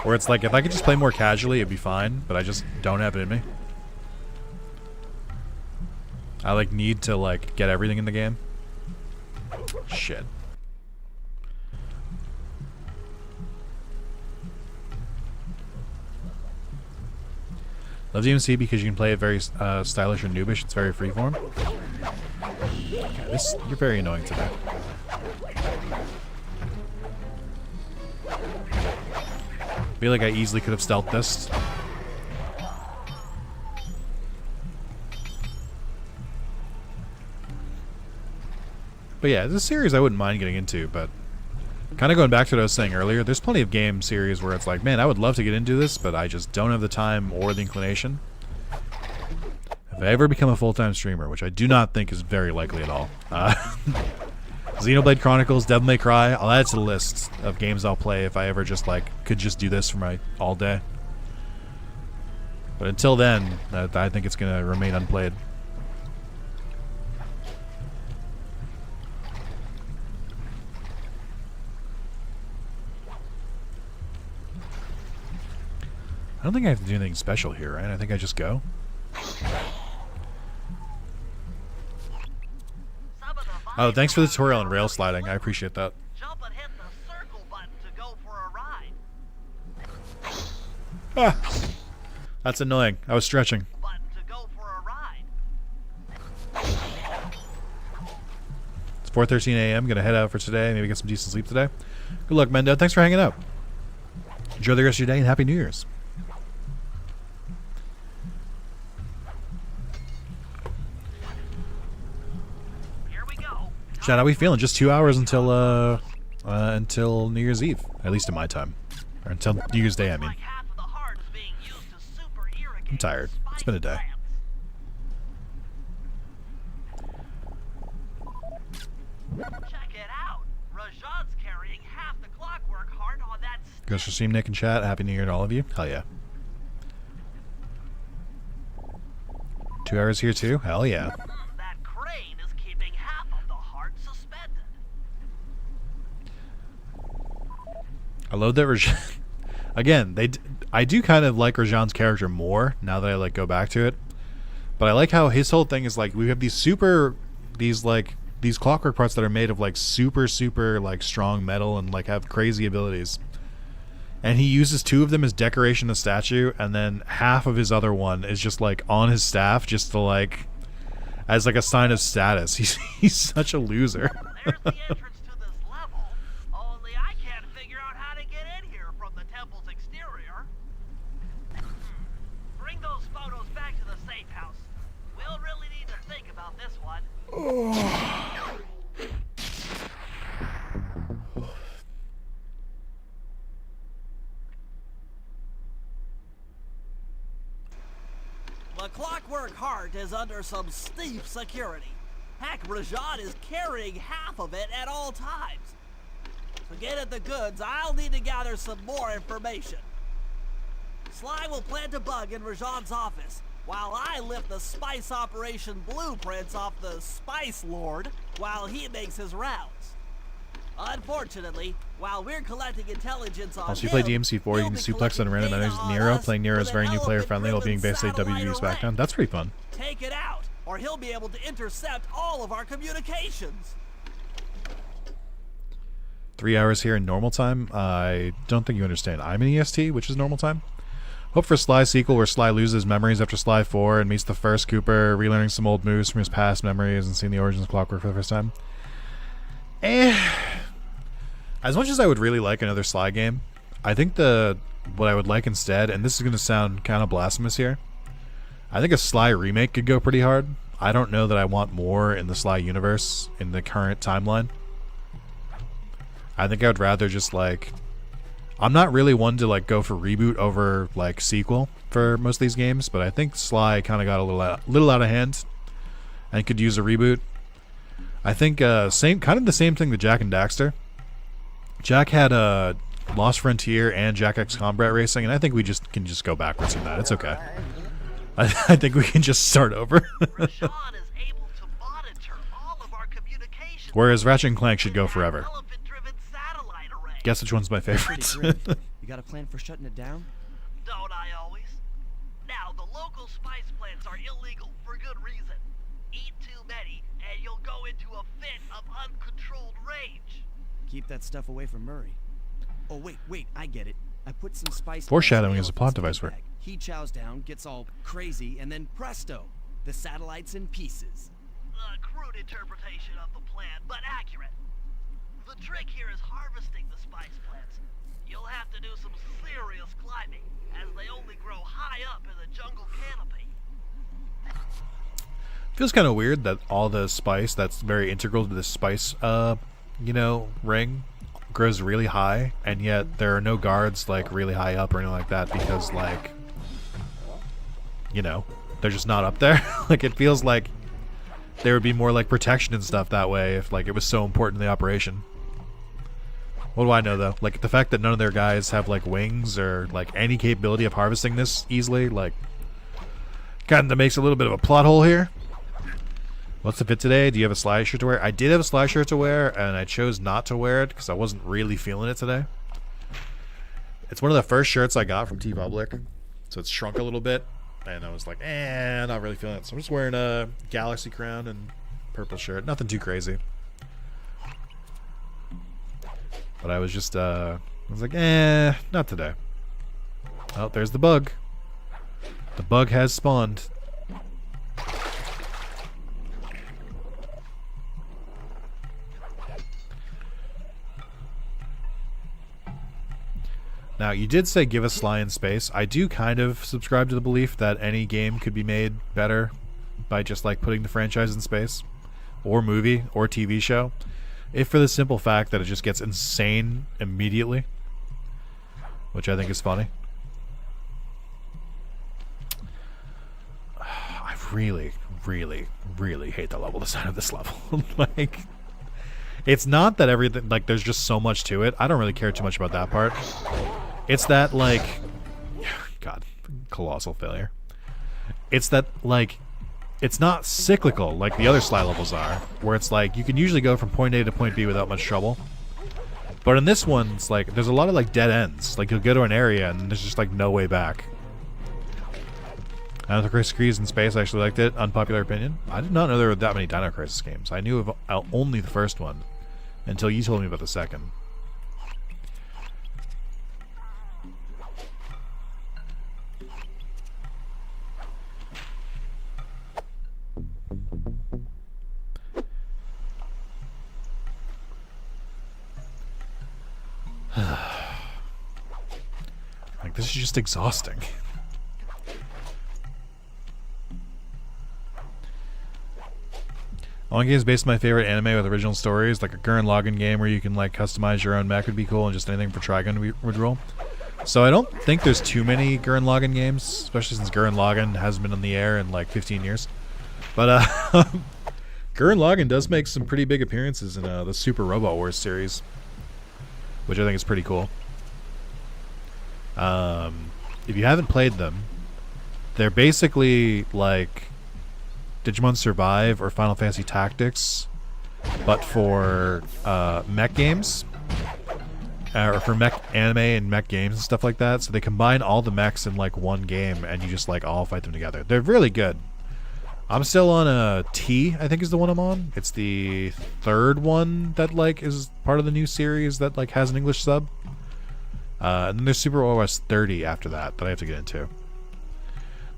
Where it's like if I could just play more casually, it'd be fine, but I just don't have it in me. I like need to like get everything in the game. Shit. Love DMC because you can play it very stylish and noobish. It's very freeform. Okay, you're very annoying today. I feel like I easily could have stealthed this. But yeah, this series I wouldn't mind getting into, but kind of going back to what I was saying earlier, there's plenty of game series where it's like, man, I would love to get into this, but I just don't have the time or the inclination. If I ever become a full-time streamer, which I do not think is very likely at all, Xenoblade Chronicles, Devil May Cry, I'll add it to the list of games I'll play if I ever just like could just do this for my all day. But until then, I think it's going to remain unplayed. I don't think I have to do anything special here, right? I think I just go. Oh, thanks for the tutorial on rail sliding. I appreciate that. Jump and hit the circle button to go for a ride. Ah, that's annoying. I was stretching. Button to go for a ride. It's 4:13 a.m. Gonna head out for today. Maybe get some decent sleep today. Good luck, Mendo. Thanks for hanging out. Enjoy the rest of your day and Happy New Year's. Chad, how we feeling? Just 2 hours until New Year's Eve, at least in my time, or until New Year's Day. I mean, I'm tired. It's been a day. Check it out. Rajan's carrying half the clockwork heart on that. Goes for Steam, Nick, and chat. Happy New Year to all of you. Hell yeah. 2 hours here too. Hell yeah. That crane is keeping half of the heart suspended. I love that Rajan. Again, I do kind of like Rajan's character more now that I like go back to it. But I like how his whole thing is like we have these clockwork parts that are made of like super like strong metal and like have crazy abilities. And he uses 2 of them as decoration of the statue, and then half of his other one is just like on his staff just to like as like a sign of status. He's such a loser. There's the entrance to this level. Only I can't figure out how to get in here from the temple's exterior. Bring those photos back to the safe house. We'll really need to think about this one. The clockwork heart is under some steep security. Heck, Rajan is carrying half of it at all times. To get at the goods, I'll need to gather some more information. Sly will plant a bug in Rajan's office, while I lift the spice operation blueprints off the Spice Lord while he makes his rounds. Unfortunately, while we're collecting intelligence on Also, you play DMC4, you can suplex on random enemies with Nero. Playing Nero is very new player friendly while being basically WWE's background. That's pretty fun. Take it out, or he'll be able to intercept all of our communications. 3 hours here in normal time? I don't think you understand. I'm in EST, which is normal time. Hope for Sly sequel where Sly loses memories after Sly 4 and meets the first Cooper, relearning some old moves from his past memories and seeing the origins of Clockwork for the first time. As much as I would really like another Sly game, I think what I would like instead, and this is going to sound kind of blasphemous here, I think a Sly remake could go pretty hard. I don't know that I want more in the Sly universe in the current timeline. I think I would rather just like... I'm not really one to like go for reboot over like sequel for most of these games, but I think Sly kind of got a little out of hand and could use a reboot. I think kind of the same thing that Jak and Daxter. Jak had Lost Frontier and Jak X Combat Racing, and I think we can just go backwards from that. It's okay. I think we can just start over. Whereas Ratchet and Clank should go forever. Guess which one's my favorite. You got a plan for shutting it down? Don't I always? Now, the local spice plants are illegal for good reason. Eat too many, and you'll go into a fit of uncontrolled rage. Keep that stuff away from Murray. Oh, wait, I get it. I put some spice... Foreshadowing is a plot device for He chows down, gets all crazy, and then presto, the satellite's in pieces. A crude interpretation of the plan, but accurate. The trick here is harvesting the spice plants. You'll have to do some serious climbing, as they only grow high up in the jungle canopy. Feels kind of weird that all the spice that's very integral to this spice, ring grows really high, and yet there are no guards like really high up or anything like that because, like, they're just not up there. Like, it feels like there would be more like protection and stuff that way if like it was so important in the operation. What do I know though? Like the fact that none of their guys have like wings or like any capability of harvesting this easily, like, kind of makes a little bit of a plot hole here. What's the fit today? Do you have a Sly shirt to wear? I did have a Sly shirt to wear, and I chose not to wear it because I wasn't really feeling it today. It's one of the first shirts I got from TeePublic, so it's shrunk a little bit, and I was like, not really feeling it. So I'm just wearing a Galaxy crown and purple shirt. Nothing too crazy. But I was just, I was like, not today. Oh, there's the bug. The bug has spawned. Now, you did say give us Sly in space. I do kind of subscribe to the belief that any game could be made better by just like putting the franchise in space, or movie, or TV show, if for the simple fact that it just gets insane immediately, which I think is funny. I really, really, really hate the level design of this level. Like, it's not that everything, like, there's just so much to it. I don't really care too much about that part. It's that, like, God, colossal failure. It's that, like, it's not cyclical like the other Sly levels are, where it's like you can usually go from point A to point B without much trouble. But in this one, it's like there's a lot of like dead ends. Like you'll go to an area and there's just like no way back. Dino Crisis agrees in space. I actually liked it. Unpopular opinion. I did not know there were that many Dino Crisis games. I knew of only the first one until you told me about the second. Like, this is just exhausting. One game is based on my favorite anime with original stories, like a Gurren Lagann game where you can like customize your own mech would be cool, and just anything for Trigun would rule. So I don't think there's too many Gurren Lagann games, especially since Gurren Lagann hasn't been on the air in like 15 years. But Gurren Lagann does make some pretty big appearances in the Super Robot Wars series, which I think is pretty cool. If you haven't played them, they're basically like Digimon Survive or Final Fantasy Tactics, but for mech games, or for mech anime and mech games and stuff like that. So they combine all the mechs in like one game, and you just like all fight them together. They're really good. I'm still on a T, I think is the one I'm on. It's the third one that like is part of the new series that like has an English sub. And then there's Super OS 30 after that I have to get into.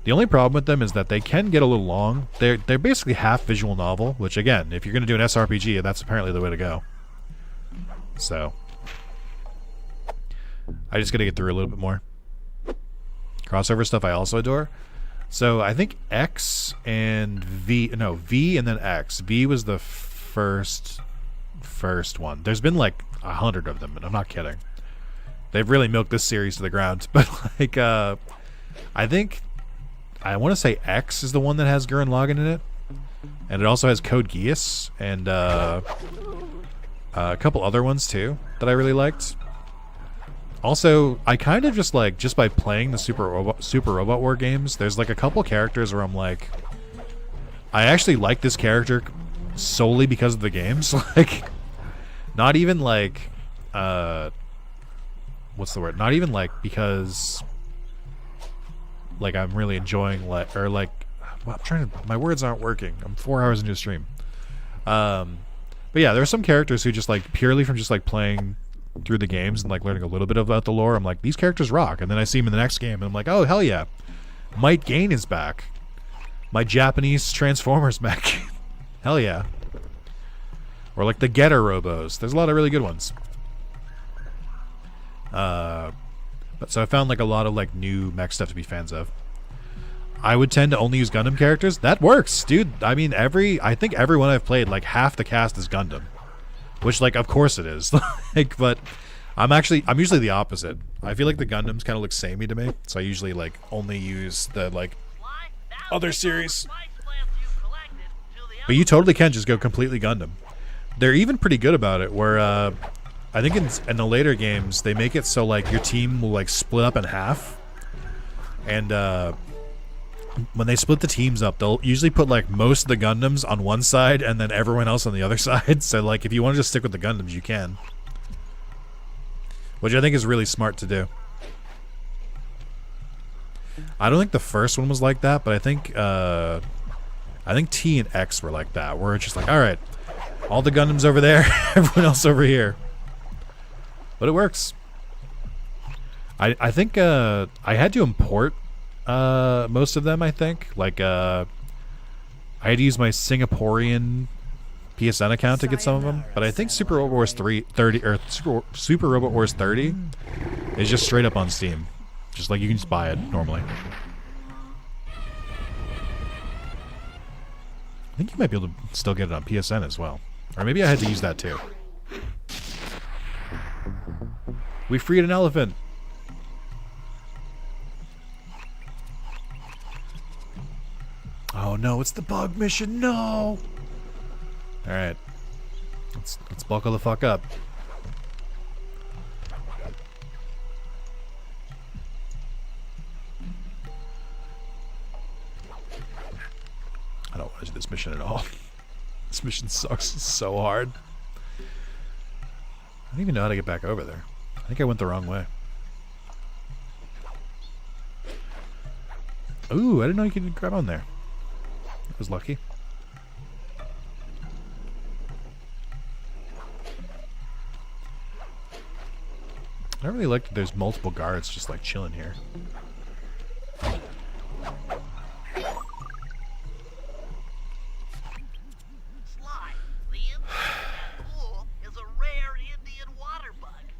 The only problem with them is that they can get a little long. They're basically half visual novel, which again, if you're going to do an SRPG, that's apparently the way to go. So I just got to get through a little bit more. Crossover stuff I also adore. So I think X and V and then X. V was the first one. There's been like 100 of them, and I'm not kidding. They've really milked this series to the ground. But like, I think I want to say X is the one that has Gurren Lagann in it, and it also has Code Geass and a couple other ones too that I really liked. Also, I kind of just like, just by playing the Super Robot War games, there's like a couple characters where I'm like, I actually like this character solely because of the games. Like, not even like, what's the word? Not even like because, like, I'm really enjoying like, or like, well, I'm trying to, my words aren't working. I'm 4 hours into a stream. But yeah, there are some characters who just like purely from just like playing through the games and like learning a little bit about the lore, I'm like, these characters rock. And then I see them in the next game and I'm like, oh hell yeah, Might Gain is back. My Japanese Transformers mech. Hell yeah. Or like the Getter Robos. There's a lot of really good ones. But so I found like a lot of like new mech stuff to be fans of. I would tend to only use Gundam characters. That works, dude. I mean, I think everyone I've played, like half the cast is Gundam. Which, like, of course it is. Like, but I'm usually the opposite. I feel like the Gundams kind of look samey to me, so I usually like only use the like other series. But you totally can just go completely Gundam. They're even pretty good about it, where I think in the later games they make it so like your team will like split up in half, and when they split the teams up, they'll usually put like most of the Gundams on one side and then everyone else on the other side. So like if you want to just stick with the Gundams, you can. Which I think is really smart to do. I don't think the first one was like that, but I think T and X were like that, where it's just like, all right, all the Gundams over there, everyone else over here. But it works. I think I had to import most of them, I think. Like, I had to use my Singaporean PSN account to get some of them. But I think Super Robot Wars 30 or Super Robot Wars 30 is just straight up on Steam. Just like you can just buy it normally. I think you might be able to still get it on PSN as well. Or maybe I had to use that too. We freed an elephant. Oh no, it's the bug mission. No. All right. Let's buckle the fuck up. I don't want to do this mission at all. This mission sucks so hard. I don't even know how to get back over there. I think I went the wrong way. Ooh, I didn't know you could grab on there. I was lucky. I really like that there's multiple guards just like chilling here. Sly, the insect in that pool is a rare Indian water bug.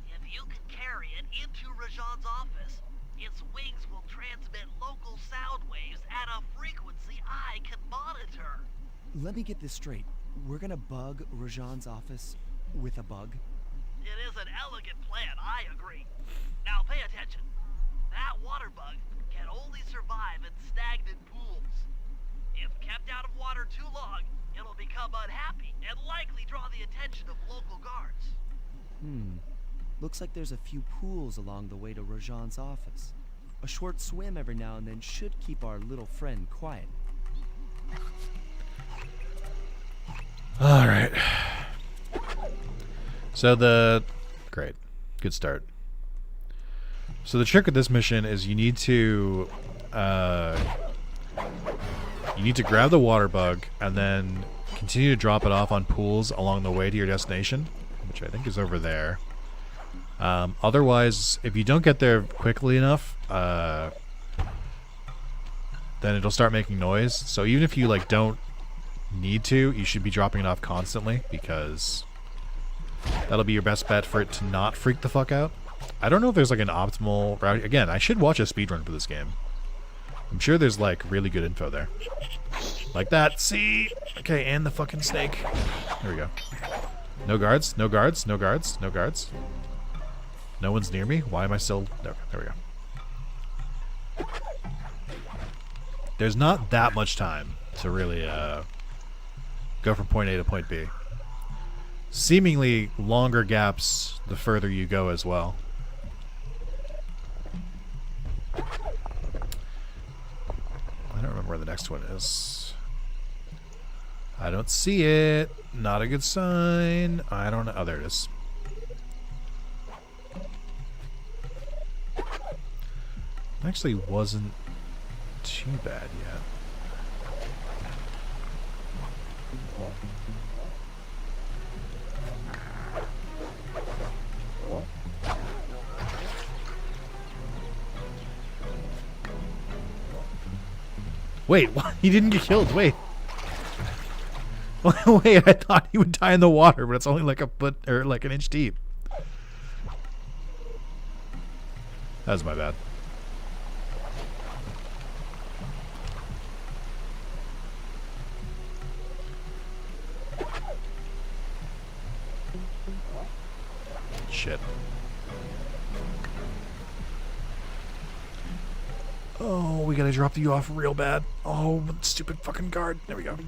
If you can carry it into Rajan's office, its wings will transmit local sound waves at a frequency I can monitor. Let me get this straight. We're gonna bug Rajan's office with a bug? It is an elegant plan, I agree. Now pay attention. That water bug can only survive in stagnant pools. If kept out of water too long, it'll become unhappy and likely draw the attention of local guards. Looks like there's a few pools along the way to Rajan's office. A short swim every now and then should keep our little friend quiet. All right. So great, good start. So the trick with this mission is you need to grab the water bug and then continue to drop it off on pools along the way to your destination, which I think is over there. Otherwise, if you don't get there quickly enough, then it'll start making noise. So even if you like don't need to, you should be dropping it off constantly, because that'll be your best bet for it to not freak the fuck out. I don't know if there's like an optimal route. Again, I should watch a speedrun for this game. I'm sure there's like really good info there. Like that. See? Okay, and the fucking snake. There we go. No guards, no guards, no guards, no guards. No one's near me. Why am I still... There we go. There's not that much time to really go from point A to point B. Seemingly longer gaps the further you go as well. I don't remember where the next one is. I don't see it. Not a good sign. I don't know. Oh, there it is. Actually wasn't too bad yet. Wait, what? He didn't get killed. Wait. Wait, I thought he would die in the water, but it's only like a foot or like an inch deep. That was my bad. Shit. Oh, we gotta drop you off real bad. Oh, stupid fucking guard. There we go.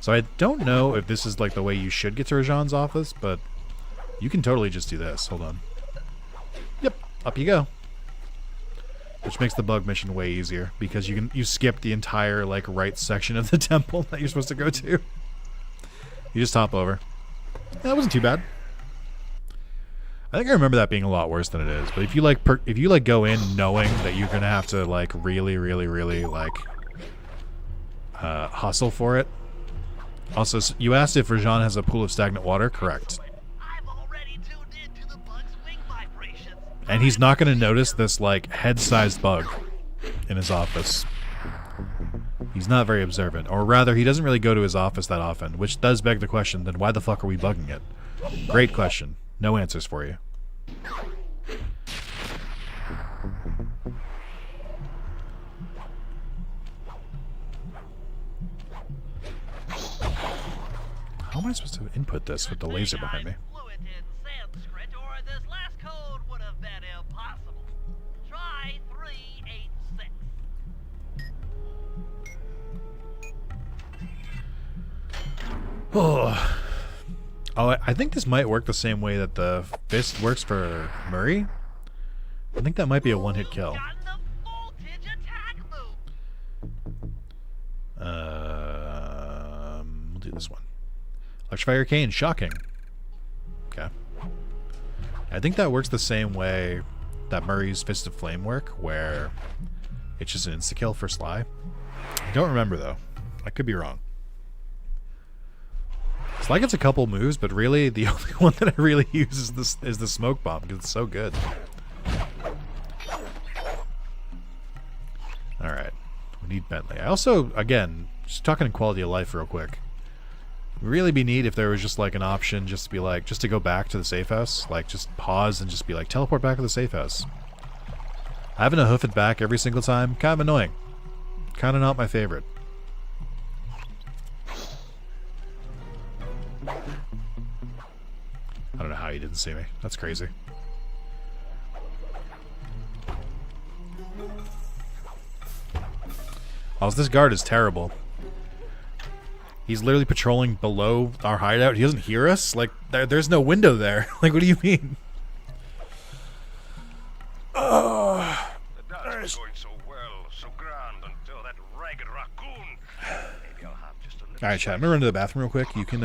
So I don't know if this is like the way you should get to Rajan's office, but you can totally just do this. Hold on. Yep, up you go. Which makes the bug mission way easier because you skip the entire like right section of the temple that you're supposed to go to. You just hop over. That wasn't too bad. I think I remember that being a lot worse than it is. But if you like go in knowing that you're gonna have to like really like hustle for it. Also, you asked if Rajan has a pool of stagnant water. Correct. I've already tuned into the bug's wing vibrations. And he's not gonna notice this like head-sized bug in his office. He's not very observant, or rather, he doesn't really go to his office that often. Which does beg the question: then why the fuck are we bugging it? Great question. No answers for you. How am I supposed to input this with the laser behind me? Fluent in Sanskrit, or this last code would have been impossible. Try 386. Oh, I think this might work the same way that the fist works for Murray. I think that might be a one-hit kill. We'll do this one. Electrify Arcane, shocking. Okay. I think that works the same way that Murray's Fist of Flame work, where it's just an insta-kill for Sly. I don't remember, though. I could be wrong. Sly gets a couple moves, but really the only one that I really use is the smoke bomb, because it's so good. Alright. We need Bentley. I also, again, just talking quality of life real quick. It would really be neat if there was just like an option just to be like, just to go back to the safe house. Like, just pause and just be like, teleport back to the safe house. Having to hoof it back every single time, kind of annoying. Kind of not my favorite. I don't know how he didn't see me. That's crazy. Also, this guard is terrible. He's literally patrolling below our hideout. He doesn't hear us? Like, there's no window there. Like, what do you mean? The dance was going so well, so grand, until that ragged raccoon. Maybe I'll have just a little. Alright, chat. I'm gonna run to the bathroom real quick. You can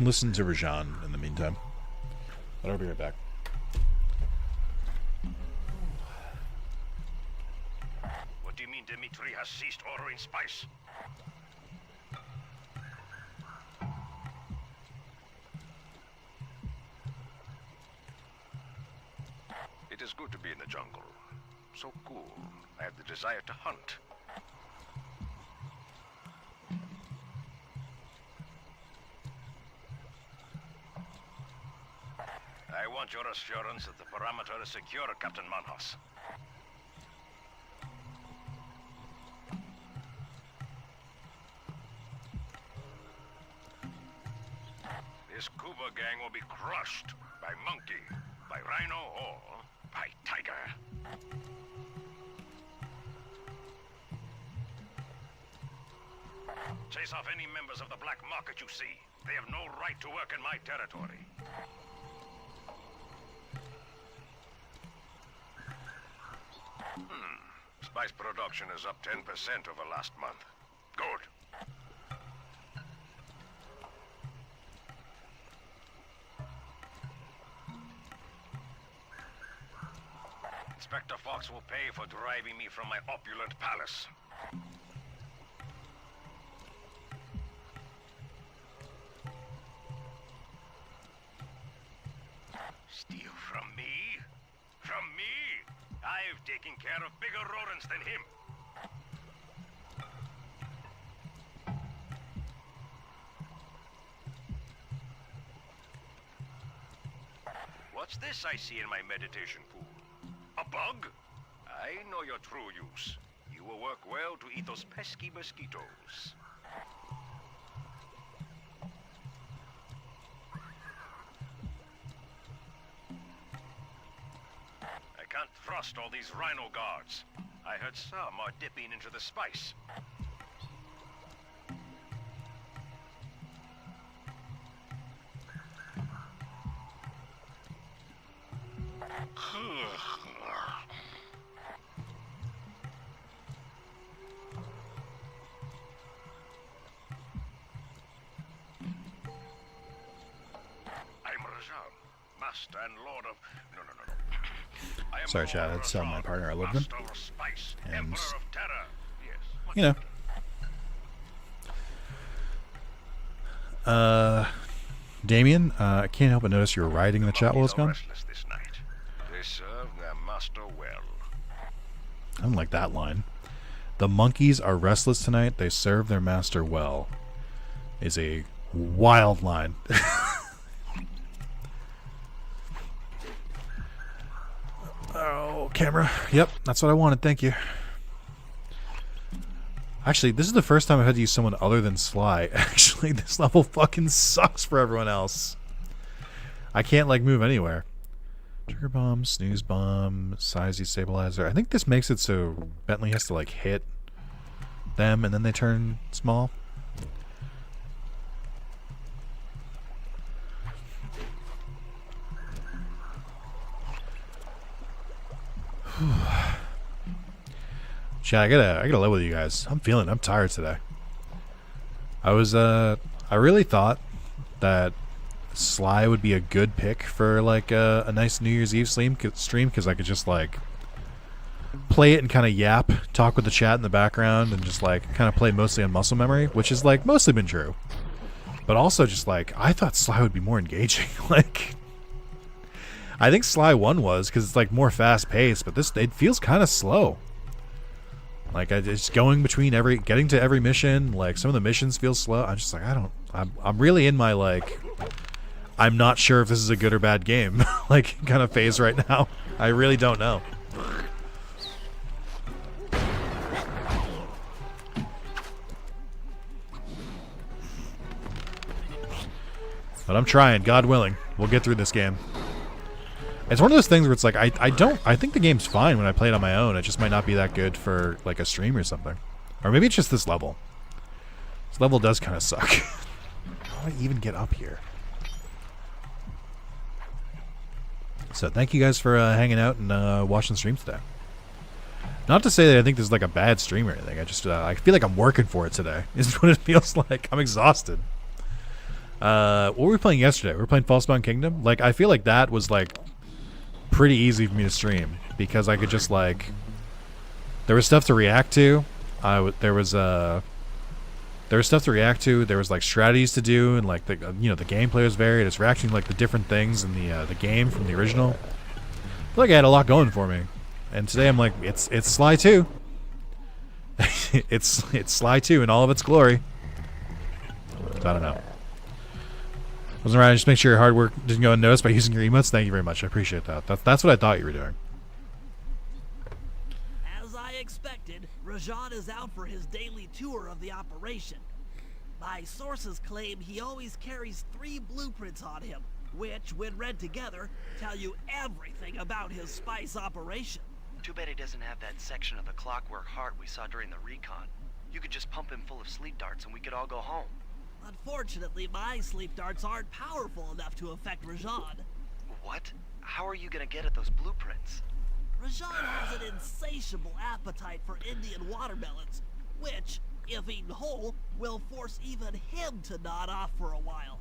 listen to Rajan in the meantime. But I'll be right back. What do you mean Dimitri has ceased ordering spice? It is good to be in the jungle. So cool. I have the desire to hunt. I want your assurance that the parameter is secure, Captain Manhos. This Kuba gang will be crushed by monkey, by rhino, or by tiger. Chase off any members of the black market you see. They have no right to work in my territory. Spice production is up 10% over last month. Good. Inspector Fox will pay for driving me from my opulent palace. Steal from me? From me? I've taken care of bigger rodents than him. What's this I see in my meditation pool? A bug? I know your true use. You will work well to eat those pesky mosquitoes. I can't trust all these rhino guards. I heard some are dipping into the spice. I'm Rajan, master and lord of... No. I am Sorry, Chad. Lord That's Rajan, my partner. I love them. master of spice, And, emperor of terror. Yes. you know. Damien, I can't help but notice you were writing in the chat while it's gone. Restless this night. They serve their master well. I don't like that line. The monkeys are restless tonight. They serve their master well. Is a wild line. Oh, camera. Yep, that's what I wanted. Thank you. Actually, this is the first time I've had to use someone other than Sly. Actually, this level fucking sucks for everyone else. I can't, like, move anywhere. Trigger bomb, snooze bomb, size destabilizer. I think this makes it so Bentley has to, like, hit them and then they turn small. Chad, I gotta live with you guys. I'm tired today. I really thought that Sly would be a good pick for like a nice New Year's Eve stream because I could just like play it and kind of yap, talk with the chat in the background, and just like kind of play mostly on muscle memory, which is like mostly been true. But also just like I thought Sly would be more engaging. Like I think Sly 1 was because it's like more fast paced, but this it feels kind of slow. Like it's going between getting to every mission. Like some of the missions feel slow. I'm just like I'm really in my like I'm not sure if this is a good or bad game like kind of phase right now. I really don't know. But I'm trying. God willing, we'll get through this game. It's one of those things where it's like I think the game's fine when I play it on my own. It just might not be that good for like a stream or something. Or maybe it's just this level. This level does kind of suck. How do I even get up here? So thank you guys for hanging out and watching the stream today. Not to say that I think this is like a bad stream or anything. I just I feel like I'm working for it today. Is what it feels like. I'm exhausted. What were we playing yesterday? We were playing Falspawn Kingdom. Like I feel like that was like pretty easy for me to stream because I could just like there was stuff to react to. There was stuff to react to. There was like strategies to do, and like the the gameplay was varied. It's reacting to like the different things in the game from the original. I feel like I had a lot going for me, and today I'm like it's Sly 2. it's Sly 2 in all of its glory. So I don't know. Wasn't right. Just make sure your hard work didn't go unnoticed by using your emotes. Thank you very much. I appreciate that. That's what I thought you were doing. As I expected, Rajan is out for his daily tour of the operation. My sources claim he always carries 3 blueprints on him, which, when read together, tell you everything about his spice operation. Too bad he doesn't have that section of the clockwork heart we saw during the recon. You could just pump him full of sleep darts and we could all go home. Unfortunately, my sleep darts aren't powerful enough to affect Rajan. What? How are you gonna get at those blueprints? Rajan has an insatiable appetite for Indian watermelons, which, if eaten whole, will force even him to nod off for a while.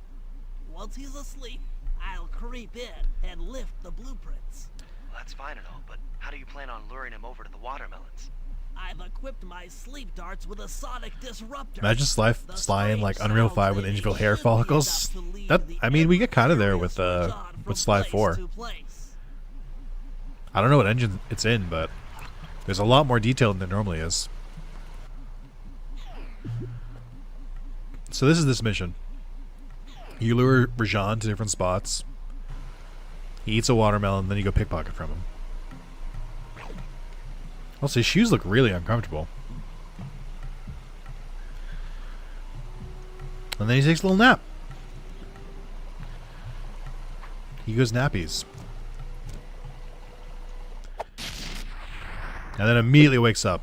Once he's asleep, I'll creep in and lift the blueprints. Well, that's fine and all, but how do you plan on luring him over to the watermelons? I've equipped my sleep darts with a sonic disruptor. Imagine Sly in like Unreal 5 with individual hair follicles. I mean, we get kind of there with Sly 4. I don't know what engine it's in, but there's a lot more detail than there normally is. So this is this mission. You lure Rajan to different spots. He eats a watermelon, then you go pickpocket from him. Also, his shoes look really uncomfortable. And then he takes a little nap. He goes nappies. And then immediately wakes up.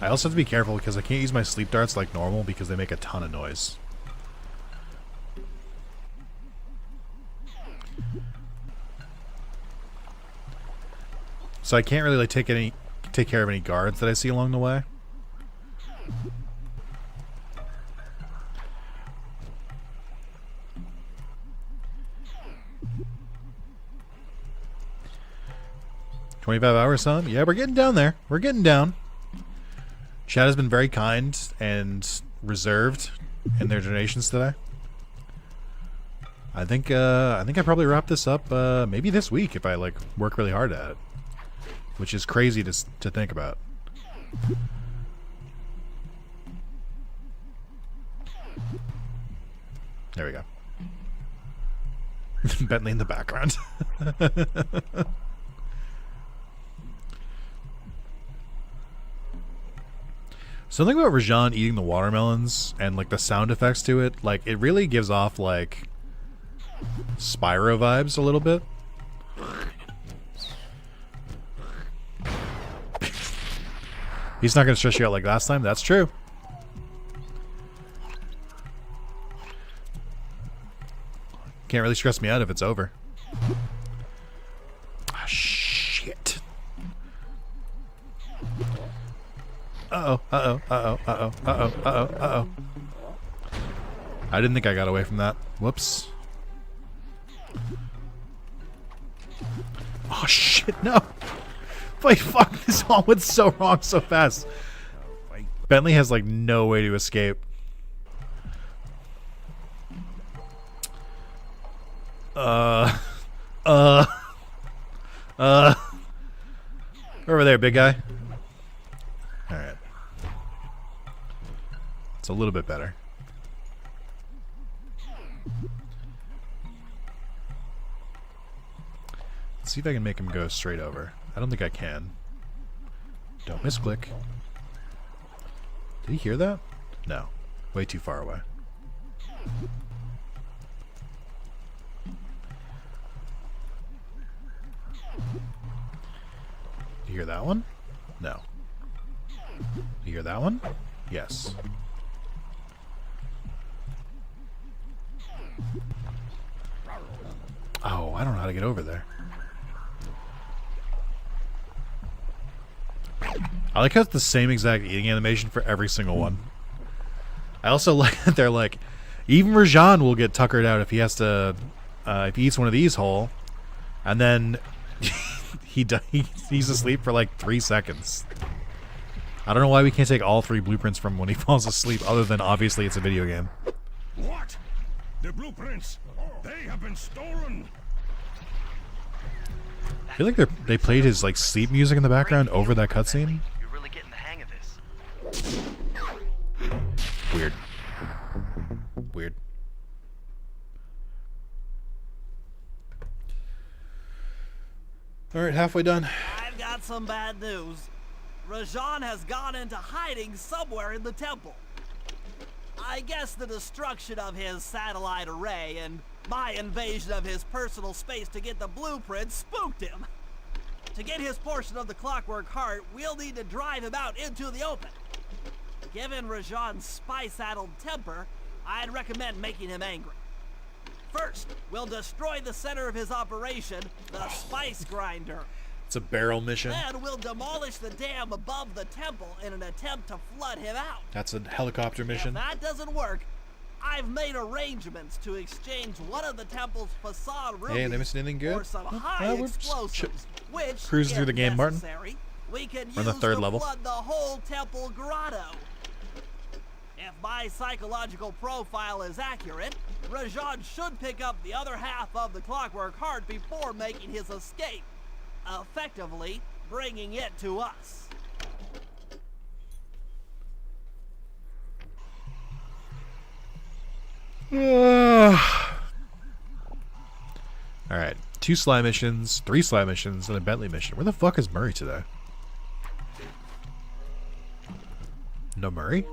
I also have to be careful because I can't use my sleep darts like normal because they make a ton of noise. So I can't really like take care of any guards that I see along the way. $25 hours, son? Yeah, we're getting down there. We're getting down. Chad has been very kind and reserved in their donations today. I think I probably wrap this up maybe this week if I like work really hard at it, which is crazy to think about. There we go. Bentley in the background. Something about Rajan eating the watermelons and like the sound effects to it, like it really gives off like Spyro vibes a little bit. He's not going to stress you out like last time. That's true. Can't really stress me out if it's over. Ah, shit. Uh-oh, uh-oh, uh-oh, uh-oh, uh-oh, uh-oh, uh-oh. I didn't think I got away from that. Whoops. Oh, shit, no. Wait, fuck, this all went so wrong so fast. Bentley has, like, no way to escape. Over there, big guy. Alright. It's a little bit better. Let's see if I can make him go straight over. I don't think I can. Don't misclick. Did he hear that? No. Way too far away. You hear that one? No. You hear that one? Yes. Oh, I don't know how to get over there. I like how it's the same exact eating animation for every single one. I also like that they're like, even Rajan will get tuckered out if he has to, if he eats one of these whole, and then he's asleep for like 3 seconds. I don't know why we can't take all 3 blueprints from when he falls asleep, other than obviously it's a video game. What? The blueprints? They have been stolen. I feel like they played his like sleep music in the background over that cutscene. You're really getting the hang of this. Weird. Weird. Alright, halfway done. I've got some bad news. Rajan has gone into hiding somewhere in the temple. I guess the destruction of his satellite array and my invasion of his personal space to get the blueprint spooked him. To get his portion of the clockwork heart, we'll need to drive him out into the open. Given Rajan's spy-saddled temper, I'd recommend making him angry. First, we'll destroy the center of his operation, the spice grinder. It's a barrel mission. Then we'll demolish the dam above the temple in an attempt to flood him out. That's a helicopter mission. If that doesn't work, I've made arrangements to exchange one of the temple's facade rubies Hey, they missing anything good? for some high we're explosives, which, cruising through the game, Martin. We can We're on the use 3rd to level. flood the whole temple grotto. If my psychological profile is accurate, Rajan should pick up the other half of the clockwork heart before making his escape, effectively bringing it to us. Alright. 2 Sly missions, 3 Sly missions, and a Bentley mission. Where the fuck is Murray today? No Murray?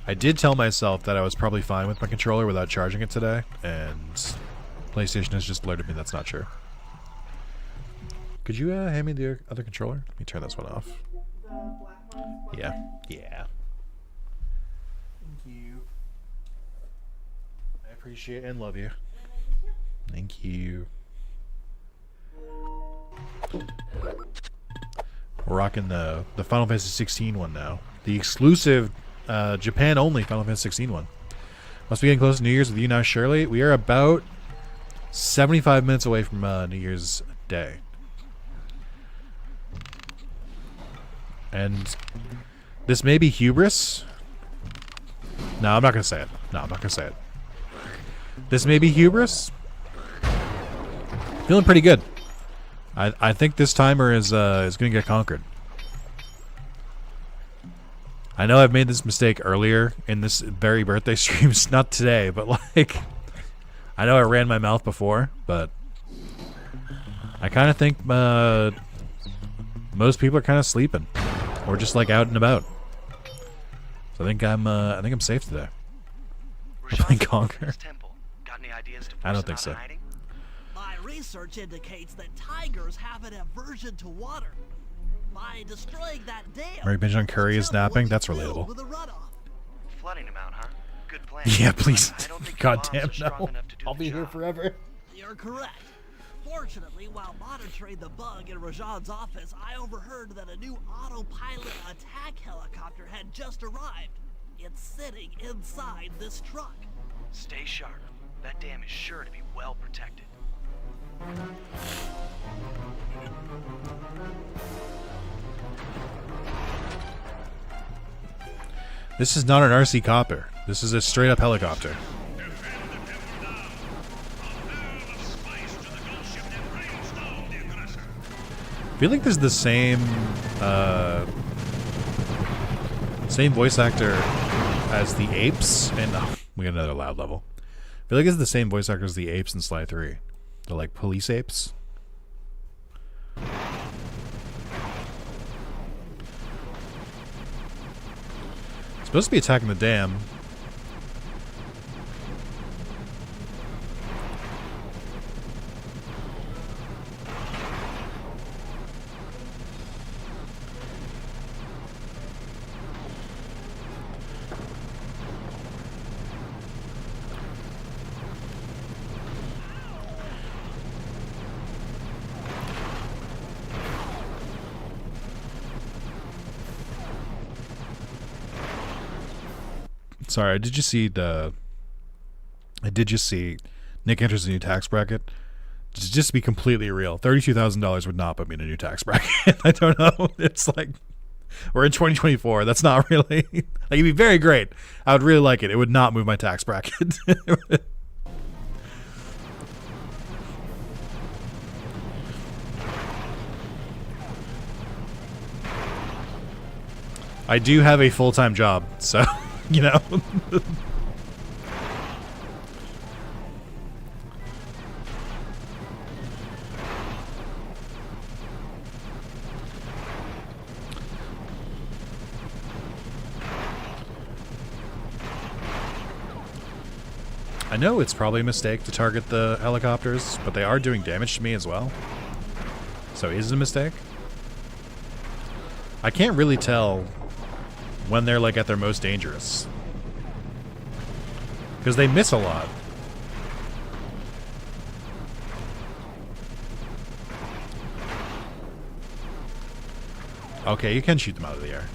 I did tell myself that I was probably fine with my controller without charging it today, and PlayStation has just alerted me that's not true. Could you hand me the other controller? Let me turn this one off. Yeah. Yeah. Thank you. I appreciate and love you. Thank you. We're rocking the Final Fantasy 16 one now. The exclusive Japan only Final Fantasy 16 one. Must be getting close to New Year's with you now, Shirley. We are about 75 minutes away from New Year's Day. And this may be hubris. No, I'm not going to say it. No, I'm not going to say it. This may be hubris. Feeling pretty good. I think this timer is going to get conquered. I know I've made this mistake earlier in this very birthday stream. Not today, but like... I know I ran my mouth before, but... I kind of think most people are kind of sleeping. Or just like out and about. So I think I'm safe today. I'm playing Conquer. I don't think so. My research indicates that tigers have an aversion to water. By destroying that dam, Mary Benjamin Curry is napping. That's relatable. Flooding them out, huh? Good plan. Yeah, please. I don't think the Goddamn bombs are strong no. enough to do I'll the be here job. forever. You're correct. Fortunately, while monitoring the bug in Rajan's office, I overheard that a new autopilot attack helicopter had just arrived. It's sitting inside this truck. Stay sharp. That dam is sure to be well protected. This is not an RC copter. This is a straight up helicopter. I feel like this is the same same voice actor as the apes and we got another loud level. I feel like it's the same voice actor as the apes in Sly 3. They're like police apes. Supposed to be attacking the dam. Sorry, I did just see Nick enters a new tax bracket. Just to be completely real, $32,000 would not put me in a new tax bracket. I don't know. It's like we're in 2024. That's not really like it'd be very great. I would really like it. It would not move my tax bracket. I do have a full-time job, so you know. I know it's probably a mistake to target the helicopters, but they are doing damage to me as well. So is it a mistake? I can't really tell when they're like at their most dangerous. Because they miss a lot. Okay, you can shoot them out of the air.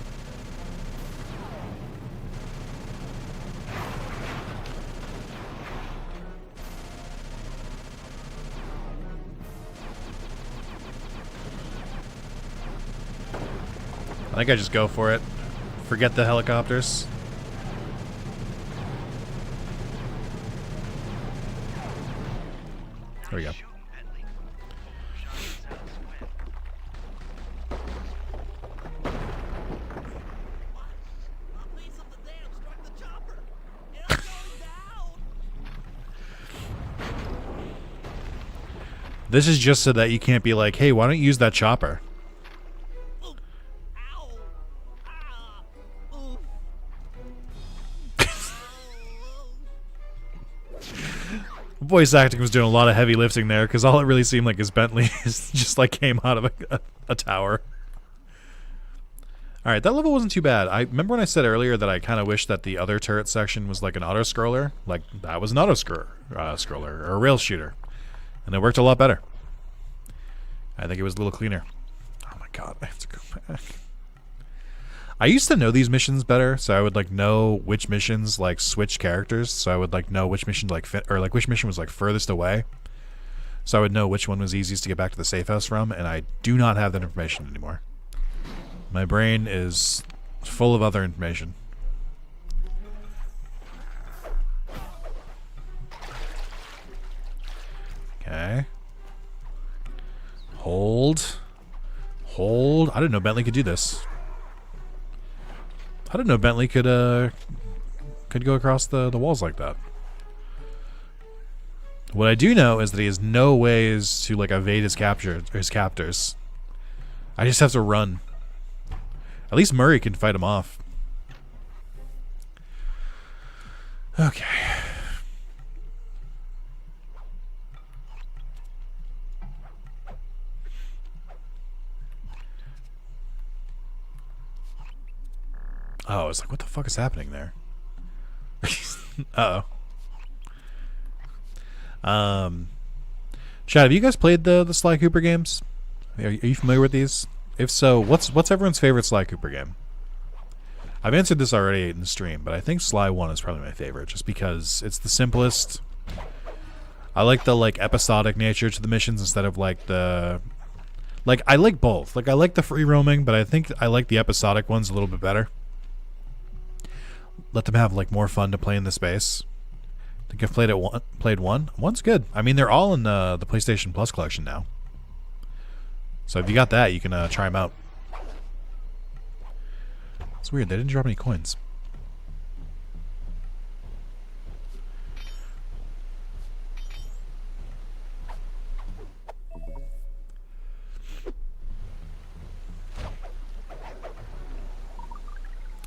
I think I just go for it. Forget the helicopters. There we go. This is just so that you can't be like, hey, why don't you use that chopper? Ow. Ah. Oof. Voice acting was doing a lot of heavy lifting there, because all it really seemed like is Bentley is just like came out of a tower. Alright, that level wasn't too bad. I remember when I said earlier that I kind of wish that the other turret section was like an auto-scroller. Like, that was an auto-scroller, or a rail shooter. And it worked a lot better. I think it was a little cleaner. Oh my god, I have to go back. I used to know these missions better, so I would like know which missions like switch characters. So I would like know which mission like which mission was like furthest away. So I would know which one was easiest to get back to the safe house from, and I do not have that information anymore. My brain is full of other information. Okay. Hold. Hold. I didn't know Bentley could do this. I didn't know Bentley could go across the walls like that. What I do know is that he has no ways to like evade his captors. I just have to run. At least Murray can fight him off. Okay. Oh, I was like, what the fuck is happening there? Uh-oh. Chad, have you guys played the Sly Cooper games? Are you familiar with these? If so, what's everyone's favorite Sly Cooper game? I've answered this already in the stream, but I think Sly 1 is probably my favorite, just because it's the simplest. I like the like episodic nature to the missions instead of like the like I like both. Like I like the free roaming, but I think I like the episodic ones a little bit better. Let them have like more fun to play in the space. I think I've played one. One's good. I mean, they're all in the PlayStation Plus collection now. So if you got that, you can try them out. It's weird. They didn't drop any coins.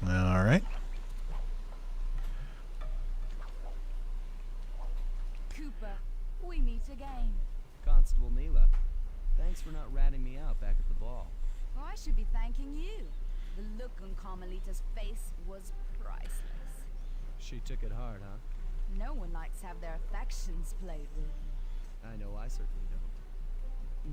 All right. Cooper, we meet again. Constable Neela, thanks for not ratting me out back at the ball. Oh, I should be thanking you. The look on Carmelita's face was priceless. She took it hard, huh? No one likes to have their affections played with. I know I certainly don't.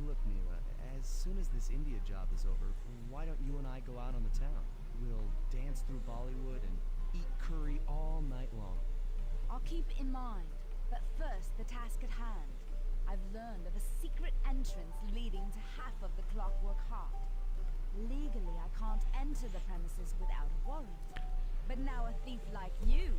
Look, Neela, as soon as this India job is over, why don't you and I go out on the town? We'll dance through Bollywood and eat curry all night long. I'll keep in mind. But first, the task at hand. I've learned of a secret entrance leading to half of the Clockwork Heart. Legally, I can't enter the premises without a warrant. But now a thief like you...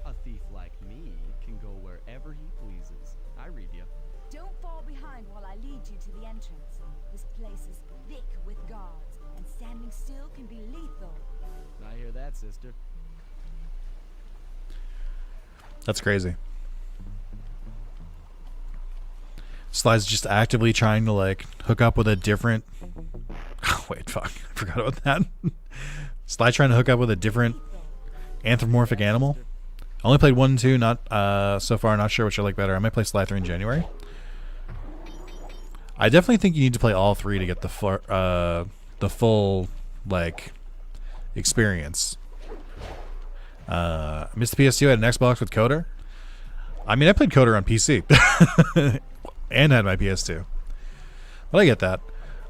A thief like me can go wherever he pleases. I read you. Don't fall behind while I lead you to the entrance. This place is thick with guards, and standing still can be lethal. I hear that, sister. That's crazy. Sly's just actively trying to like hook up with a different... Oh, wait, fuck. I forgot about that. Sly trying to hook up with a different anthropomorphic animal. I only played 1 and 2, not so far. Not sure which I like better. I might play Sly 3 in January. I definitely think you need to play all 3 to get the full like experience. Missed the PS2. I had an Xbox with Coder. I mean, I played Coder on PC and had my PS2, but I get that.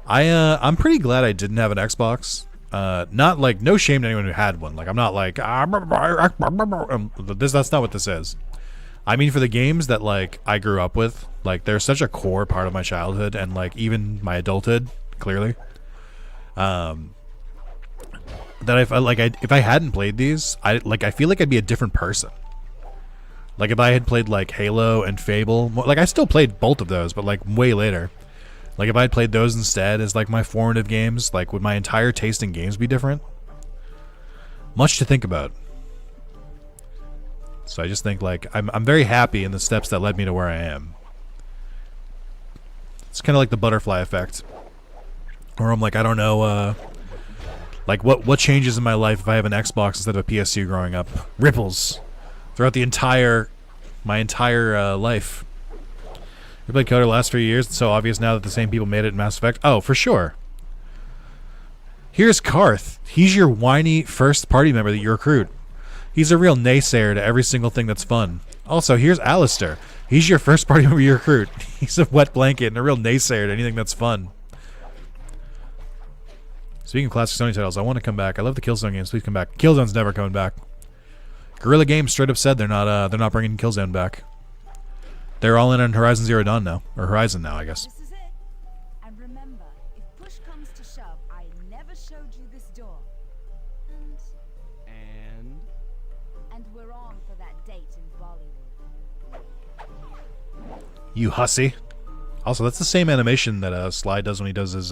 I'm pretty glad I didn't have an Xbox. Not like no shame to anyone who had one. Like I'm not like that's not what this is. I mean, for the games that like I grew up with, like they're such a core part of my childhood and like even my adulthood, clearly. That if I hadn't played these, I feel like I'd be a different person. Like if I had played like Halo and Fable, like I still played both of those, but like way later. Like if I had played those instead as like my formative games, like would my entire taste in games be different? Much to think about. So I just think like I'm very happy in the steps that led me to where I am. It's kind of like the butterfly effect. Where I'm like, I don't know, like what changes in my life if I have an Xbox instead of a PS2 growing up? Ripples throughout my entire life. You played Coder the last 3 years. It's so obvious now that the same people made it in Mass Effect. Oh, for sure. Here's Karth. He's your whiny first party member that you recruit. He's a real naysayer to every single thing that's fun. Also, here's Alistair. He's your first party member you recruit. He's a wet blanket and a real naysayer to anything that's fun. Speaking of classic Sony titles, I want to come back. I love the Killzone games. Please come back. Killzone's never coming back. Guerrilla Games straight up said they're not bringing Killzone back. They're all in on Horizon Zero Dawn now, or Horizon now, I guess. This is it. And remember, if push comes to shove, I never showed you this door. And we're on for that date in Bollywood. You hussy. Also, that's the same animation that Sly does when he does his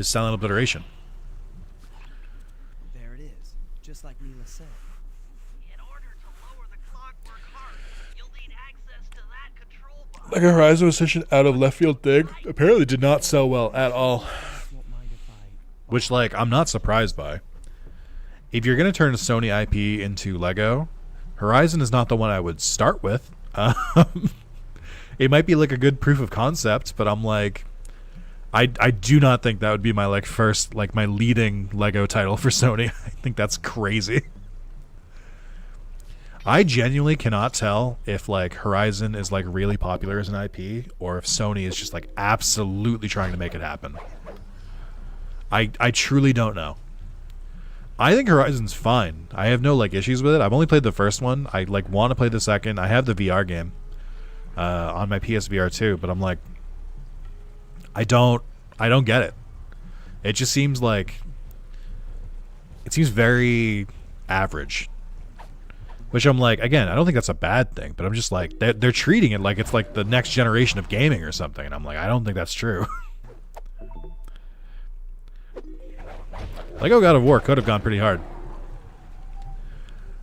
silent obliteration. There it is, just like Mila said. In order to lower the clockwork heart, you'll need access to that control box. Like a Horizon was such an out of left field thing. Apparently did not sell well at all. Won't mind if I... Which, like, I'm not surprised by. If you're going to turn a Sony IP into Lego, Horizon is not the one I would start with. It might be like a good proof of concept, but I'm like, I do not think that would be my first my leading Lego title for Sony. I think that's crazy. I genuinely cannot tell if Horizon is really popular as an IP or if Sony is just absolutely trying to make it happen. I truly don't know. I think Horizon's fine. I have no issues with it. I've only played the first one. I want to play the second. I have the VR game on my PSVR too, but I'm like, I don't get it. It just seems very average. Which I'm like, again, I don't think that's a bad thing, but I'm just like, they're treating it like it's the next generation of gaming or something, and I'm like, I don't think that's true. Lego God of War could have gone pretty hard.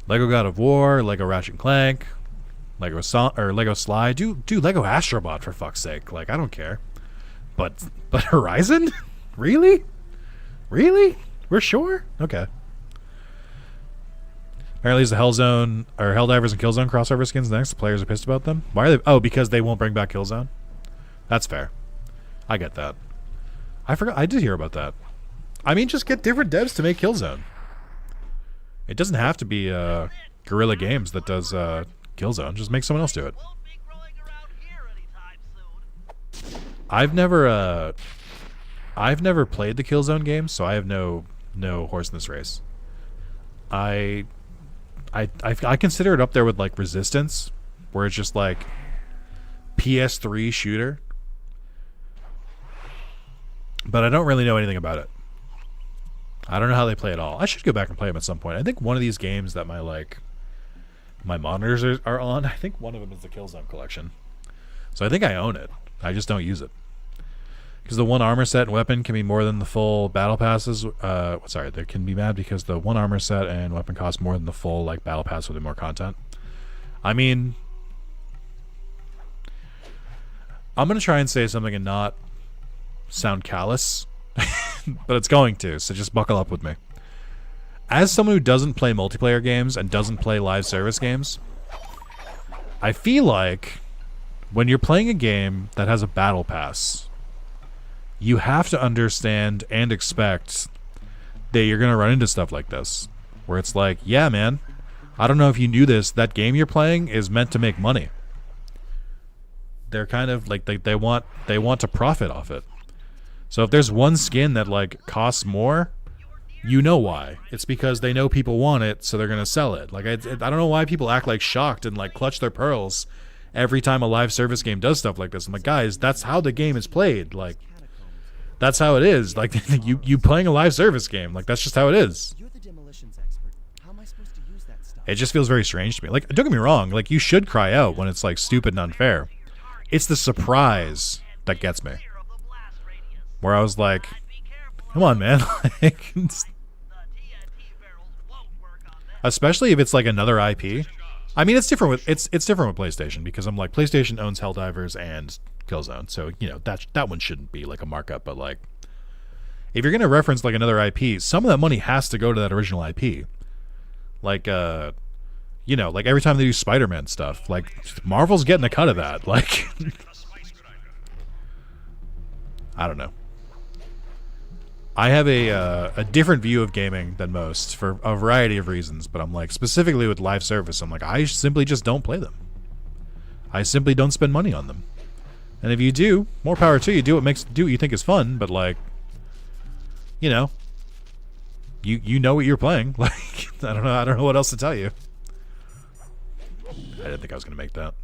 Lego God of War, Lego Ratchet and Clank, Lego Sly, do Lego Astrobot for fuck's sake. I don't care. But Horizon? Really? Really? We're sure? Okay. Apparently it's the Hellzone or Helldivers and Killzone crossover skins next. The players are pissed about them. Why are they? Oh, because they won't bring back Killzone? That's fair. I get that. I forgot. I did hear about that. I mean, just get different devs to make Killzone. It doesn't have to be Guerrilla Games that does Killzone. Just make someone else do it. I've never played the Killzone games, so I have no horse in this race. I consider it up there with Resistance, where it's just PS3 shooter. But I don't really know anything about it. I don't know how they play at all. I should go back and play them at some point. I think one of these games that my monitors are on, I think one of them is the Killzone collection. So I think I own it. I just don't use it. Because the one armor set and weapon can be more than the full battle passes. Sorry, they can be mad because the one armor set and weapon cost more than the full battle pass with more content. I mean, I'm gonna try and say something and not sound callous, but it's going to. So just buckle up with me. As someone who doesn't play multiplayer games and doesn't play live service games, I feel like when you're playing a game that has a battle pass, you have to understand and expect that you're going to run into stuff like this. Where it's like, yeah, man, I don't know if you knew this, that game you're playing is meant to make money. They're kind of they want to profit off it. So if there's one skin that costs more, you know why. It's because they know people want it, so they're going to sell it. I don't know why people act shocked and clutch their pearls every time a live service game does stuff like this. I'm like, guys, that's how the game is played. That's how it is. You playing a live service game. That's just how it is. You're the demolitions expert. How am I supposed to use that stuff? It just feels very strange to me. Don't get me wrong. You should cry out when it's stupid and unfair. It's the surprise that gets me. Where I was like, come on, man. Especially if it's another IP. I mean, it's different with PlayStation because I'm PlayStation owns Helldivers and Killzone. So, you know, that one shouldn't be like a markup, but like if you're going to reference like another IP, some of that money has to go to that original IP. Like you know, like every time they do Spider-Man stuff, like Marvel's getting a cut of that. Like I don't know. I have a different view of gaming than most for a variety of reasons, but I'm like, specifically with live service, I'm like, I simply just don't play them. I simply don't spend money on them. And if you do, more power to you. Do what you think is fun, but like, you know, you know what you're playing. Like, I don't know what else to tell you. I didn't think I was gonna make that.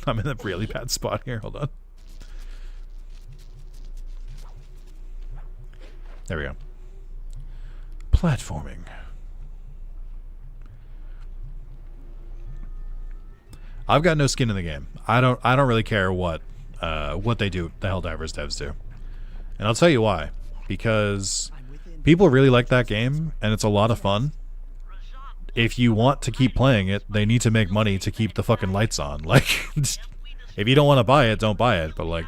I'm in a really bad spot here. Hold on. There we go. Platforming. I've got no skin in the game. I don't really care what they do, the Helldivers devs do. And I'll tell you why. Because people really like that game and it's a lot of fun. If you want to keep playing it, they need to make money to keep the fucking lights on. Like, if you don't want to buy it, don't buy it. But like,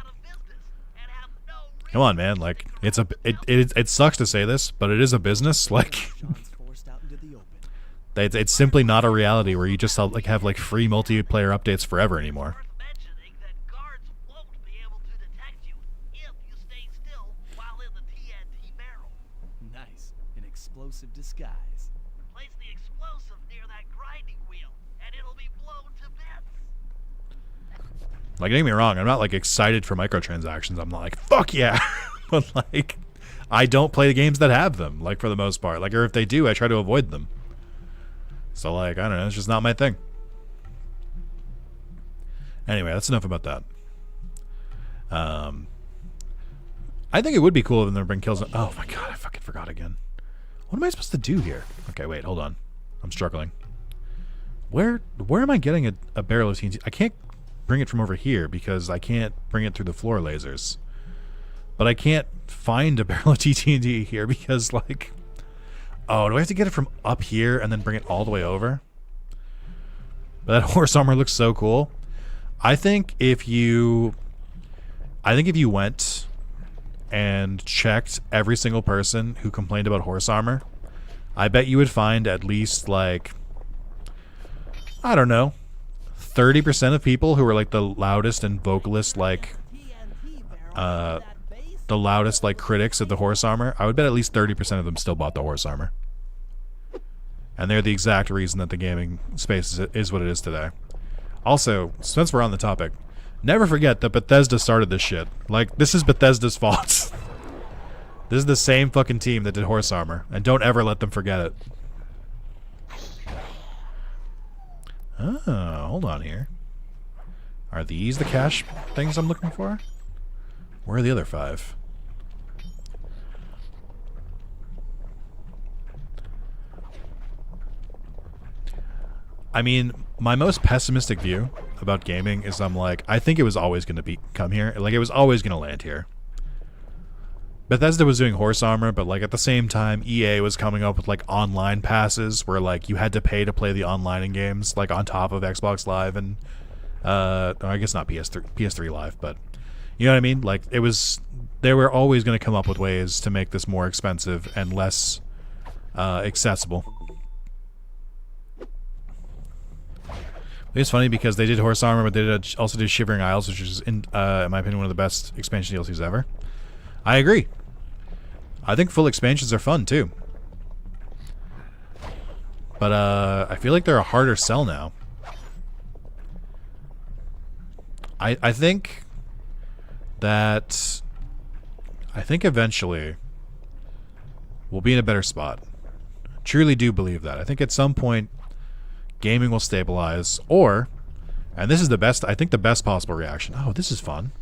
come on, man. Like, it sucks to say this, but it is a business. Like, it's simply not a reality where you just like have like free multiplayer updates forever anymore. Nice, an explosive disguise. Like, don't get me wrong, I'm not like excited for microtransactions. I'm not like, fuck yeah. But like, I don't play the games that have them, like, for the most part. Like, or if they do, I try to avoid them. So like, I don't know, it's just not my thing. Anyway, that's enough about that. I think it would be cool if they bring kills. Oh my god, I fucking forgot again. What am I supposed to do here? Okay, wait, hold on. I'm struggling. Where am I getting a barrel of TNT? I can't bring it from over here because I can't bring it through the floor lasers. But I can't find a barrel of TNT here because, like, oh, do I have to get it from up here and then bring it all the way over? But that horse armor looks so cool. I think if you went and checked every single person who complained about horse armor, I bet you would find at least, like, I don't know, 30% of people who are like the loudest and vocalist, like the loudest like critics of the horse armor. I would bet at least 30% of them still bought the horse armor, and they're the exact reason that the gaming space is what it is today. Also, since we're on the topic, never forget that Bethesda started this shit. Like, this is Bethesda's fault. This is the same fucking team that did horse armor, and don't ever let them forget it. Oh, hold on here. Are these the cash things I'm looking for? Where are the other 5? I mean, my most pessimistic view about gaming is I'm like, I think it was always going to come here. Like, it was always going to land here. Bethesda was doing horse armor, but like at the same time, EA was coming up with like online passes where like you had to pay to play the online in games, like on top of Xbox Live and I guess not PS3 Live, but you know what I mean? Like, it was, they were always going to come up with ways to make this more expensive and less accessible. It's funny because they did horse armor, but they also did Shivering Isles, which is in my opinion one of the best expansion DLCs ever. I agree. I think full expansions are fun too. But I feel like they're a harder sell now. I think eventually we'll be in a better spot. Truly do believe that. I think at some point gaming will stabilize, or, and this is the best, I think the best possible reaction. Oh, this is fun.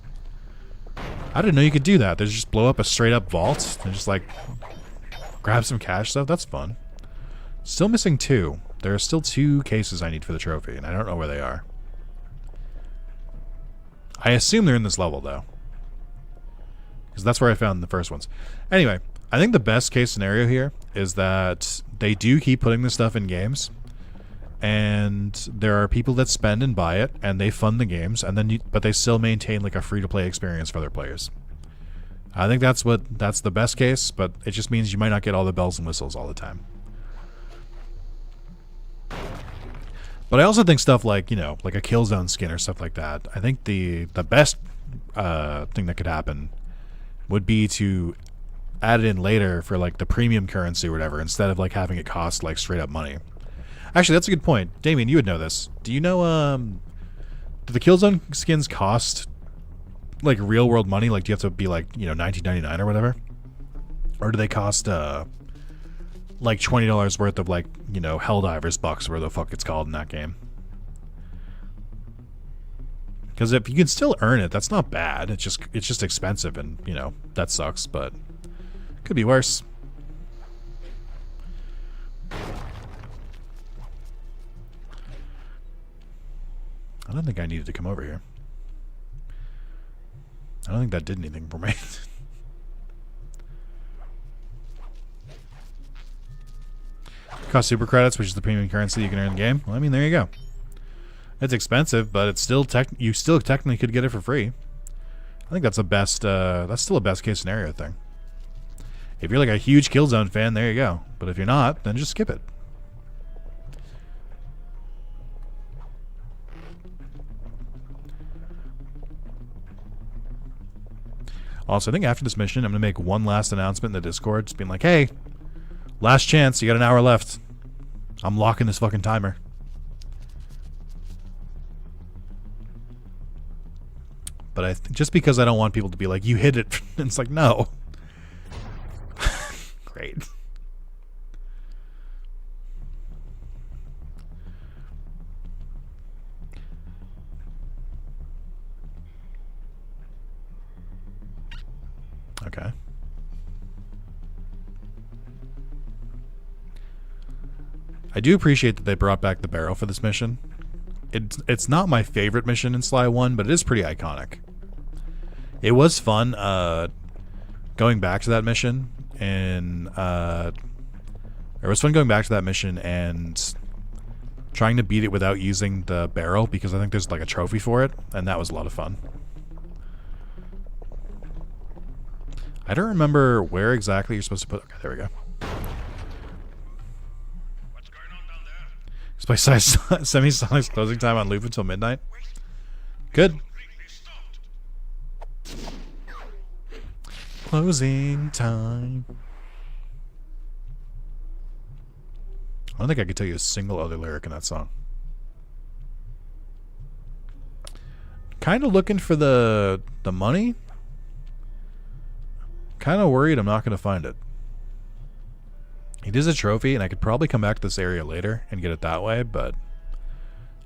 I didn't know you could do that. There's just blow up a straight up vault and just like grab some cash stuff. That's fun. Still missing 2. There are still 2 cases I need for the trophy, and I don't know where they are. I assume they're in this level though, because that's where I found the first ones. Anyway, I think the best case scenario here is that they do keep putting this stuff in games, and there are people that spend and buy it, and they fund the games, and then but they still maintain like a free-to-play experience for their players. I think that's the best case, but it just means you might not get all the bells and whistles all the time. But I also think stuff like, you know, like a Killzone skin or stuff like that, I think the best thing that could happen would be to add it in later for like the premium currency or whatever, instead of like having it cost like straight up money. Actually, that's a good point. Damien, you would know this. Do you know, do the Killzone skins cost like real world money? Like, do you have to be like, you know, $19.99 or whatever? Or do they cost like $20 worth of like, you know, Helldivers bucks, where the fuck it's called in that game? Because if you can still earn it, that's not bad. It's just expensive, and you know that sucks, but could be worse. I don't think I needed to come over here. I don't think that did anything for me. Cost super credits, which is the premium currency you can earn in the game. Well, I mean, there you go. It's expensive, but it's still you still technically could get it for free. I think that's the best. That's still a best case scenario thing. If you're like a huge Killzone fan, there you go. But if you're not, then just skip it. Also, I think after this mission, I'm going to make one last announcement in the Discord, just being like, hey, last chance, you got an hour left. I'm locking this fucking timer. But just because I don't want people to be like, you hit it. It's like, no. Great. Okay. I do appreciate that they brought back the barrel for this mission. It's not my favorite mission in Sly 1, but it is pretty iconic. It was fun going back to that mission, and it was fun going back to that mission and trying to beat it without using the barrel, because I think there's like a trophy for it, and that was a lot of fun. I don't remember where exactly you're supposed to put... Okay, there we go. What's going on down there? This place Semi-Sonic's closing time on loop until midnight. Good. Closing time. I don't think I could tell you a single other lyric in that song. Kind of looking for the money. Kind of worried I'm not going to find it. It is a trophy, and I could probably come back to this area later and get it that way, but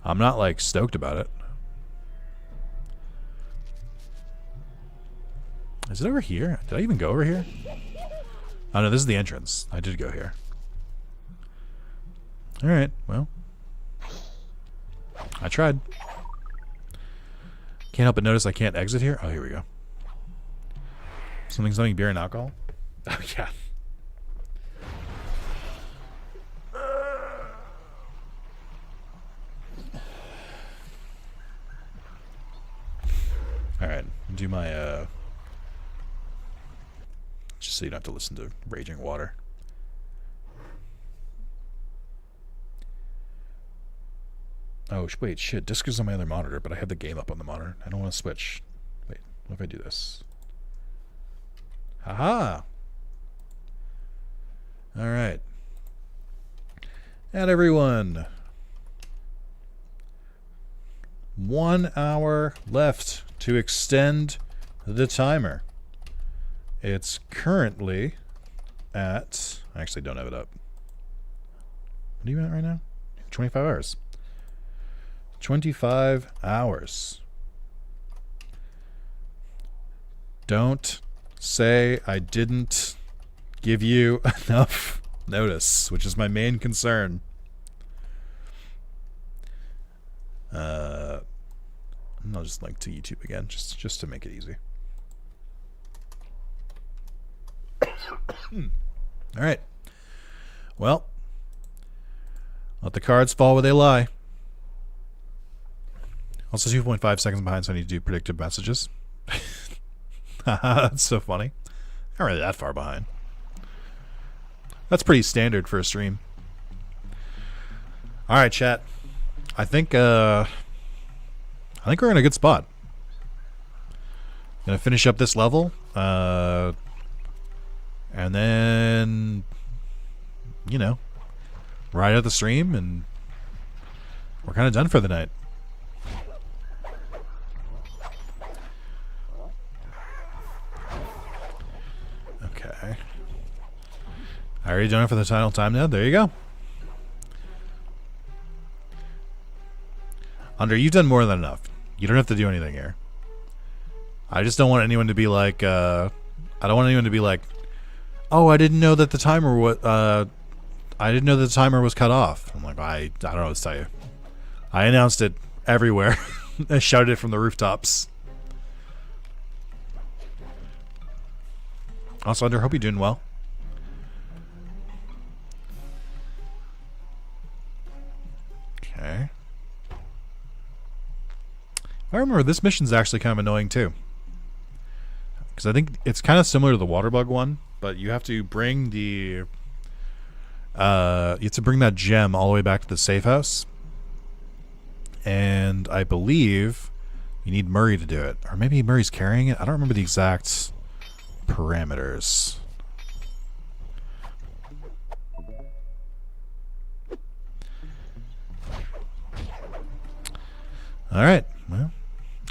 I'm not, like, stoked about it. Is it over here? Did I even go over here? Oh, no, this is the entrance. I did go here. Alright, well. I tried. Can't help but notice I can't exit here. Oh, here we go. Something, beer and alcohol? Oh, yeah. Alright, do my, just so you don't have to listen to raging water. Oh, wait, shit. Disc is on my other monitor, but I have the game up on the monitor. I don't want to switch. Wait, what if I do this? Haha! Alright. And everyone. 1 hour left to extend the timer. It's currently at... I actually don't have it up. What are you at right now? 25 hours. 25 hours. Don't say I didn't give you enough notice, which is my main concern. And I'll just link to YouTube again, just to make it easy. All right. Well, Let the cards fall where they lie. Also 2.5 seconds behind, so I need to do predictive messages. That's so funny. Not really that far behind. That's pretty standard for a stream. Alright, chat. I think we're in a good spot. Gonna finish up this level. And then, you know, ride out the stream, and we're kind of done for the night. Okay. I already done it for the final time now. There you go. Under, you've done more than enough. You don't have to do anything here. I just don't want anyone to be like, I don't want anyone to be like, oh, I didn't know that the timer was, I didn't know that the timer was cut off. I'm like, I don't know what to tell you. I announced it everywhere. I shouted it from the rooftops. Also, Under, hope you're doing well. Okay. I remember this mission's actually kind of annoying too. Because I think it's kind of similar to the water bug one, but you have to bring the you have to bring that gem all the way back to the safe house. And I believe you need Murray to do it. Or maybe Murray's carrying it. I don't remember the exact parameters. Alright, well.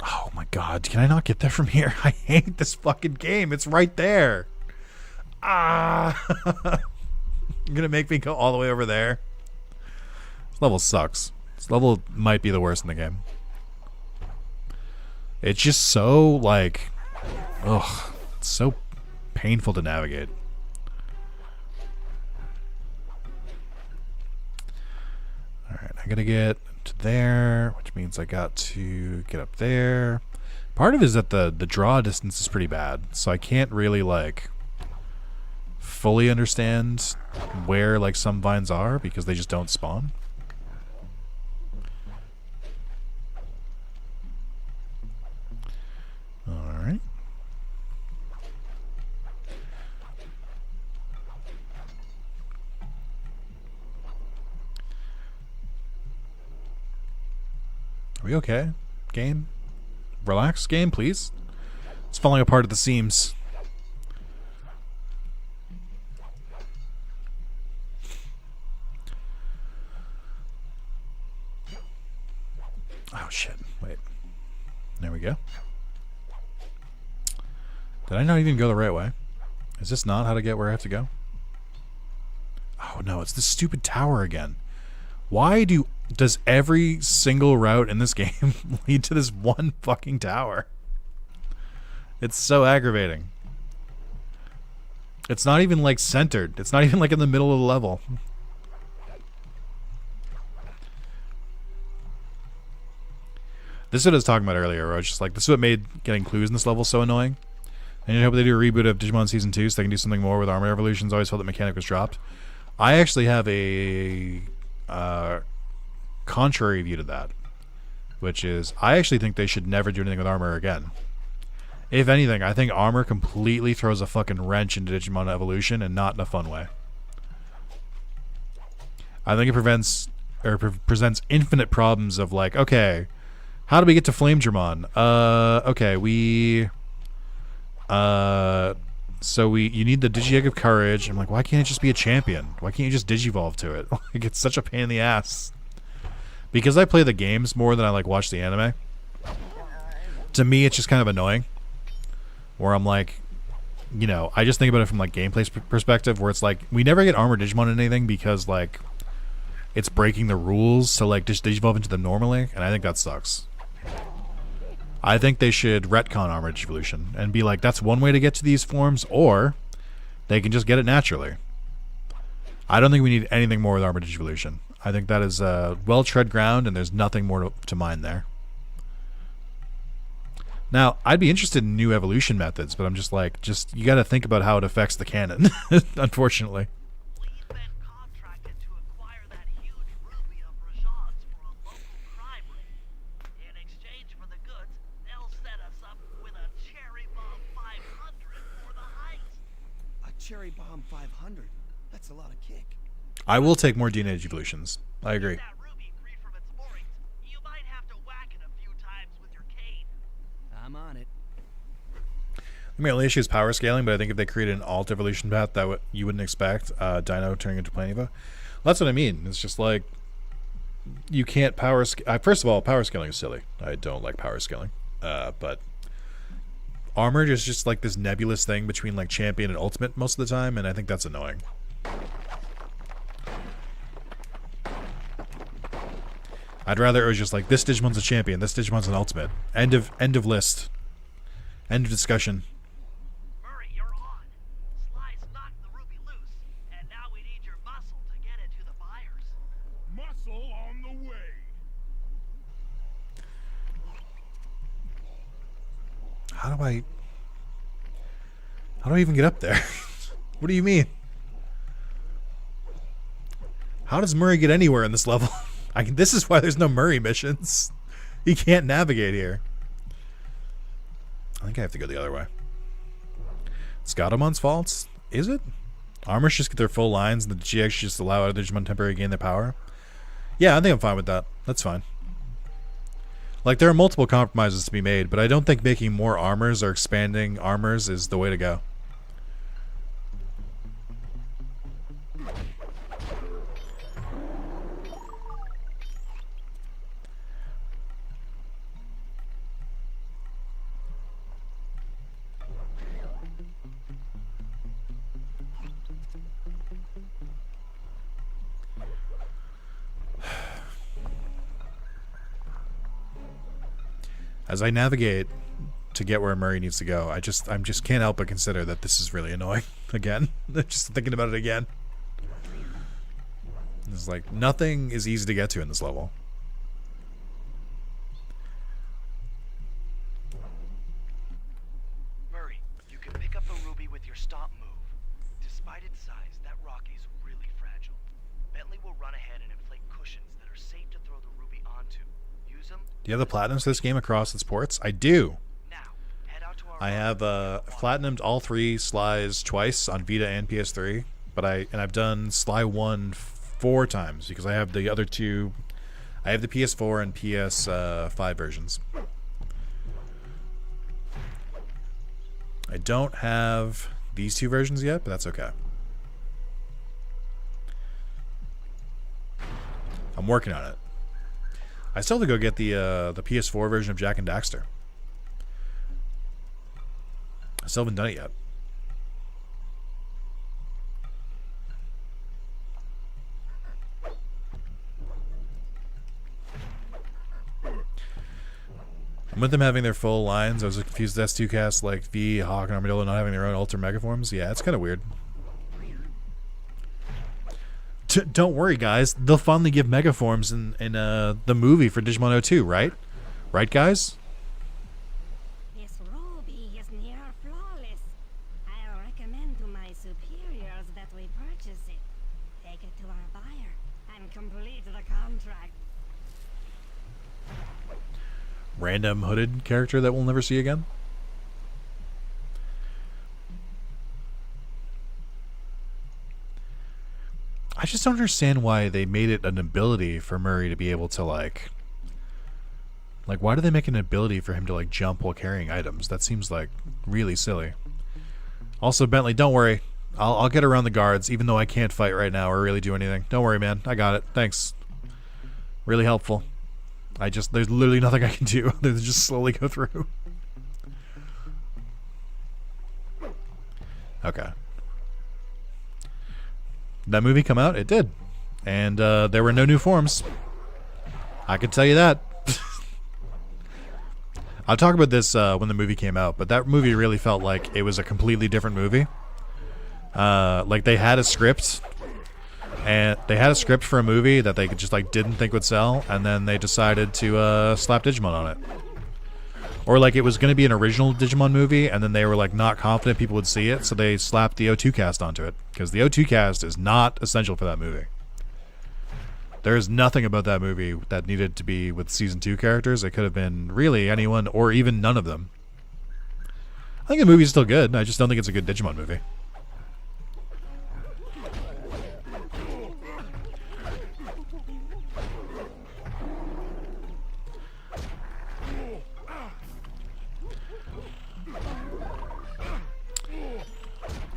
Oh my god, can I not get there from here? I hate this fucking game. It's right there. Ah! You're gonna make me go all the way over there. This level sucks. This level might be the worst in the game. It's just so, like... Ugh. It's so painful to navigate. Alright, I gotta get to there, which means I got to get up there. Part of it is that the draw distance is pretty bad, so I can't really, like, fully understand where, like, some vines are because they just don't spawn. Alright. Are we okay? Game? Relax, game, please. It's falling apart at the seams. Oh, shit. Wait. There we go. Did I not even go the right way? Is this not how to get where I have to go? Oh, no. It's this stupid tower again. Why does every single route in this game lead to this one fucking tower? It's so aggravating. It's not even, like, centered. It's not even, like, in the middle of the level. This is what I was talking about earlier, where I was just like, this is what made getting clues in this level so annoying. And I hope they do a reboot of Digimon Season 2 so they can do something more with Armor Evolutions. I always felt that mechanic was dropped. I actually have a contrary view to that, which is I actually think they should never do anything with Armor again. If anything, I think Armor completely throws a fucking wrench into Digimon Evolution, and not in a fun way. I think it presents infinite problems of, like, okay, how do we get to Flamedramon? Okay, you need the Digi-Egg of Courage. I'm like, why can't it just be a champion? Why can't you just Digivolve to it? Like, it's such a pain in the ass. Because I play the games more than I, like, watch the anime, to me it's just kind of annoying. Where I'm like, you know, I just think about it from, like, gameplay perspective, where it's like, we never get Armor Digimon in anything because, like, it's breaking the rules to, like, just Digivolve into them normally, and I think that sucks. I think they should retcon Armor Evolution and be like, that's one way to get to these forms, or they can just get it naturally. I don't think we need anything more with Armor Evolution. I think that is well-tread ground, and there's nothing more to mine there. Now, I'd be interested in new evolution methods, but I'm just like, you got to think about how it affects the canon, unfortunately. We've been contracted to acquire that huge Cherry Bomb 500. That's a lot of kick. I will take more DNA evolutions. I agree. That ruby free from its moorings, you might have to whack it a few times with your cane. I'm on it. My only issue is power scaling, but I think if they created an alt evolution path that you wouldn't expect, Dino turning into Planiva. Well, that's what I mean. It's just like you can't power scale. First of all, power scaling is silly. I don't like power scaling. But armor is just like this nebulous thing between like champion and ultimate most of the time, and I think that's annoying. I'd rather it was just like this Digimon's a champion, this Digimon's an ultimate. End of list. End of discussion. Murray, you're on. Sly's knocked the ruby loose, and now we need your muscle to get it to the buyers. Muscle on the way. How do I even get up there? What do you mean? How does Murray get anywhere in this level? This is why there's no Murray missions. He can't navigate here. I think I have to go the other way. It's Gatomon's fault? Is it? Armors just get their full lines and the GX just allow other Digimon temporarily gain their power? Yeah, I think I'm fine with that. That's fine. Like, there are multiple compromises to be made, but I don't think making more armors or expanding armors is the way to go. As I navigate to get where Murray needs to go, I just can't help but consider that this is really annoying. Again, just thinking about it again. It's like nothing is easy to get to in this level. Murray, you can pick up a ruby with your stomp move. Despite its size, that rock is really fragile. Bentley will run ahead and inflate cushions that are safe to throw the ruby onto. Use them. Do you have the platinums to this game across its ports? I do. Now, head out to our I have platinumed all three Slys twice on Vita and PS3, but I've done Sly 1 4 times because I have the other two. I have the PS4 and PS5 versions. I don't have these two versions yet, but that's okay. I'm working on it. I still have to go get the PS4 version of Jak and Daxter. I still haven't done it yet. And with them having their full lines, I was confused with S2 cast like V, Hawk, and Armadillo not having their own Ultra Megaforms. Yeah, it's kind of weird. Don't worry, guys. They'll finally give Megaforms in the movie for Digimon 02, right? Right, guys? This ruby is near flawless. I'll recommend to my superiors that we purchase it. Take it to our buyer and complete the contract. Random hooded character that we'll never see again? I just don't understand why they made it an ability for Murray to be able to like why do they make an ability for him to like jump while carrying items? That seems like really silly. Also, Bentley, don't worry. I'll get around the guards even though I can't fight right now or really do anything. Don't worry, man. I got it. Thanks. Really helpful. There's literally nothing I can do. They just slowly go through. Okay. That movie come out? It did. And there were no new forms. I can tell you that. I'll talk about this when the movie came out, but that movie really felt like it was a completely different movie. Like they had a script, and they had a script for a movie that they just like didn't think would sell, and then they decided to slap Digimon on it. Or like it was going to be an original Digimon movie, and then they were like not confident people would see it, so they slapped the O2 cast onto it. Because the O2 cast is not essential for that movie. There is nothing about that movie that needed to be with Season 2 characters. It could have been really anyone, or even none of them. I think the movie's still good, I just don't think it's a good Digimon movie.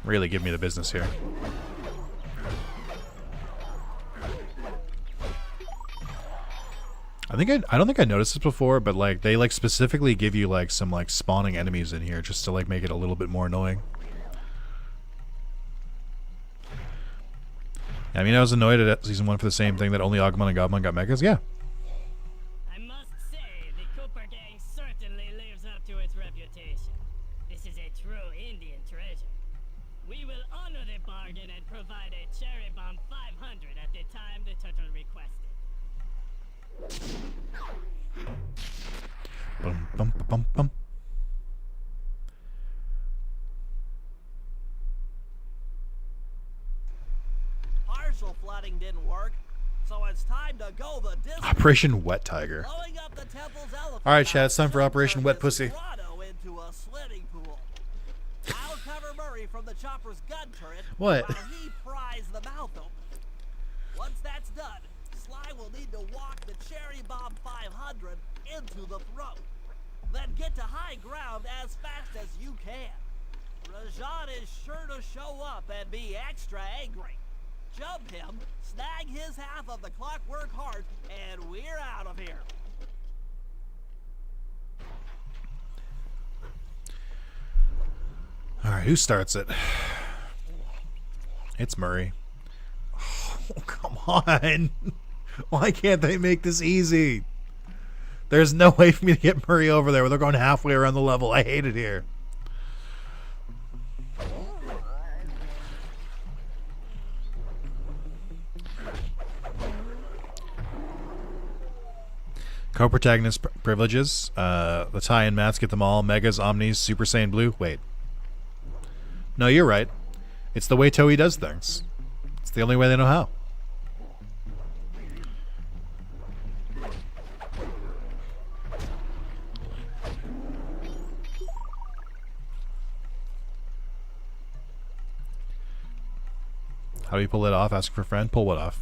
really give me the business here. I don't think I noticed this before, but like they like specifically give you like some like spawning enemies in here just to like make it a little bit more annoying. I mean, I was annoyed at season 1 for the same thing, that only Agumon and Gobmon got megas. Yeah. I must say, the Cooper gang certainly lives up to its reputation. This is a true Indian treasure. We will honor the bargain and provide a cherry bomb 500 at the time the turtle requested. Bum, bum, bum, bum. Partial flooding didn't work, so it's time to go the distance. Operation Wet Tiger. Blowing up the temple's elephant Alright, Chad, it's time for mouth Operation turned Wet this Pussy. grotto into a swimming pool. I'll cover Murray from the chopper's gun turret What? while he pries the mouth open. Once that's done, Sly will need to walk the Cherry Bomb 500 into the throat. Then get to high ground as fast as you can. Rajan is sure to show up and be extra angry. Jump him, snag his half of the clockwork heart, and we're out of here. Alright, who starts it? It's Murray. Oh, come on. Why can't they make this easy? There's no way for me to get Murray over there without going halfway around the level. I hate it here. Co-protagonist privileges. The tie-in mats get them all. Megas, Omnis, Super Saiyan Blue. Wait. No, you're right. It's the way Toei does things. It's the only way they know how. How do you pull it off? Ask for a friend. Pull what off?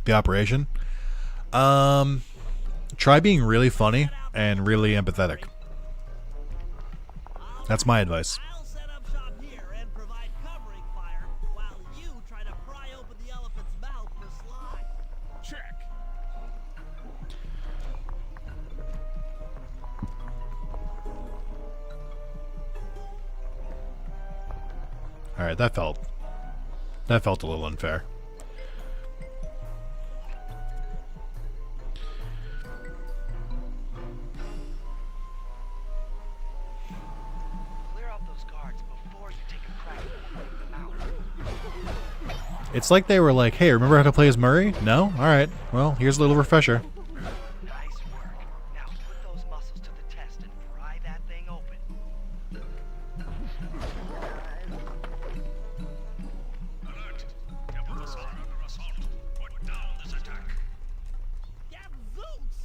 The operation. Try being really funny and really empathetic. That's my advice. I'll set up shop here and provide covering fire while you try to pry open the elephant's mouth for Sly. Check. Alright, that felt a little unfair. Clear out those guards before you take a crack at blowing them out. It's like they were like, hey, remember how to play as Murray? No? Alright. Well, here's a little refresher. Nice work. Now put those muscles to the test and pry that thing open. Alert! Temples are under assault. Put down this attack. Gadzooks!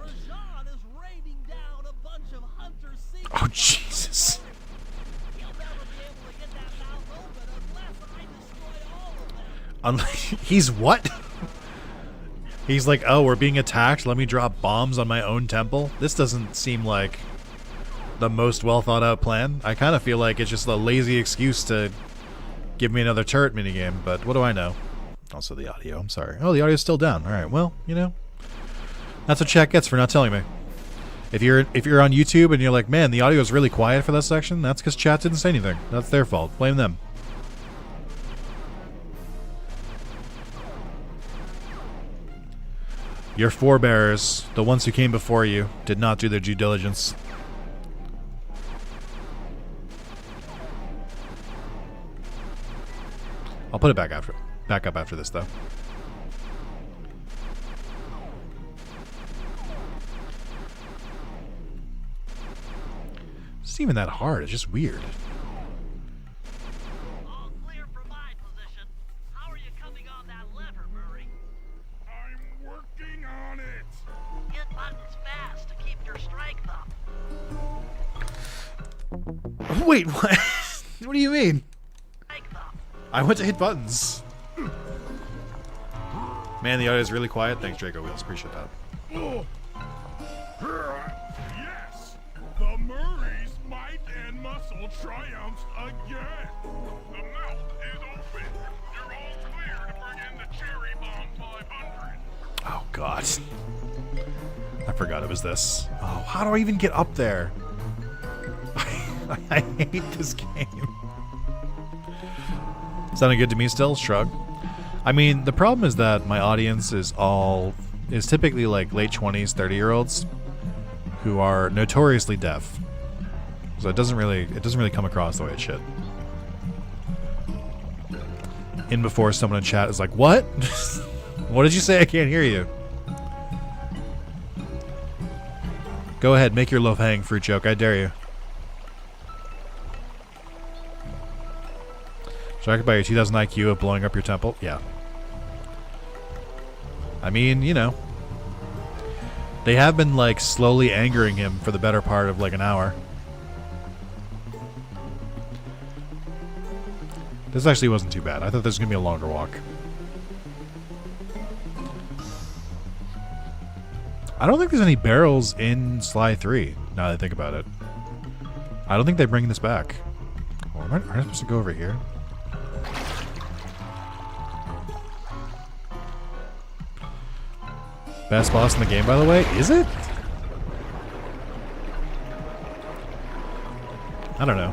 Rajan is raining down a bunch of hunter seekers. Oh, Jesus. He'll never be able to get that mouth open unless I destroy all of them. He's what? He's like, oh, we're being attacked. Let me drop bombs on my own temple. This doesn't seem like the most well thought out plan. I kind of feel like it's just a lazy excuse to give me another turret minigame, but what do I know? Also the audio, I'm sorry. Oh, the audio's still down. Alright, well, you know. That's what chat gets for not telling me. If you're on YouTube and you're like, man, the audio is really quiet for that section, that's because chat didn't say anything. That's their fault. Blame them. Your forebears, the ones who came before you, did not do their due diligence. I'll put it back up after this, though. It's not even that hard. It's just weird. All clear from my position. How are you coming on that lever, Murray? I'm working on it. Hit buttons fast to keep your strength up. Wait, what? What do you mean? Strength up. I went to hit buttons. Man, the audio is really quiet. Thanks, Draco Wheels. Appreciate that. Yes, the Murray's might and muscle triumphs again. The mouth is open. You're all clear to bring in the Cherry Bomb 500. Oh, God. I forgot it was this. Oh, how do I even get up there? I hate this game. Sounding good to me still? Shrug. I mean, the problem is that my audience is typically like late 20s, 30-year-olds who are notoriously deaf. So it doesn't really come across the way it should. In before someone in chat is like, "What? What did you say? I can't hear you." Go ahead, make your low-hanging fruit joke. I dare you. Distracted by your 2000 IQ of blowing up your temple? Yeah. I mean, you know. They have been, like, slowly angering him for the better part of, like, an hour. This actually wasn't too bad. I thought this was going to be a longer walk. I don't think there's any barrels in Sly 3, now that I think about it. I don't think they bring this back. Oh, aren't I supposed to go over here? Best boss in the game, by the way? Is it? I don't know.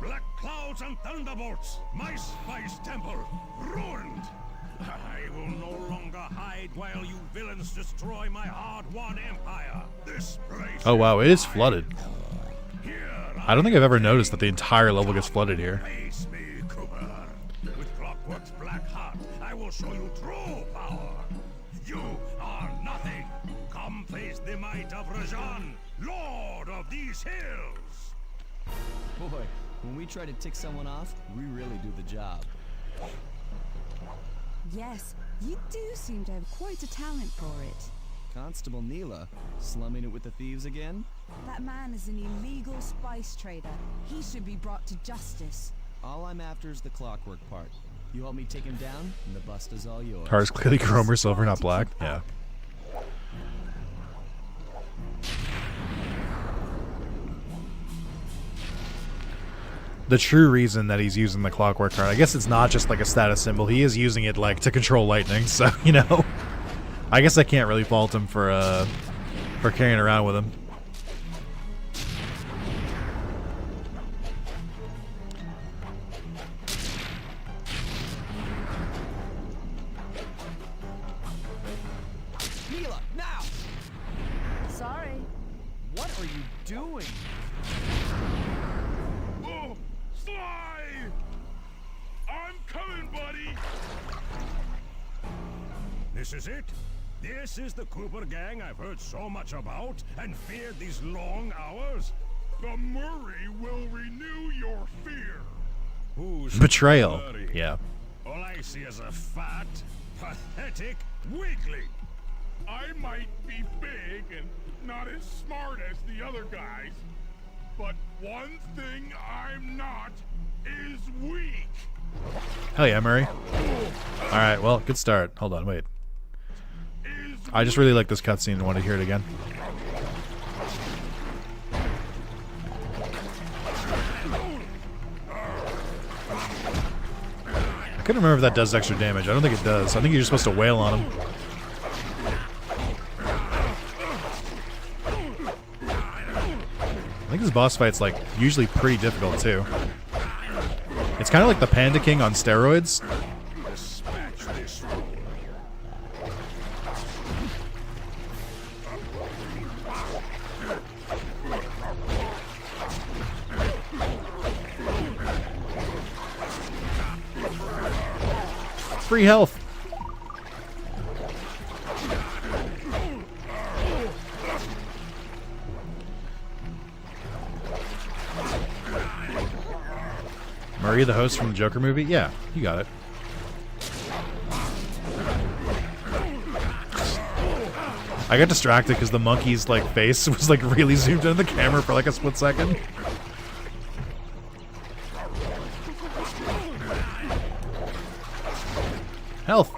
Black clouds and thunderbolts, my spice temple, ruined. I will no longer hide while you villains destroy my hard-won empire. This place. Oh wow, it is flooded. I don't think I've ever noticed that the entire level gets flooded here. Face me, Cooper. With Clockwork's black heart, I will show you true power. You are nothing. Come face the might of Rajan, Lord of these hills. Boy, when we try to tick someone off, we really do the job. Yes, you do seem to have quite a talent for it. Constable Neela, slumming it with the thieves again? That man is an illegal spice trader. He should be brought to justice. All I'm after is the clockwork part. You help me take him down, and the bust is all yours. Car is clearly chrome or silver, not black. Yeah. The true reason that he's using the clockwork card, I guess it's not just like a status symbol. He is using it like to control lightning, so you know. I guess I can't really fault him for carrying around with him. Neela, now! Sorry. What are you doing? Oh, Sly! I'm coming, buddy! This is it? This is the Cooper gang I've heard so much about and feared these long hours? The Murray will renew your fear. Who's Betrayal. Murray? Yeah. All I see is a fat, pathetic weakling. I might be big and not as smart as the other guys, but one thing I'm not is weak. Hell yeah, Murray. Alright, well, good start. Hold on, wait. I just really like this cutscene and want to hear it again. I couldn't remember if that does extra damage. I don't think it does. I think you're just supposed to wail on him. I think this boss fight's like usually pretty difficult too. It's kind of like the Panda King on steroids. Dispatch this fool. Free health. Murray, the host from the Joker movie? Yeah, you got it. I got distracted because the monkey's like face was like really zoomed into the camera for like a split second. Health.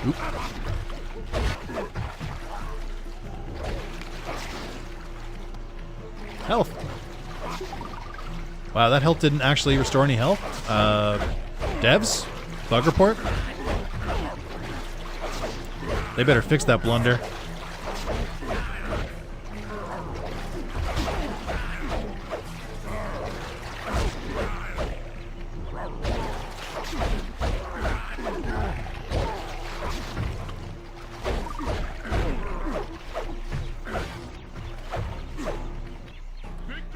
Oop. Health. Wow, that health didn't actually restore any health. Devs? Bug report? They better fix that blunder.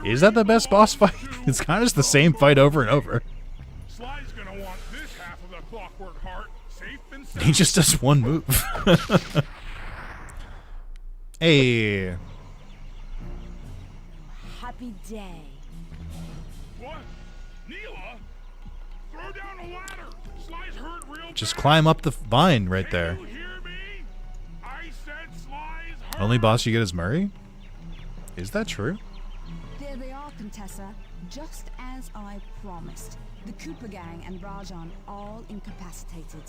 Is that the best boss fight? It's kind of just the same fight over and over. Sly's gonna want this half of the clockwork heart safe and sound. He just does one move. Hey. Happy day. What? Neela? Throw down a ladder. Sly's hurt real Just bad. climb up the vine right there. You hear me? I said Sly's hurt. Only boss you get is Murray? Is that true? There they are, Contessa. Just as I promised. The Cooper gang and Rajan all incapacitated.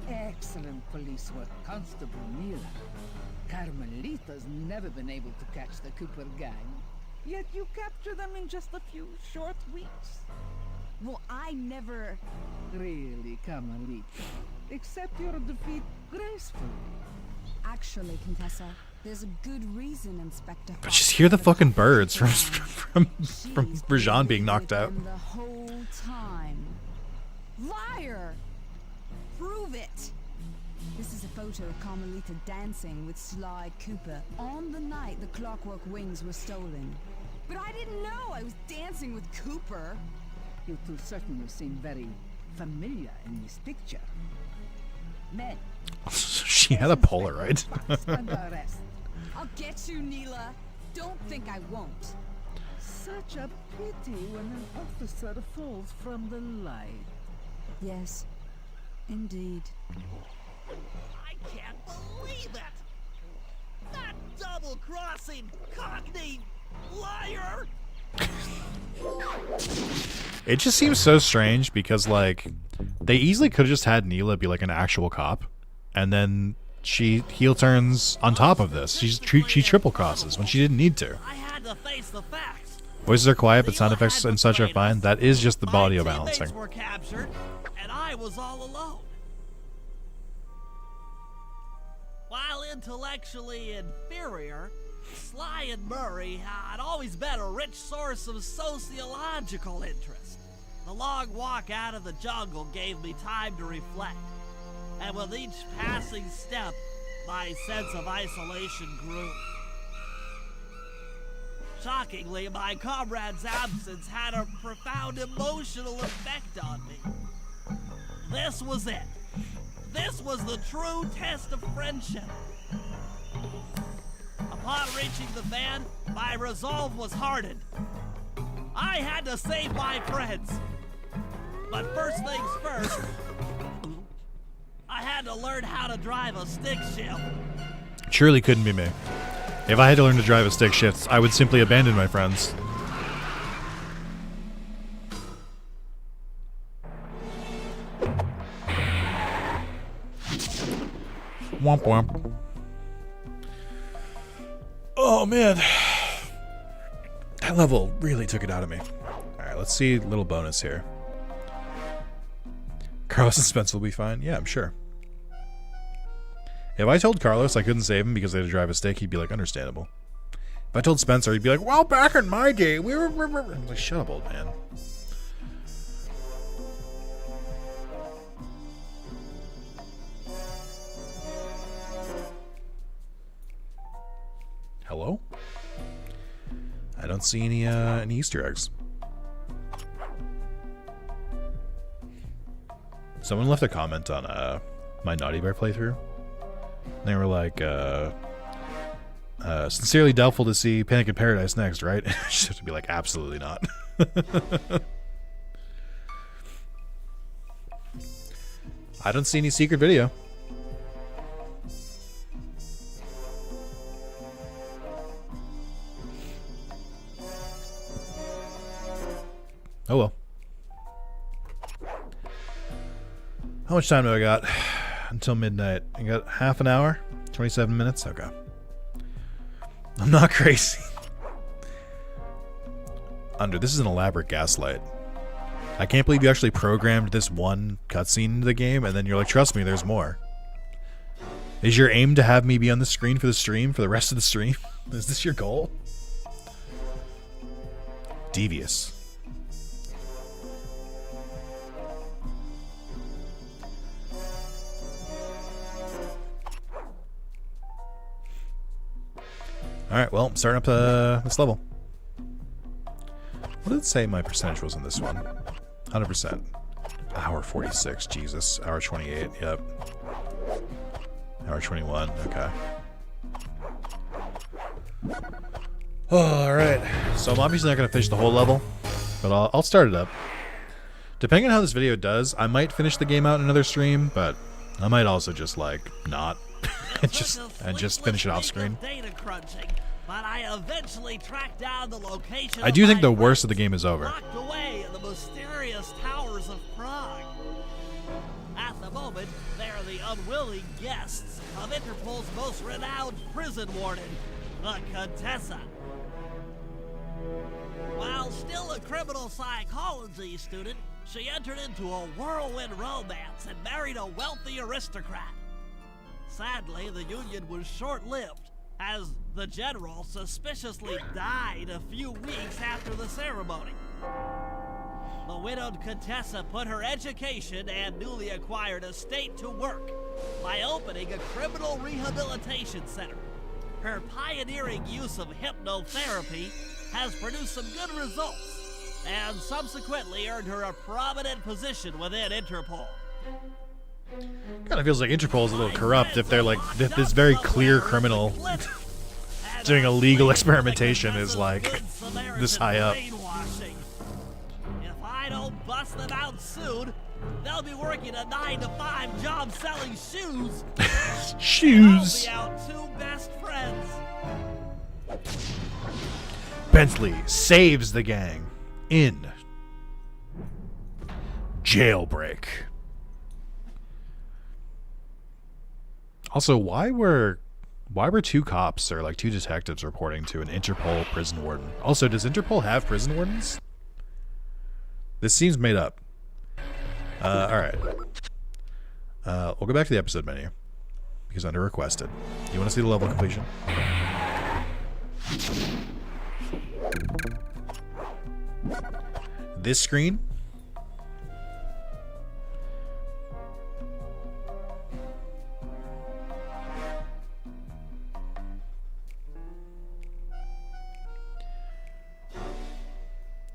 Excellent police work, Constable Neela. Carmelita's never been able to catch the Cooper gang. Yet you captured them in just a few short weeks. Well, I never... Really, Carmelita. Accept your defeat gracefully. Actually, Contessa, there's a good reason, Inspector. But just hear the fucking birds from She's Rajan being been knocked with out. them the whole time. Liar! Prove it! This is a photo of Carmelita dancing with Sly Cooper on the night the Clockwork Wings were stolen. But I didn't know I was dancing with Cooper. You two certainly seem very familiar in this picture. Men. She had a Polaroid. Under arrest. I'll get you, Neela. Don't think I won't. Such a pity when an officer falls from the light. Yes, indeed. I can't believe it! That double-crossing cockney liar! It just seems so strange because, like, they easily could have just had Neela be, like, an actual cop. And then she heel turns on top of this. She triple crosses when she didn't need to. I had to face the facts. Voices are quiet, but sound effects and such are fine. That is just the audio My balancing. teammates were captured, and I was all alone. While intellectually inferior, Sly and Murray had always been a rich source of sociological interest. The long walk out of the jungle gave me time to reflect, and with each passing step, my sense of isolation grew. Shockingly, my comrade's absence had a profound emotional effect on me. This was it. This was the true test of friendship. Upon reaching the van, my resolve was hardened. I had to save my friends. But first things first, I had to learn how to drive a stick shift. Surely couldn't be me. If I had to learn to drive a stick shift, I would simply abandon my friends. Womp womp. Oh man. That level really took it out of me. Alright, let's see a little bonus here. Carlos and Spence will be fine? Yeah, I'm sure. If I told Carlos I couldn't save him because they had to drive a stick, he'd be like, understandable. If I told Spencer, he'd be like, well, back in my day, we were... I'm like, shut up, old man. Hello? I don't see any Easter eggs. Someone left a comment on my Naughty Bear playthrough. They were like, sincerely doubtful to see Panic in Paradise next, right? Just have to be like, absolutely not. I don't see any secret video. Oh well. How much time do I got? Until midnight. I got half an hour? 27 minutes? Okay. I'm not crazy. Under, this is an elaborate gaslight. I can't believe you actually programmed this one cutscene into the game, and then you're like, trust me, there's more. Is your aim to have me be on the screen for the stream, for the rest of the stream? Is this your goal? Devious. Alright, well, I'm starting up this level. What did it say my percentage was in this one? 100%. Hour 46, Jesus. Hour 28, yep. Hour 21, okay. Alright, so I'm obviously not going to finish the whole level, but I'll start it up. Depending on how this video does, I might finish the game out in another stream, but I might also just, like, not. and just finish it off screen. But I eventually tracked down the location. I do think the worst of the game is over. Locked away in the mysterious towers of Prague. At the moment, they are the unwilling guests of Interpol's most renowned prison warden, the Contessa. While still a criminal psychology student, she entered into a whirlwind romance and married a wealthy aristocrat. Sadly, the union was short-lived, as the general suspiciously died a few weeks after the ceremony. The widowed Contessa put her education and newly acquired estate to work by opening a criminal rehabilitation center. Her pioneering use of hypnotherapy has produced some good results, and subsequently earned her a prominent position within Interpol. Kind of feels like Interpol is a little corrupt if they're like, this very clear criminal doing illegal experimentation is like this high up. If I don't bust them out soon, they'll be working a 9-to-5 job selling shoes. Shoes. I'll be out two best friends. Bentley saves the gang in Jailbreak. Also, why were two cops or like two detectives reporting to an Interpol prison warden? Also, does Interpol have prison wardens? This seems made up. Alright. We'll go back to the episode menu. Because under requested. You want to see the level completion? This screen?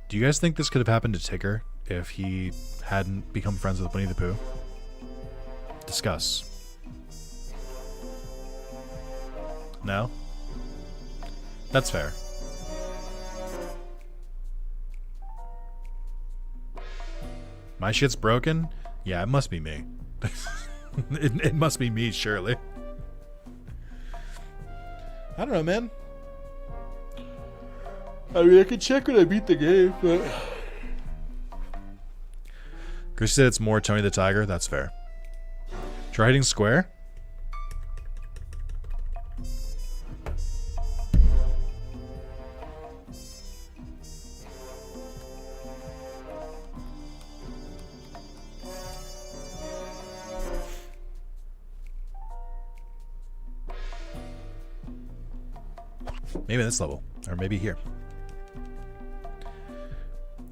Do you guys think this could have happened to Tigger if he hadn't become friends with Winnie the Pooh? Discuss. No? That's fair. My shit's broken? Yeah, it must be me. it must be me, surely. I don't know, man. I mean, I can check when I beat the game, but... Chris said it's more Tony the Tiger. That's fair. Try hitting square. Maybe this level. Or maybe here.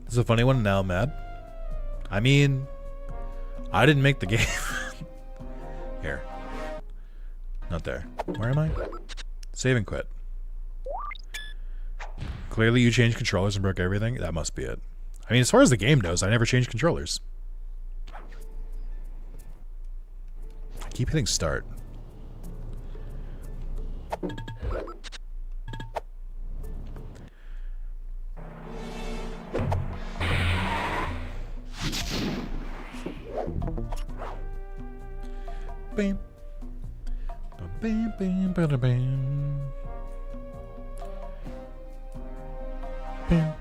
This is a funny one. Now I'm mad. I mean, I didn't make the game. Here. Not there. Where am I? Save and quit. Clearly you changed controllers and broke everything. That must be it. I mean, as far as the game knows, I never changed controllers. keep hitting start. Bam. Bam, bam, bam, bam. Bam.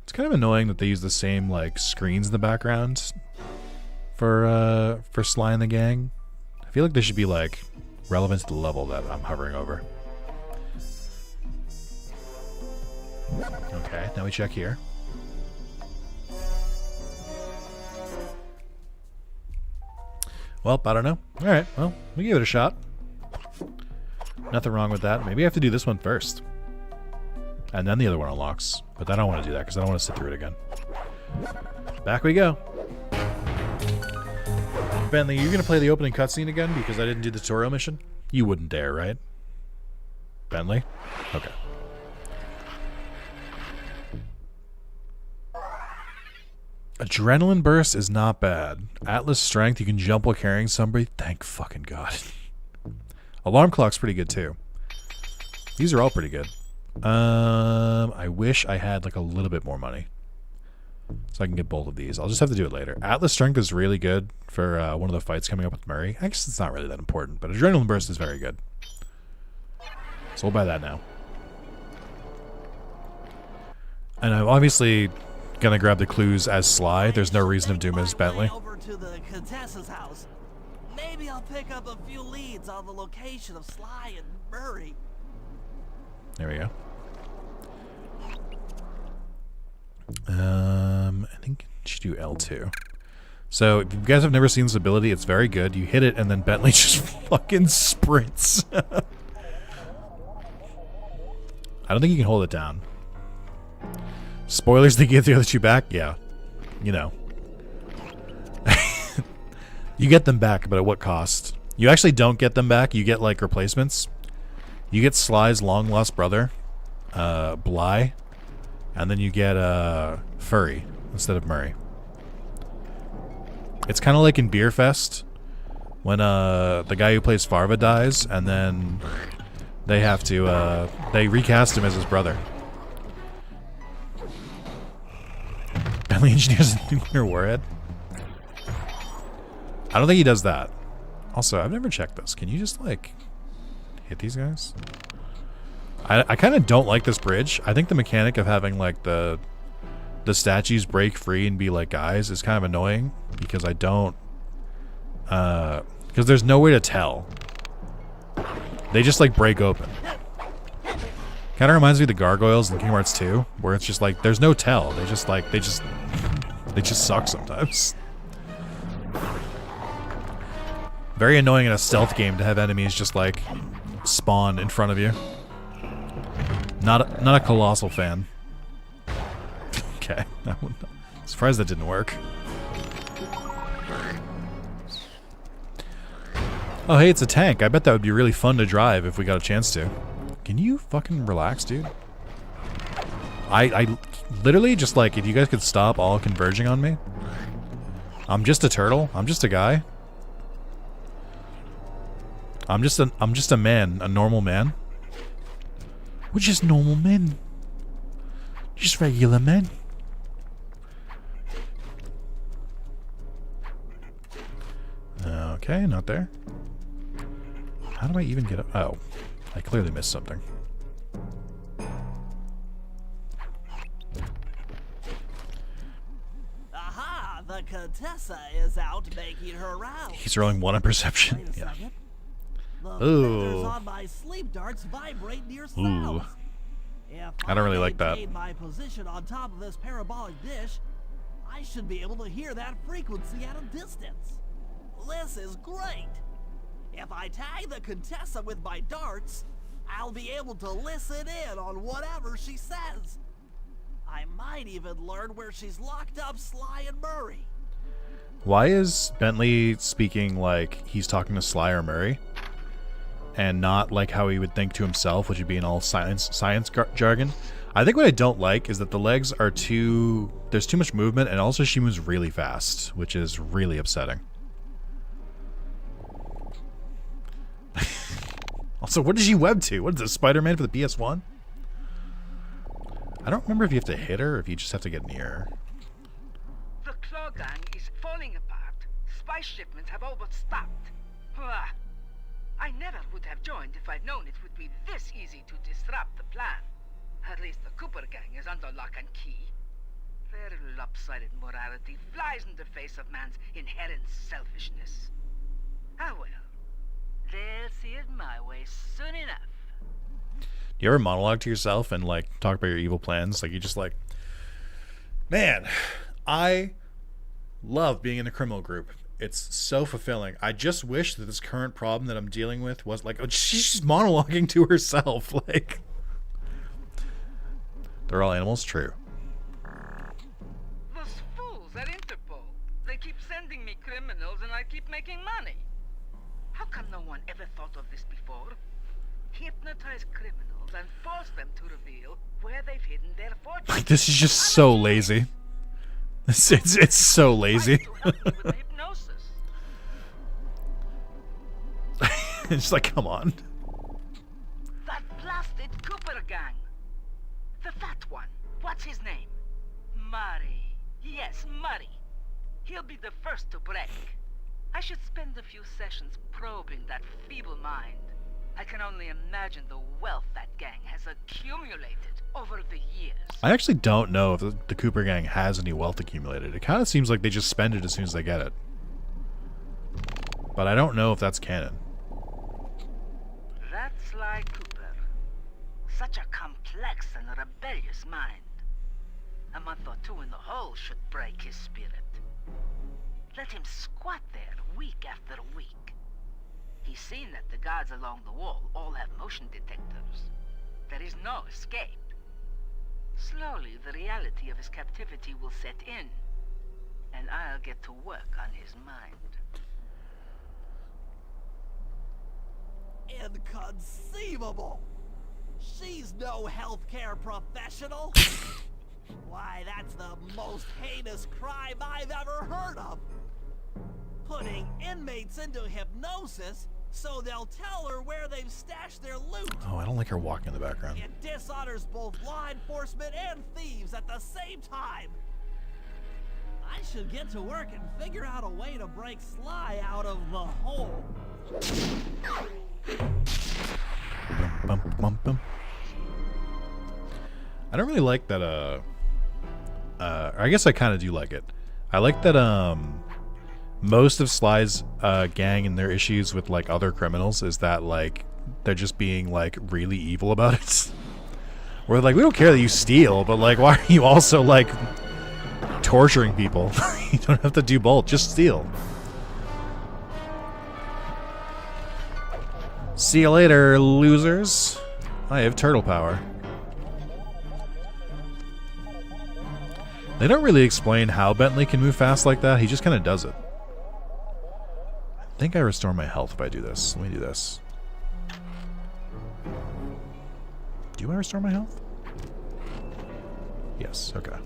It's kind of annoying that they use the same like screens in the background for Sly and the Gang. I feel like they should be like relevant to the level that I'm hovering over. Okay, now we check here. Well, I don't know. Alright, well, we give it a shot. Nothing wrong with that. Maybe I have to do this one first. And then the other one unlocks. But I don't want to do that because I don't want to sit through it again. Back we go. Bentley, you're going to play the opening cutscene again because I didn't do the tutorial mission? You wouldn't dare, right? Bentley? Okay. Adrenaline burst is not bad. Atlas strength, you can jump while carrying somebody. Thank fucking God. Alarm clock's pretty good too. These are all pretty good. I wish I had like a little bit more money so I can get both of these. I'll just have to do it later. Atlas strength is really good for one of the fights coming up with Murray. I guess it's not really that important, but adrenaline burst is very good. So we'll buy that now. And I'm obviously gonna grab the clues as Sly. There's no reason to do him as Bentley. Over to the Contessa's house. Maybe I'll pick up a few leads on the location of Sly and Murray. There we go. I think you should do L2. So if you guys have never seen this ability, it's very good. You hit it and then Bentley just fucking sprints. I don't think you can hold it down. Spoilers to get the other two back? Yeah. You know. You get them back, but at what cost? You actually don't get them back. You get, like, replacements. You get Sly's long-lost brother, Bly, and then you get Furry instead of Murray. It's kind of like in Beer Fest when the guy who plays Farva dies, and then they have to, they recast him as his brother. Bentley engineers a nuclear warhead. I don't think he does that. Also, I've never checked this. Can you just, like, hit these guys? I kind of don't like this bridge. I think the mechanic of having, like, the statues break free and be like guys is kind of annoying because I don't... because there's no way to tell. They just, like, break open. Kind of reminds me of the gargoyles in Kingdom Hearts 2, where it's just, like, there's no tell. They just, like, they just suck sometimes. Very annoying in a stealth game to have enemies just like spawn in front of you. Not a Colossal fan. Okay, I'm surprised that didn't work. Oh hey, it's a tank. I bet that would be really fun to drive if we got a chance to. Can you fucking relax, dude? I literally just like, if you guys could stop all converging on me. I'm just a turtle. I'm just a guy. I'm just a man, a normal man. We're just normal men. Just regular men. Okay, not there. How do I even get up? Oh, I clearly missed something. Aha! The Contessa is out making her rounds. He's rolling 1 on perception. Wait a Yeah. second. The Ooh. feathers on my sleep darts vibrate near sounds. If I don't really like that. maintain my position on top of this parabolic dish, I should be able to hear that frequency at a distance. This is great. If I tag the Contessa with my darts, I'll be able to listen in on whatever she says. I might even learn where she's locked up Sly and Murray. Why is Bentley speaking like he's talking to Sly or Murray? And not like how he would think to himself, which would be in all science jargon. I think what I don't like is that the legs are there's too much movement, and also she moves really fast, which is really upsetting. Also, what did she web to? What is this, Spider-Man for the PS1? I don't remember if you have to hit her or if you just have to get near her. The Claw Gang is falling apart. Spy shipments have all but stopped. I never would have joined if I'd known it would be this easy to disrupt the plan. At least the Cooper Gang is under lock and key. Their lopsided morality flies in the face of man's inherent selfishness. Ah well. They'll see it my way soon enough. You ever monologue to yourself and like talk about your evil plans? Like you just like, man, I love being in a criminal group. It's so fulfilling. I just wish that this current problem that I'm dealing with was like, oh, she's just monologuing to herself. Like, they're all animals, true. Those fools at Interpol. They keep sending me criminals and I keep making money. How come no one ever thought of this before? Hypnotize criminals and force them to reveal where they've hidden their fortune. This is just so lazy. It's so lazy. It's like, come on. That blasted Cooper Gang. The fat one. What's his name? Murray. Yes, Murray. He'll be the first to break. I should spend a few sessions probing that feeble mind. I can only imagine the wealth that gang has accumulated over the years. I actually don't know if the Cooper Gang has any wealth accumulated. It kind of seems like they just spend it as soon as they get it. But I don't know if that's canon. That Sly Cooper. Such a complex and rebellious mind. A month or two in the hole should break his spirit. Let him squat there week after week. He's seen that the guards along the wall all have motion detectors. There is no escape. Slowly, the reality of his captivity will set in, and I'll get to work on his mind. Inconceivable! She's no healthcare professional! Why, that's the most heinous crime I've ever heard of! Putting inmates into hypnosis so they'll tell her where they've stashed their loot. Oh, I don't like her walking in the background. It dishonors both law enforcement and thieves at the same time. I should get to work and figure out a way to break Sly out of the hole. Bum, bum, bum. I don't really like that, I guess I kind of do like it. I like that, most of Sly's gang and their issues with like other criminals is that like they're just being like really evil about it. We're like, we don't care that you steal, but like why are you also like torturing people? You don't have to do both, just steal. See you later, losers. I have turtle power. They don't really explain how Bentley can move fast like that. He just kind of does it. I think I restore my health if I do this. Let me do this. Do I restore my health? Yes, okay.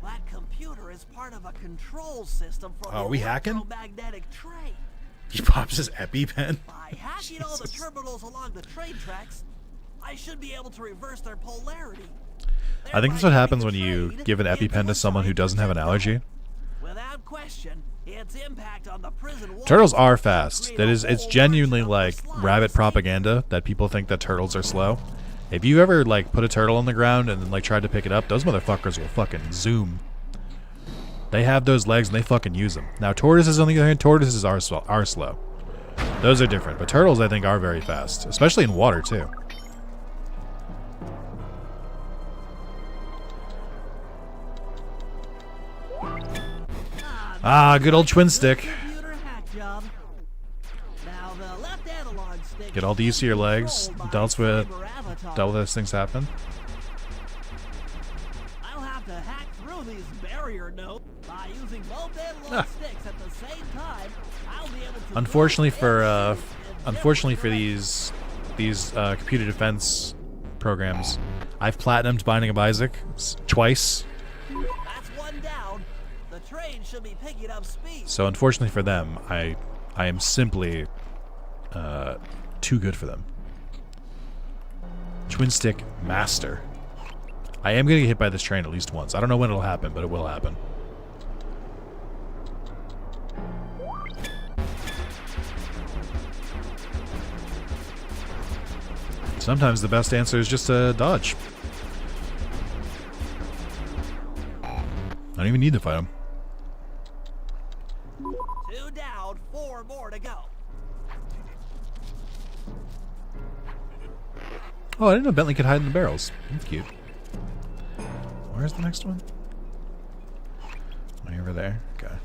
That computer is part of a control system for Oh, are the we hacking? electromagnetic train. He pops his EpiPen. By hacking all the terminals along the train tracks, I should be able to reverse their polarity. I think that's what happens when you give an EpiPen to someone who doesn't have an allergy. Without question, its impact on the prison walls. Turtles are fast. It's genuinely like rabbit propaganda that people think that turtles are slow. If you ever like put a turtle on the ground and then like tried to pick it up, those motherfuckers will fucking zoom. They have those legs and they fucking use them. Now tortoises on the other hand, tortoises are slow. Those are different, but turtles I think are very fast, especially in water too. Ah, good old twin stick. Get all the use of your legs. Dealt with those things happen. I'll have to hack through these barrier nodes by using both analog sticks at the same time. I'll be able to. Unfortunately for these computer defense programs, I've platinumed Binding of Isaac twice. That's one down. The train should be picking up speed. So unfortunately for them, I am simply too good for them. Twin stick master. I am going to get hit by this train at least once. I don't know when it'll happen, but it will happen. Sometimes the best answer is just to dodge. I don't even need to fight him. 2 down, 4 more to go. Oh, I didn't know Bentley could hide in the barrels. That's cute. Where's the next one? Way over there. Okay.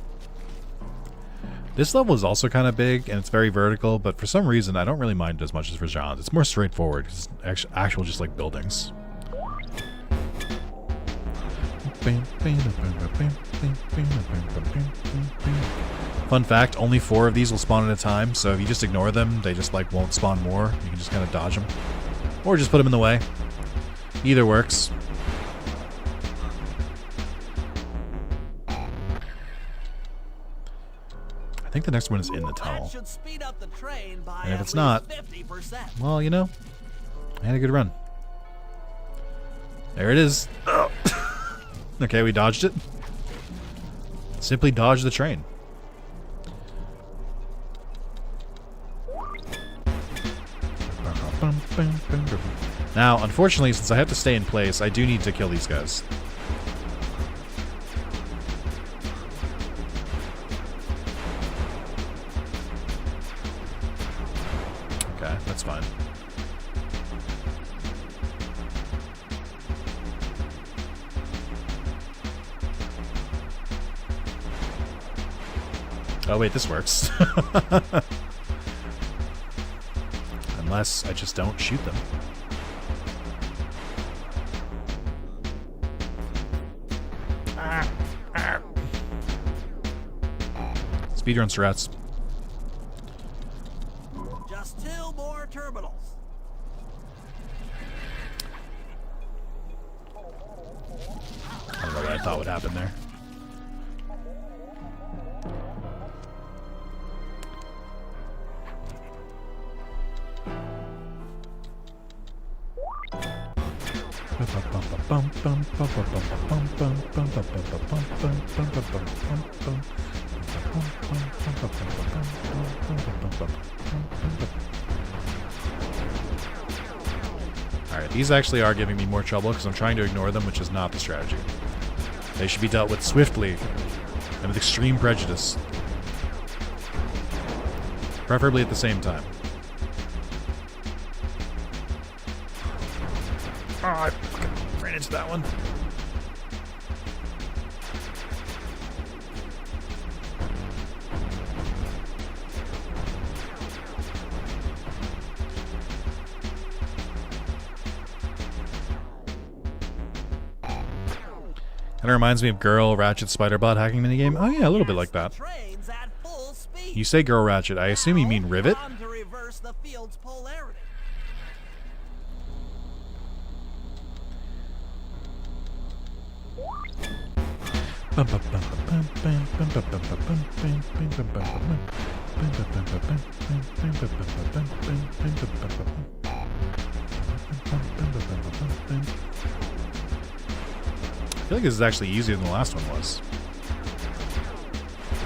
This level is also kind of big, and it's very vertical, but for some reason, I don't really mind it as much as for Jean's. It's more straightforward. It's actual just like buildings. Fun fact, only 4 of these will spawn at a time, so if you just ignore them, they just like won't spawn more. You can just kind of dodge them. Or just put them in the way. Either works. I think the next one is in the tunnel. That should speed up the train by And if it's not, 50%. well, you know, I had a good run. There it is. Okay, we dodged it. Simply dodge the train. Now, unfortunately, since I have to stay in place, I do need to kill these guys. Okay, that's fine. Oh wait, this works. Unless I just don't shoot them. Speedrun strats. Just 2 more terminals. I don't know what I thought would happen there. Alright, these actually are giving me more trouble because I'm trying to ignore them, which is not the strategy. They should be dealt with swiftly and with extreme prejudice. Preferably at the same time. Oh, I fucking ran into that one. Kind of reminds me of Girl Ratchet Spider-Bot hacking minigame. Oh yeah, a little bit like that. You say Girl Ratchet, I assume you mean Rivet? To reverse the field's polarity. I feel like this is actually easier than the last one was.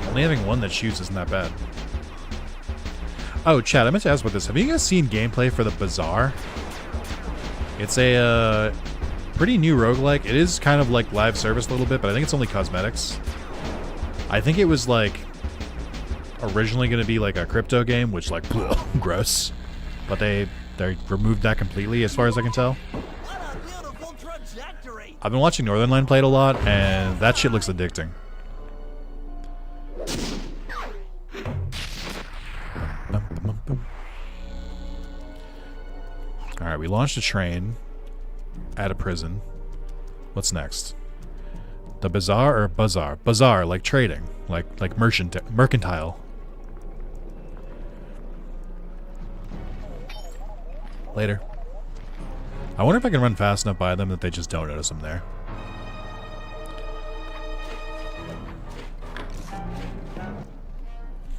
Only having one that shoots isn't that bad. Oh, Chad, I meant to ask about this. Have you guys seen gameplay for the Bazaar? It's a pretty new roguelike. It is kind of like live service a little bit, but I think it's only cosmetics. I think it was like originally going to be like a crypto game, which like gross. But they removed that completely as far as I can tell. I've been watching Northernlion play it a lot, and that shit looks addicting. Alright, we launched a train at a prison. What's next? The bazaar or bazaar? Bazaar, like trading. Like mercantile. Later. I wonder if I can run fast enough by them that they just don't notice I'm there.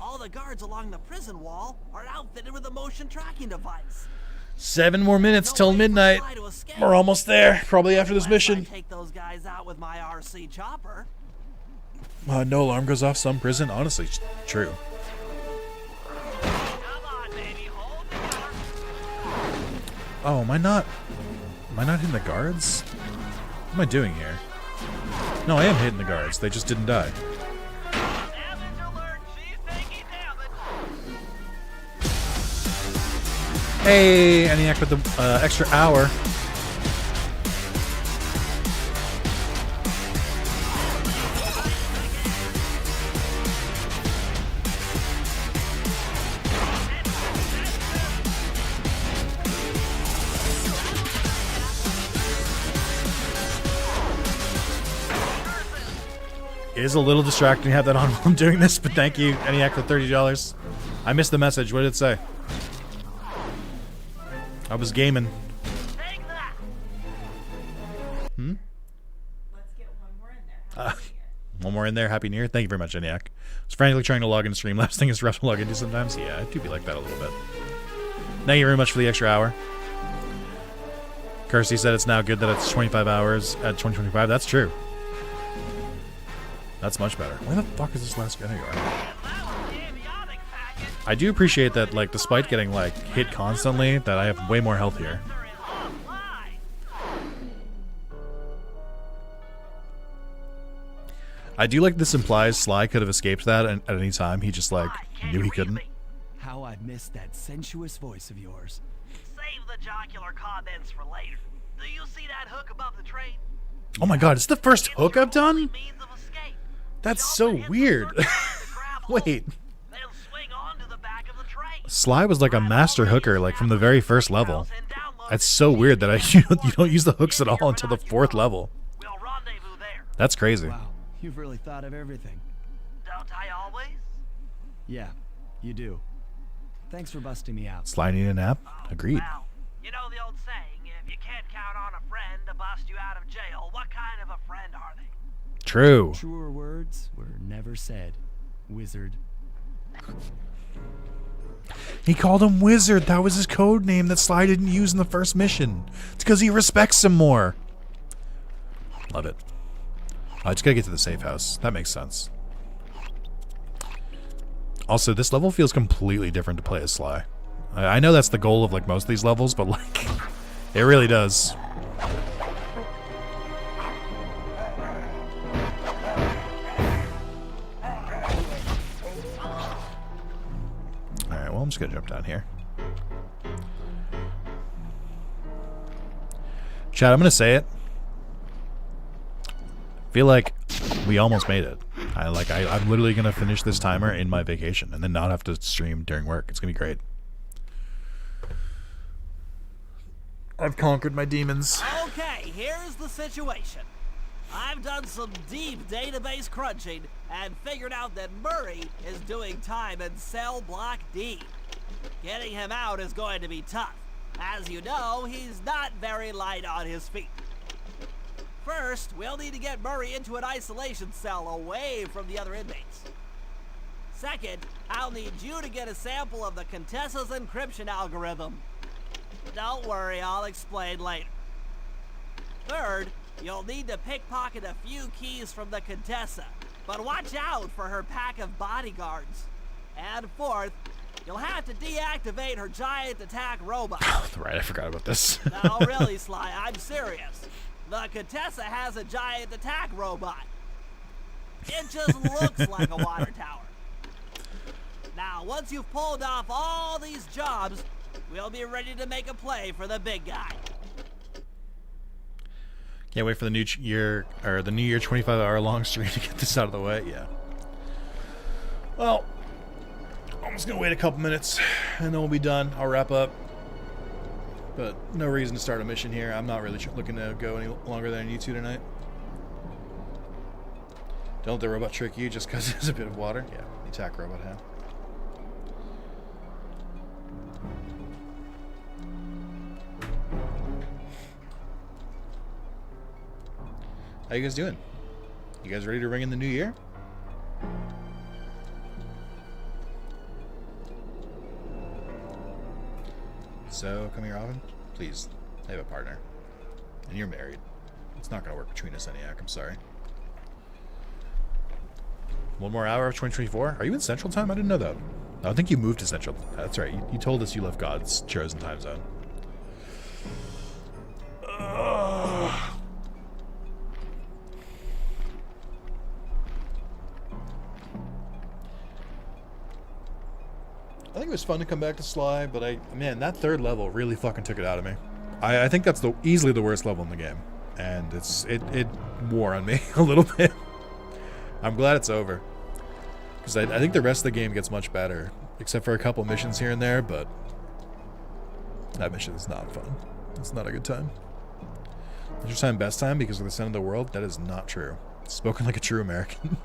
All the guards along the prison wall are outfitted with a motion tracking device. 7 more minutes till midnight. We're almost there. Probably after this mission. Take those guys out with my RC chopper. No alarm goes off some prison. Honestly, it's true. Oh, am I not hitting the guards? What am I doing here? No, I am hitting the guards. They just didn't die. Hey, Eniac with the extra hour. It is a little distracting to have that on while I'm doing this, but thank you, Eniac, for $30. I missed the message. What did it say? I was gaming. Hmm? Let's get one more in there. One more in there. Happy New Year. Thank you very much, Eniac. I was frantically trying to log into Streamlabs. Thing is rough to log into sometimes. Yeah, I do be like that a little bit. Thank you very much for the extra hour. Kirsty said it's now good that it's 25 hours at 2025. That's true. That's much better. Where the fuck is this last guy? There you are. I do appreciate that, like, despite getting, like, hit constantly, that I have way more health here. I do like this implies Sly could have escaped that at any time. He just, like, knew he couldn't. How I missed that sensuous voice of yours. Save the jocular comments for later. Do you see that hook above the train? Oh my god, it's the first hook I've done? That's so weird. Wait. Sly was like a master hooker, like from the very first level. It's so weird that you don't use the hooks at all until the 4th level. That's crazy. Wow, you've really thought of everything. Don't I always? Yeah, you do. Thanks for busting me out. Sly need a nap? Agreed. Well, you know the old saying, if you can't count on a friend to bust you out of jail, what kind of a friend are they? True. Truer words were never said, wizard. He called him Wizard. That was his code name that Sly didn't use in the first mission. It's because he respects him more. Love it. I just gotta get to the safe house. That makes sense. Also, this level feels completely different to play as Sly. I know that's the goal of like most of these levels, but like, it really does. Alright, well, I'm just gonna jump down here. Chat, I'm gonna say it. Feel like we almost made it. I'm literally gonna finish this timer in my vacation and then not have to stream during work. It's gonna be great. I've conquered my demons. Okay, here's the situation. I've done some deep database crunching and figured out that Murray is doing time in cell block D. Getting him out is going to be tough. As you know, he's not very light on his feet. First, we'll need to get Murray into an isolation cell away from the other inmates. Second, I'll need you to get a sample of the Contessa's encryption algorithm. Don't worry, I'll explain later. Third, you'll need to pickpocket a few keys from the Contessa, but watch out for her pack of bodyguards. And fourth, you'll have to deactivate her giant attack robot. Right, I forgot about this. No, really, Sly, I'm serious. The Contessa has a giant attack robot. It just looks like a water tower. Now, once you've pulled off all these jobs, we'll be ready to make a play for the big guy. Can't wait for the new year, or the New Year 25-hour long stream to get this out of the way. Yeah. Well, I'm just gonna wait a couple minutes, and then we'll be done. I'll wrap up. But no reason to start a mission here. I'm not really looking to go any longer than I need to tonight. Don't let the robot trick you just because there's a bit of water. Yeah, the attack robot had. How you guys doing? You guys ready to ring in the new year? So, come here often? Please, I have a partner. And you're married. It's not going to work between us, Eniac. I'm sorry. One more hour of 2024? Are you in Central Time? I didn't know that. I don't think you moved to Central. That's right. You told us you left God's chosen time zone. I think it was fun to come back to Sly, but man, that third level really fucking took it out of me. I think that's easily the worst level in the game, and it wore on me a little bit. I'm glad it's over, because I think the rest of the game gets much better, except for a couple missions here and there, but that mission is not fun. It's not a good time. Is your time best time because of the center of the world? That is not true. Spoken like a true American.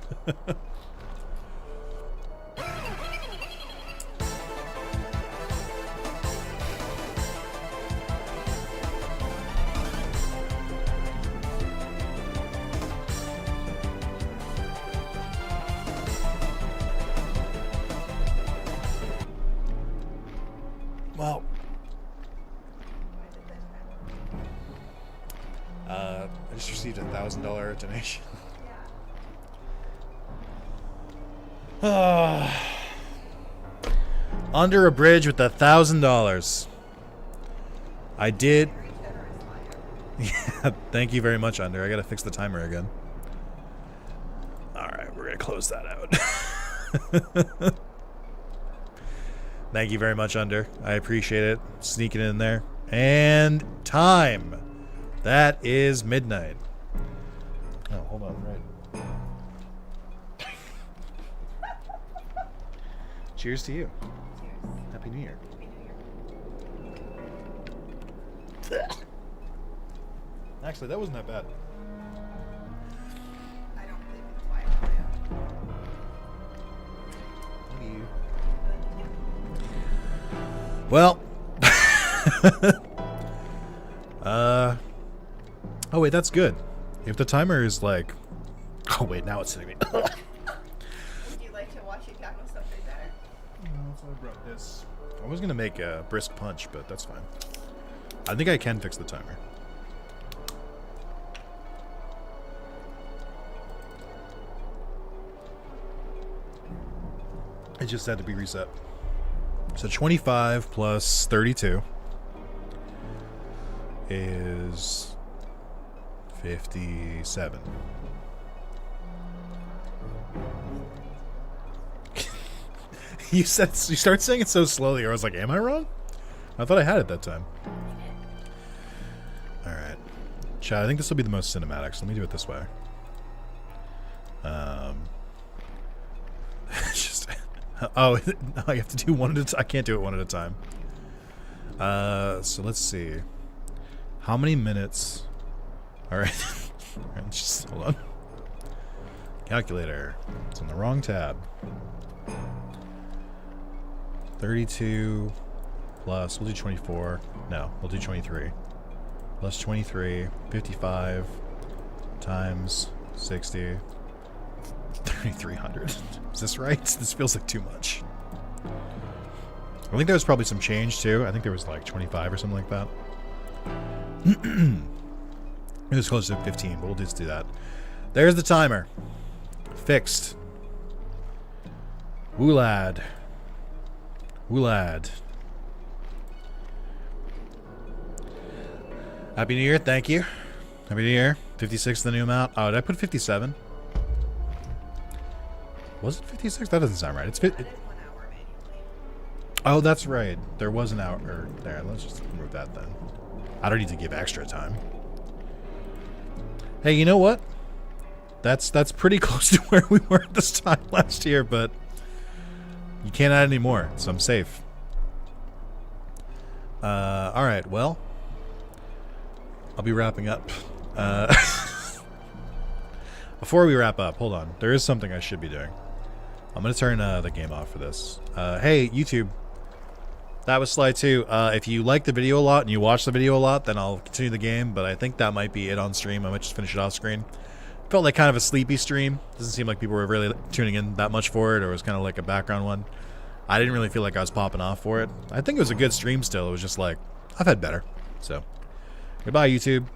Well, I just received a $1,000 donation. Under a bridge with $1,000. I did. Yeah, thank you very much, Under. I gotta fix the timer again. Alright, we're gonna close that out. Thank you very much, Under. I appreciate it. Sneaking in there. And time. That is midnight. Oh, hold on. Right. Cheers to you. Cheers. Happy New Year. Actually, that wasn't that bad. I don't believe in the Bible. What are you? Well, oh wait, that's good. If the timer is like, oh wait, now it's hitting me. Would you like to wash it down with something better? No, that's why I brought this. I was gonna make a brisk punch, but that's fine. I think I can fix the timer. It just had to be reset. So 25 plus 32 is 57. You start saying it so slowly. I was like, am I wrong? I thought I had it that time. All right, Chad. I think this will be the most cinematic. So let me do it this way. Just. Oh, I have to do one at a time. I can't do it one at a time. So let's see. How many minutes? All right. Just hold on. Calculator. It's on the wrong tab. 32 plus, we'll do 24. No, we'll do 23. Plus 23, 55 times 60. 3,300. Is this right? This feels like too much. I think there was probably some change too. I think there was like 25 or something like that. It was close to 15, but we'll just do that. There's the timer. Fixed. Woolad. Woolad. Happy New Year. Thank you. Happy New Year. 56 is the new amount. Oh, did I put 57? Was it 56? That doesn't sound right. It's 50. Oh, that's right. There was an hour there. Let's just remove that then. I don't need to give extra time. Hey, you know what? That's pretty close to where we were at this time last year, but you can't add any more, so I'm safe. All right. Well, I'll be wrapping up. Before we wrap up, hold on. There is something I should be doing. I'm going to turn the game off for this. Hey, YouTube. That was Sly 2. If you like the video a lot and you watch the video a lot, then I'll continue the game, but I think that might be it on stream. I might just finish it off screen. Felt like kind of a sleepy stream. Doesn't seem like people were really tuning in that much for it, or it was kind of like a background one. I didn't really feel like I was popping off for it. I think it was a good stream still. It was just like, I've had better. So, goodbye, YouTube.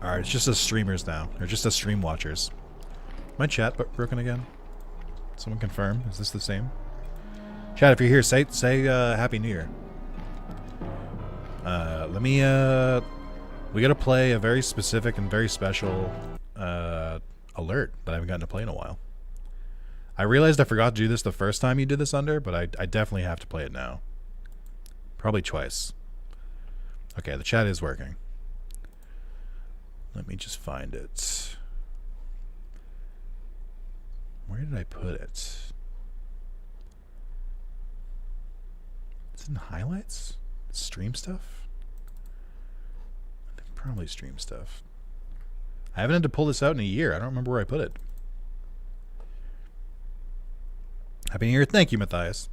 Alright, it's just us streamers now. Or just us stream watchers. My chat broken again? Someone confirm. Is this the same? Chat, if you're here, say Happy New Year. Let me, we gotta play a very specific and very special, alert that I haven't gotten to play in a while. I realized I forgot to do this the first time you did this under, but I definitely have to play it now. Probably twice. Okay, the chat is working. Let me just find it. Where did I put it? Is it in highlights? Stream stuff? I think probably stream stuff. I haven't had to pull this out in a year. I don't remember where I put it. Happy New Year. Thank you, Matthias.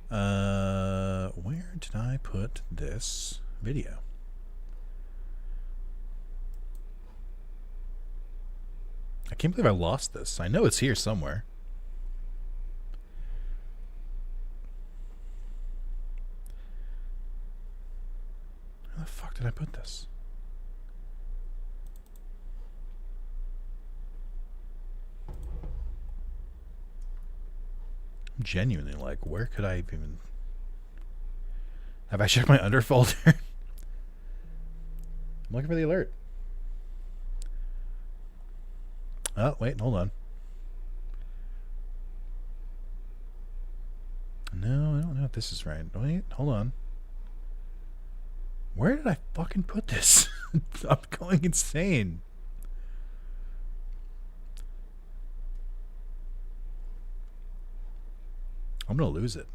Where did I put this video? I can't believe I lost this. I know it's here somewhere. Where the fuck did I put this? I'm genuinely like, where could I even... Have I checked my under folder? I'm looking for the alert. Oh, wait, hold on. No, I don't know if this is right. Wait, hold on. Where did I fucking put this? I'm going insane. I'm gonna lose it.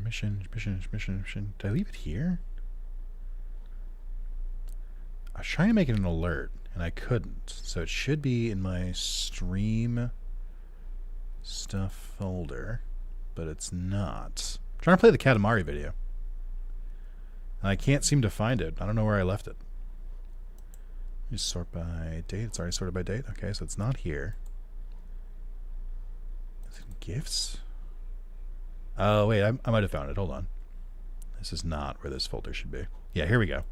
Mission. Did I leave it here? I was trying to make it an alert, and I couldn't. So it should be in my stream stuff folder, but it's not. I'm trying to play the Katamari video, and I can't seem to find it. I don't know where I left it. Let me sort by date. It's already sorted by date. Okay, so it's not here. Is it in gifts? Oh, wait, I might have found it. Hold on. This is not where this folder should be. Yeah, here we go.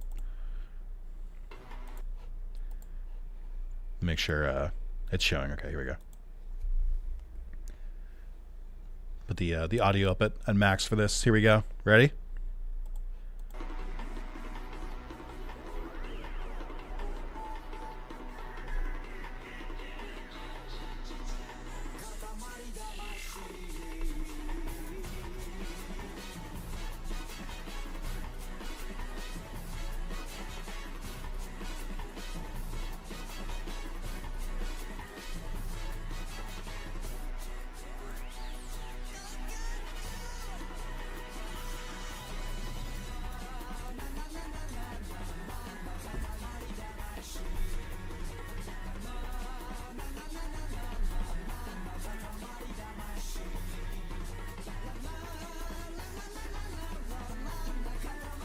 Make sure it's showing. Okay, here we go. Put the audio up at max for this. Here we go. Ready?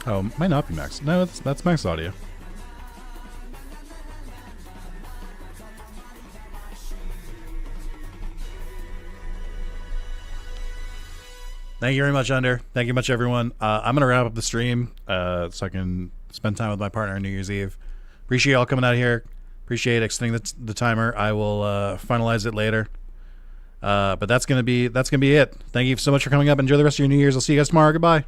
Oh, might not be max. No, that's max audio. Thank you very much, Under. Thank you much, everyone. I'm going to wrap up the stream so I can spend time with my partner on New Year's Eve. Appreciate y'all coming out here. Appreciate extending the timer. I will finalize it later. But that's gonna be it. Thank you so much for coming up. Enjoy the rest of your New Year's. I'll see you guys tomorrow. Goodbye.